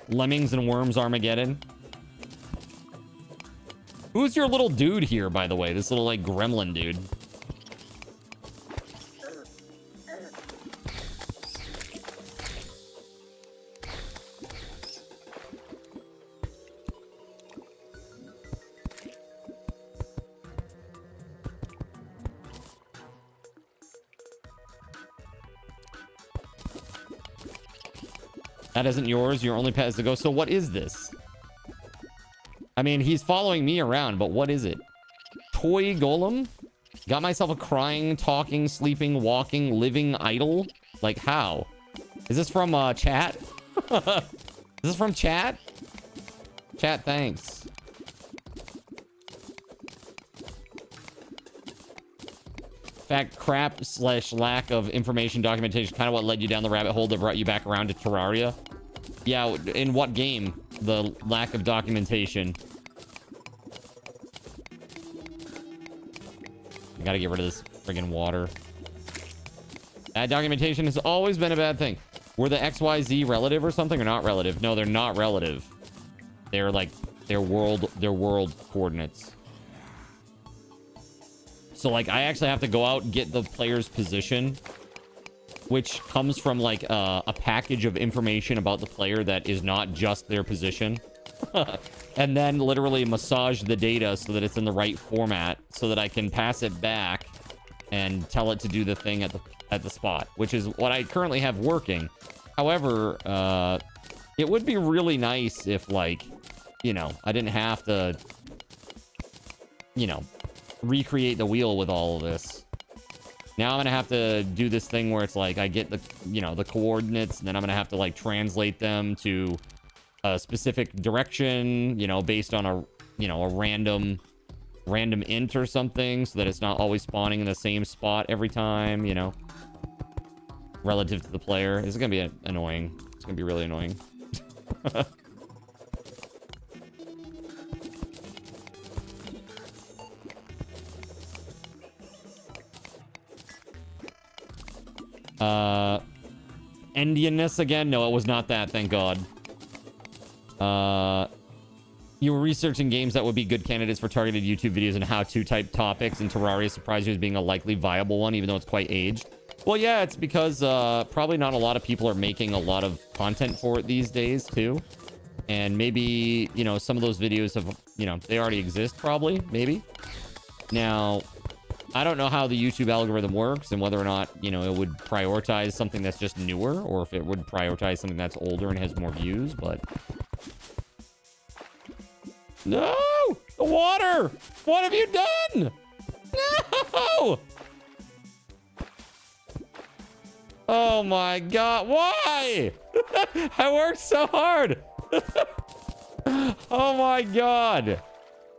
Lemmings and Worms Armageddon. Who's your little dude here, by the way? This little, like, gremlin dude. That isn't yours. Your only pet is to go. So what is this? I mean, he's following me around, but what is it? Toy golem? Got myself a crying, talking, sleeping, walking, living idol? Like how? Is this from chat? Is this from chat? Chat, thanks. In fact, crap / lack of information documentation kind of what led you down the rabbit hole that brought you back around to Terraria. Yeah, in what game? The lack of documentation. I gotta get rid of this friggin' water. Bad documentation has always been a bad thing. Were the XYZ relative or something or not relative? No, they're not relative. They're like their world coordinates. So like I actually have to go out and get the player's position, which comes from like a package of information about the player that is not just their position. And then literally massage the data so that it's in the right format so that I can pass it back and tell it to do the thing at the spot, which is what I currently have working. However, it would be really nice if, like, you know, I didn't have to, you know, recreate the wheel with all of this. Now I'm gonna have to do this thing where it's like I get the, you know, the coordinates, and then I'm gonna have to like translate them to a specific direction, you know, based on a, you know, a random int or something, so that it's not always spawning in the same spot every time, you know, relative to the player. This is gonna be annoying. It's gonna be really annoying. Indianness again? No, it was not that, thank God. You were researching games that would be good candidates for targeted YouTube videos and how-to type topics, and Terraria surprised you as being a likely viable one, even though it's quite aged. Well, yeah, it's because probably not a lot of people are making a lot of content for it these days, too. And maybe, you know, some of those videos have, you know, they already exist, probably, maybe. Now, I don't know how the YouTube algorithm works and whether or not, you know, it would prioritize something that's just newer or if it would prioritize something that's older and has more views, but... No! The water! What have you done? No! Oh my god, why? I worked so hard. Oh my god.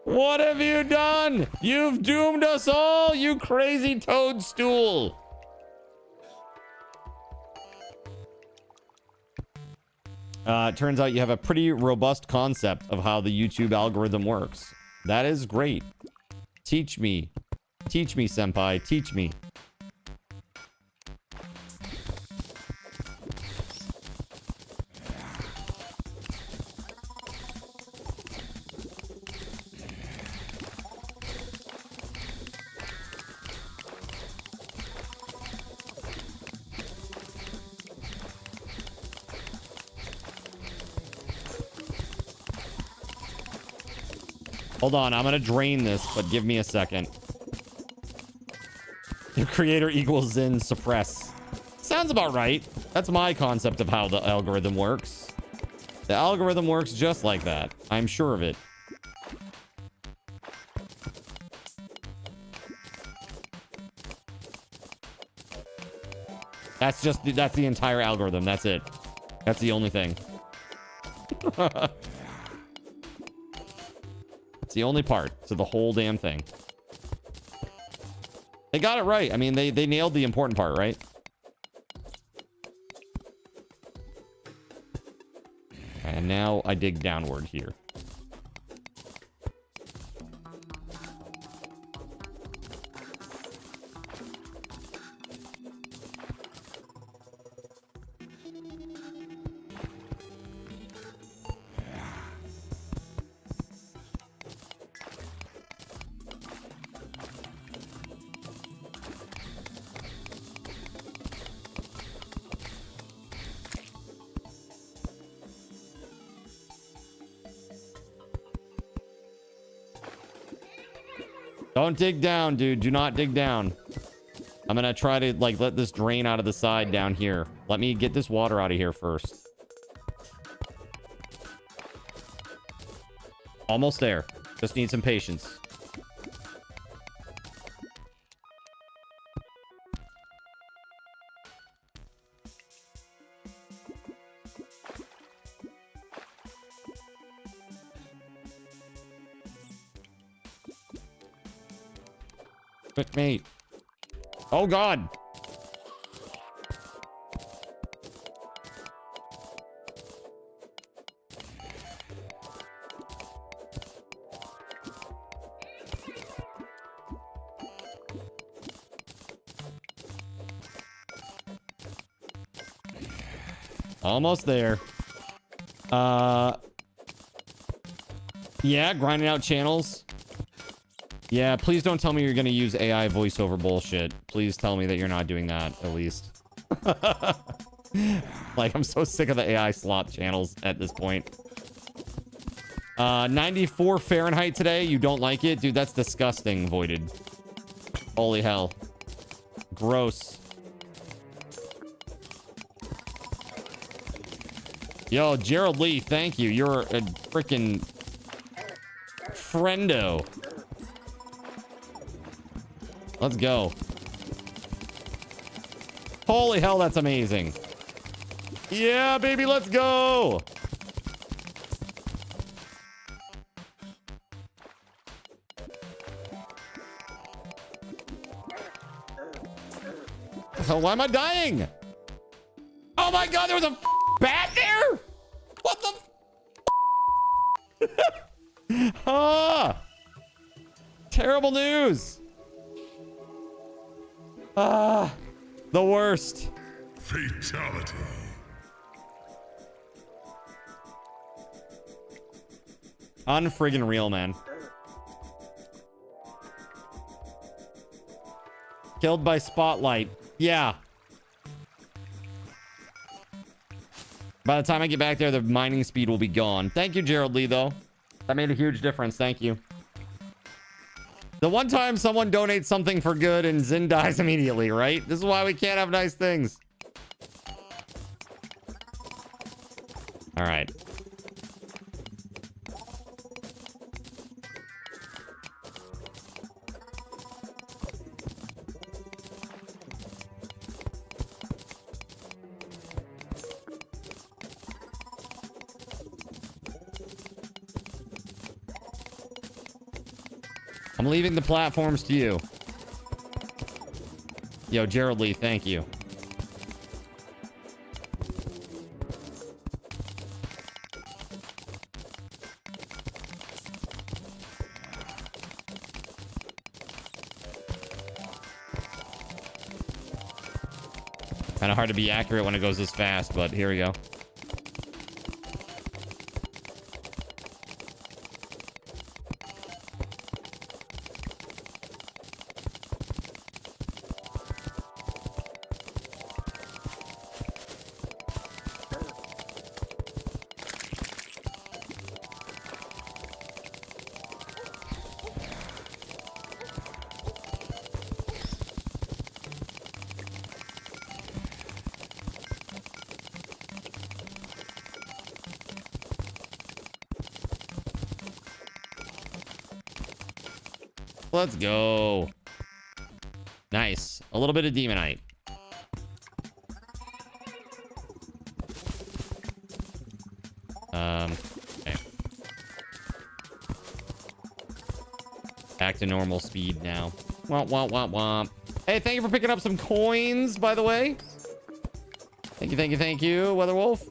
What have you done? You've doomed us all, you crazy toadstool. It turns out you have a pretty robust concept of how the YouTube algorithm works. That is great. Teach me. Teach me, senpai. Teach me. Hold on, I'm gonna drain this, but give me a second. Your creator equals Zen suppress. Sounds about right. That's my concept of how the algorithm works. The algorithm works just like that. I'm sure of it. That's the entire algorithm. That's it. That's the only thing. It's the only part to the whole damn thing. They got it right. I mean, they nailed the important part, right? And now I dig downward here. Don't dig down, dude. Do not dig down. I'm gonna try to, like, let this drain out of the side down here. Let me get this water out of here first. Almost there. Just need some patience. Quick, mate. Oh, God. Almost there. Yeah, grinding out channels. Yeah, please don't tell me you're going to use AI voiceover bullshit. Please tell me that you're not doing that, at least. Like, I'm so sick of the AI slop channels at this point. 94 Fahrenheit today. You don't like it? Dude, that's disgusting, Voided. Holy hell. Gross. Yo, Gerald Lee, thank you. You're a freaking friendo. Let's go. Holy hell, that's amazing. Yeah, baby, let's go. So why am I dying? Oh my God, there was a bat there? What the? Ah! Terrible news. Ah, the worst. Fatality. Unfriggin' real, man. Killed by spotlight. Yeah. By the time I get back there, the mining speed will be gone. Thank you, Gerald Lee, though. That made a huge difference. Thank you. The one time someone donates something for good and Zin dies immediately, right? This is why we can't have nice things. All right. I'm leaving the platforms to you. Yo, Gerald Lee, thank you. Kind of hard to be accurate when it goes this fast, but here we go. Let's go. Nice. A little bit of Demonite. Okay. Back to normal speed now. Womp, womp, womp, womp. Hey, thank you for picking up some coins, by the way. Thank you, thank you, thank you, WeatherWolf.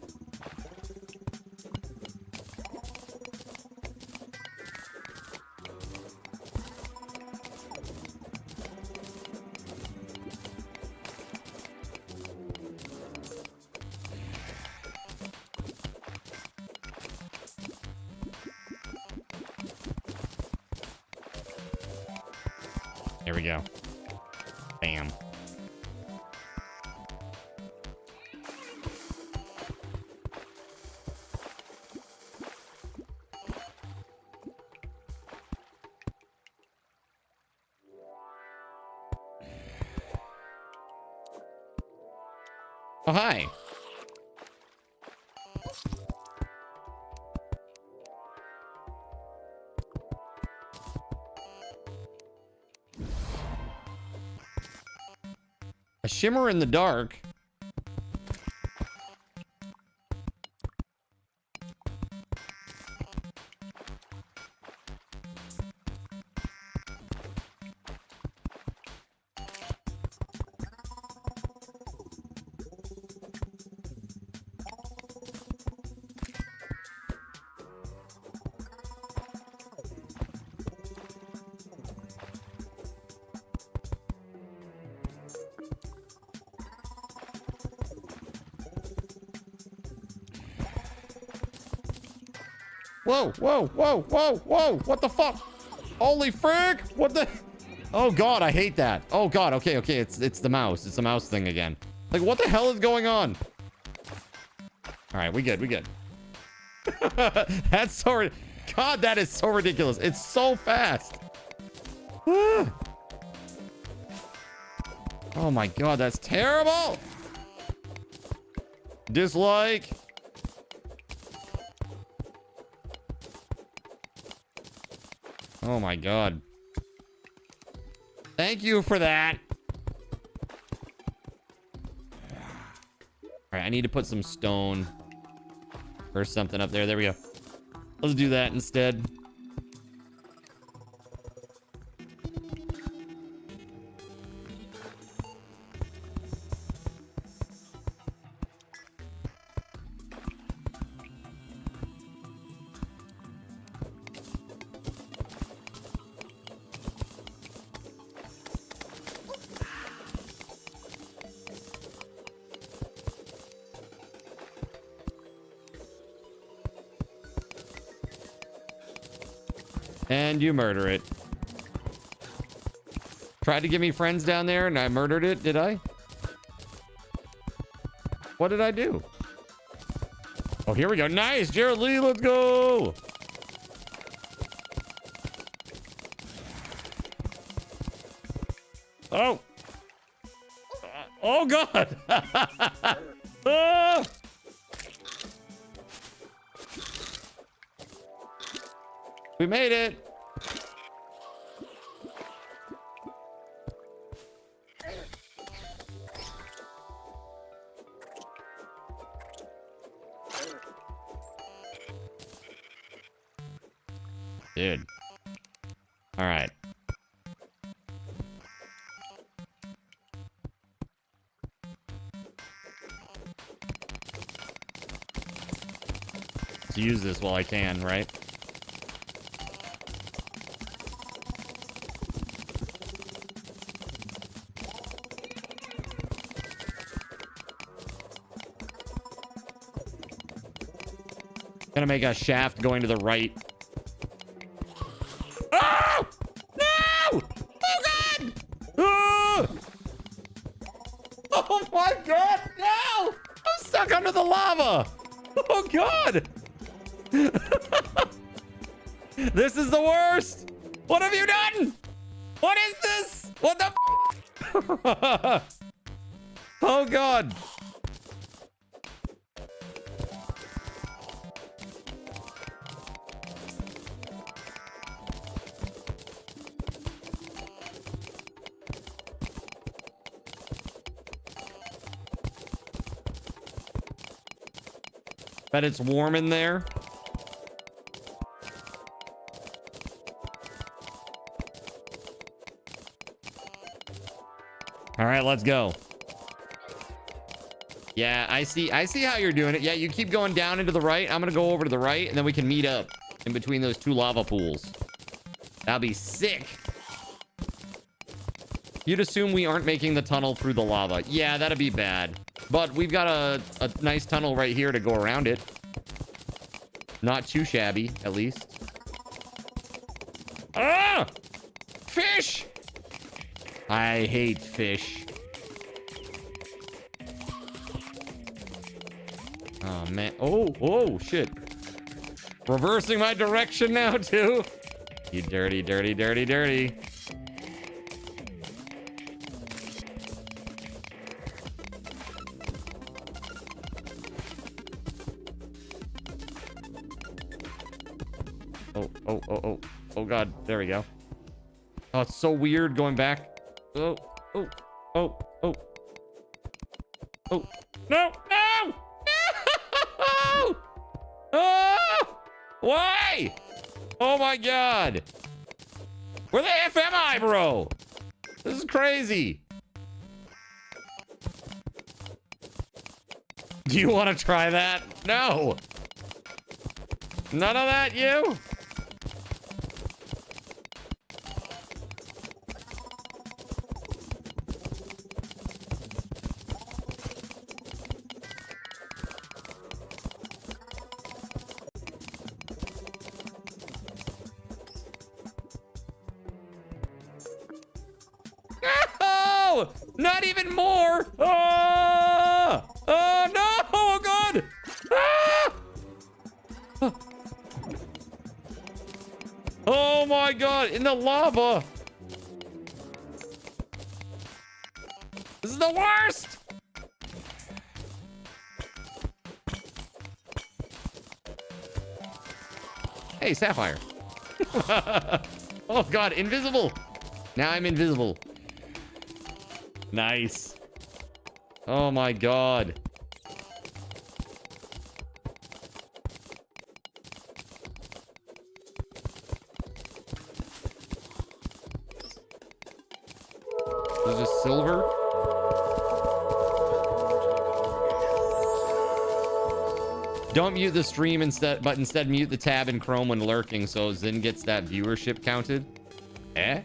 There we go. Bam. Oh, hi. A shimmer in the dark. Whoa, whoa, whoa, whoa, whoa. What the fuck? Holy frick. What the? Oh, God, I hate that. Oh, God. Okay, okay. It's the mouse. It's the mouse thing again. Like, what the hell is going on? All right, we good. We good. That's so... God, that is so ridiculous. It's so fast. Oh, my God. That's terrible. Dislike. Oh my God. Thank you for that. All right, I need to put some stone or something up there. There we go. Let's do that instead. And you murder it. Tried to give me friends down there and I murdered it, did I? What did I do? Oh, here we go. Nice, Gerald Lee, let's go. Oh. Oh, God. Ah! We made it. Dude. All right. Let's use this while I can, right? Gonna make a shaft going to the right. Oh! No! Oh god! Oh! Oh my god! No! I'm stuck under the lava! Oh god! This is the worst! What have you done? What is this? What the Oh god! Bet it's warm in there. All right, let's go. Yeah, I see how you're doing it. Yeah, you keep going down into the right. I'm gonna go over to the right, and then we can meet up in between those two lava pools. That'll be sick. You'd assume we aren't making the tunnel through the lava. Yeah, that'd be bad. But we've got a nice tunnel right here to go around it. Not too shabby, at least. Ah! Fish! I hate fish. Oh, man. Oh, shit. Reversing my direction now, too. You dirty, dirty, dirty, dirty. Oh god, there we go. Oh, it's so weird going back. Oh. No! No! No! Oh! Why? Oh my god. Where the F am I, bro? This is crazy. Do you want to try that? No. None of that, you? Not even more! Oh! Oh no! Oh god! Ah! Oh my god! In the lava! This is the worst! Hey, Sapphire. Oh god, invisible! Now I'm invisible. Nice. Oh my god. There's just silver. Don't mute the stream instead, but instead mute the tab in Chrome when lurking so Zin gets that viewership counted. Eh?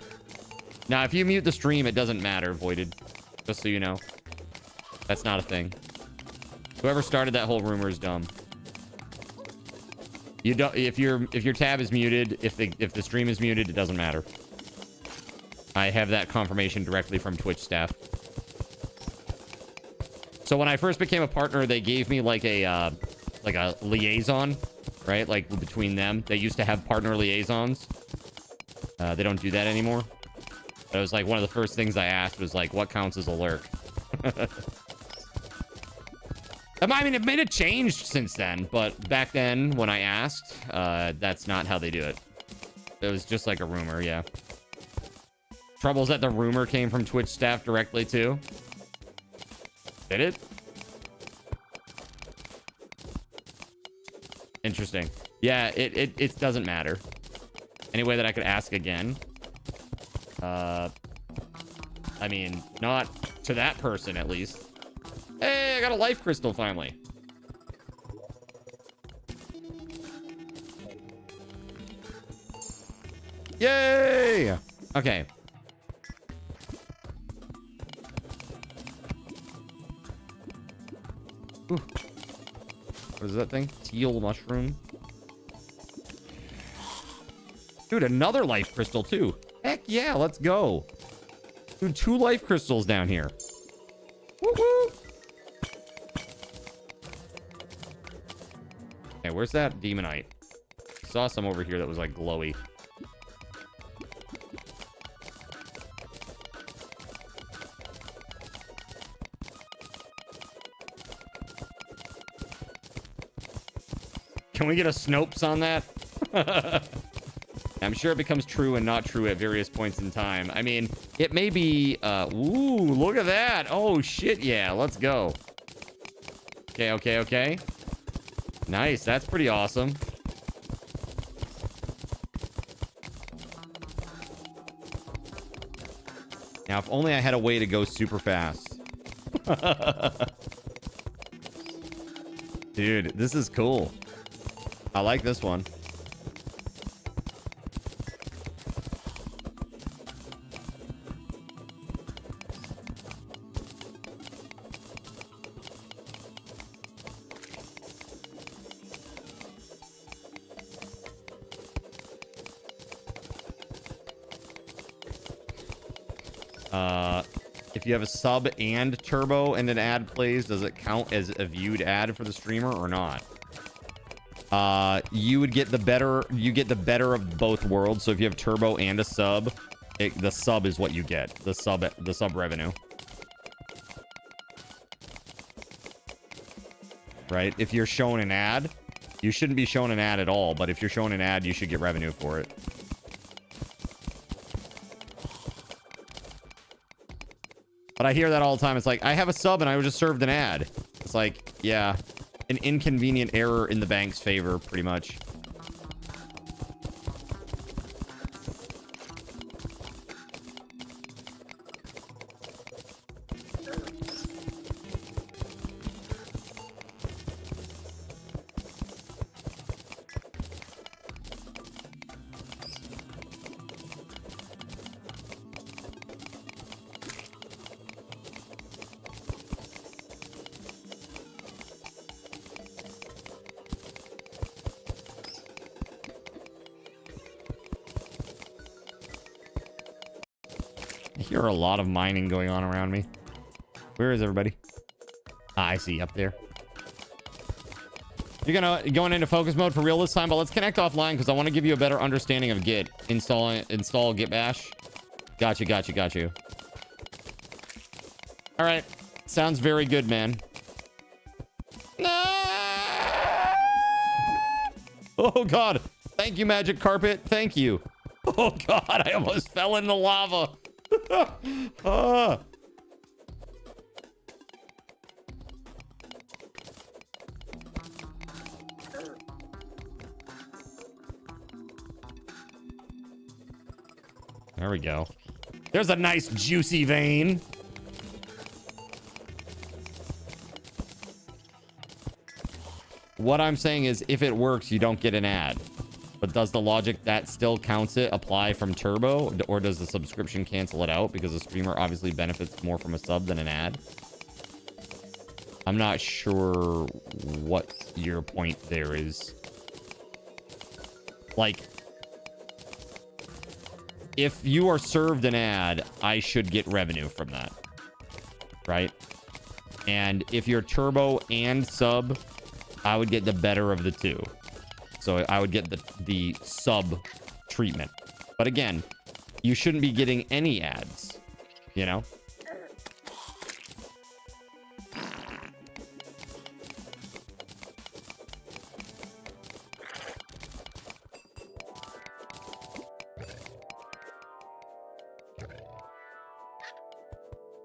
Now, if you mute the stream, it doesn't matter, Voided. Just so you know. That's not a thing. Whoever started that whole rumor is dumb. You don't if your tab is muted, if the stream is muted, it doesn't matter. I have that confirmation directly from Twitch staff. So when I first became a partner, they gave me like a liaison, right? Like between them. They used to have partner liaisons. They don't do that anymore. It was like one of the first things I asked was like, what counts as a lurk? I mean, it may have changed since then, but back then when I asked, that's not how they do it. It was just like a rumor, yeah. Trouble's that the rumor came from Twitch staff directly too. Did it? Interesting. Yeah, it doesn't matter. Any way that I could ask again? I mean, not to that person, at least. Hey, I got a life crystal finally. Yay! Okay. Ooh. What is that thing? Teal mushroom. Dude, another life crystal too. Heck yeah, let's go. Dude, 2 life crystals down here. Woo-hoo! Okay, where's that demonite? Saw some over here that was like glowy. Can we get a Snopes on that? I'm sure it becomes true and not true at various points in time. I mean, it may be... ooh, look at that. Oh, shit, yeah. Let's go. Okay, okay, okay. Nice. That's pretty awesome. Now, if only I had a way to go super fast. Dude, this is cool. I like this one. If you have a sub and turbo and an ad plays, does it count as a viewed ad for the streamer or not? You would get the better. You get the better of both worlds. So if you have turbo and a sub, the sub is what you get. The sub revenue. Right? If you're shown an ad, you shouldn't be shown an ad at all. But if you're shown an ad, you should get revenue for it. But I hear that all the time. It's like, I have a sub and I was just served an ad. It's like, yeah, an inconvenient error in the bank's favor, pretty much. I hear a lot of mining going on around me. Where is everybody? Ah, I see, up there. You're going into focus mode for real this time, but let's connect offline because I want to give you a better understanding of Git. Install Git Bash. Got you. All right. Sounds very good, man. Oh, God. Thank you, Magic Carpet. Thank you. Oh, God. I almost fell in the lava. There we go. There's a nice juicy vein. What I'm saying is if it works, you don't get an ad. But does the logic that still counts it apply from turbo, or does the subscription cancel it out because the streamer obviously benefits more from a sub than an ad? I'm not sure what your point there is. Like, if you are served an ad, I should get revenue from that, right? And if you're turbo and sub, I would get the better of the two. So I would get the sub treatment. But again, you shouldn't be getting any ads, you know?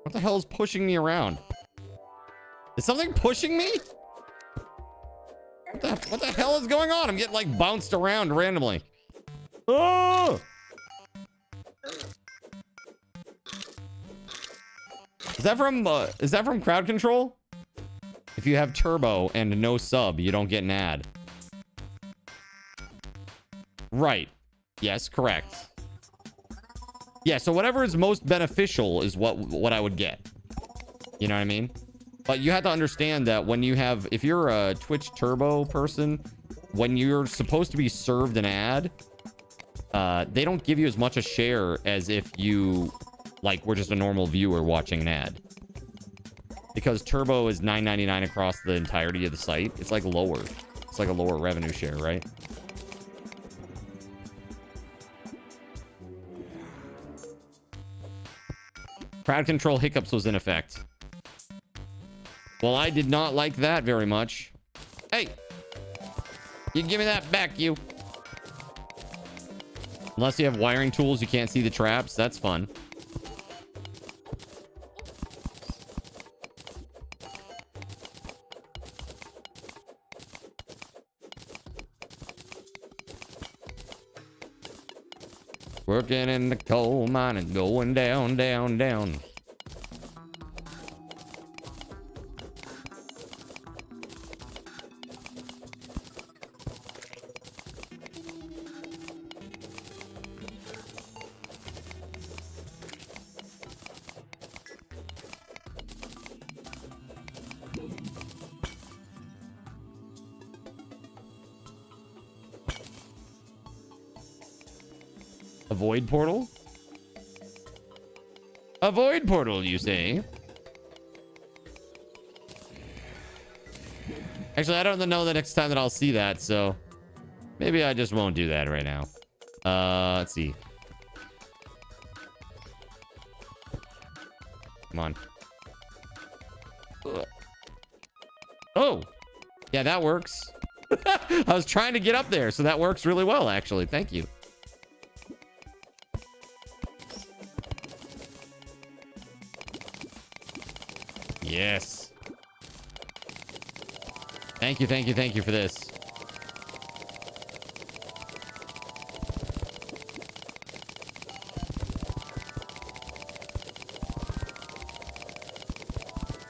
What the hell is pushing me around? Is something pushing me? What the hell is going on? I'm getting like bounced around randomly. Oh! Is that from crowd control? If you have turbo and no sub, you don't get an ad. Right. Yes, correct. Yeah, so whatever is most beneficial is what I would get. You know what I mean? But you have to understand that when you have, if you're a Twitch Turbo person, when you're supposed to be served an ad, they don't give you as much a share as if you, like, were just a normal viewer watching an ad. Because Turbo is $9.99 across the entirety of the site. It's like lower. It's like a lower revenue share, right? Crowd control hiccups was in effect. Well, I did not like that very much. Hey! You give me that back, you. Unless you have wiring tools, you can't see the traps. That's fun. Working in the coal mine and going down, down, down. Avoid portal? Avoid portal, you say? Actually, I don't know the next time that I'll see that, so maybe I just won't do that right now. Let's see. Come on. Ugh. Oh! Yeah, that works. I was trying to get up there, so that works really well, actually. Thank you. Yes. Thank you, thank you, thank you for this.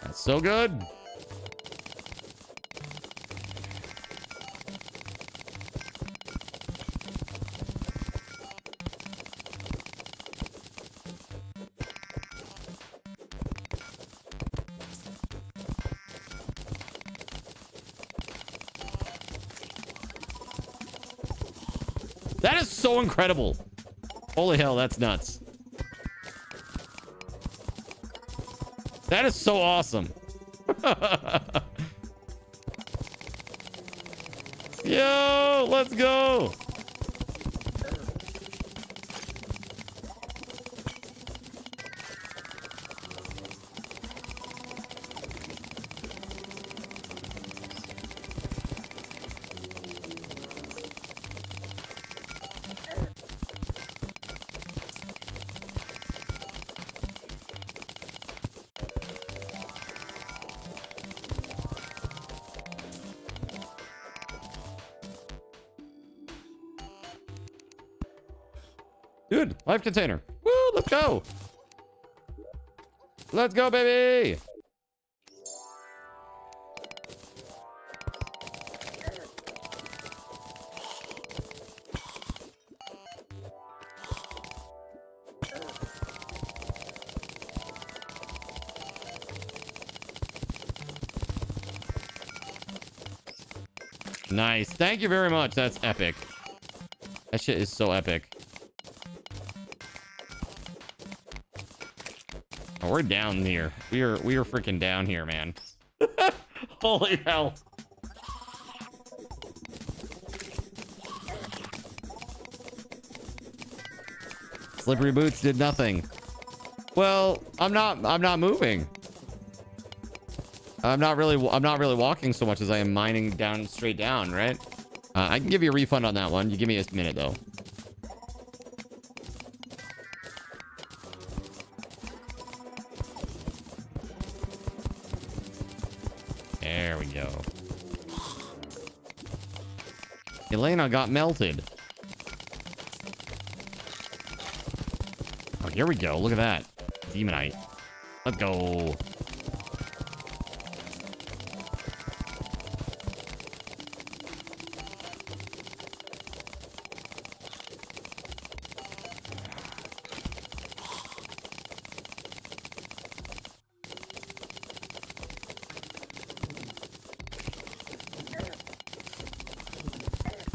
That's so good. That is so incredible. Holy hell, that's nuts. That is so awesome. Yo, let's go. Dude, life container. Woo, let's go. Let's go, baby. Nice. Thank you very much. That's epic. That shit is so epic. Oh, we're down here. We are freaking down here, man. Holy hell. Slippery boots did nothing. Well, I'm not moving. I'm not really walking so much as I am mining down straight down, right? I can give you a refund on that one. You give me a minute though. There we go. Elena got melted. Oh, here we go. Look at that. Demonite. Let's go.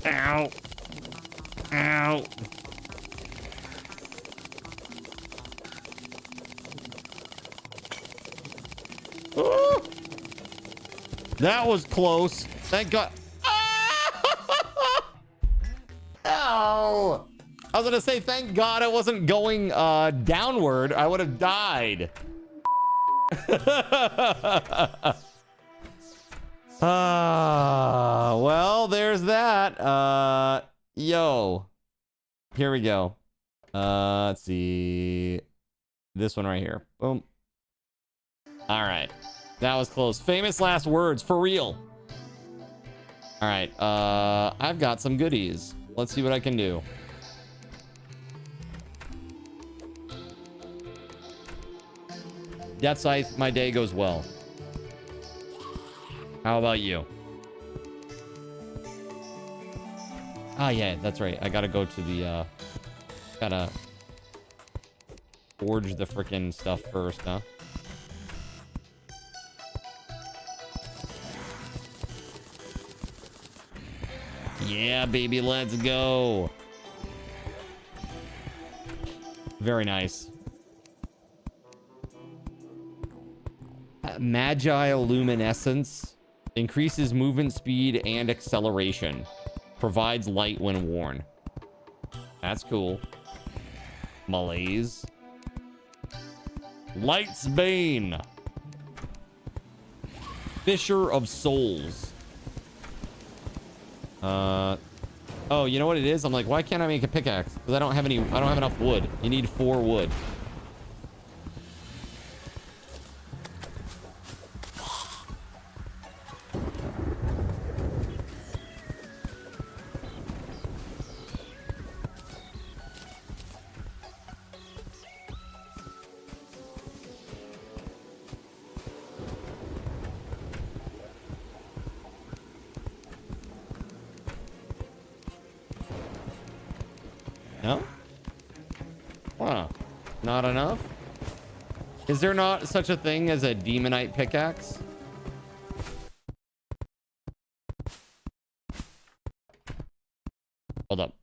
Ow. Ow. Ooh. That was close. Thank God. Ow. I was gonna say, thank God it wasn't going downward. I would have died. Well, there's that. Yo. Here we go. Let's see. This one right here. Boom. All right. That was close. Famous last words, for real. All right. I've got some goodies. Let's see what I can do. Death Scythe, my day goes well. How about you? Ah, yeah, that's right. I gotta go to the, gotta forge the frickin' stuff first, huh? Yeah, baby, let's go. Very nice. Magi Luminescence increases movement speed and acceleration. Provides light when worn. That's cool. Malaise. Light's Bane. Fisher of Souls. Oh, you know what it is? I'm like, why can't I make a pickaxe? Because I don't have enough wood. You need 4 wood. No? Huh. Not enough? Is there not such a thing as a demonite pickaxe? Hold up.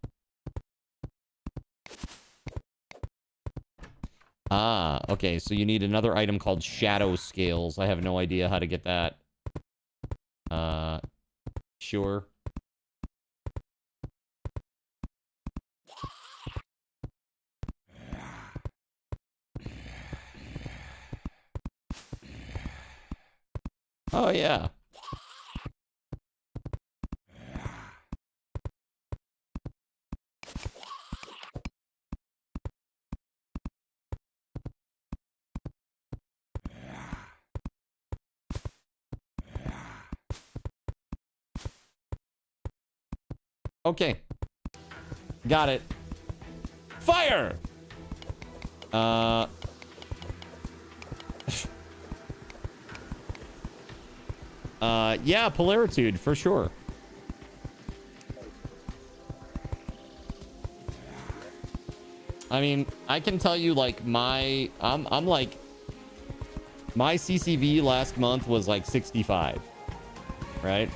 Ah, okay. So you need another item called Shadow Scales. I have no idea how to get that. Sure. Oh, yeah. Okay. Got it. Fire! Yeah, polaritude for sure. I mean, I can tell you like I'm like my CCV last month was like 65, right?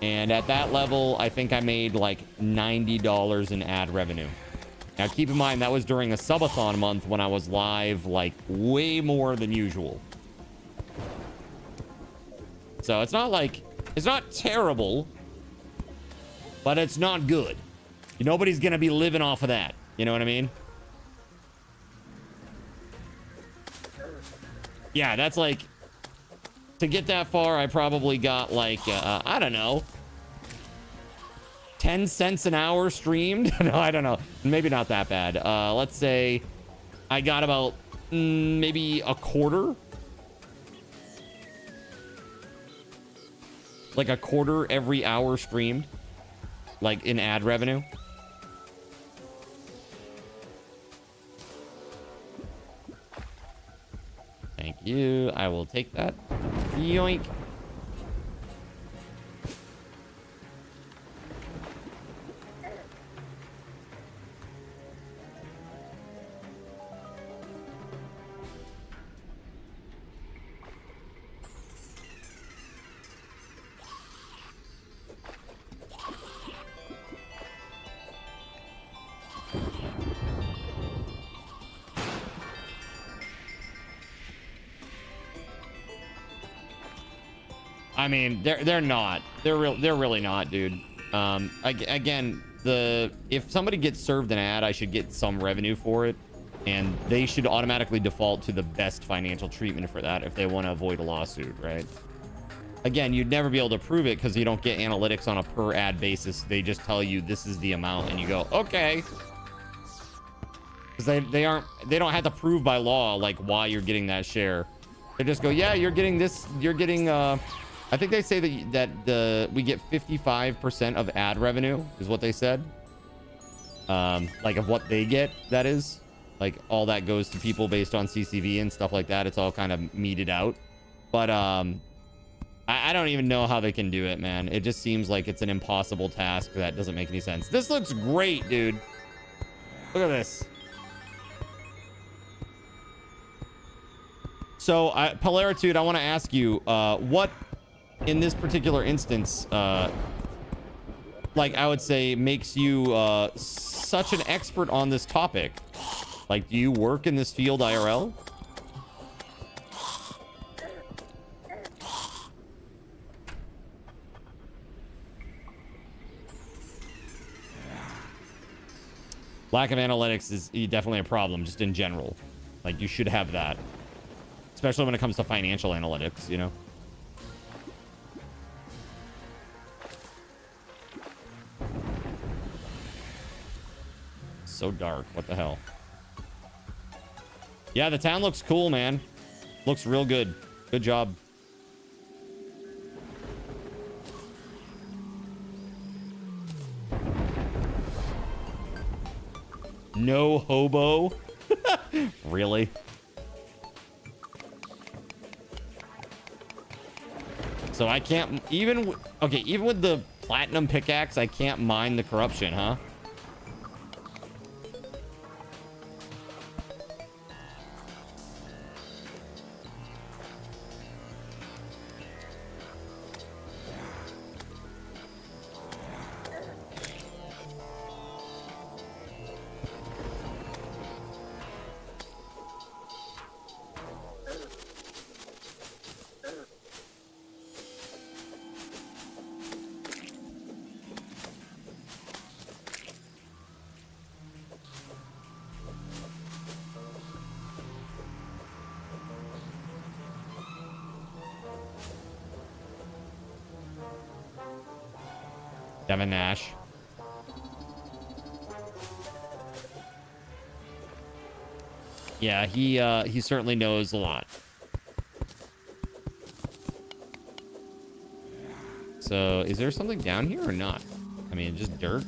And at that level, I think I made like $90 in ad revenue. Now keep in mind that was during a subathon month when I was live like way more than usual. So it's not like, it's not terrible, but it's not good. Nobody's going to be living off of that. You know what I mean? Yeah, that's like, to get that far, I probably got like, I don't know, 10 cents an hour streamed. No, I don't know. Maybe not that bad. Let's say I got about maybe a quarter. Like a quarter every hour streamed, like in ad revenue. Thank you. I will take that. Yoink. I mean, they're not. They're really not, dude. Again, if somebody gets served an ad, I should get some revenue for it, and they should automatically default to the best financial treatment for that if they want to avoid a lawsuit, right? Again, you'd never be able to prove it because you don't get analytics on a per ad basis. They just tell you this is the amount, and you go, okay. Because they don't have to prove by law like why you're getting that share. They just go, yeah, you're getting this. You're getting. I think they say that we get 55% of ad revenue is what they said. Like of what they get, that is. Like all that goes to people based on CCV and stuff like that. It's all kind of meted out. But I don't even know how they can do it, man. It just seems like it's an impossible task that doesn't make any sense. This looks great, dude. Look at this. So, Polaritude, I want to ask you, what in this particular instance, like I would say, makes you such an expert on this topic? Like, do you work in this field IRL? Lack of analytics is definitely a problem, just in general. Like, you should have that. Especially when it comes to financial analytics, you know? So dark. What the hell? Yeah, the town looks cool, man. Looks real good. Good job. No hobo? Really? So I can't even even with the platinum pickaxe, I can't mine the corruption, huh? Devin Nash. Yeah, he certainly knows a lot. So, is there something down here or not? I mean, just dirt.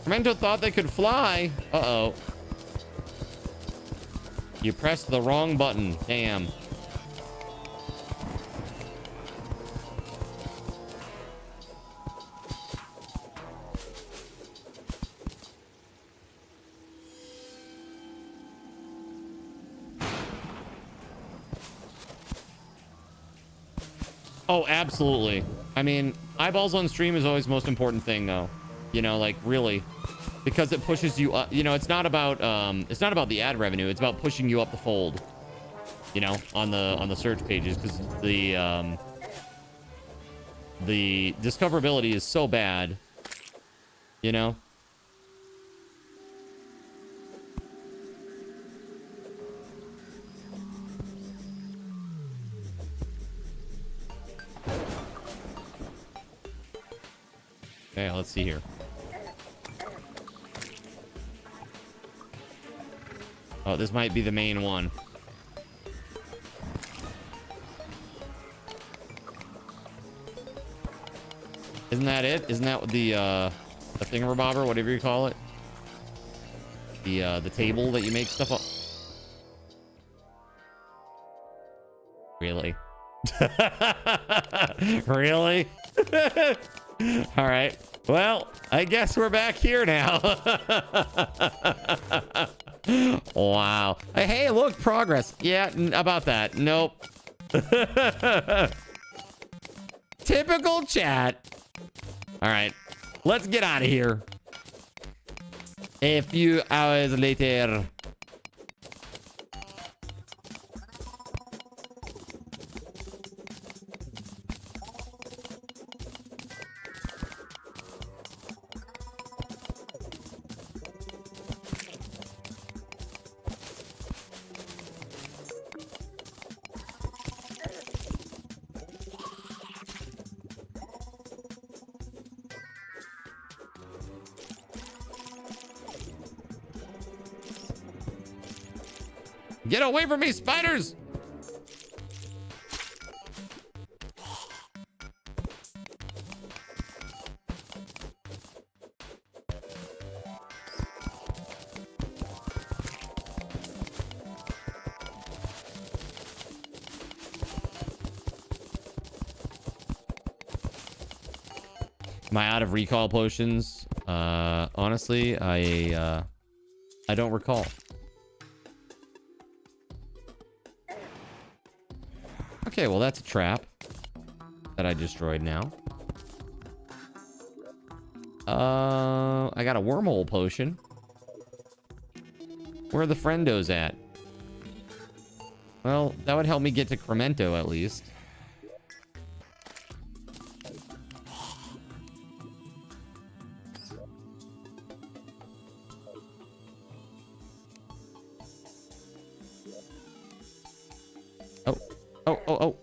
Memento thought they could fly. Uh-oh. You pressed the wrong button. Damn. Oh, absolutely. I mean, eyeballs on stream is always the most important thing, though. You know, like, really. Because it pushes you up. You know, it's not about the ad revenue. It's about pushing you up the fold. You know, on the search pages, because the discoverability is so bad. You know. Okay, let's see here. Oh, this might be the main one. Isn't that it? Isn't that the thingamabobber, whatever you call it? The table that you make stuff up. Really? Really? All right. Well, I guess we're back here now. Wow. Hey, look, progress. Yeah, about that. Nope. Typical chat. All right, let's get out of here. A few hours later. Get away from me, spiders! Am I out of recall potions? Honestly, I don't recall. Okay, well, that's a trap that I destroyed now. I got a wormhole potion. Where are the friendos at? Well, that would help me get to Cremento at least. Oh.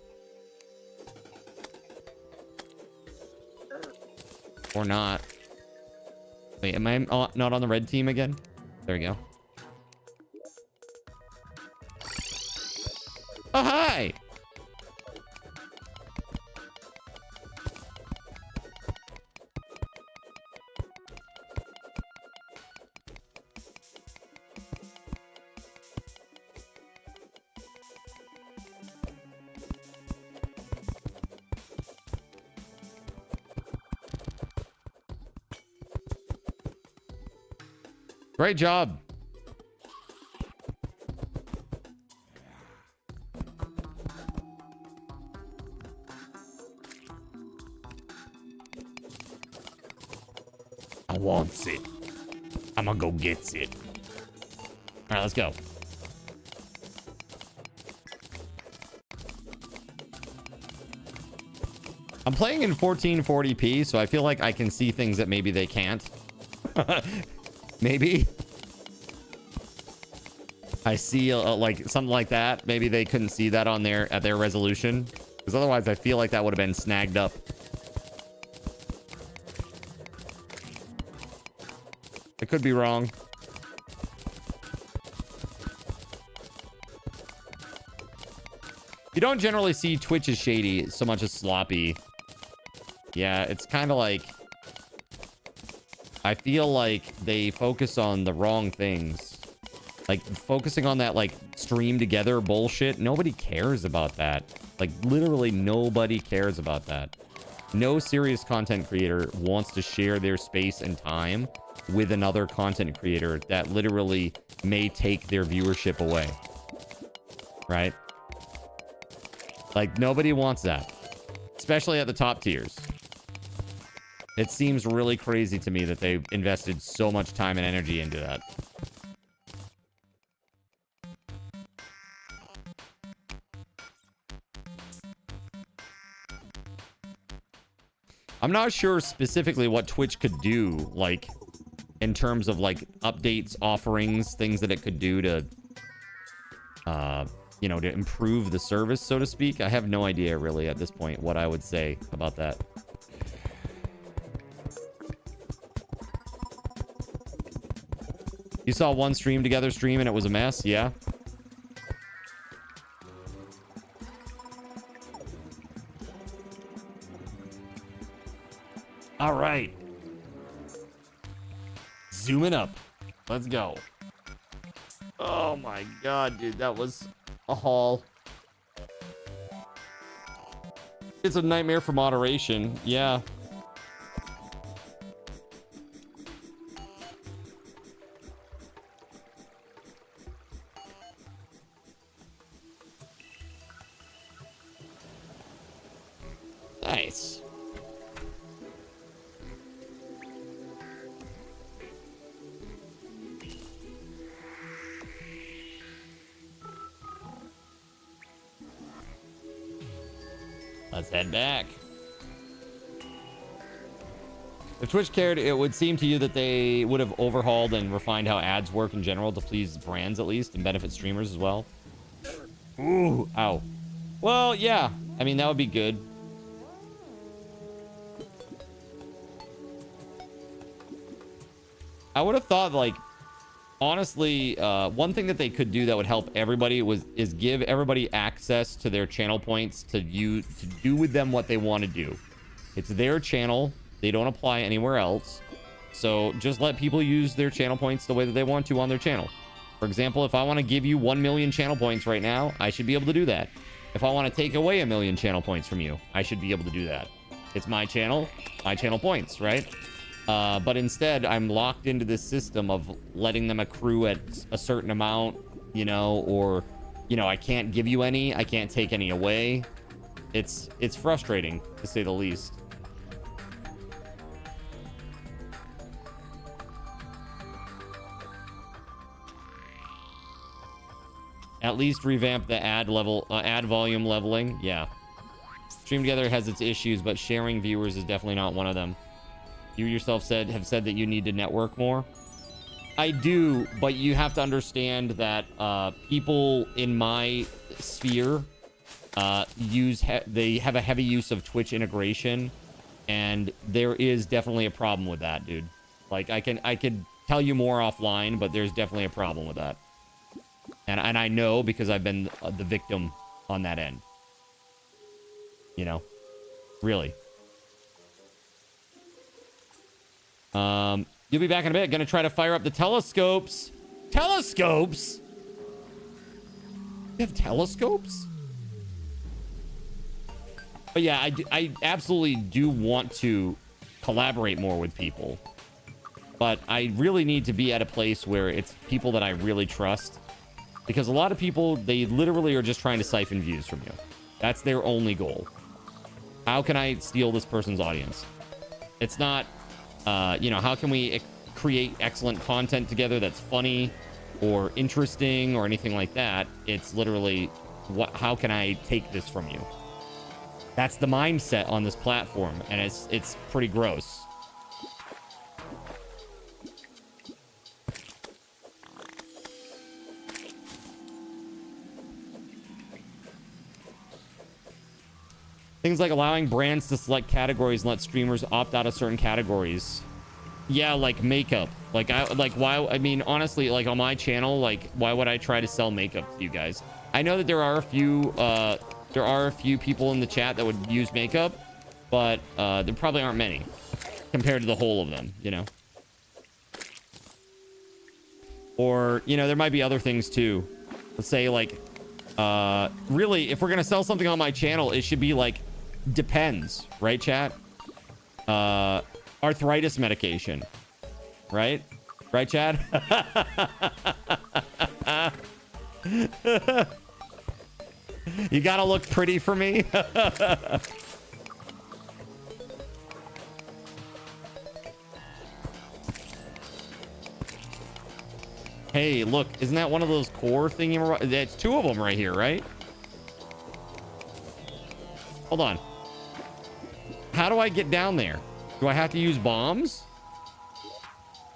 Or not. Wait, am I not on the red team again? There we go. Oh, hi! Great job. I want it. I'ma go get it. All right, let's go. I'm playing in 1440p, so I feel like I can see things that maybe they can't. Maybe. I see like something like that. Maybe they couldn't see that on their at their resolution, because otherwise I feel like that would have been snagged up. I could be wrong. You don't generally see Twitch as shady so much as sloppy. Yeah, it's kind of like, I feel like they focus on the wrong things. Like focusing on that like stream together bullshit. Nobody cares about that. Like literally nobody cares about that. No serious content creator wants to share their space and time with another content creator that literally may take their viewership away. Right? Like nobody wants that. Especially at the top tiers. It seems really crazy to me that they've invested so much time and energy into that. I'm not sure specifically what Twitch could do, like, in terms of, like, updates, offerings, things that it could do to, you know, to improve the service, so to speak. I have no idea, really, at this point, what I would say about that. You saw one stream together stream and it was a mess? Yeah. All right. Zooming up. Let's go. Oh my god, dude. That was a haul. It's a nightmare for moderation. Yeah. Let's head back. If Twitch cared, it would seem to you that they would have overhauled and refined how ads work in general to please brands at least and benefit streamers as well. Ooh, ow. Well, yeah. I mean, that would be good. I would have thought, like, honestly, one thing that they could do that would help everybody is give everybody access to their channel points to do with them what they want to do. It's their channel. They don't apply anywhere else. So just let people use their channel points the way that they want to on their channel. For example, if I want to give you 1 million channel points right now, I should be able to do that. If I want to take away 1 million channel points from you, I should be able to do that. It's my channel points, right? But instead, I'm locked into this system of letting them accrue at a certain amount, you know, or, you know, I can't give you any, I can't take any away. It's frustrating, to say the least. At least revamp the ad volume leveling. Yeah. Stream Together has its issues, but sharing viewers is definitely not one of them. You yourself have said that you need to network more. I do, but you have to understand that people in my sphere they have a heavy use of Twitch integration, and there is definitely a problem with that, dude. Like I could tell you more offline, but there's definitely a problem with that. And I know because I've been the victim on that end. You know, really. You'll be back in a bit. Gonna try to fire up the telescopes. Telescopes? You have telescopes? But yeah, I absolutely do want to collaborate more with people. But I really need to be at a place where it's people that I really trust. Because a lot of people, they literally are just trying to siphon views from you. That's their only goal. How can I steal this person's audience? It's not, you know, how can we create excellent content together that's funny or interesting or anything like that? It's literally, how can I take this from you? That's the mindset on this platform, and it's pretty gross. Things like allowing brands to select categories and let streamers opt out of certain categories. Yeah, like makeup. Why? I mean, honestly, like on my channel, like why would I try to sell makeup to you guys? I know that there are a few people in the chat that would use makeup, but there probably aren't many compared to the whole of them, you know. Or, you know, there might be other things too. Let's say like, really, if we're gonna sell something on my channel, it should be like, depends, right, chat? Arthritis medication, right? Right, Chad? You gotta look pretty for me. Hey, look, isn't that one of those core thingy? That's two of them right here, right? Hold on. How do I get down there? Do I have to use bombs?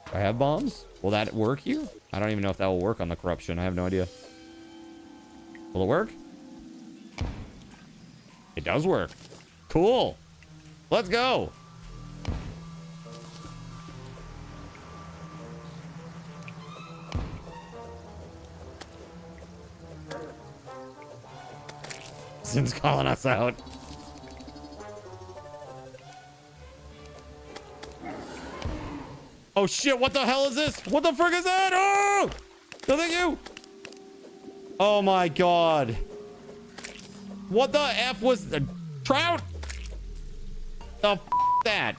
Do I have bombs? Will that work here? I don't even know if that will work on the corruption. I have no idea. Will it work? It does work. Cool. Let's go. Sim's calling us out. Oh shit, what the hell is this? What the frick is that? Oh! No, thank you. Oh my god. What the F was the trout? The f that?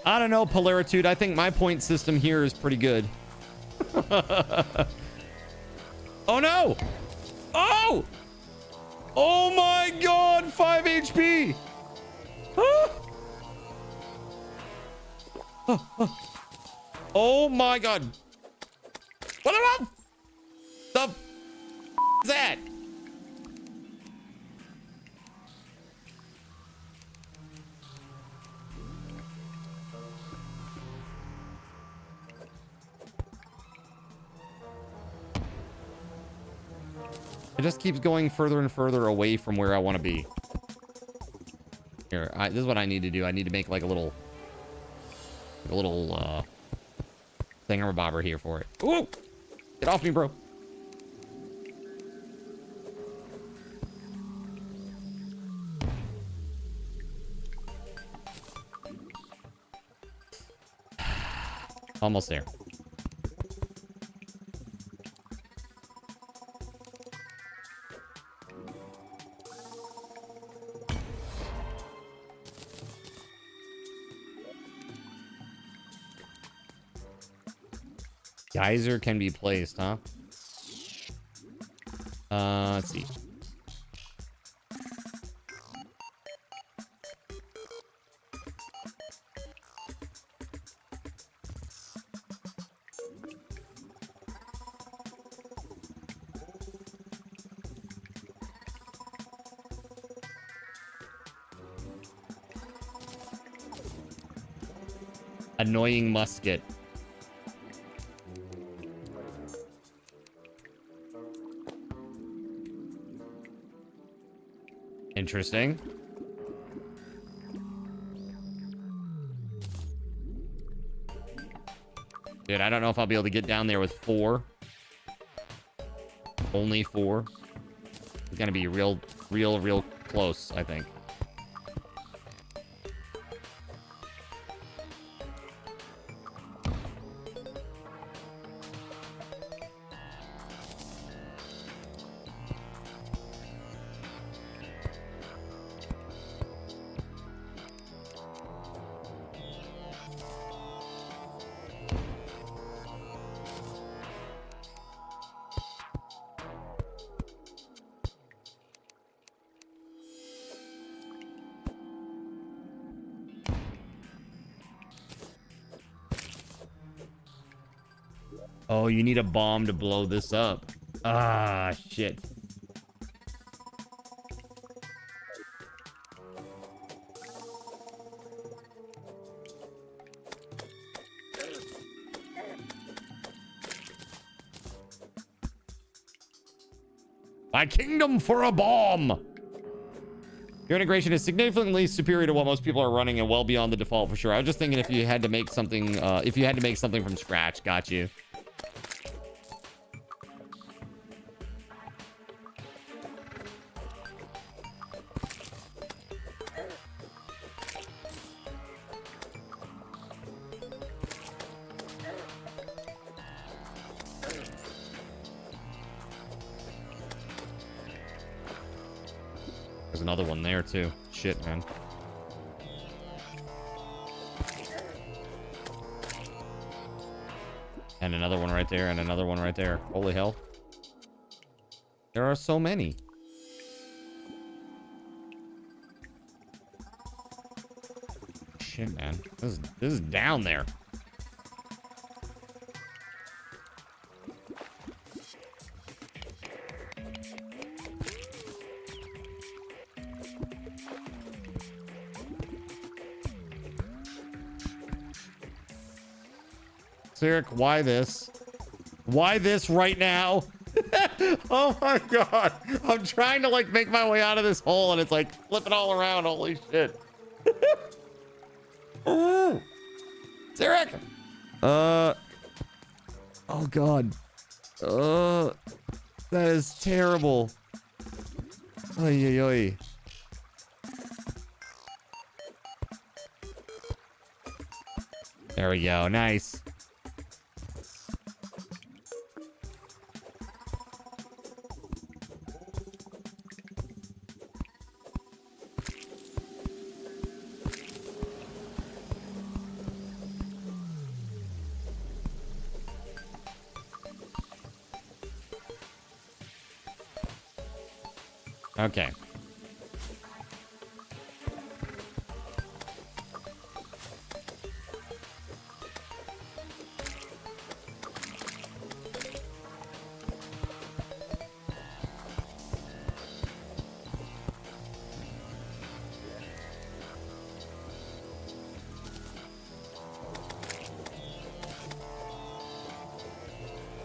I don't know, Polaritude. I think my point system here is pretty good. Oh no! Oh! Oh my god, 5 HP. Ah. Oh my god. What the f is that? It just keeps going further and further away from where I want to be. Here, this is what I need to do. I need to make like a little thingamabobber here for it. Ooh! Get off me, bro. Almost there. Geyser can be placed, huh? Let's see. Annoying musket. Interesting. Dude, I don't know if I'll be able to get down there with 4. Only 4. It's gonna be real close, I think. Oh, you need a bomb to blow this up. Ah, shit. My kingdom for a bomb. Your integration is significantly superior to what most people are running and well beyond the default for sure. I was just thinking if you had to make something, from scratch. Got you. Another one there too. Shit, man. And another one right there, and another one right there. Holy hell. There are so many. Shit, man. This is down there. Eric, why this? Why this right now? Oh my god. I'm trying to like make my way out of this hole and it's like flipping all around. Holy shit. Ooh. Eric. Oh god. That is terrible. Oy, oy, oy. There we go. Nice. Okay.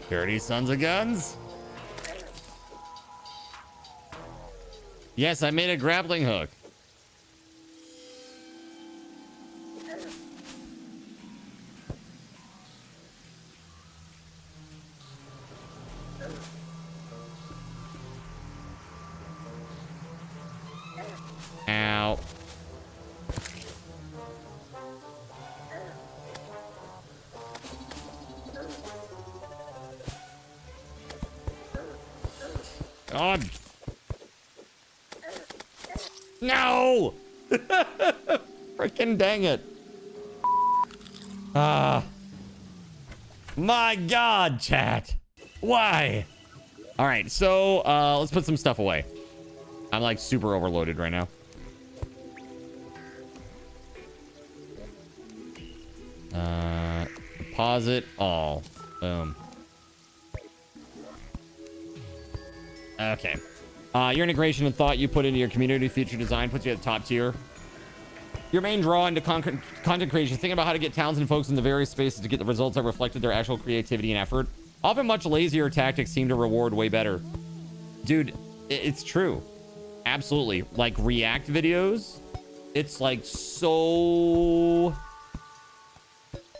Dirty sons of guns. Yes, I made a grappling hook. Ow. God. No! Freaking dang it. My God, chat. Why? All right, so let's put some stuff away. I'm like super overloaded right now. Deposit all. Boom. Okay. Your integration and thought you put into your community feature design puts you at the top tier. Your main draw into content creation, think about how to get talented folks in the various spaces to get the results that reflected their actual creativity and effort. Often much lazier tactics seem to reward way better. Dude, it's true. Absolutely. Like React videos, it's like so...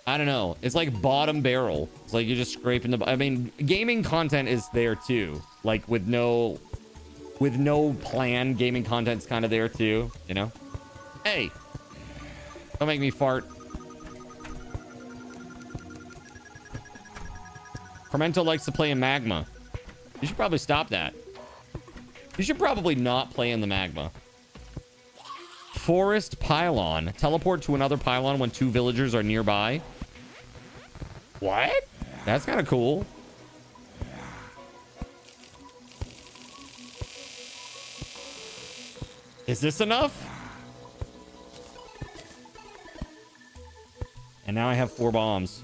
I don't know. It's like bottom barrel. It's like you're just scraping the... I mean, gaming content is there too. Like with no plan, gaming content's kind of there too, you know? Hey, don't make me fart. Fermento likes to play in magma. You should probably stop that. You should probably not play in the magma. Forest pylon. Teleport to another pylon when 2 villagers are nearby. What? That's kind of cool. Is this enough? And now I have 4 bombs.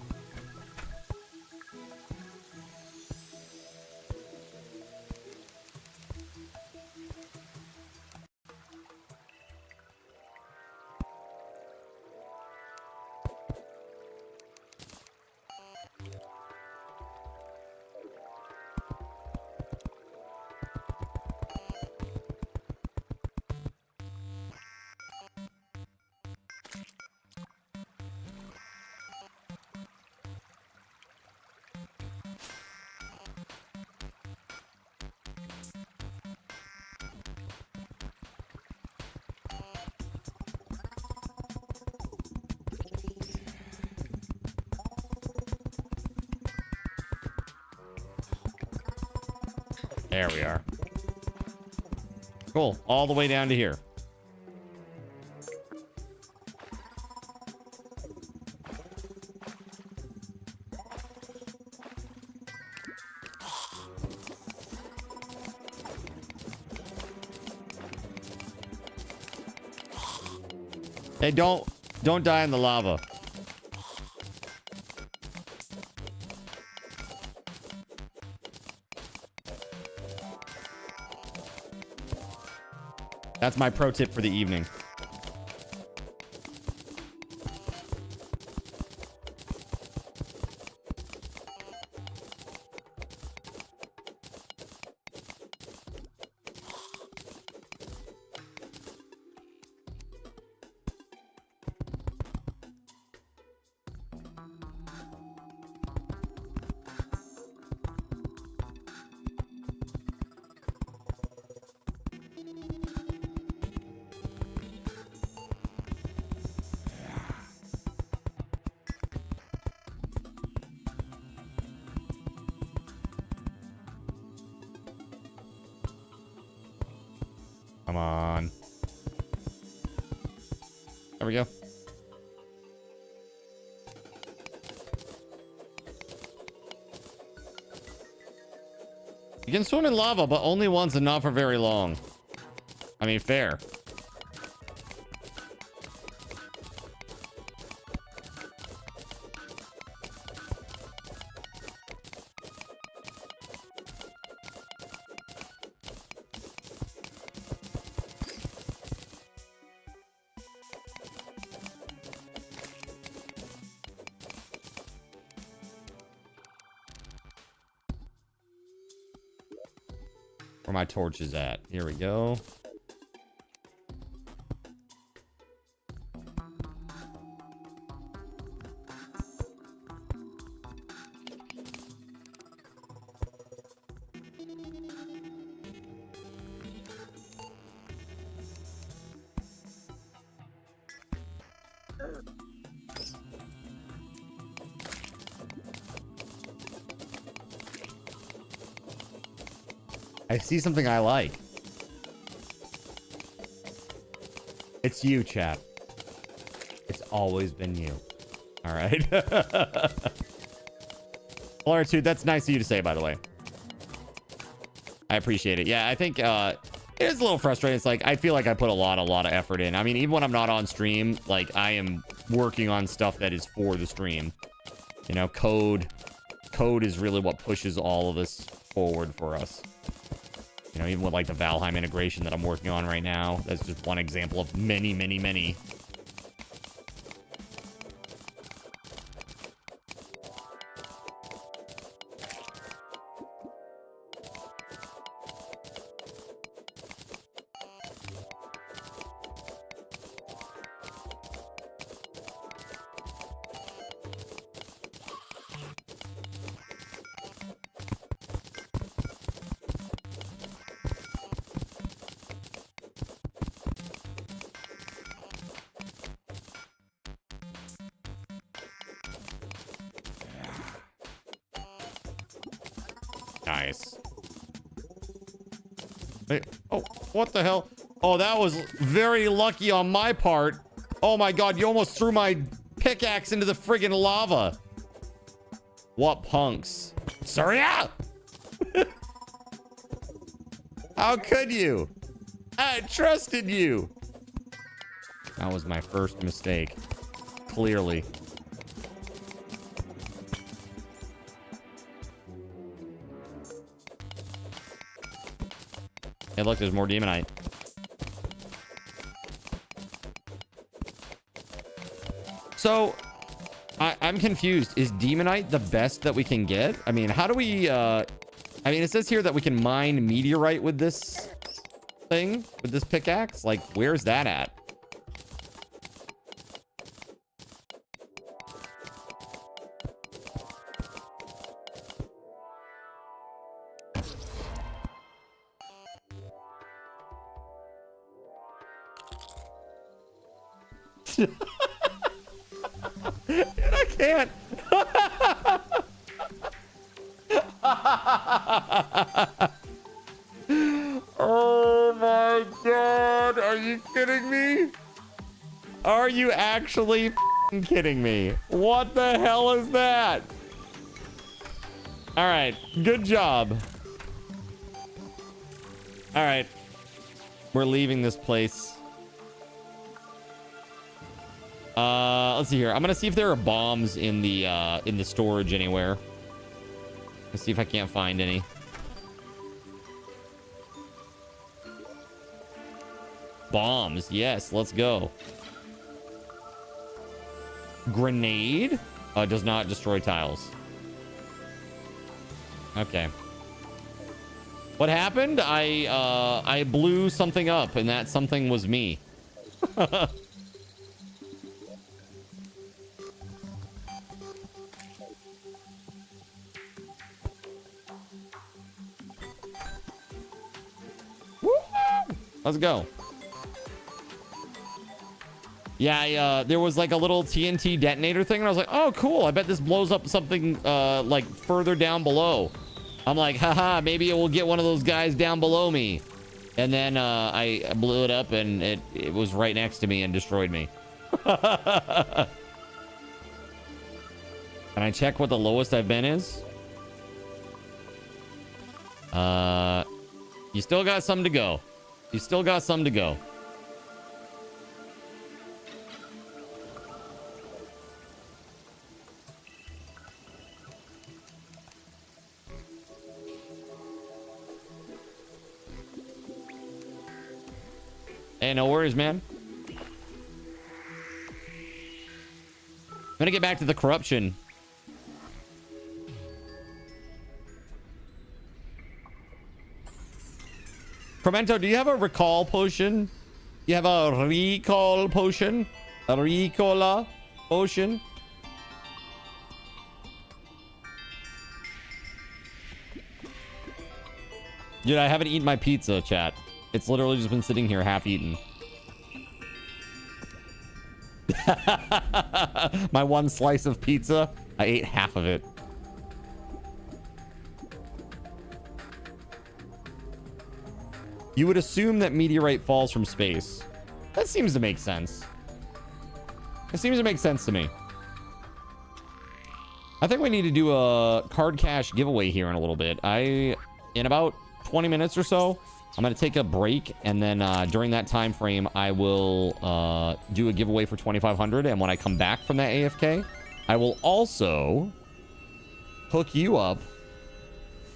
There we are. Cool. All the way down to here. Hey, don't die in the lava. That's my pro tip for the evening. Come on. There we go. You can swim in lava, but only once and not for very long. I mean, fair. Where my torch is at. Here we go. I see something I like. It's you, chat. It's always been you. All right. Laritude, that's nice of you to say, by the way. I appreciate it. Yeah, I think it is a little frustrating. It's like I feel like I put a lot of effort in. I mean, even when I'm not on stream, like I am working on stuff that is for the stream. You know, code is really what pushes all of this forward for us. You know, even with like the Valheim integration that I'm working on right now, that's just one example of many, many, many. Nice. Hey, oh, what the hell? Oh, that was very lucky on my part. Oh my god, you almost threw my pickaxe into the friggin' lava. What punks? Sorry. How could you? I trusted you. That was my first mistake. Clearly. Hey, look, there's more demonite. So, I'm confused. Is demonite the best that we can get? I mean, how do we, I mean, it says here that we can mine meteorite with this thing, with this pickaxe. Like, where's that at? I can't. Oh my god. Are you kidding me? Are you actually kidding me? What the hell is that? All right. Good job. All right. We're leaving this place. Let's see here. I'm gonna see if there are bombs in the storage anywhere. Let's see if I can't find any. Bombs, yes, let's go. Grenade does not destroy tiles. Okay. What happened? I blew something up, and that something was me. Let's go. Yeah, there was like a little TNT detonator thing, and I was like, oh, cool. I bet this blows up something like further down below. I'm like, haha, maybe it will get one of those guys down below me. And then I blew it up, and it was right next to me and destroyed me. Can I check what the lowest I've been is? You still got some to go. You still got some to go. Hey, no worries, man. I'm gonna get back to the corruption. Cremento, do you have a recall potion? You have a recall potion? A recola potion? Dude, I haven't eaten my pizza, chat. It's literally just been sitting here half eaten. My one slice of pizza, I ate half of it. You would assume that meteorite falls from space. That seems to make sense. It seems to make sense to me. I think we need to do a card cash giveaway here in a little bit. In about 20 minutes or so, I'm going to take a break, and then during that time frame, I will do a giveaway for 2,500. And when I come back from that AFK, I will also hook you up,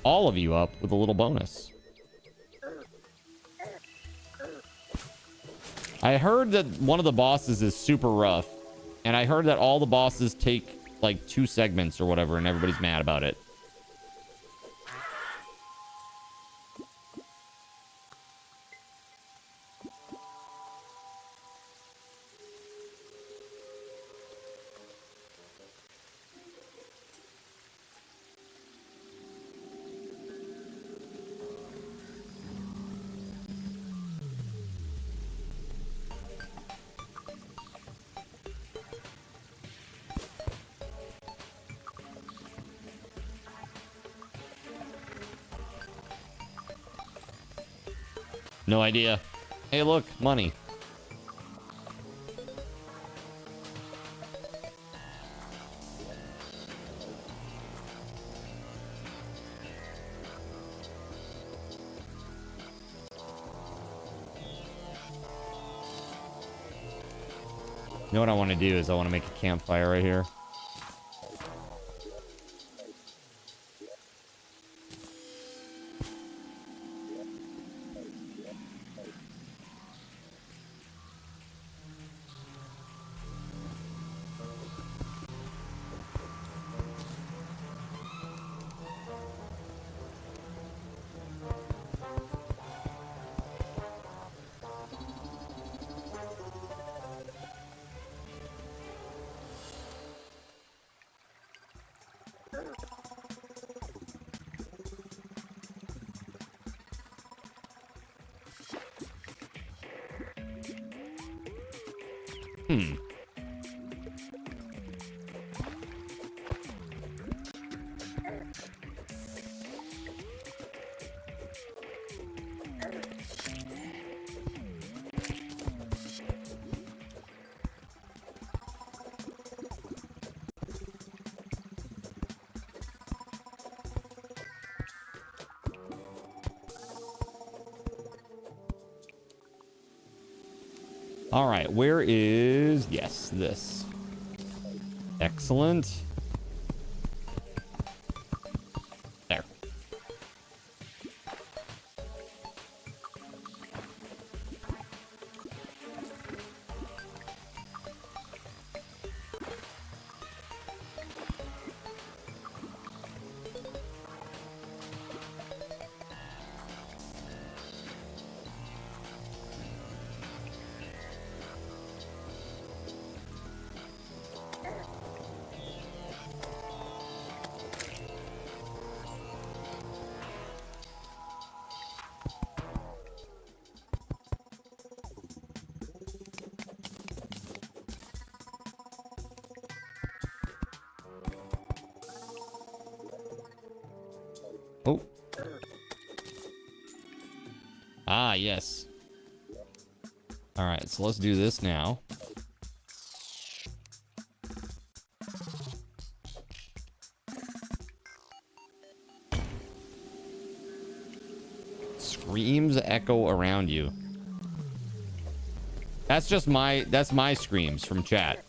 all of you up, with a little bonus. I heard that one of the bosses is super rough, and I heard that all the bosses take like 2 segments or whatever, and everybody's mad about it. No idea. Hey, look, money. You know what I want to do is I want to make a campfire right here. All right, where is... Yes, this. Excellent. There. Oh. Ah, yes. All right, so let's do this now. Screams echo around you. That's just my screams from chat.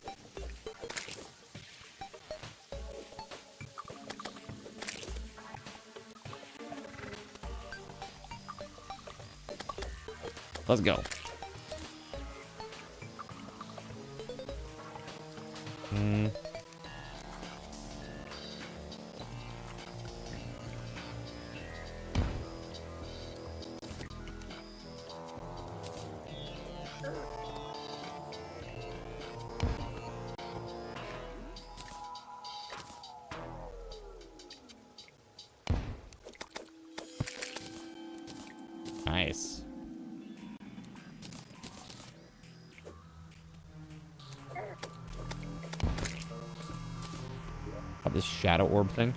Let's go. Nice. This shadow orb thing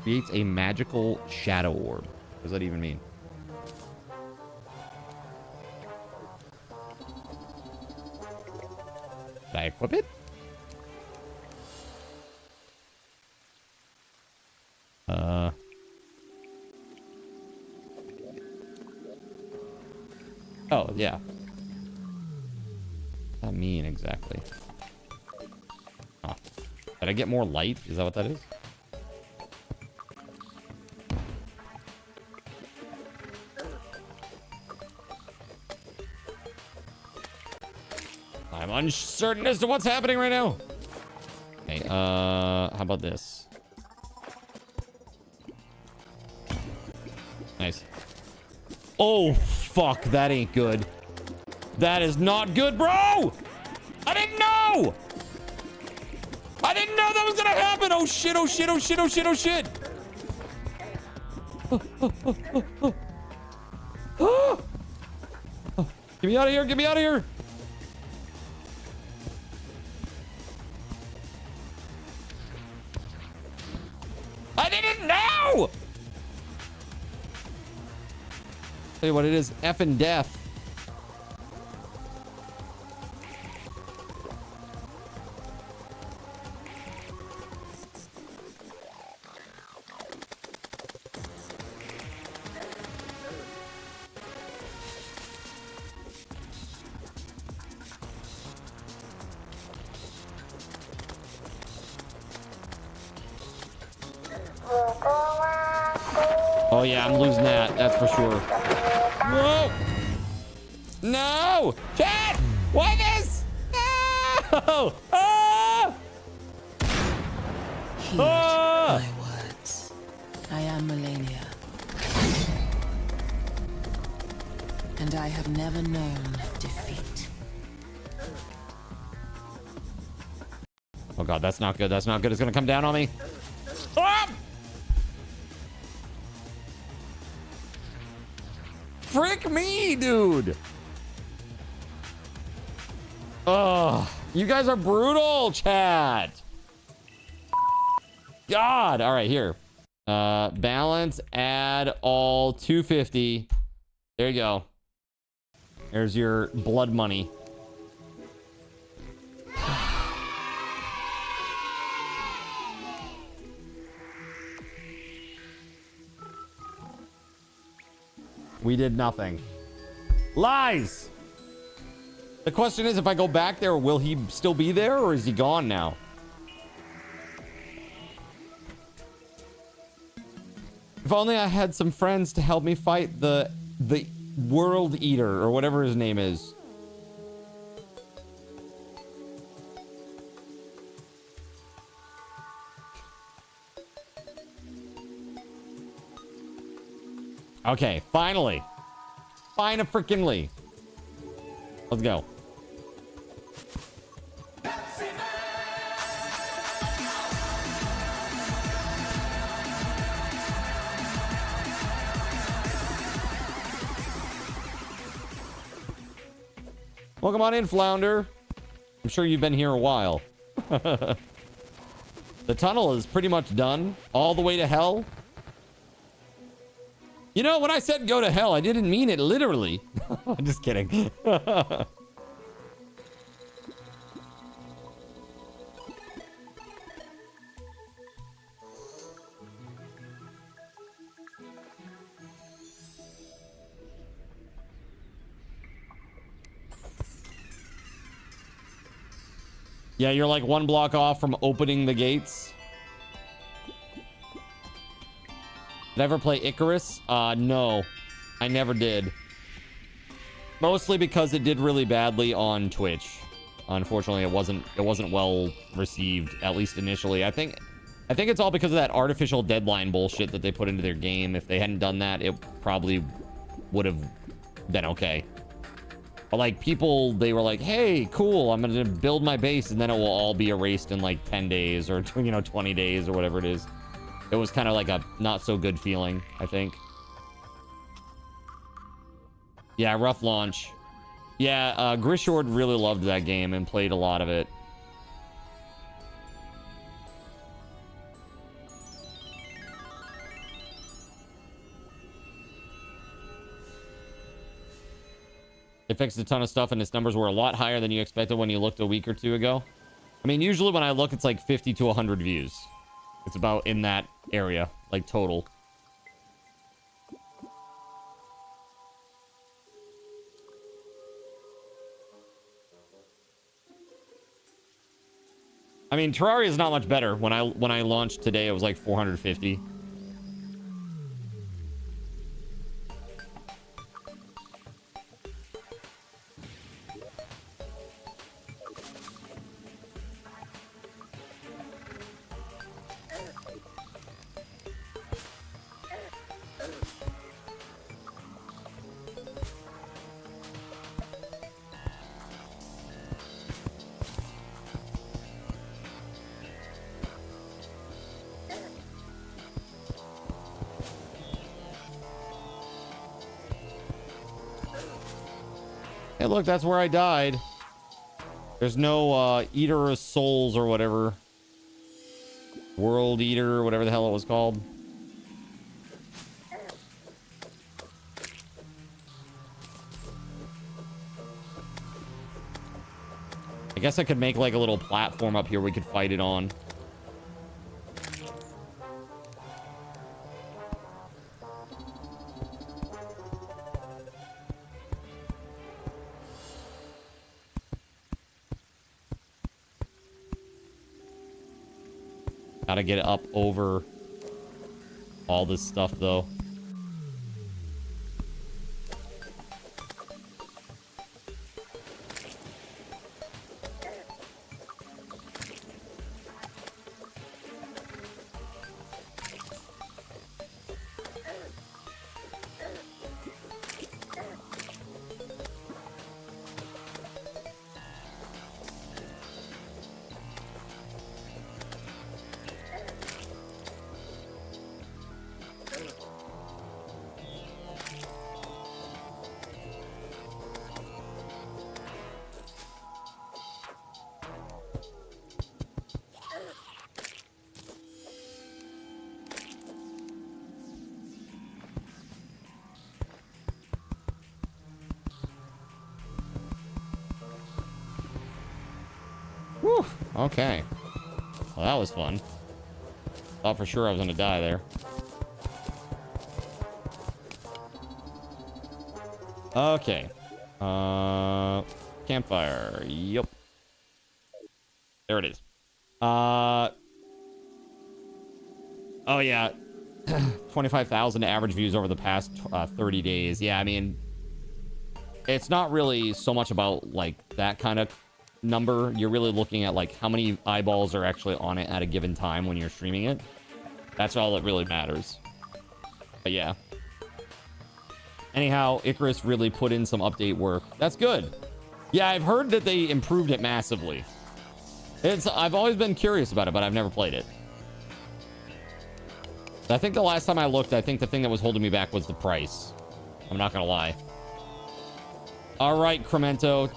creates a magical shadow orb. What does that even mean? Did I equip it? Oh, yeah. What does that mean exactly? Oh. Did I get more light? Is that what that is? I'm uncertain as to what's happening right now. Okay, how about this? Nice. Oh, fuck. That ain't good. That is not good, bro! I didn't know! I didn't know that was gonna happen! Oh shit, oh shit, oh shit, oh shit, oh shit! Get me out of here, get me out of here! I didn't know! Tell you what it is, effing death. Oh yeah, I'm losing that. That's for sure. Whoa! No! Chat! Why this? No! Ah! Heed Ah! my words. I am Melania. And I have never known defeat. Oh god, that's not good. That's not good. It's gonna come down on me. Ah! Frick me, dude. Oh, you guys are brutal, chat. God. All right, here. Balance, add all 250. There you go. There's your blood money. We did nothing. Lies! The question is, if I go back there, will he still be there, or is he gone now? If only I had some friends to help me fight the World Eater, or whatever his name is. Okay, finally. Fine-a-frickin-ly. Let's go. Welcome on in, Flounder. I'm sure you've been here a while. The tunnel is pretty much done. All the way to hell. You know, when I said go to hell, I didn't mean it literally. I'm just kidding. Yeah, you're like one block off from opening the gates. Did I ever play Icarus? No. I never did. Mostly because it did really badly on Twitch. Unfortunately, it wasn't well received, at least initially. I think it's all because of that artificial deadline bullshit that they put into their game. If they hadn't done that, it probably would have been okay. But like people, they were like, hey, cool, I'm gonna build my base and then it will all be erased in like 10 days or 20 days or whatever it is. It was kind of like a not so good feeling, I think. Yeah, rough launch. Yeah, Grishord really loved that game and played a lot of it. It fixed a ton of stuff and its numbers were a lot higher than you expected when you looked a week or two ago. I mean, usually when I look, it's like 50 to 100 views. It's about in that area, like total. I mean, Terraria is not much better. When I launched today, it was like 450. Hey, look, that's where I died. There's no Eater of Souls or whatever. World Eater, whatever the hell it was called. I guess I could make like a little platform up here we could fight it on. Gotta get it up over all this stuff, though. Whew, okay. Well, that was fun. Thought for sure I was gonna die there. Okay. Campfire. Yep. There it is. Oh yeah. 25,000 average views over the past 30 days. Yeah, I mean, it's not really so much about like that kind of number. You're really looking at like how many eyeballs are actually on it at a given time when you're streaming it. That's all that really matters. But yeah. Anyhow, Icarus really put in some update work. That's good. Yeah, I've heard that they improved it massively. I've always been curious about it, but I've never played it. I think the last time I looked, I think the thing that was holding me back was the price. I'm not gonna lie. All right, Cremento.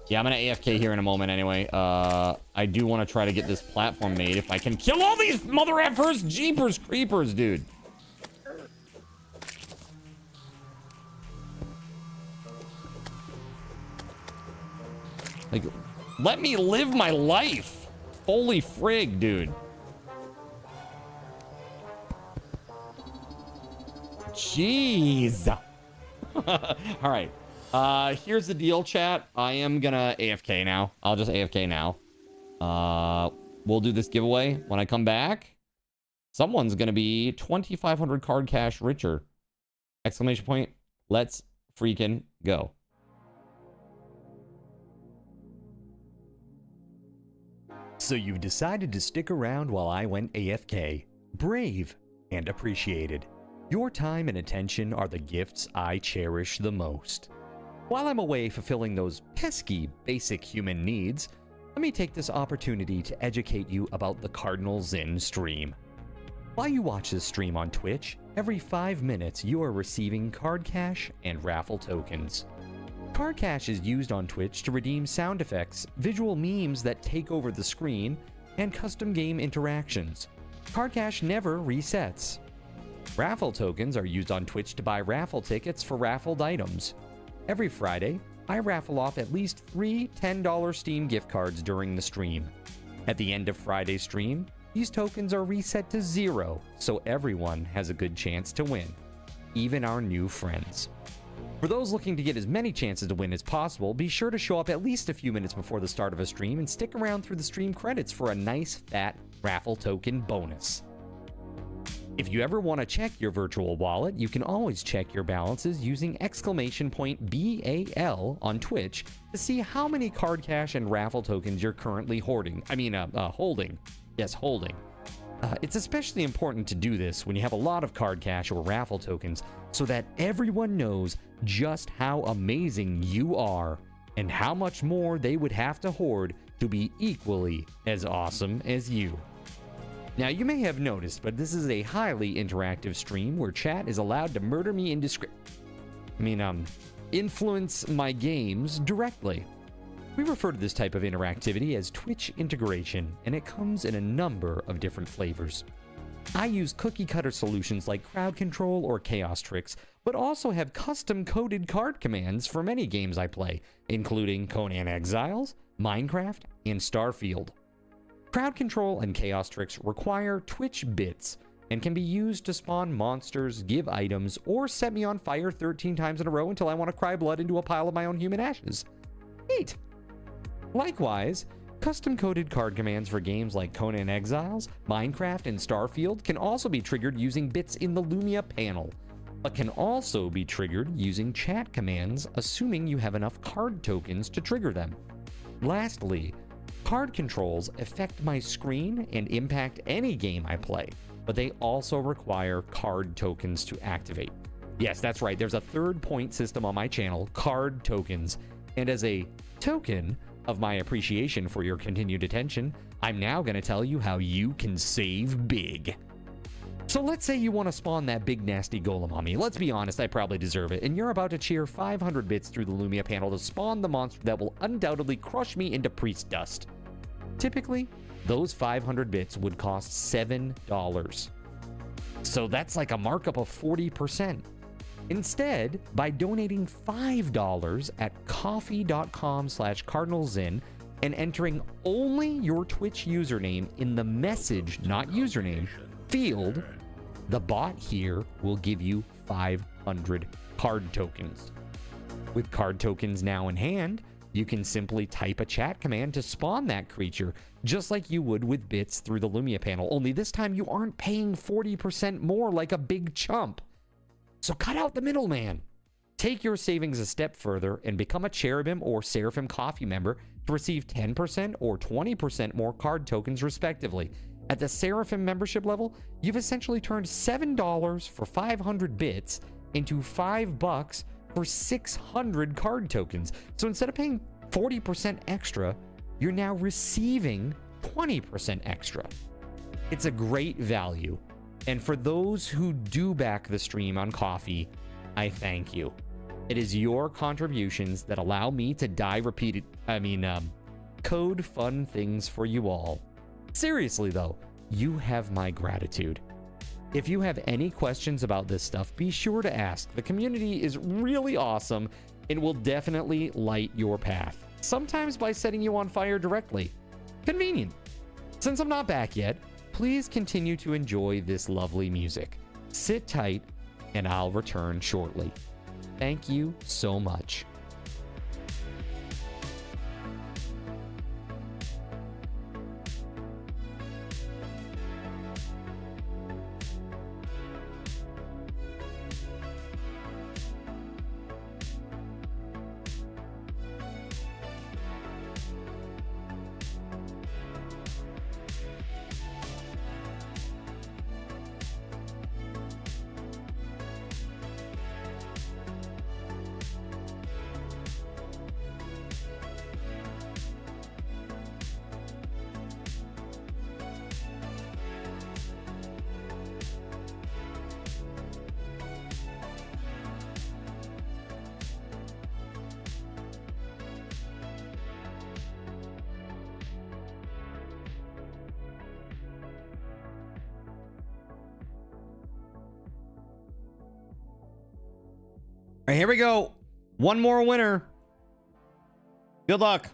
Yeah, I'm gonna AFK here in a moment anyway. I do want to try to get this platform made if I can kill all these mother effers, jeepers creepers, dude. Like, let me live my life. Holy frig, dude. Jeez. All right. Here's the deal, chat. I am gonna AFK now. I'll just AFK now. We'll do this giveaway when I come back. Someone's gonna be 2,500 card cash richer. Exclamation point. Let's freaking go. So you've decided to stick around while I went AFK. Brave and appreciated. Your time and attention are the gifts I cherish the most. While I'm away fulfilling those pesky basic human needs, let me take this opportunity to educate you about the Cardinal Zen stream. While you watch this stream on Twitch, every 5 minutes you are receiving card cash and raffle tokens. Card cash is used on Twitch to redeem sound effects, visual memes that take over the screen, and custom game interactions. Card cash never resets. Raffle tokens are used on Twitch to buy raffle tickets for raffled items. Every Friday, I raffle off at least 3 $10 Steam gift cards during the stream. At the end of Friday's stream, these tokens are reset to 0, so everyone has a good chance to win, even our new friends. For those looking to get as many chances to win as possible, be sure to show up at least a few minutes before the start of a stream and stick around through the stream credits for a nice fat raffle token bonus. If you ever want to check your virtual wallet, you can always check your balances using !BAL on Twitch to see how many card cash and raffle tokens you're currently holding. Yes, holding. It's especially important to do this when you have a lot of card cash or raffle tokens so that everyone knows just how amazing you are and how much more they would have to hoard to be equally as awesome as you. Now, you may have noticed, but this is a highly interactive stream where chat is allowed to murder me influence my games directly. We refer to this type of interactivity as Twitch integration, and it comes in a number of different flavors. I use cookie-cutter solutions like crowd control or chaos tricks, but also have custom-coded card commands for many games I play, including Conan Exiles, Minecraft, and Starfield. Crowd control and chaos tricks require Twitch bits and can be used to spawn monsters, give items, or set me on fire 13 times in a row until I want to cry blood into a pile of my own human ashes. Neat! Likewise, custom-coded card commands for games like Conan Exiles, Minecraft, and Starfield can also be triggered using bits in the Lumia panel, but can also be triggered using chat commands, assuming you have enough card tokens to trigger them. Lastly, card controls affect my screen and impact any game I play, but they also require card tokens to activate. Yes, that's right, there's a third point system on my channel, card tokens, and as a token of my appreciation for your continued attention, I'm now going to tell you how you can save big. So let's say you want to spawn that big nasty golem on me. Let's be honest, I probably deserve it. And you're about to cheer 500 bits through the Lumia panel to spawn the monster that will undoubtedly crush me into priest dust. Typically, those 500 bits would cost $7. So that's like a markup of 40%. Instead, by donating $5 at coffee.com/cardinalzen and entering only your Twitch username in the message, not username, field, the bot here will give you 500 card tokens. With card tokens now in hand, you can simply type a chat command to spawn that creature, just like you would with bits through the Lumia panel, only this time you aren't paying 40% more like a big chump. So cut out the middleman. Take your savings a step further and become a Cherubim or Seraphim Coffee member to receive 10% or 20% more card tokens respectively. At the Seraphim membership level, you've essentially turned $7 for 500 bits into $5 for 600 card tokens. So instead of paying 40% extra, you're now receiving 20% extra. It's a great value. And for those who do back the stream on Coffee, I thank you. It is your contributions that allow me to code fun things for you all. Seriously though, you have my gratitude. If you have any questions about this stuff, be sure to ask. The community is really awesome and will definitely light your path. Sometimes by setting you on fire directly. Convenient. Since I'm not back yet, please continue to enjoy this lovely music. Sit tight, and I'll return shortly. Thank you so much. right, here we go. One more winner. Good luck.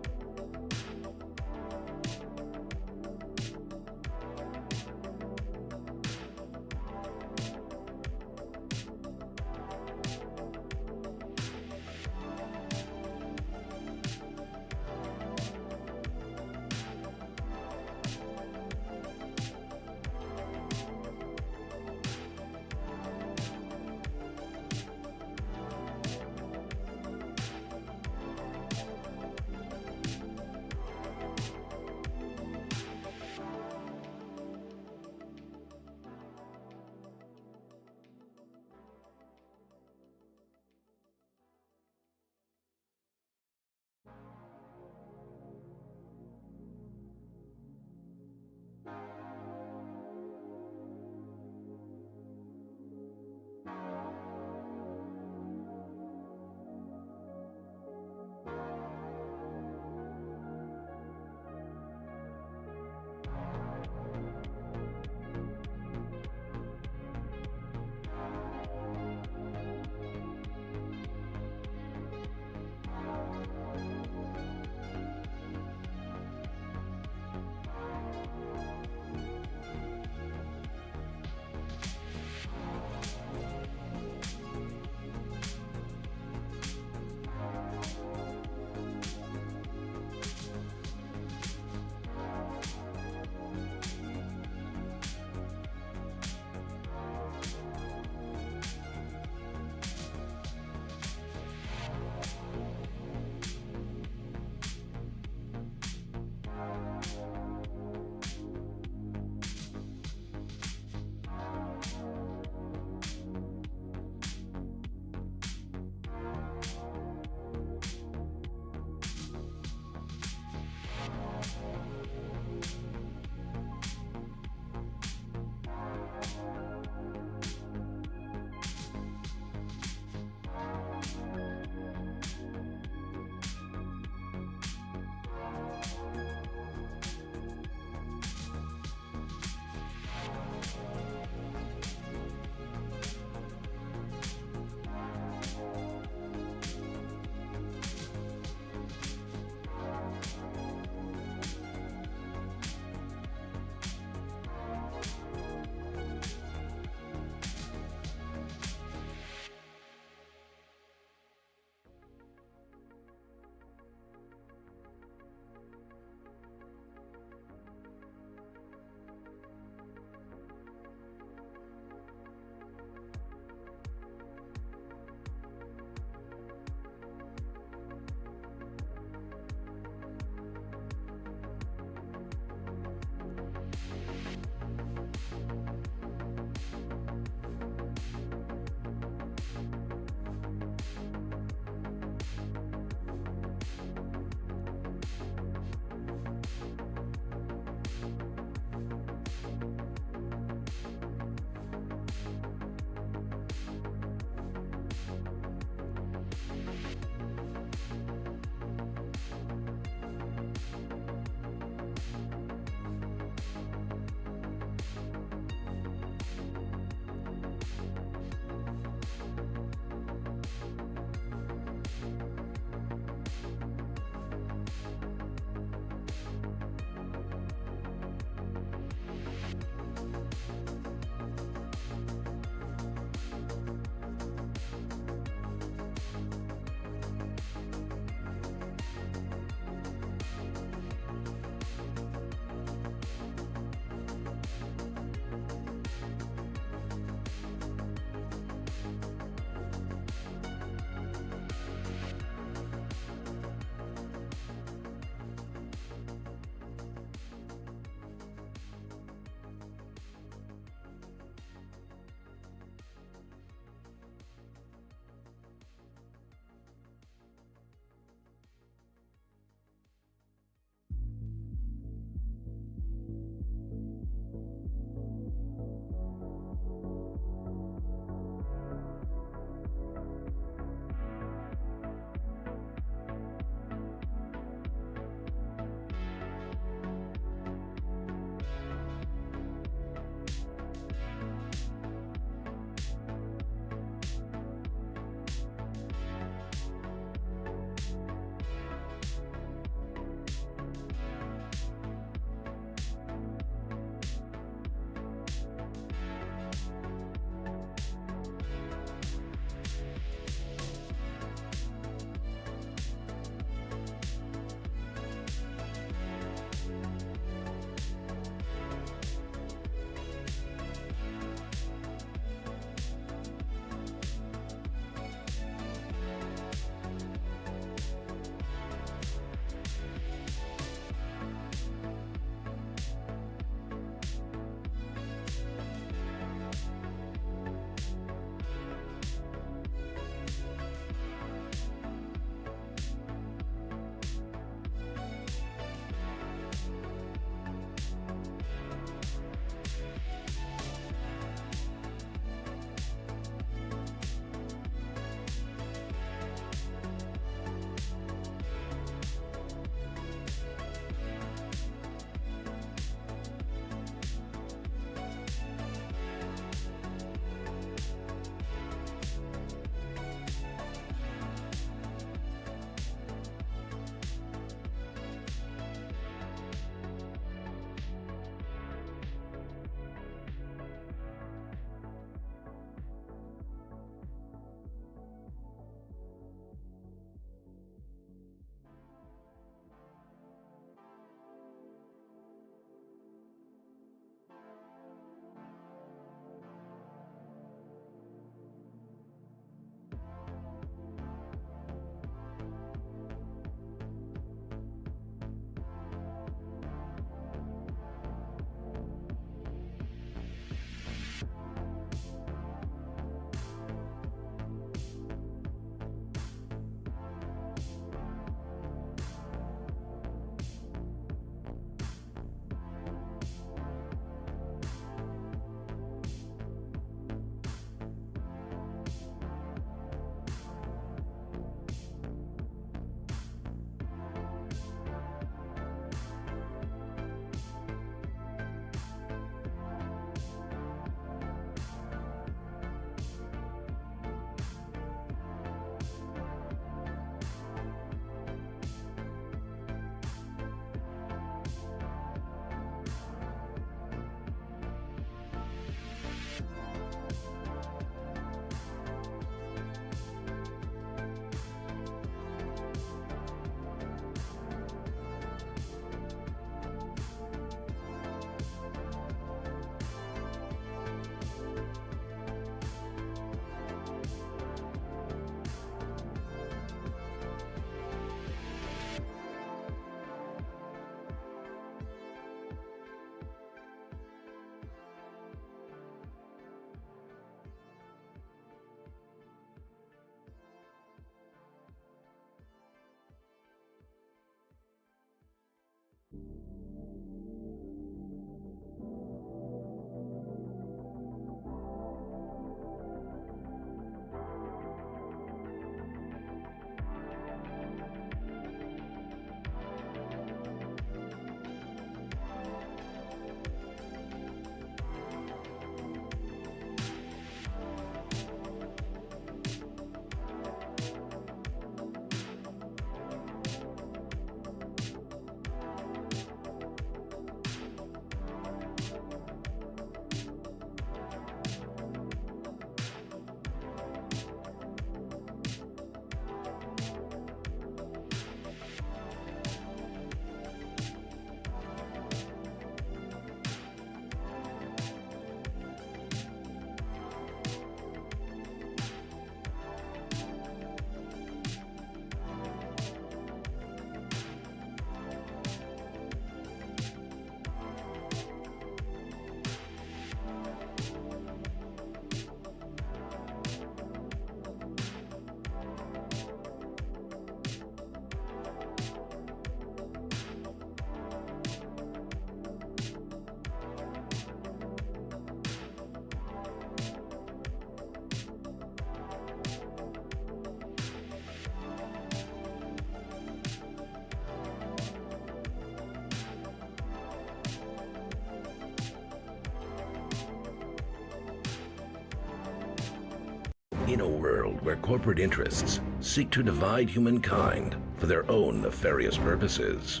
In a world where corporate interests seek to divide humankind for their own nefarious purposes,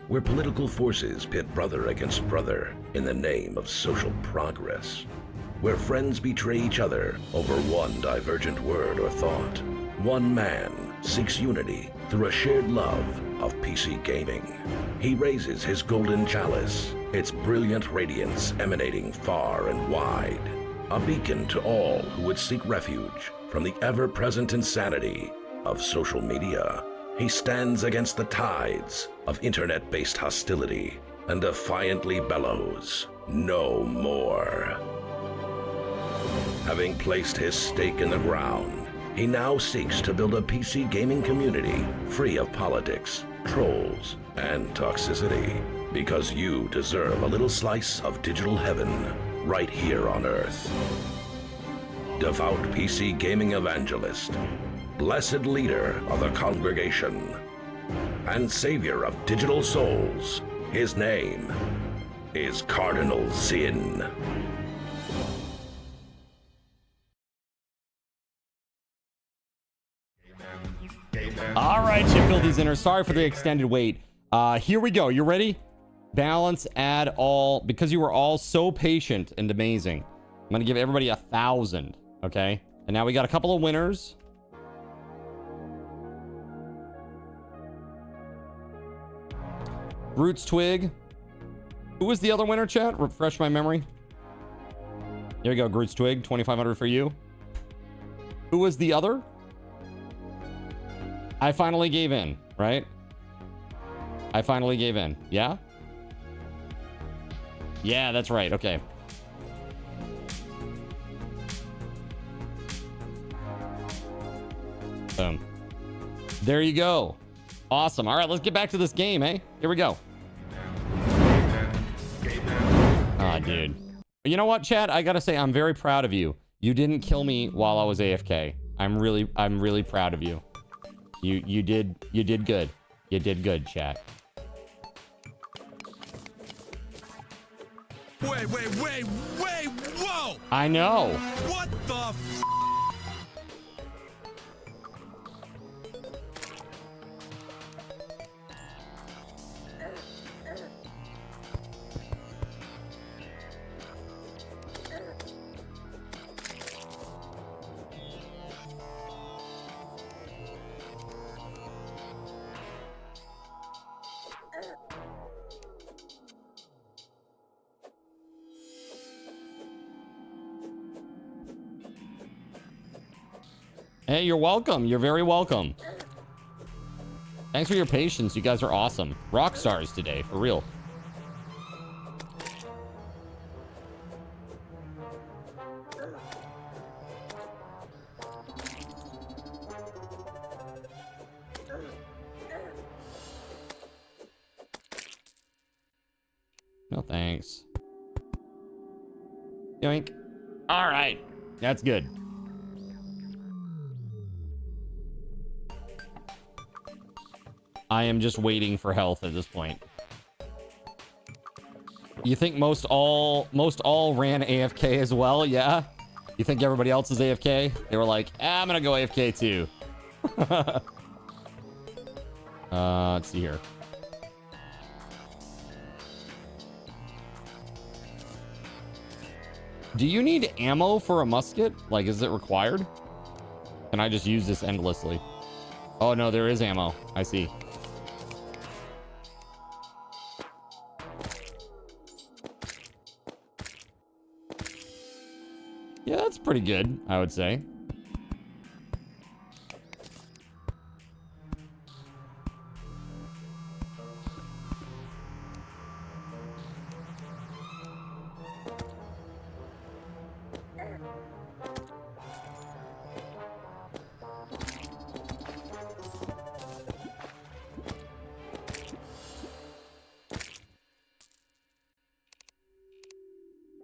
where political forces pit brother against brother in the name of social progress, where friends betray each other over one divergent word or thought, one man seeks unity through a shared love of PC gaming. He raises his golden chalice, its brilliant radiance emanating far and wide, a beacon to all who would seek refuge from the ever-present insanity of social media. He stands against the tides of internet-based hostility and defiantly bellows, "No more." Having placed his stake in the ground, he now seeks to build a PC gaming community free of politics, trolls, and toxicity, because you deserve a little slice of digital heaven right here on Earth. Devout PC gaming evangelist, blessed leader of the congregation, and savior of digital souls, his name is Cardinal Zin. All right, you filthy sinners. Sorry for the extended wait. Here we go. You ready? Balance, add all. Because you were all so patient and amazing, I'm going to give everybody 1,000. Okay? And now we got a couple of winners. Roots Twig. Who was the other winner, chat? Refresh my memory. Here we go, Roots Twig. 2,500 for you. Who was the other? I finally gave in, right? I finally gave in. Yeah? Yeah, that's right. Okay. Boom. There you go. Awesome. All right, let's get back to this game, eh? Here we go. Ah, dude. You know what, chat? I gotta say, I'm very proud of you. You didn't kill me while I was AFK. I'm really proud of you. You did good. You did good, chat. Wait, whoa! I know. What the f? Hey, you're welcome. You're very welcome. Thanks for your patience. You guys are awesome. Rock stars today, for real. No thanks. Yoink. All right. That's good. I am just waiting for health at this point. You think most all ran AFK as well? Yeah? You think everybody else is AFK? They were like, I'm gonna go AFK too. Let's see here. Do you need ammo for a musket? Like, is it required? Can I just use this endlessly? Oh no, there is ammo. I see. Yeah, that's pretty good, I would say.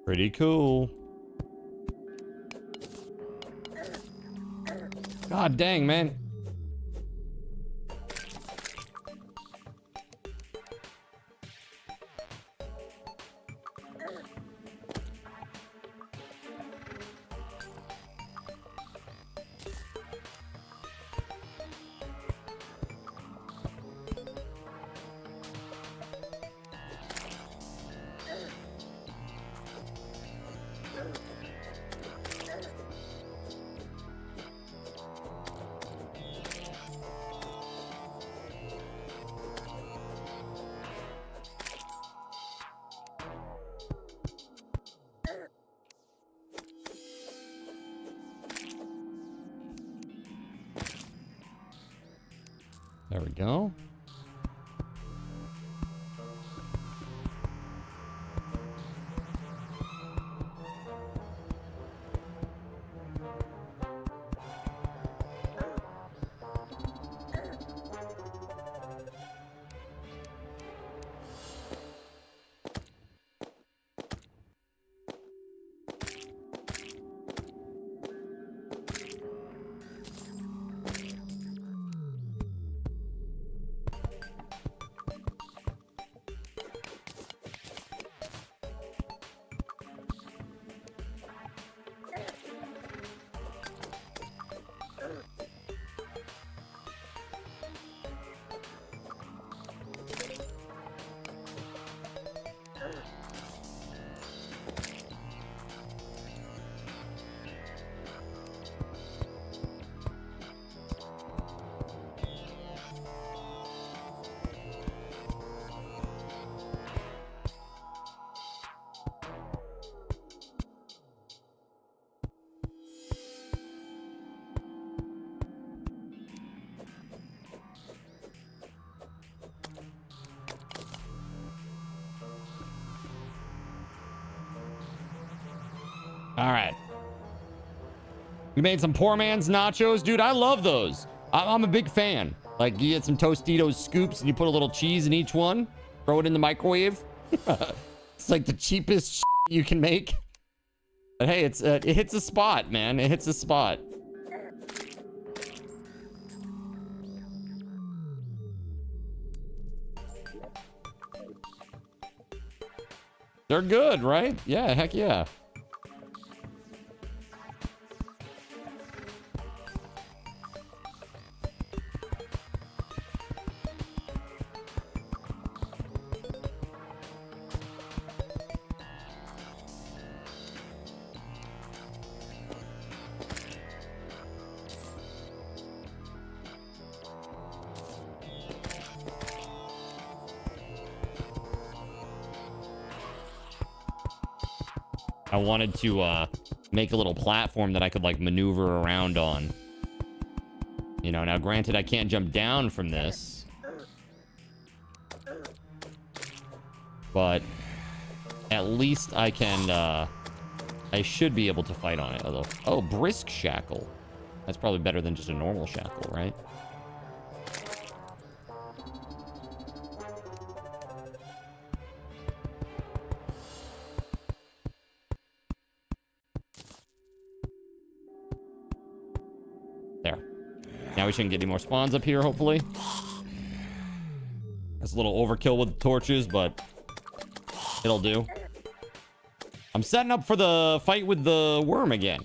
Pretty cool. God dang, man. There we go. All right. We made some poor man's nachos. Dude, I love those. I'm a big fan. Like, you get some Tostitos scoops and you put a little cheese in each one. Throw it in the microwave. It's like the cheapest you can make. But hey, it hits a spot, man. It hits a spot. They're good, right? Yeah, heck yeah. I wanted to make a little platform that I could like maneuver around on. You know, now granted I can't jump down from this. But at least I can I should be able to fight on it. Although, oh, brisk shackle. That's probably better than just a normal shackle, right? Now we shouldn't get any more spawns up here, hopefully. That's a little overkill with the torches, but it'll do. I'm setting up for the fight with the worm again.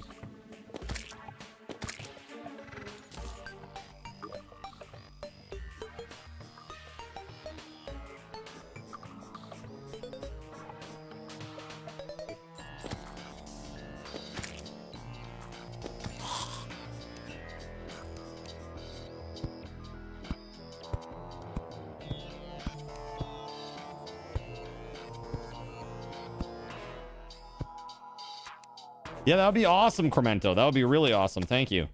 Yeah, that would be awesome, Cremento. That would be really awesome. Thank you.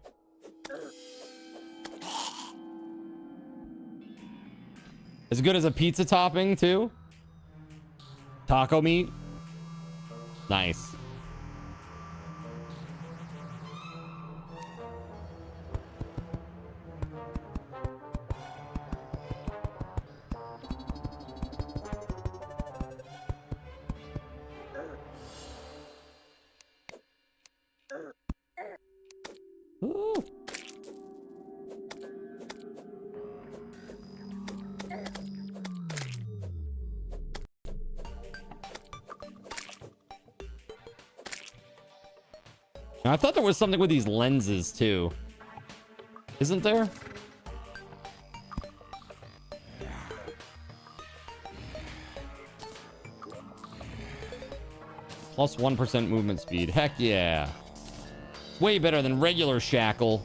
As good as a pizza topping, too. Taco meat. Nice. Ooh. Now, I thought there was something with these lenses too. Isn't there? Plus 1% movement speed. Heck yeah. Way better than regular shackle.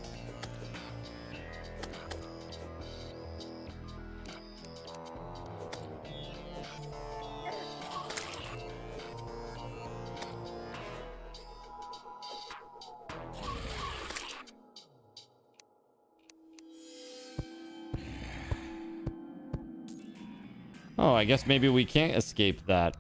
Oh, I guess maybe we can't escape that.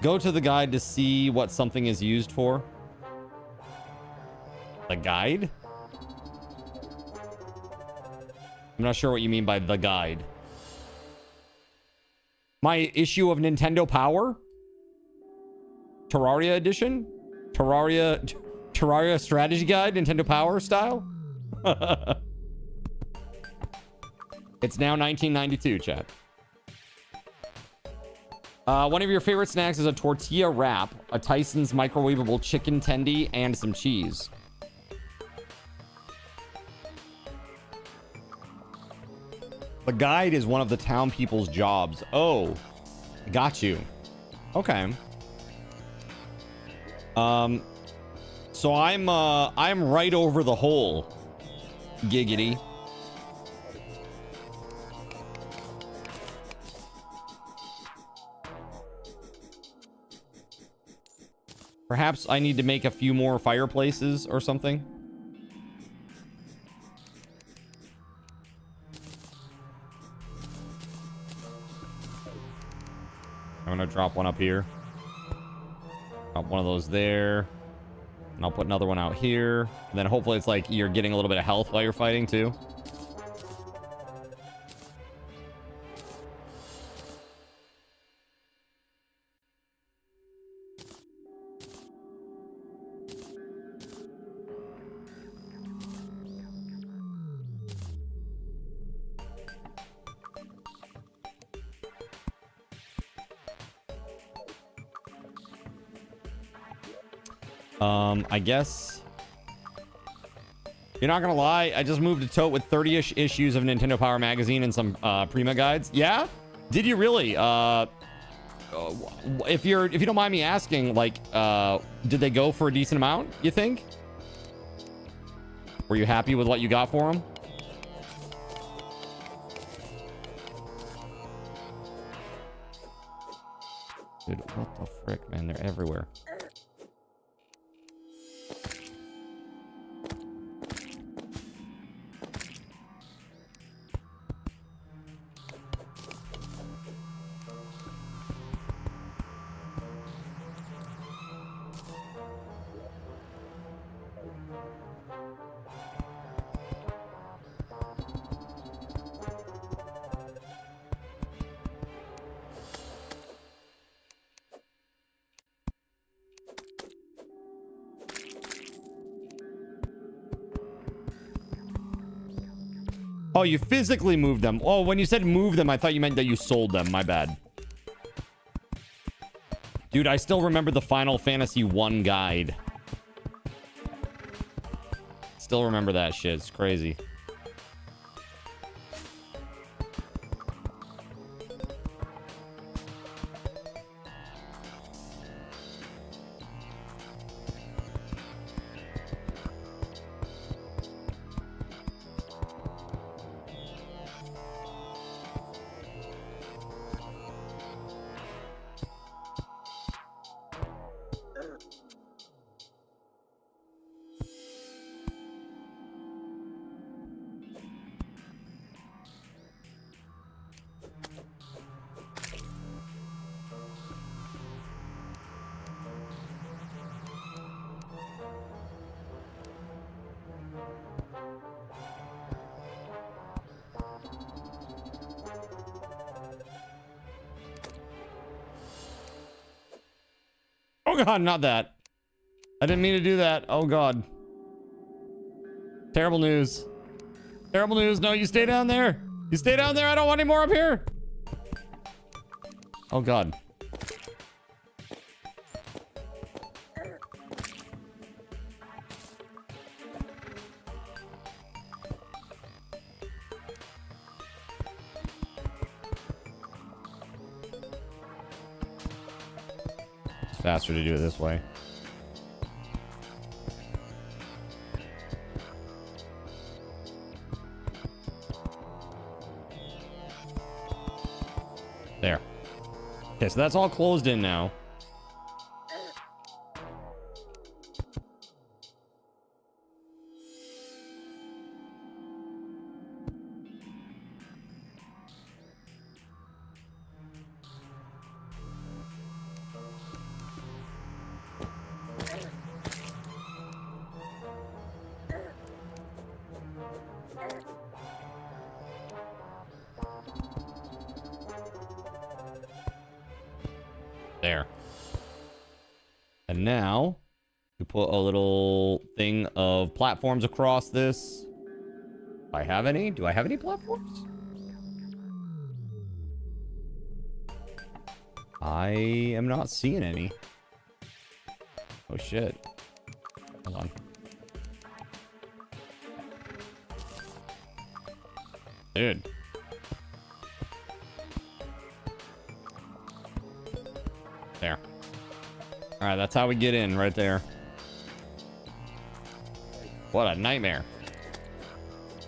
Go to the guide to see what something is used for. The guide? I'm not sure what you mean by the guide. My issue of Nintendo Power? Terraria edition? Terraria strategy guide, Nintendo Power style? It's now 1992, chat. One of your favorite snacks is a tortilla wrap, a Tyson's microwavable chicken tendy, and some cheese. The guide is one of the town people's jobs. Oh, got you. Okay. So I'm right over the hole. Giggity. Perhaps I need to make a few more fireplaces or something. I'm gonna drop one up here. Drop one of those there. And I'll put another one out here. And then hopefully it's like you're getting a little bit of health while you're fighting too. I guess you're not gonna lie. I just moved a tote with 30-ish issues of Nintendo Power magazine and some Prima guides. Yeah, did you really? If you don't mind me asking, like, did they go for a decent amount? You think? Were you happy with what you got for them? Dude, what the frick, man? They're everywhere. Oh, you physically moved them. Oh, when you said move them, I thought you meant that you sold them. My bad. Dude, I still remember the Final Fantasy 1 guide. Still remember that shit. It's crazy. Oh god, not that. I didn't mean to do that. Oh god. Terrible news. Terrible news. No, you stay down there. You stay down there. I don't want any more up here. Oh god. Faster to do it this way. There. Okay, so that's all closed in now. There. And now we put a little thing of platforms across this. Do I have any? Do I have any platforms? I am not seeing any. Oh shit. Hold on. Dude. There. Alright, that's how we get in right there. What a nightmare.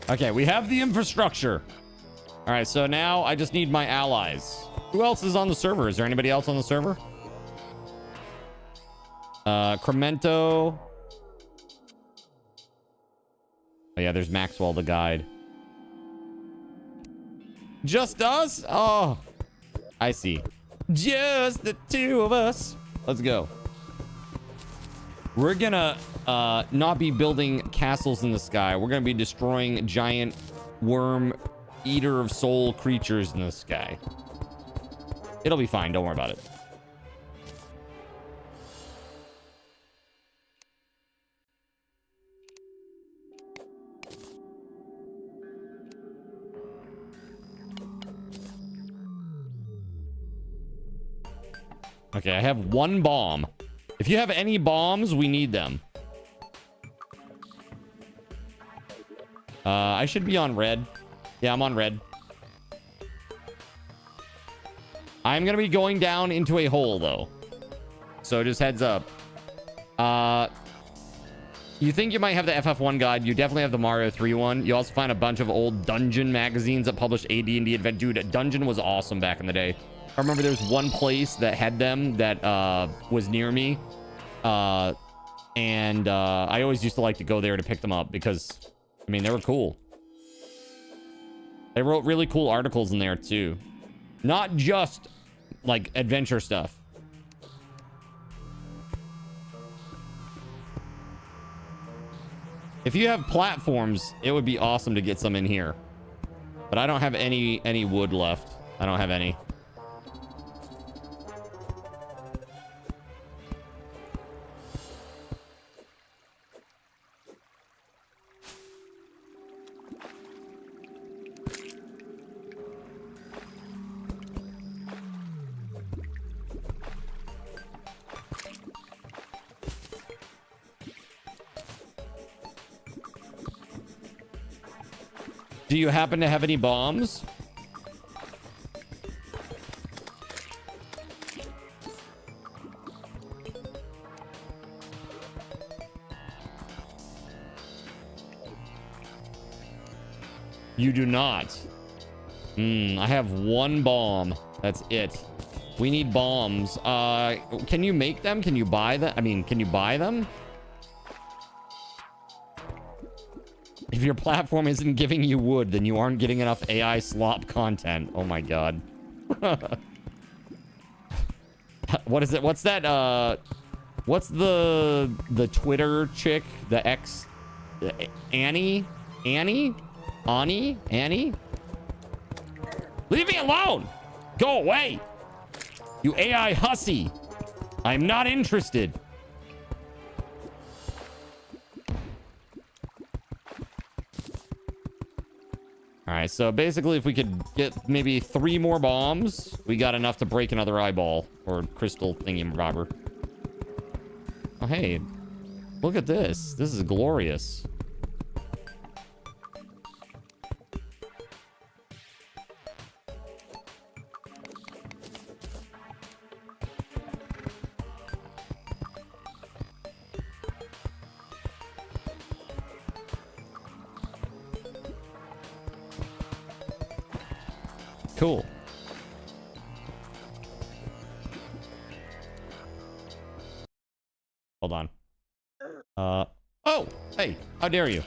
Okay, we have the infrastructure. Alright, so now I just need my allies. Who else is on the server? Is there anybody else on the server? Cremento. Oh yeah, there's Maxwell the guide. Just us? Oh, I see. Just the two of us. Let's go. We're gonna not be building castles in the sky. We're gonna be destroying giant worm eater of soul creatures in the sky. It'll be fine. Don't worry about it. Okay, I have one bomb. If you have any bombs, we need them. I should be on red. Yeah, I'm on red. I'm gonna be going down into a hole, though. So just heads up. You think you might have the FF1 guide. You definitely have the Mario 3 one. You also find a bunch of old Dungeon magazines that publish AD&D Advent. Dude, Dungeon was awesome back in the day. I remember there was one place that had them that was near me. I always used to like to go there to pick them up because, I mean, they were cool. They wrote really cool articles in there, too. Not just, like, adventure stuff. If you have platforms, it would be awesome to get some in here. But I don't have any wood left. I don't have any. Do you happen to have any bombs? You do not. I have one bomb. That's it. We need bombs. Can you make them? Can you buy them? I mean, can you buy them? If your platform isn't giving you wood, then you aren't getting enough AI slop content. Oh my god. What is it? What's that? What's the Twitter chick? The X... Annie? Annie? Ani? Annie? Leave me alone! Go away! You AI hussy! I'm not interested. All right, so basically if we could get maybe 3 more bombs, we got enough to break another eyeball or crystal thingy-bobber. Oh, hey, look at this. This is glorious. Cool. Hold on. Oh, hey, how dare you?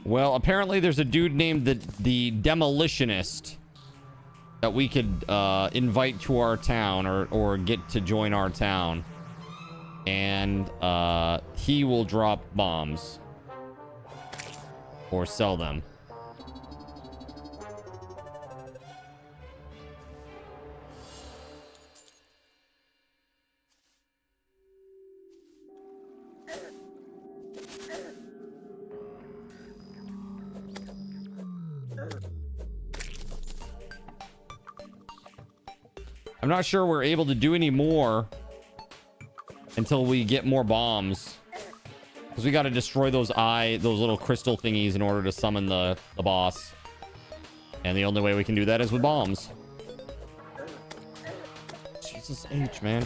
Well, apparently there's a dude named the Demolitionist that we could invite to our town or get to join our town. And he will drop bombs. Or sell them. I'm not sure we're able to do any more until we get more bombs. Because we got to destroy those little crystal thingies in order to summon the boss. And the only way we can do that is with bombs. Jesus H, man.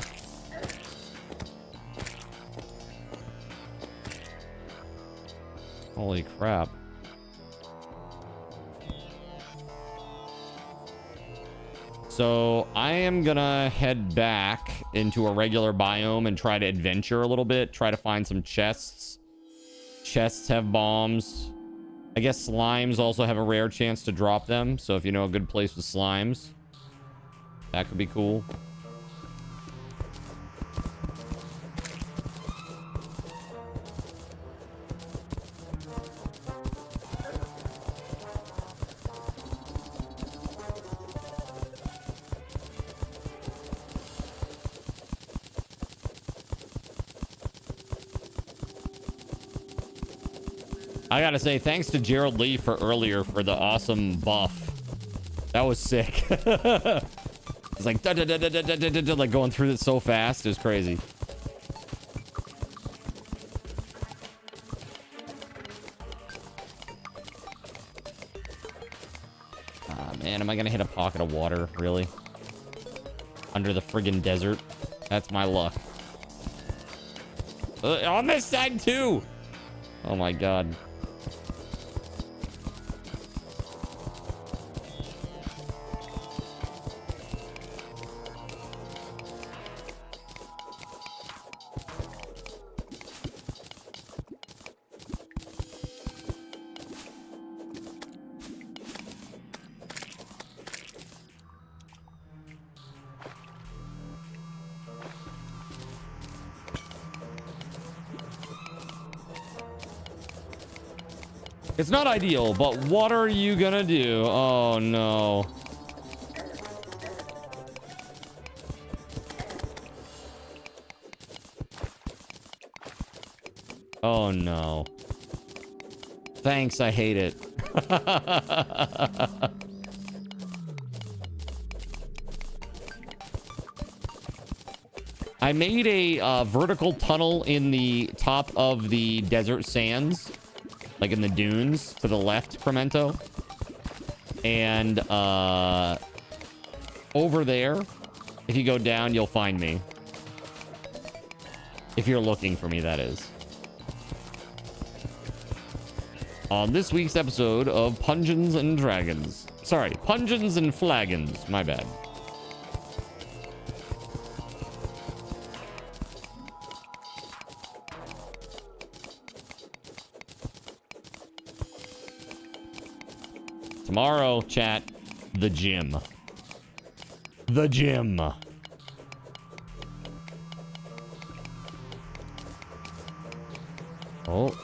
Holy crap. So I am gonna head back into a regular biome and try to adventure a little bit. Try to find some chests. Chests have bombs. I guess slimes also have a rare chance to drop them. So if you know a good place with slimes, that could be cool. I gotta say, thanks to Gerald Lee for earlier for the awesome buff. That was sick. It's like, like going through it so fast. It was crazy. Ah, man, am I gonna hit a pocket of water? Really? Under the friggin' desert? That's my luck. On this side, too! Oh, my God. It's not ideal, but what are you gonna do? Oh, no. Oh, no. Thanks, I hate it. I made a vertical tunnel in the top of the desert sands. Like in the dunes to the left, Cremento. And over there, if you go down, you'll find me. If you're looking for me, that is. On this week's episode of Pungeons and Dragons. Sorry, Pungeons and Flagons. My bad. Tomorrow, chat, the gym. The gym. Oh.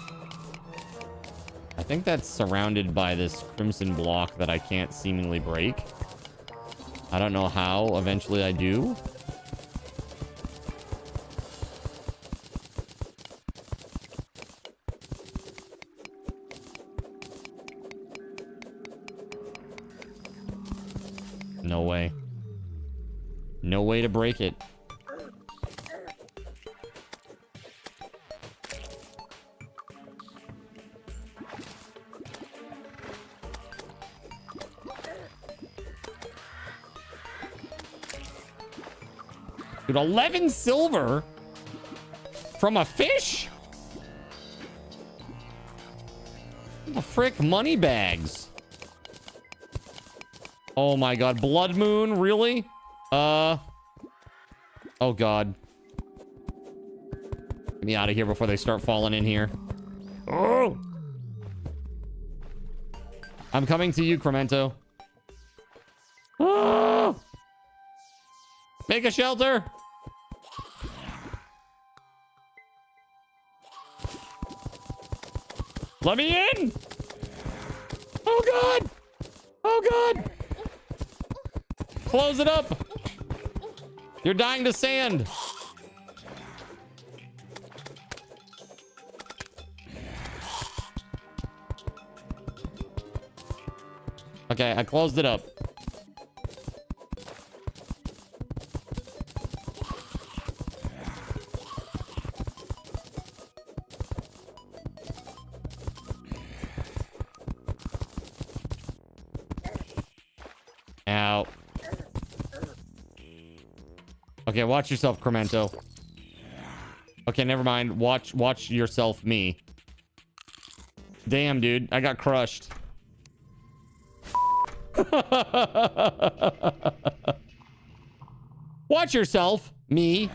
I think that's surrounded by this crimson block that I can't seemingly break. I don't know how. Eventually I do. No way. No way to break it. Dude, 11 silver from a fish? What the frick? Money bags. Oh my god. Blood moon? Really? Oh god. Get me out of here before they start falling in here. Oh! I'm coming to you, Cremento. Oh! Make a shelter! Let me in! Oh god! Oh god! Close it up! You're dying to sand! Okay, I closed it up. Ow. Okay, watch yourself, Cremento. Okay, never mind. Watch yourself, me. Damn, dude. I got crushed. Watch yourself, me.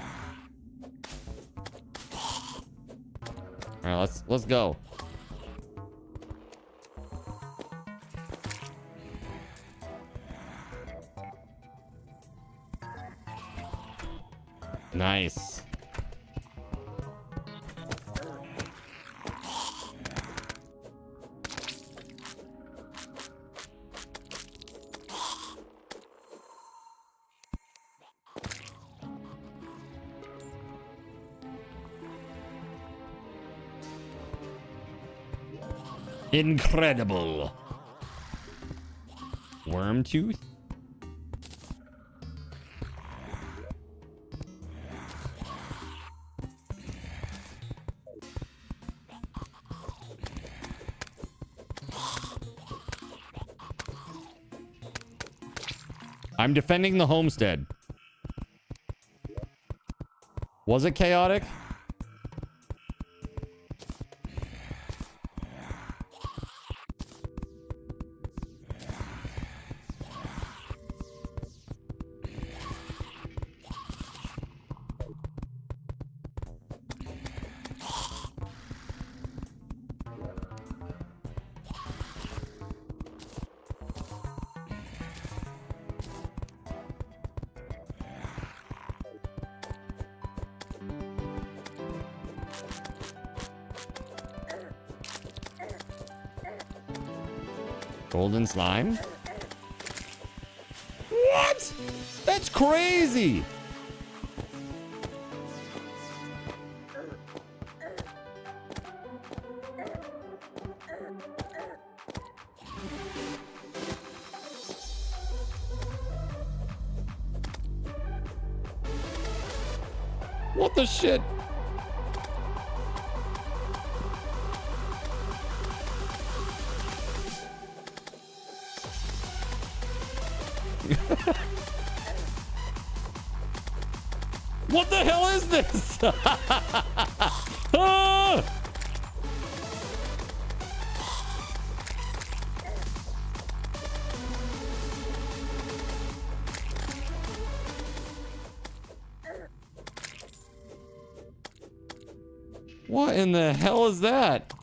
All right, let's go. Nice. Incredible. Worm tooth? I'm defending the homestead. Was it chaotic? Golden slime? What? That's crazy. What the shit? What the hell is this? Ah! What in the hell is that?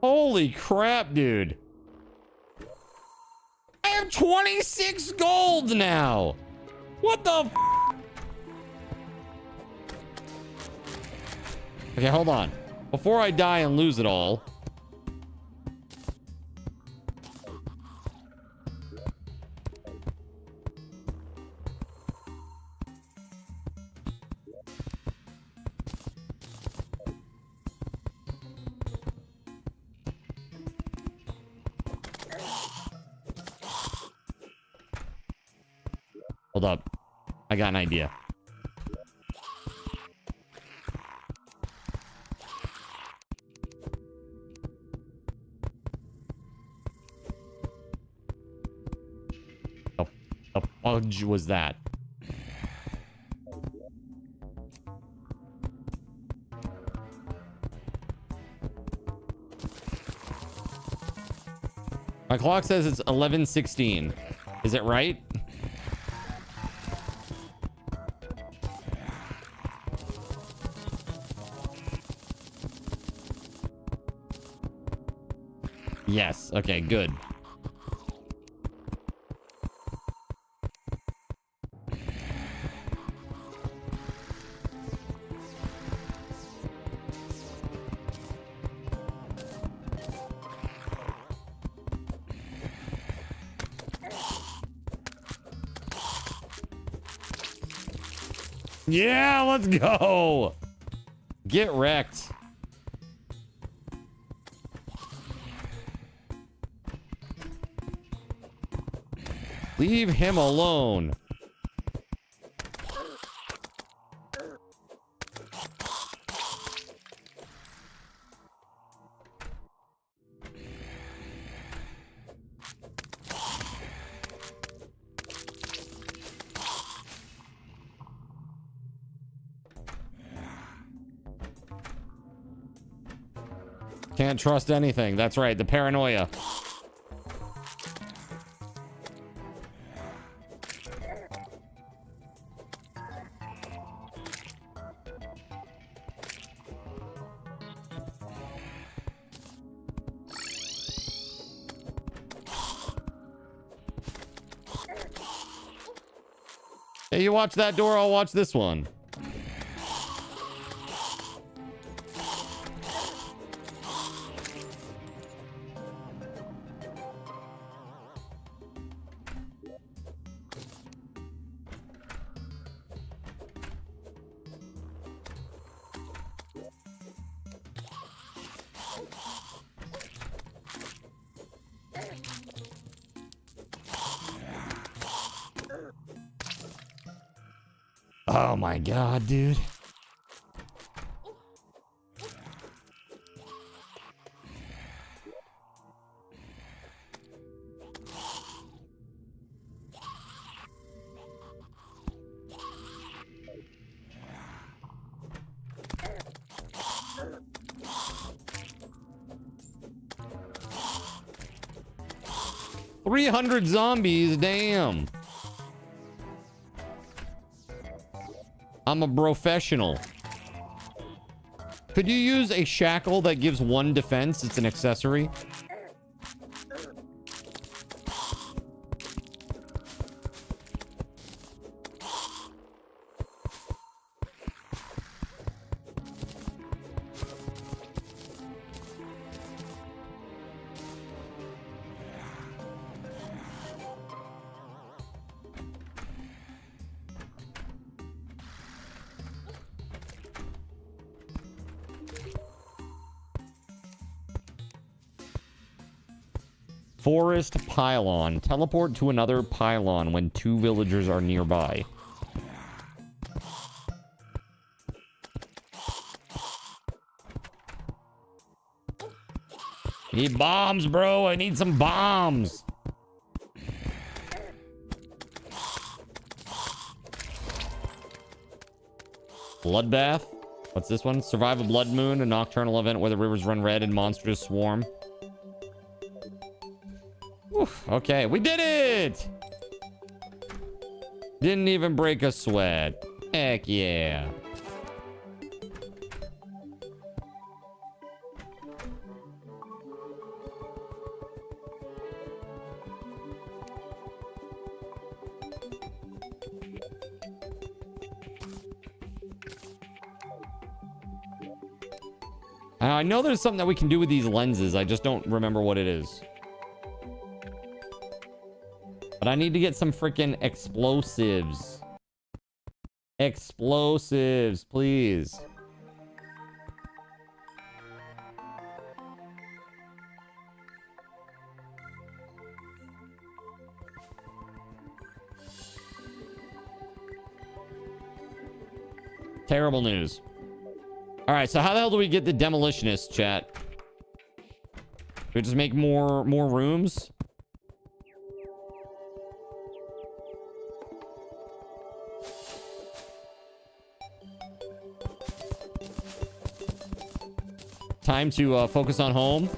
Holy crap, dude. I have 26 gold now. What the f? Okay, hold on. Before I die and lose it all. Hold up. I got an idea. The fudge was that? My clock says it's 11:16. Is it right? Yes. Okay, good. Yeah, let's go. Get wrecked. Leave him alone. Can't trust anything. That's right. The paranoia. Hey, you watch that door, I'll watch this one. Oh my god, dude. $300 zombies, damn. I'm a professional. Could you use a shackle that gives 1 defense? It's an accessory. Forest pylon. Teleport to another pylon when 2 villagers are nearby. Need bombs, bro. I need some bombs. Bloodbath. What's this one? Survive a blood moon, a nocturnal event where the rivers run red and monsters swarm. Okay, we did it! Didn't even break a sweat. Heck yeah. I know there's something that we can do with these lenses. I just don't remember what it is. But I need to get some freaking explosives. Explosives, please. Terrible news. All right, so how the hell do we get the demolitionist, chat? Do we just make more rooms? Time to focus on home.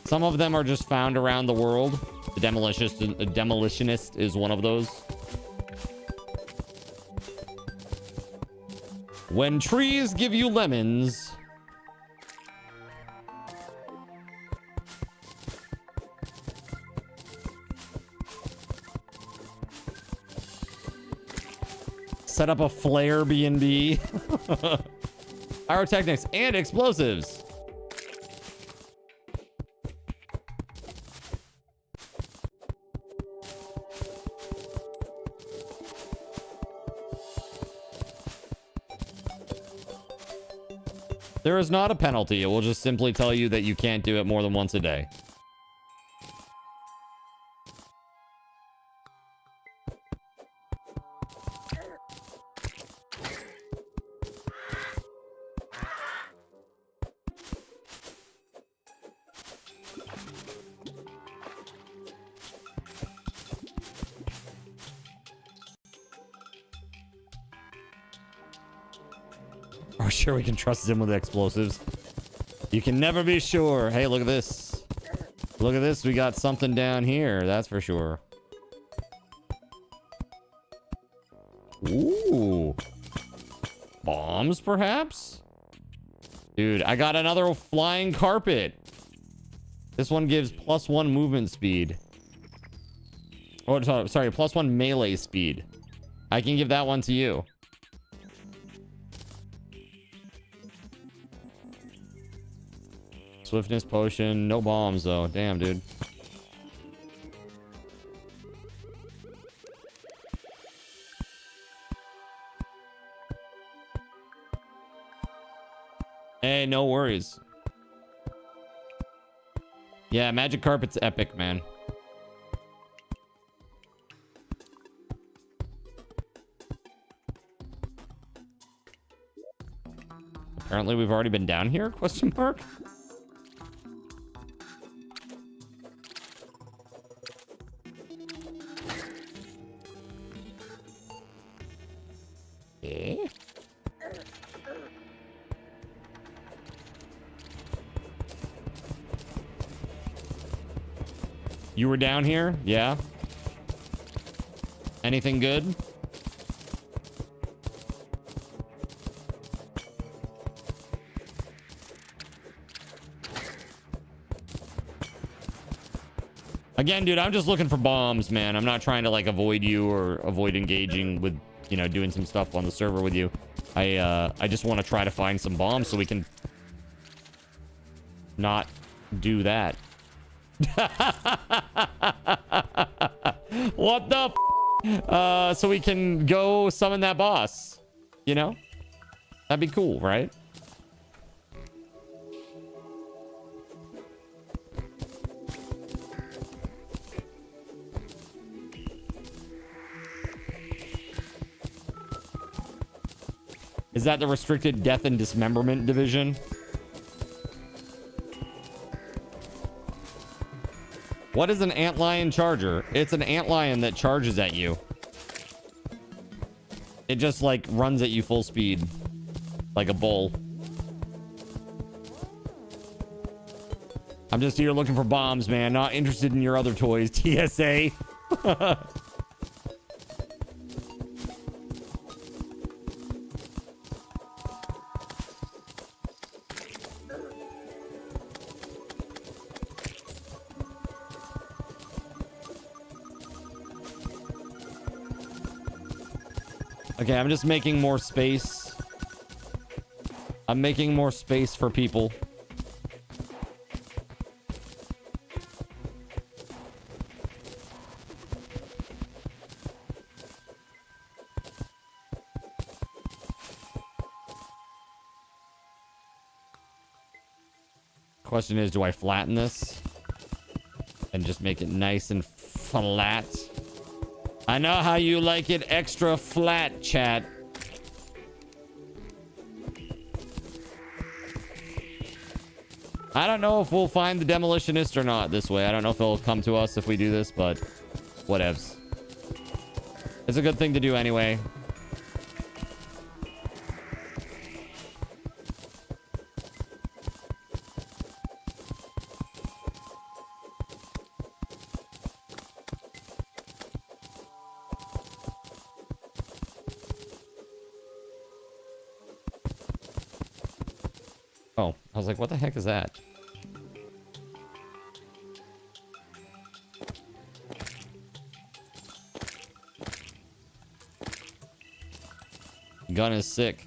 Some of them are just found around the world. The demolitionist is one of those. When trees give you lemons. Set up a flare B&B. Pyrotechnics and explosives. There is not a penalty. It will just simply tell you that you can't do it more than once a day. Oh, sure, we can trust him with explosives. You can never be sure. Hey, look at this. Look at this. We got something down here. That's for sure. Ooh. Bombs, perhaps? Dude, I got another flying carpet. This one gives +1 movement speed. Oh, sorry, +1 melee speed. I can give that one to you. Swiftness potion. No bombs, though. Damn, dude. Hey, no worries. Yeah, magic carpet's epic, man. Apparently, we've already been down here? Question mark? You were down here? Yeah. Anything good? Again, dude, I'm just looking for bombs, man. I'm not trying to like avoid you or avoid engaging with, you know, doing some stuff on the server with you. I just want to try to find some bombs so we can not do that. What the f? So we can go summon that boss, you know? That'd be cool, right? Is that the restricted death and dismemberment division? What is an antlion charger? It's an antlion that charges at you. It just like runs at you full speed. Like a bull. I'm just here looking for bombs, man. Not interested in your other toys, TSA. Okay, I'm just making more space. I'm making more space for people. Question is, do I flatten this and just make it nice and flat? I know how you like it extra flat, chat. I don't know if we'll find the demolitionist or not this way. I don't know if he'll come to us if we do this, but whatevs. It's a good thing to do anyway. Oh, I was like, what the heck is that? Gun is sick.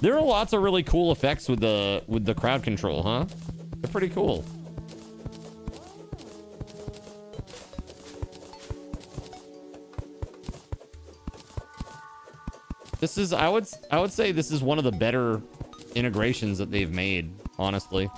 There are lots of really cool effects with the crowd control, huh? They're pretty cool. This is, I would say this is one of the better integrations that they've made, honestly.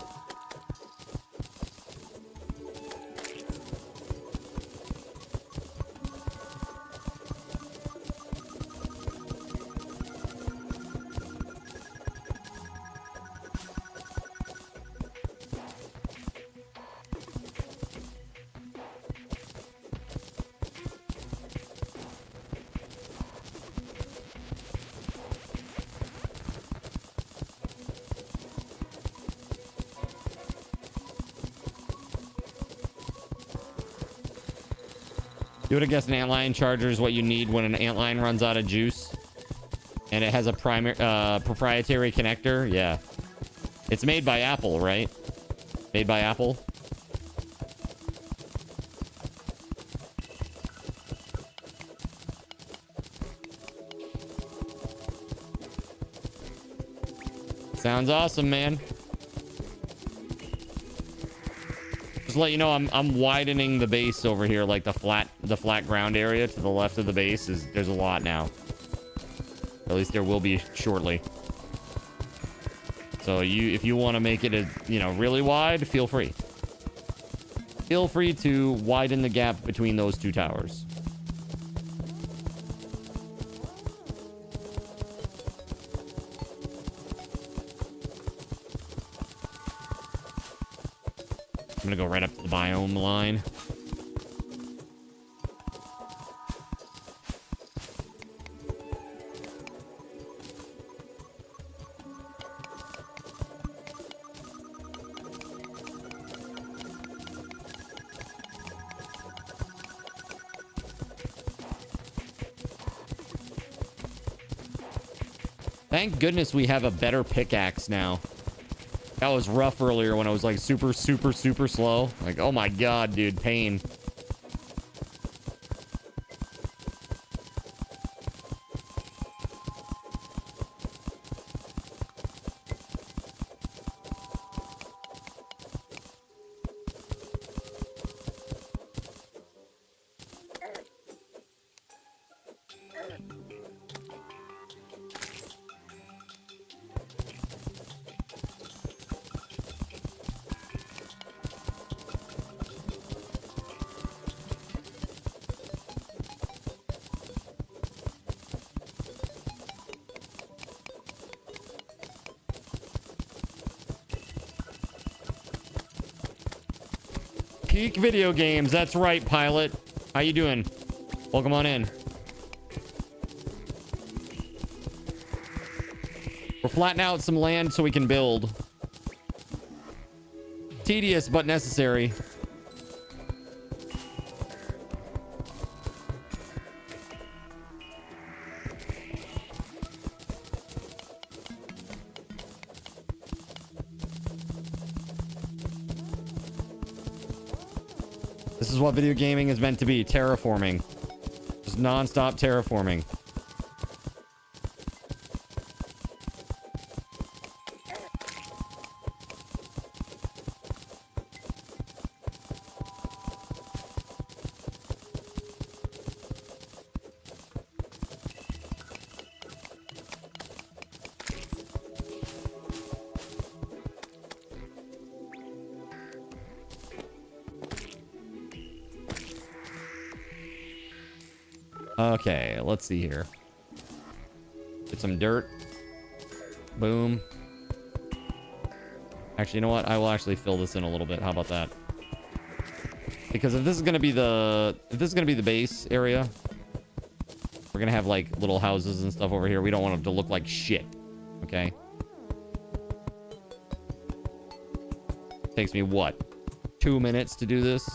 You would have guessed an antline charger is what you need when an antline runs out of juice. And it has a proprietary connector. Yeah. It's made by Apple, right? Made by Apple. Sounds awesome, man. Just let you know, I'm widening the base over here, like the flat ground area to the left of the base there's a lot now. At least there will be shortly. So if you want to make it really wide, feel free. Feel free to widen the gap between those two towers. I'm gonna go right up to the biome line. Thank goodness we have a better pickaxe now. That was rough earlier when I was like super slow. Like, oh my god, dude, pain. Peak video games. That's right, Pilot. How you doing? Welcome on in. We're flattening out some land so we can build. Tedious, but necessary. This is what video gaming is meant to be. Terraforming. Just non-stop terraforming. Okay, let's see here. Get some dirt. Boom. Actually, you know what? I will actually fill this in a little bit. How about that? Because if this is gonna be the base area, we're gonna have like little houses and stuff over here. We don't want it to look like shit. Okay. Takes me what? 2 minutes to do this.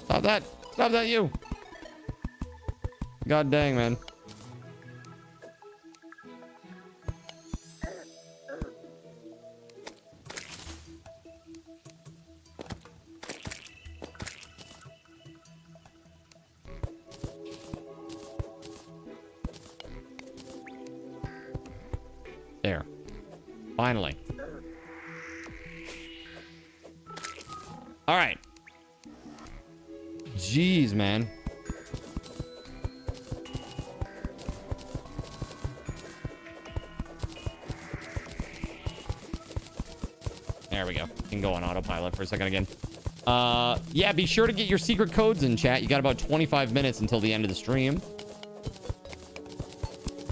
Stop that! Stop that, you! God dang, man. There. Finally. All right. Jeez, man. There we go. Can go on autopilot for a second again. Yeah, be sure to get your secret codes in, chat. You got about 25 minutes until the end of the stream.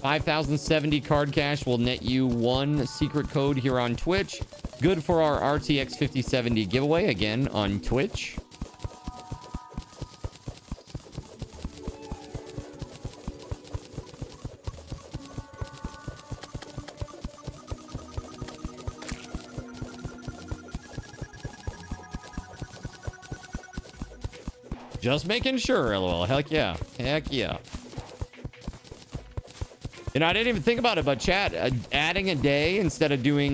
5,070 card cash will net you 1 secret code here on Twitch. Good for our RTX 5070 giveaway again on Twitch. Just making sure, LOL. Heck yeah. Heck yeah. You know, I didn't even think about it, but chat, adding a day instead of doing,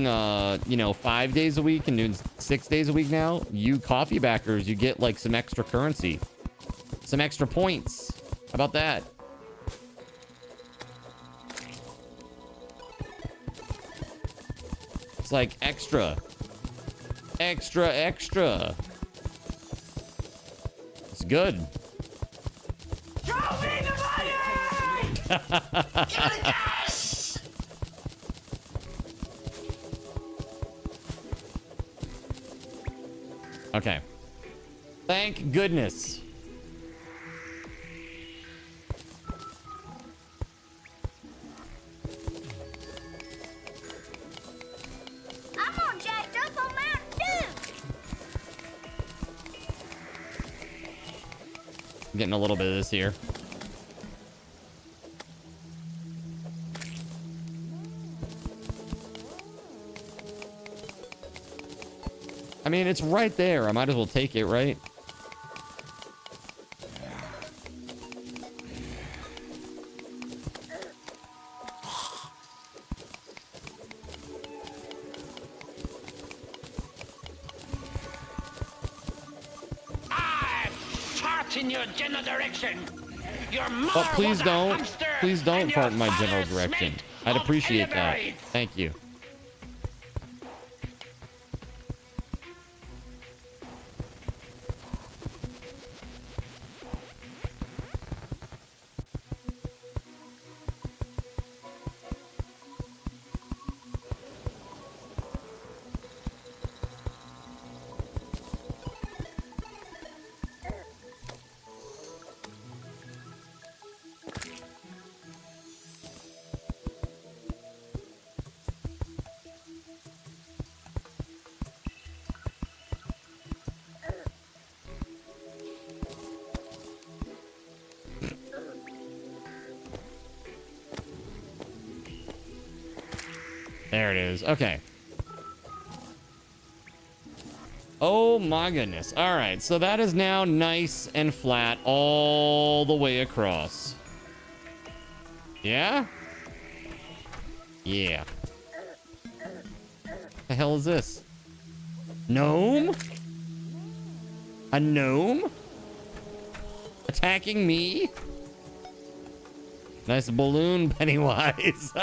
you know, 5 days a week and doing 6 days a week now, you coffee backers, you get like some extra currency, some extra points. How about that? It's like extra. Extra. It's good. Show me the money! Yes! Okay. Thank goodness. I'm all jacked up on Mountain Dew. Getting a little bit of this here. I mean, it's right there. I might as well take it, right? I fart in your general direction. Your But please don't fart in my general direction. I'd appreciate that. Thank you. There it is. Okay. Oh my goodness. All right. So that is now nice and flat all the way across. Yeah? Yeah. The hell is this? Gnome? A gnome? Attacking me? Nice balloon, Pennywise.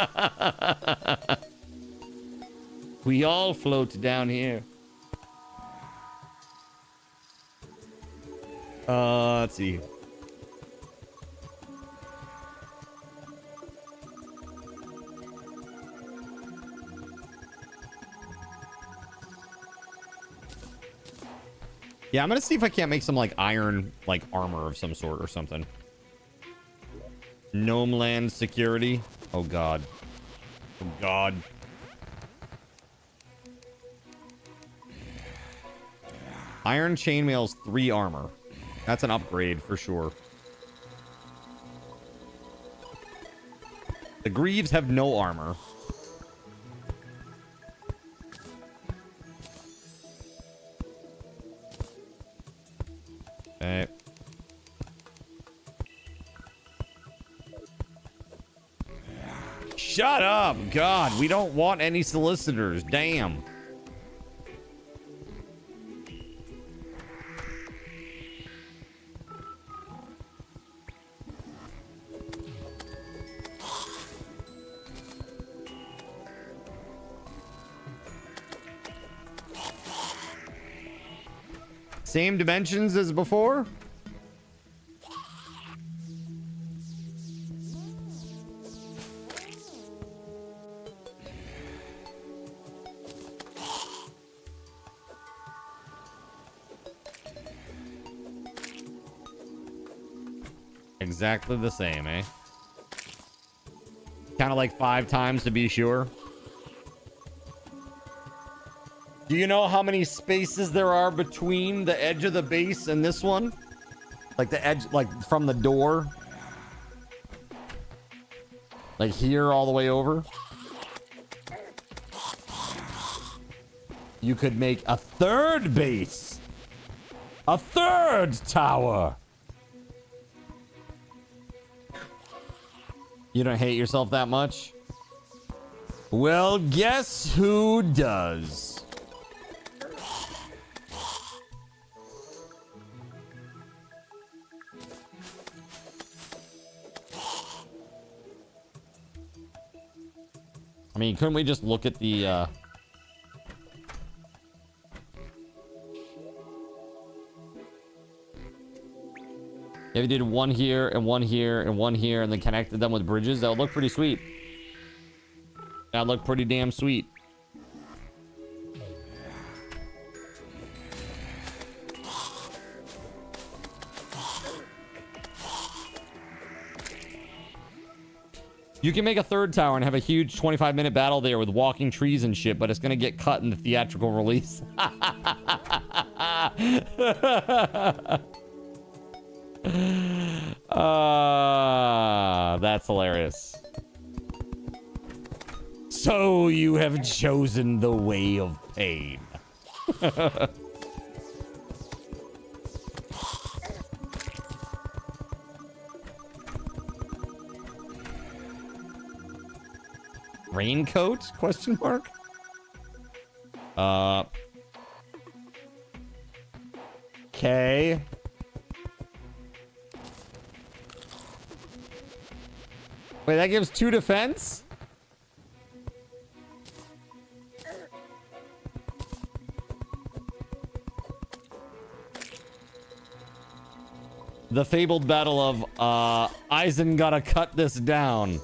We all float down here. Let's see. Yeah, I'm gonna see if I can't make some like iron like armor of some sort or something. Gnome land security. Oh god. Oh god. Iron chainmail's 3 armor. That's an upgrade for sure. The greaves have no armor. Okay. Shut up! God, we don't want any solicitors. Damn. Same dimensions as before? Exactly the same, eh? Kind of like 5 times to be sure. Do you know how many spaces there are between the edge of the base and this one? Like the edge, like from the door. Like here all the way over. You could make a 3rd base. A 3rd tower. You don't hate yourself that much? Well, guess who does? I mean, couldn't we just look at the, if you did one here and one here and one here and then connected them with bridges, that would look pretty sweet. That would look pretty damn sweet. You can make a 3rd tower and have a huge 25-minute battle there with walking trees and shit, but it's gonna get cut in the theatrical release. That's hilarious. So you have chosen the way of pain. Raincoat? Question mark? Okay. Wait, that gives 2 defense? The fabled battle of Eisen gotta cut this down.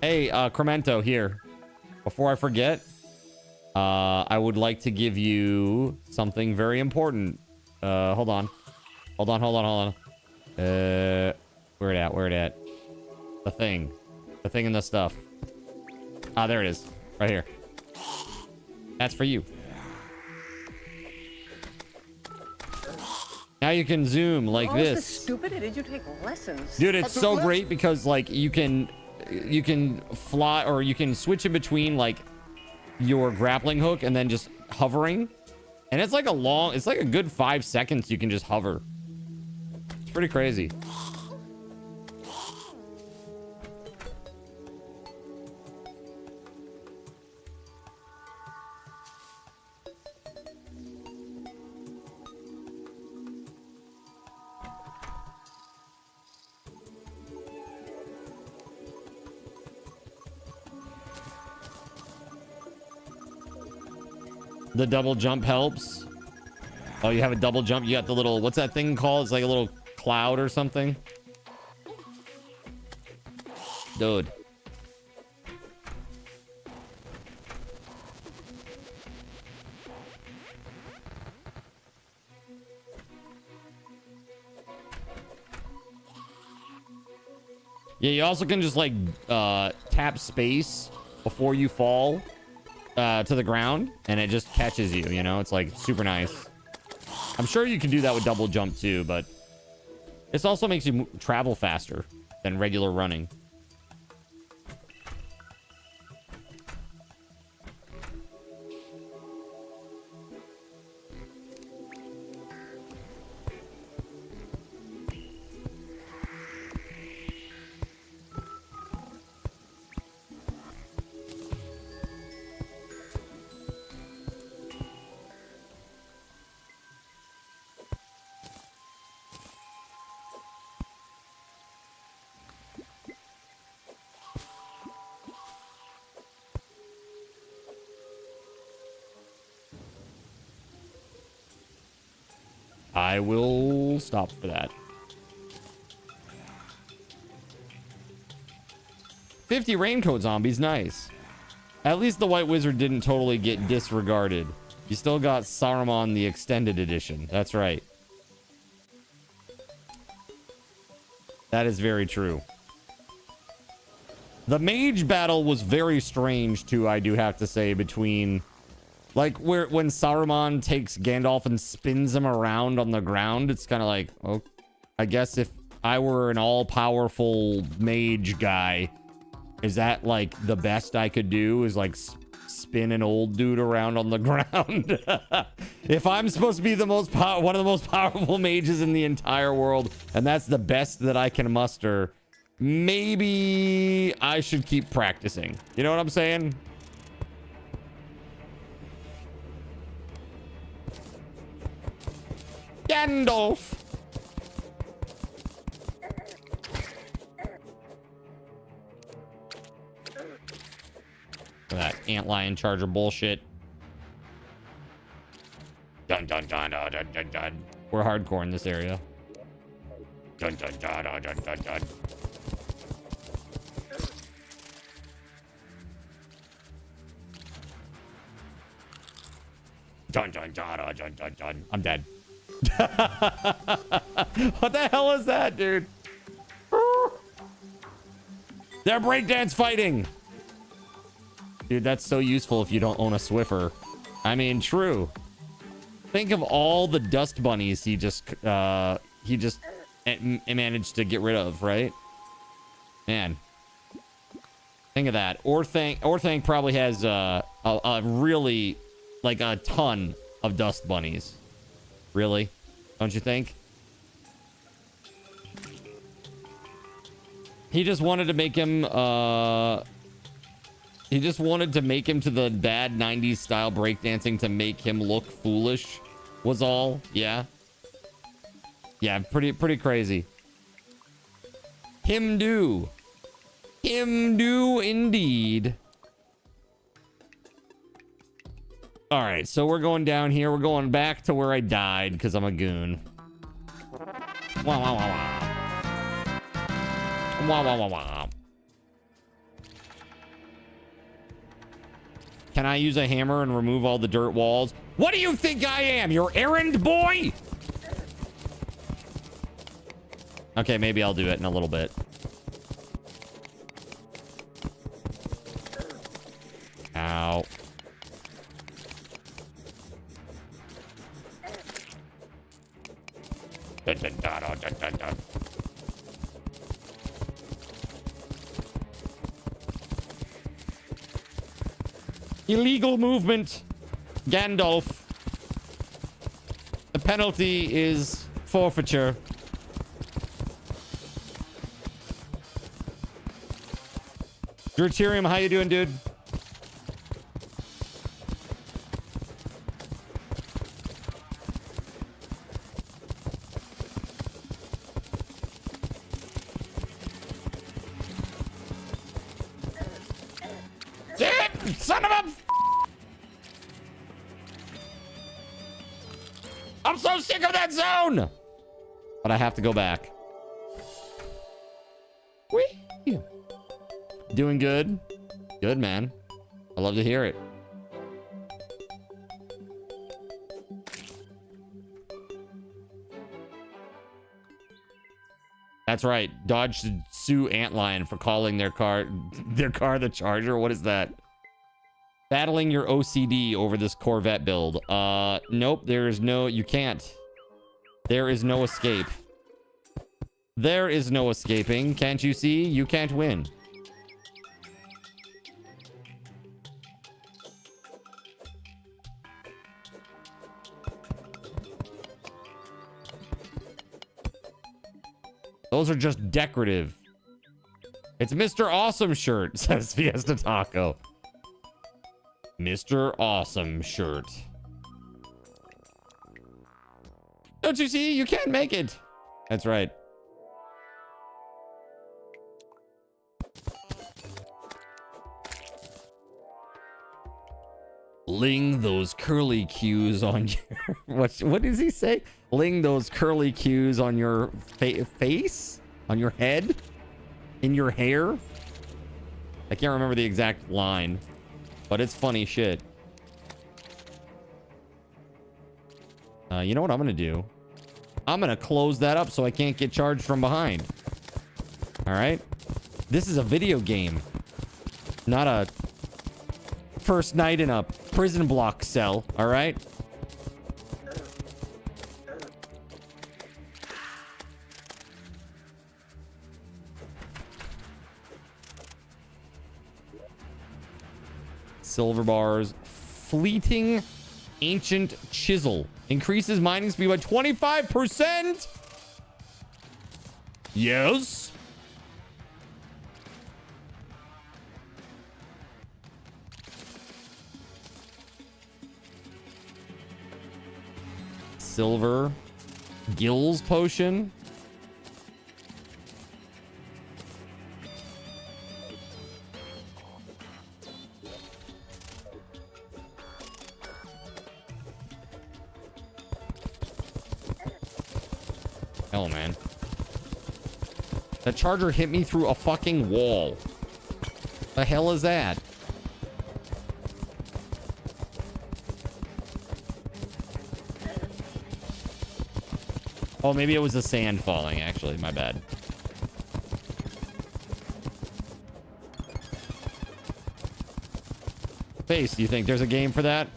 Hey, Cremento, here. Before I forget, I would like to give you something very important. Hold on. Hold on. Where it at? The thing and the stuff. Ah, there it is. Right here. That's for you. Now you can zoom like this. This stupid? Did you take lessons? Dude, it's so great because like you can fly or you can switch in between like your grappling hook and then just hovering. And it's like a good 5 seconds you can just hover. It's pretty crazy. The double jump helps. Oh, you have a double jump. You got the little, what's that thing called? It's like a little cloud or something. Dude. Yeah, you also can just like tap space before you fall to the ground, and it just catches you, you know? It's like super nice. I'm sure you can do that with double jump too, but this also makes you travel faster than regular running. I will stop for that. 50 raincoat zombies, nice. At least the White Wizard didn't totally get disregarded. You still got Saruman the Extended Edition. That's right. That is very true. The mage battle was very strange too, I do have to say, between... Like, when Saruman takes Gandalf and spins him around on the ground, it's kind of like, oh, I guess if I were an all-powerful mage guy, is that, like, the best I could do is, like, spin an old dude around on the ground? If I'm supposed to be the one of the most powerful mages in the entire world, and that's the best that I can muster, maybe I should keep practicing. You know what I'm saying? Gandalf. That antlion charger bullshit. Dun dun dun dun dun dun dun. We're hardcore in this area. Dun dun dun dun dun dun dun. Dun dun dun dun dun dun dun. I'm dead. What the hell is that, dude? They're breakdance fighting. Dude, that's so useful if you don't own a Swiffer. I mean, true. Think of all the dust bunnies he just managed to get rid of, right? Man. Think of that. Orthanc probably has a really, like, a ton of dust bunnies. Really? Don't you think? He just wanted to make him, he just wanted to make him to the bad 90s style breakdancing to make him look foolish, was all. Yeah. Yeah, pretty crazy. Him do. Him do indeed. All right, so we're going down here. We're going back to where I died because I'm a goon. Wah, wah, wah, wah. Wah, wah, wah, wah. Can I use a hammer and remove all the dirt walls? What do you think I am? Your errand boy? Okay, maybe I'll do it in a little bit. Ow. Dun, dun, dun, dun, dun, dun. Illegal movement. Gandalf. The penalty is forfeiture. Deuterium, how you doing, dude? Son of a... I'm so sick of that zone! But I have to go back. Whee! Doing good? Good, man. I love to hear it. That's right. Dodge should sue Antlion for calling their car the Charger. What is that? Battling your OCD over this Corvette build. Nope. There is no... You can't. There is no escape. There is no escaping. Can't you see? You can't win. Those are just decorative. It's Mr. Awesome shirt, says Fiesta Taco. Mr. Awesome shirt. Don't you see? You can't make it. That's right. Ling those curly cues on your... What does he say? Ling those curly cues on your face? On your head? In your hair? I can't remember the exact line. But it's funny shit. You know what I'm gonna do? I'm gonna close that up so I can't get charged from behind. Alright? This is a video game. Not a first night in a prison block cell. Alright? Silver bars. Fleeting ancient chisel. Increases mining speed by 25%. Yes. Silver. Gills potion. Hell, man. That charger hit me through a fucking wall. The hell is that? Oh, maybe it was the sand falling, actually. My bad. Face, do you think there's a game for that?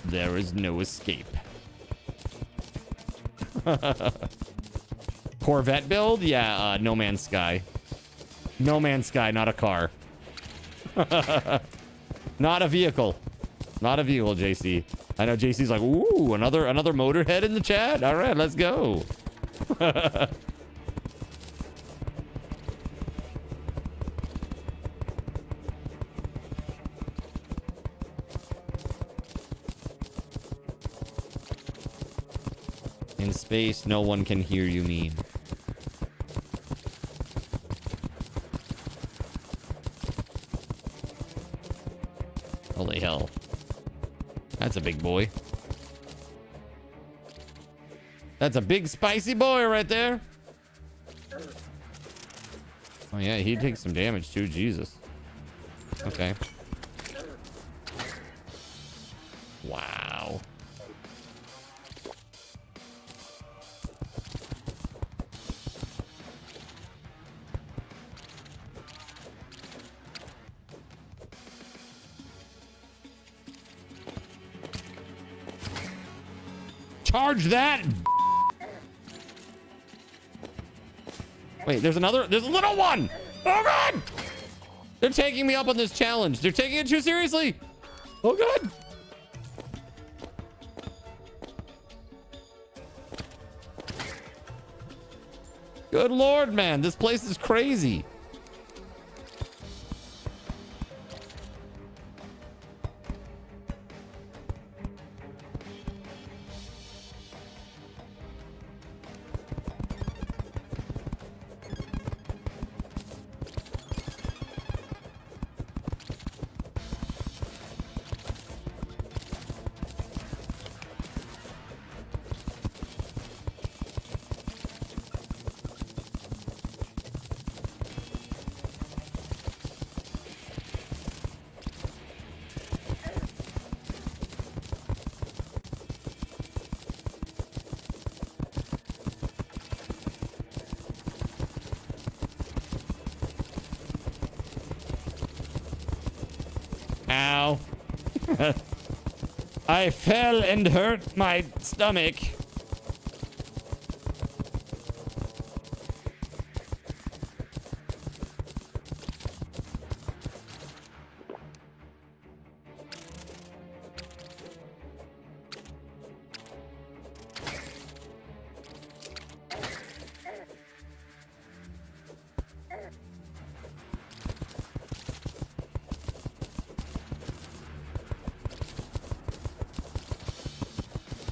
There is no escape. Corvette build? Yeah, No Man's Sky. No Man's Sky, not a car. Not a vehicle. Not a vehicle, JC. I know JC's like, ooh, another Motorhead in the chat? All right, let's go. In space, no one can hear you mean. Holy hell. That's a big boy. That's a big spicy boy right there. Oh yeah, he takes some damage too. Jesus. Okay. Wow. Charge that. Wait, there's a little one. Oh god. They're taking me up on this challenge. They're taking it too seriously. Oh, God. Good Lord, man. This place is crazy. Ow. I fell and hurt my stomach.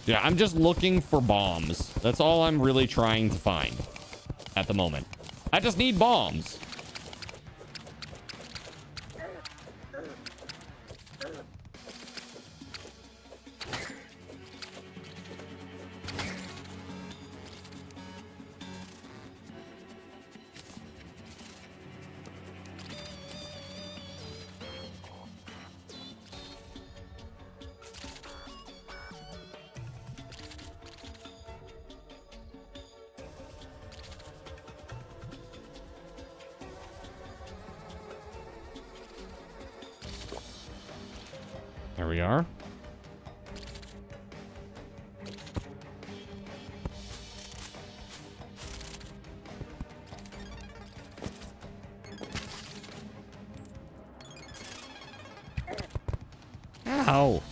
Yeah, I'm just looking for bombs. That's all I'm really trying to find at the moment. I just need bombs. There we are. Ow.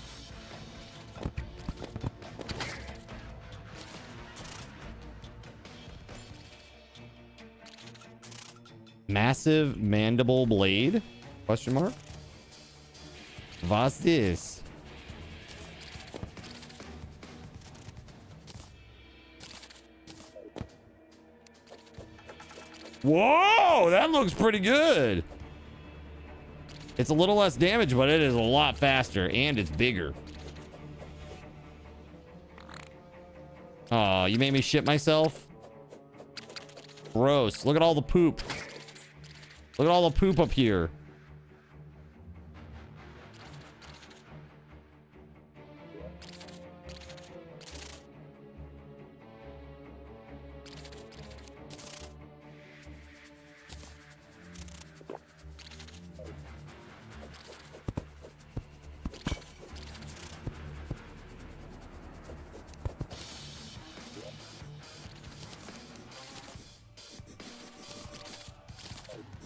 Massive mandible blade? Question mark? What's this? Whoa, that looks pretty good. It's a little less damage, but it is a lot faster and it's bigger. Oh, you made me shit myself. Gross. Look at all the poop. Look at all the poop up here.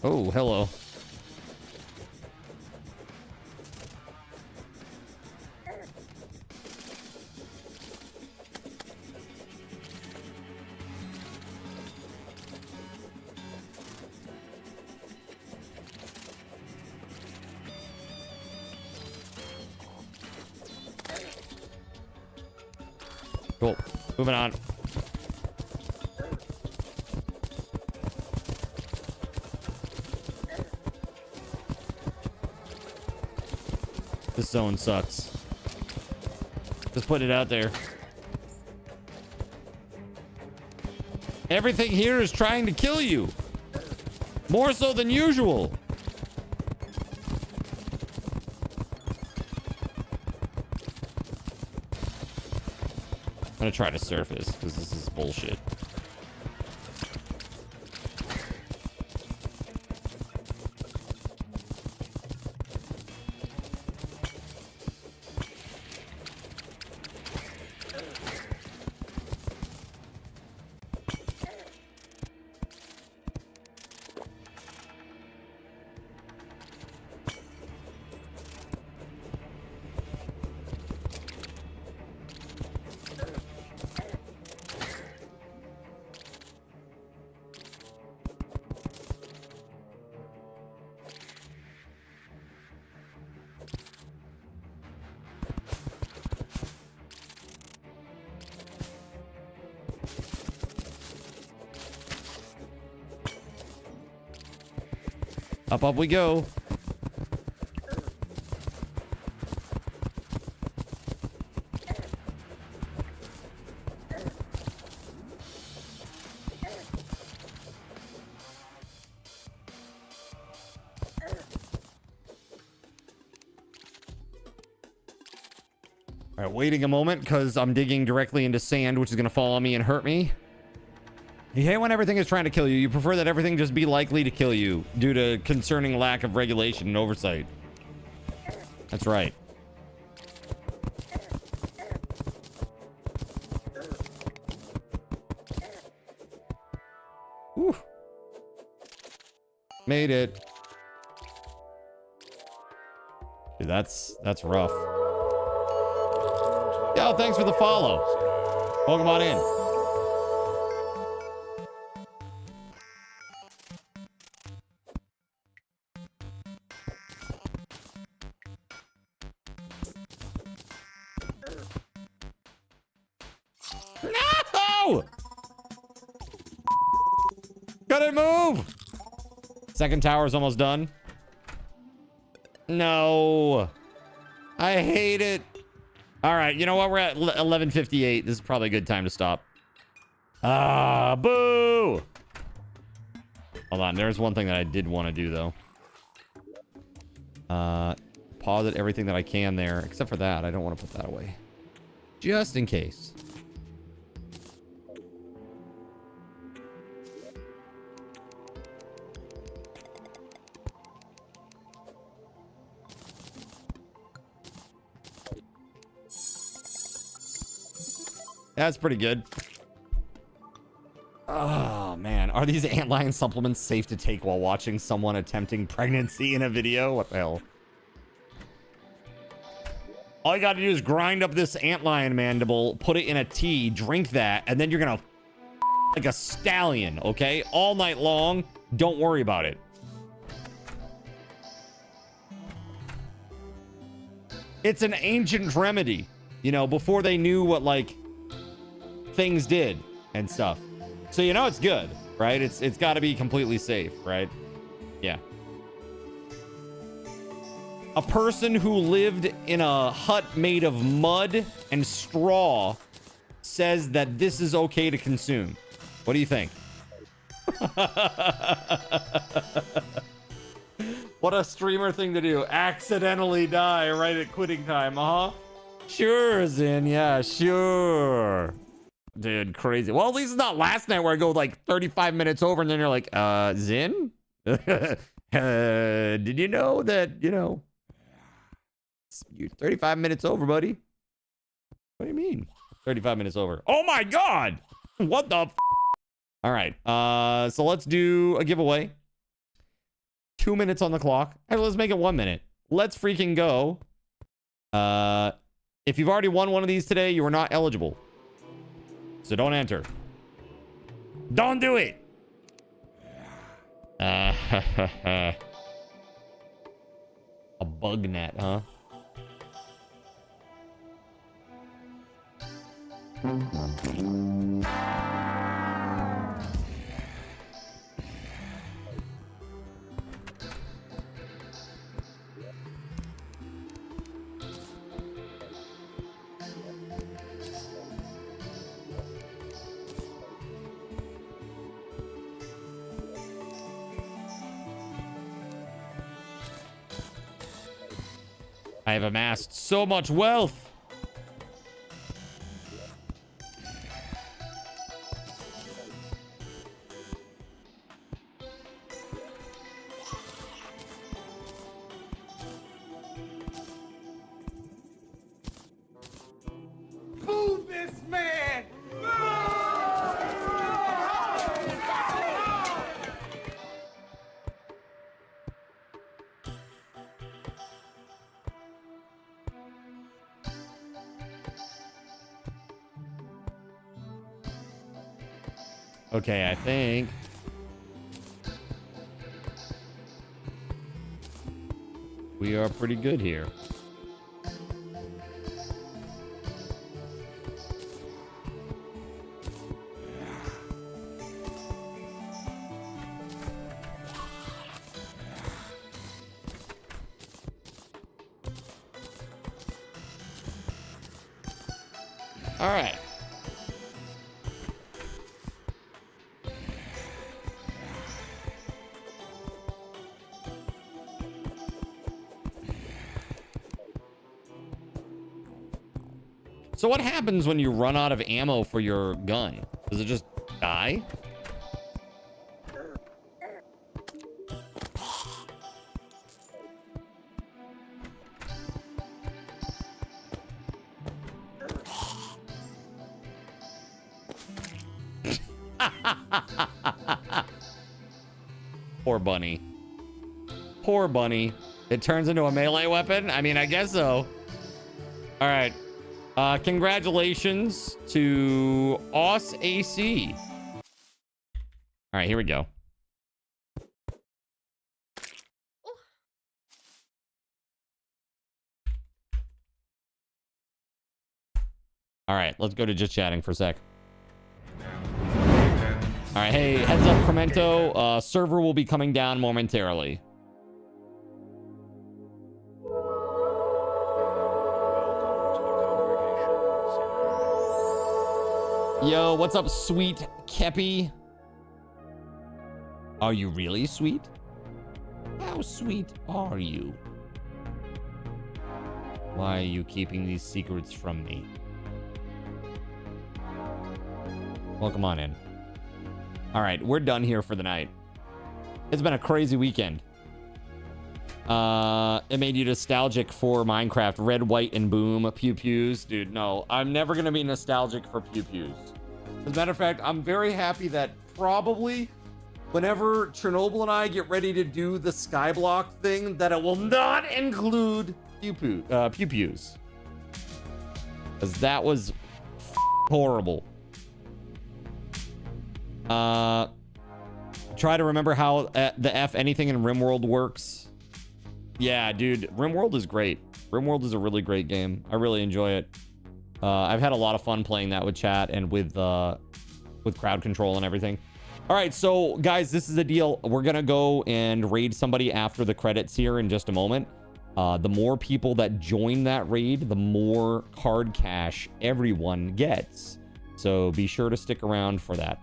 Oh, hello. Cool. Moving on. This zone sucks. Just put it out there. Everything here is trying to kill you. More so than usual. I'm gonna try to surface because this is bullshit. Up we go. All right, waiting a moment because I'm digging directly into sand, which is going to fall on me and hurt me. You hate when everything is trying to kill you. You prefer that everything just be likely to kill you due to concerning lack of regulation and oversight. That's right. Whew. Made it. Dude, that's rough. Yo, thanks for the follow. Welcome on in. No! Couldn't move. Second tower is almost done. No. I hate it. All right, you know what? We're at 11:58. This is probably a good time to stop. Ah, boo! Hold on. There's one thing that I did want to do, though. Pause at everything that I can there. Except for that. I don't want to put that away. Just in case. That's pretty good. Oh, man. Are these antlion supplements safe to take while watching someone attempting pregnancy in a video? What the hell? All you got to do is grind up this antlion mandible, put it in a tea, drink that, and then you're going to like a stallion, okay? All night long. Don't worry about it. It's an ancient remedy, you know, before they knew what, like, things did and stuff. So you know it's good, right? It's got to be completely safe, right? Yeah. A person who lived in a hut made of mud and straw says that this is okay to consume. What do you think? What a streamer thing to do. Accidentally die right at quitting time, Sure, Zin. Yeah, sure. Dude, crazy. Well, at least it's not last night where I go like 35 minutes over and then you're like, Zin? Did you know that, you know, you're 35 minutes over, buddy? What do you mean? 35 minutes over. Oh my God. What the f? All right. So let's do a giveaway. 2 minutes on the clock. Hey, let's make it 1 minute. Let's freaking go. If you've already won one of these today, you are not eligible. So don't enter. Don't do it. A bug net, huh? I have amassed so much wealth. Move this man! Okay, I think we are pretty good here. All right. So what happens when you run out of ammo for your gun? Does it just die? Poor bunny. Poor bunny. It turns into a melee weapon? I mean, I guess so. All right. Congratulations to Os AC. All right, here we go. All right, let's go to just chatting for a sec. All right, hey, heads up, Cremento. Server will be coming down momentarily. Yo, what's up, sweet Kepi? Are you really sweet? How sweet are you? Why are you keeping these secrets from me? Welcome on in. All right, we're done here for the night. It's been a crazy weekend. It made you nostalgic for Minecraft. Red, white, and boom. Pew pews. Dude, no. I'm never going to be nostalgic for pew pews. As a matter of fact, I'm very happy that probably whenever Chernobyl and I get ready to do the Skyblock thing, that it will not include pew pews. Because that was horrible. Try to remember how the F anything in RimWorld works. Yeah, dude, RimWorld is great. RimWorld is a really great game. I really enjoy it. I've had a lot of fun playing that with chat and with crowd control and everything. All right, so guys, this is the deal. We're gonna go and raid somebody after the credits here in just a moment. The more people that join that raid, the more card cash everyone gets. So be sure to stick around for that.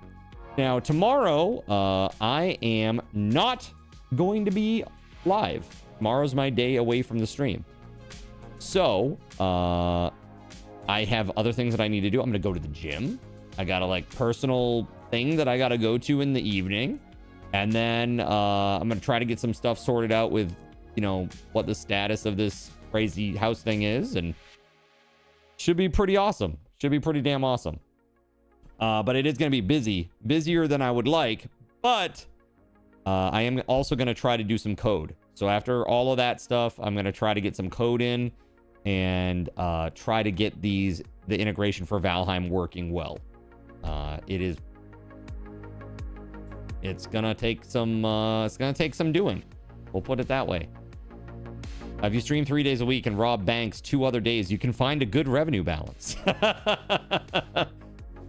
Now, tomorrow, I am not going to be live. Tomorrow's my day away from the stream. So, I have other things that I need to do. I'm going to go to the gym. I got a, like, personal thing that I got to go to in the evening. And then I'm going to try to get some stuff sorted out with, you know, what the status of this crazy house thing is. And should be pretty awesome. Should be pretty damn awesome. But it is going to be busy. Busier than I would like. But I am also going to try to do some code. So after all of that stuff, I'm going to try to get some code in and try to get the integration for Valheim working well. It's going to take some doing. We'll put it that way. If you stream 3 days a week and rob banks 2 other days, you can find a good revenue balance.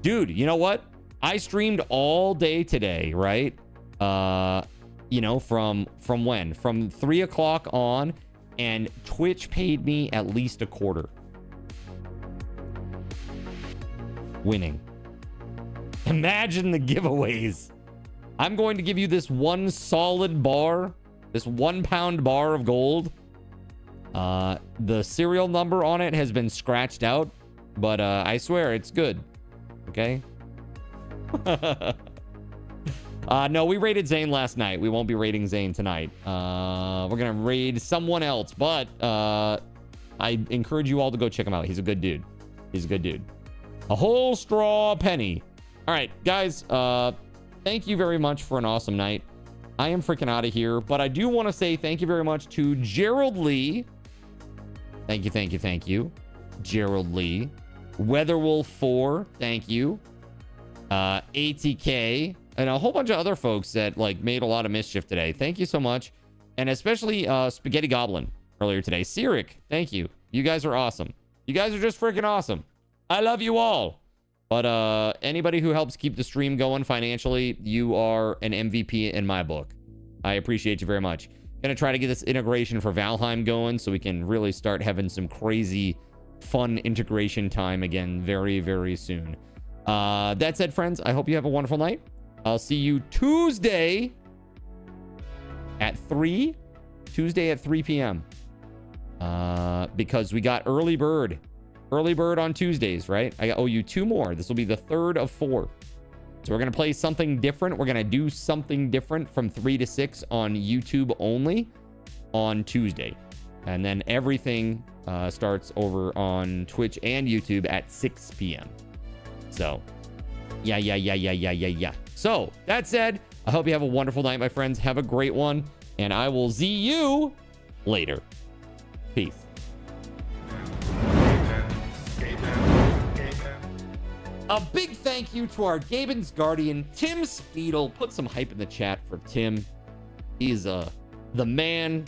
Dude, you know what? I streamed all day today, right? You know, from when? From 3 o'clock on, and Twitch paid me at least a quarter. Winning. Imagine the giveaways. I'm going to give you this one solid bar, this 1 pound bar of gold. The serial number on it has been scratched out, but I swear it's good. Okay. No, we raided Zane last night. We won't be raiding Zane tonight. We're gonna raid someone else, but I encourage you all to go check him out. He's a good dude. He's a good dude. A whole straw penny. All right, guys. Thank you very much for an awesome night. I am freaking out of here, but I do want to say thank you very much to Gerald Lee. Thank you, thank you, thank you, Gerald Lee. WeatherWolf4, thank you. ATK, and a whole bunch of other folks that like made a lot of mischief today. Thank you so much. And especially Spaghetti Goblin earlier today. Cyric, thank you. You guys are awesome. You guys are just freaking awesome. I love you all. But anybody who helps keep the stream going financially, you are an MVP in my book. I appreciate you very much. Gonna try to get this integration for Valheim going so we can really start having some crazy fun integration time again very, very soon. That said, friends, I hope you have a wonderful night. I'll see you Tuesday at 3 p.m. Because we got early bird on Tuesdays, right? I owe you 2 more. This will be the 3rd of 4. So we're going to play something different. We're going to do something different from 3 to 6 on YouTube only on Tuesday. And then everything starts over on Twitch and YouTube at 6 p.m. So, yeah. So, that said, I hope you have a wonderful night, my friends. Have a great one. And I will see you later. Peace. A big thank you to our Gaben's guardian, TimSpeedle. Put some hype in the chat for Tim. He's the man,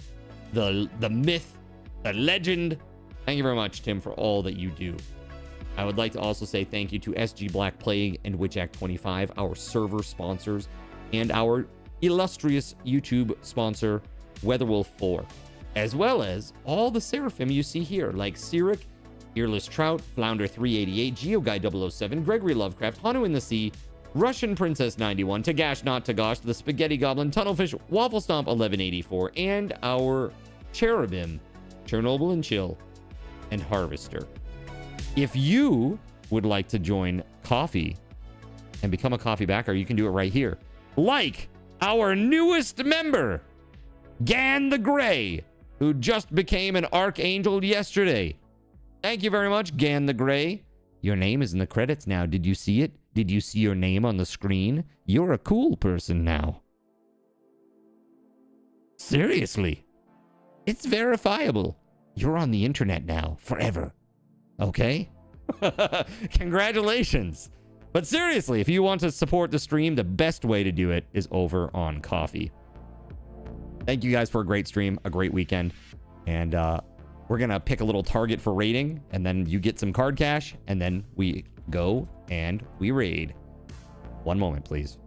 the myth, the legend. Thank you very much, Tim, for all that you do. I would like to also say thank you to SG Black Plague and WitchAct25, our server sponsors, and our illustrious YouTube sponsor, WeatherWolf4, as well as all the Seraphim you see here, like Cyric, Earless Trout, Flounder388, GeoGuy007, Gregory Lovecraft, Hanu in the Sea, Russian Princess 91, Tagash Not Tagash, the Spaghetti Goblin, Tunnelfish, Waffle Stomp 1184, and our Cherubim, Chernobyl and Chill, and Harvester. If you would like to join Coffee and become a Coffee backer, you can do it right here. Like our newest member, Gan the Gray, who just became an Archangel yesterday. Thank you very much, Gan the Gray. Your name is in the credits now. Did you see it? Did you see your name on the screen? You're a cool person now. Seriously. It's verifiable. You're on the internet now, forever. Okay? Congratulations. But seriously, if you want to support the stream, the best way to do it is over on Coffee. Thank you guys for a great stream, a great weekend. And we're going to pick a little target for raiding, and then you get some card cash, and then we go and we raid. One moment, please.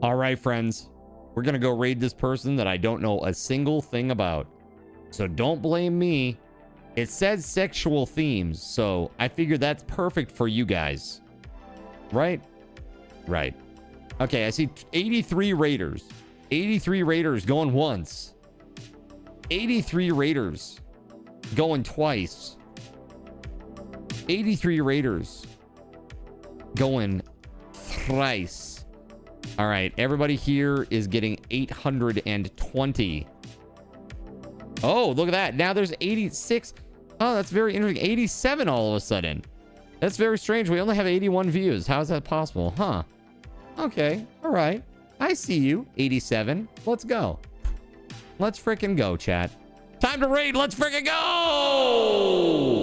All right, friends, we're going to go raid this person that I don't know a single thing about. So don't blame me. It says sexual themes, so I figured that's perfect for you guys. Right? Right. Okay, I see 83 raiders. 83 raiders going once. 83 raiders going twice. 83 raiders going thrice. All right, everybody here is getting 820. Oh, look at that. Now there's 86. Oh, that's very interesting. 87 all of a sudden. That's very strange. We only have 81 views. How is that possible? Huh. Okay. All right. I see you. 87. Let's go. Let's frickin' go, chat. Time to raid. Let's frickin' go!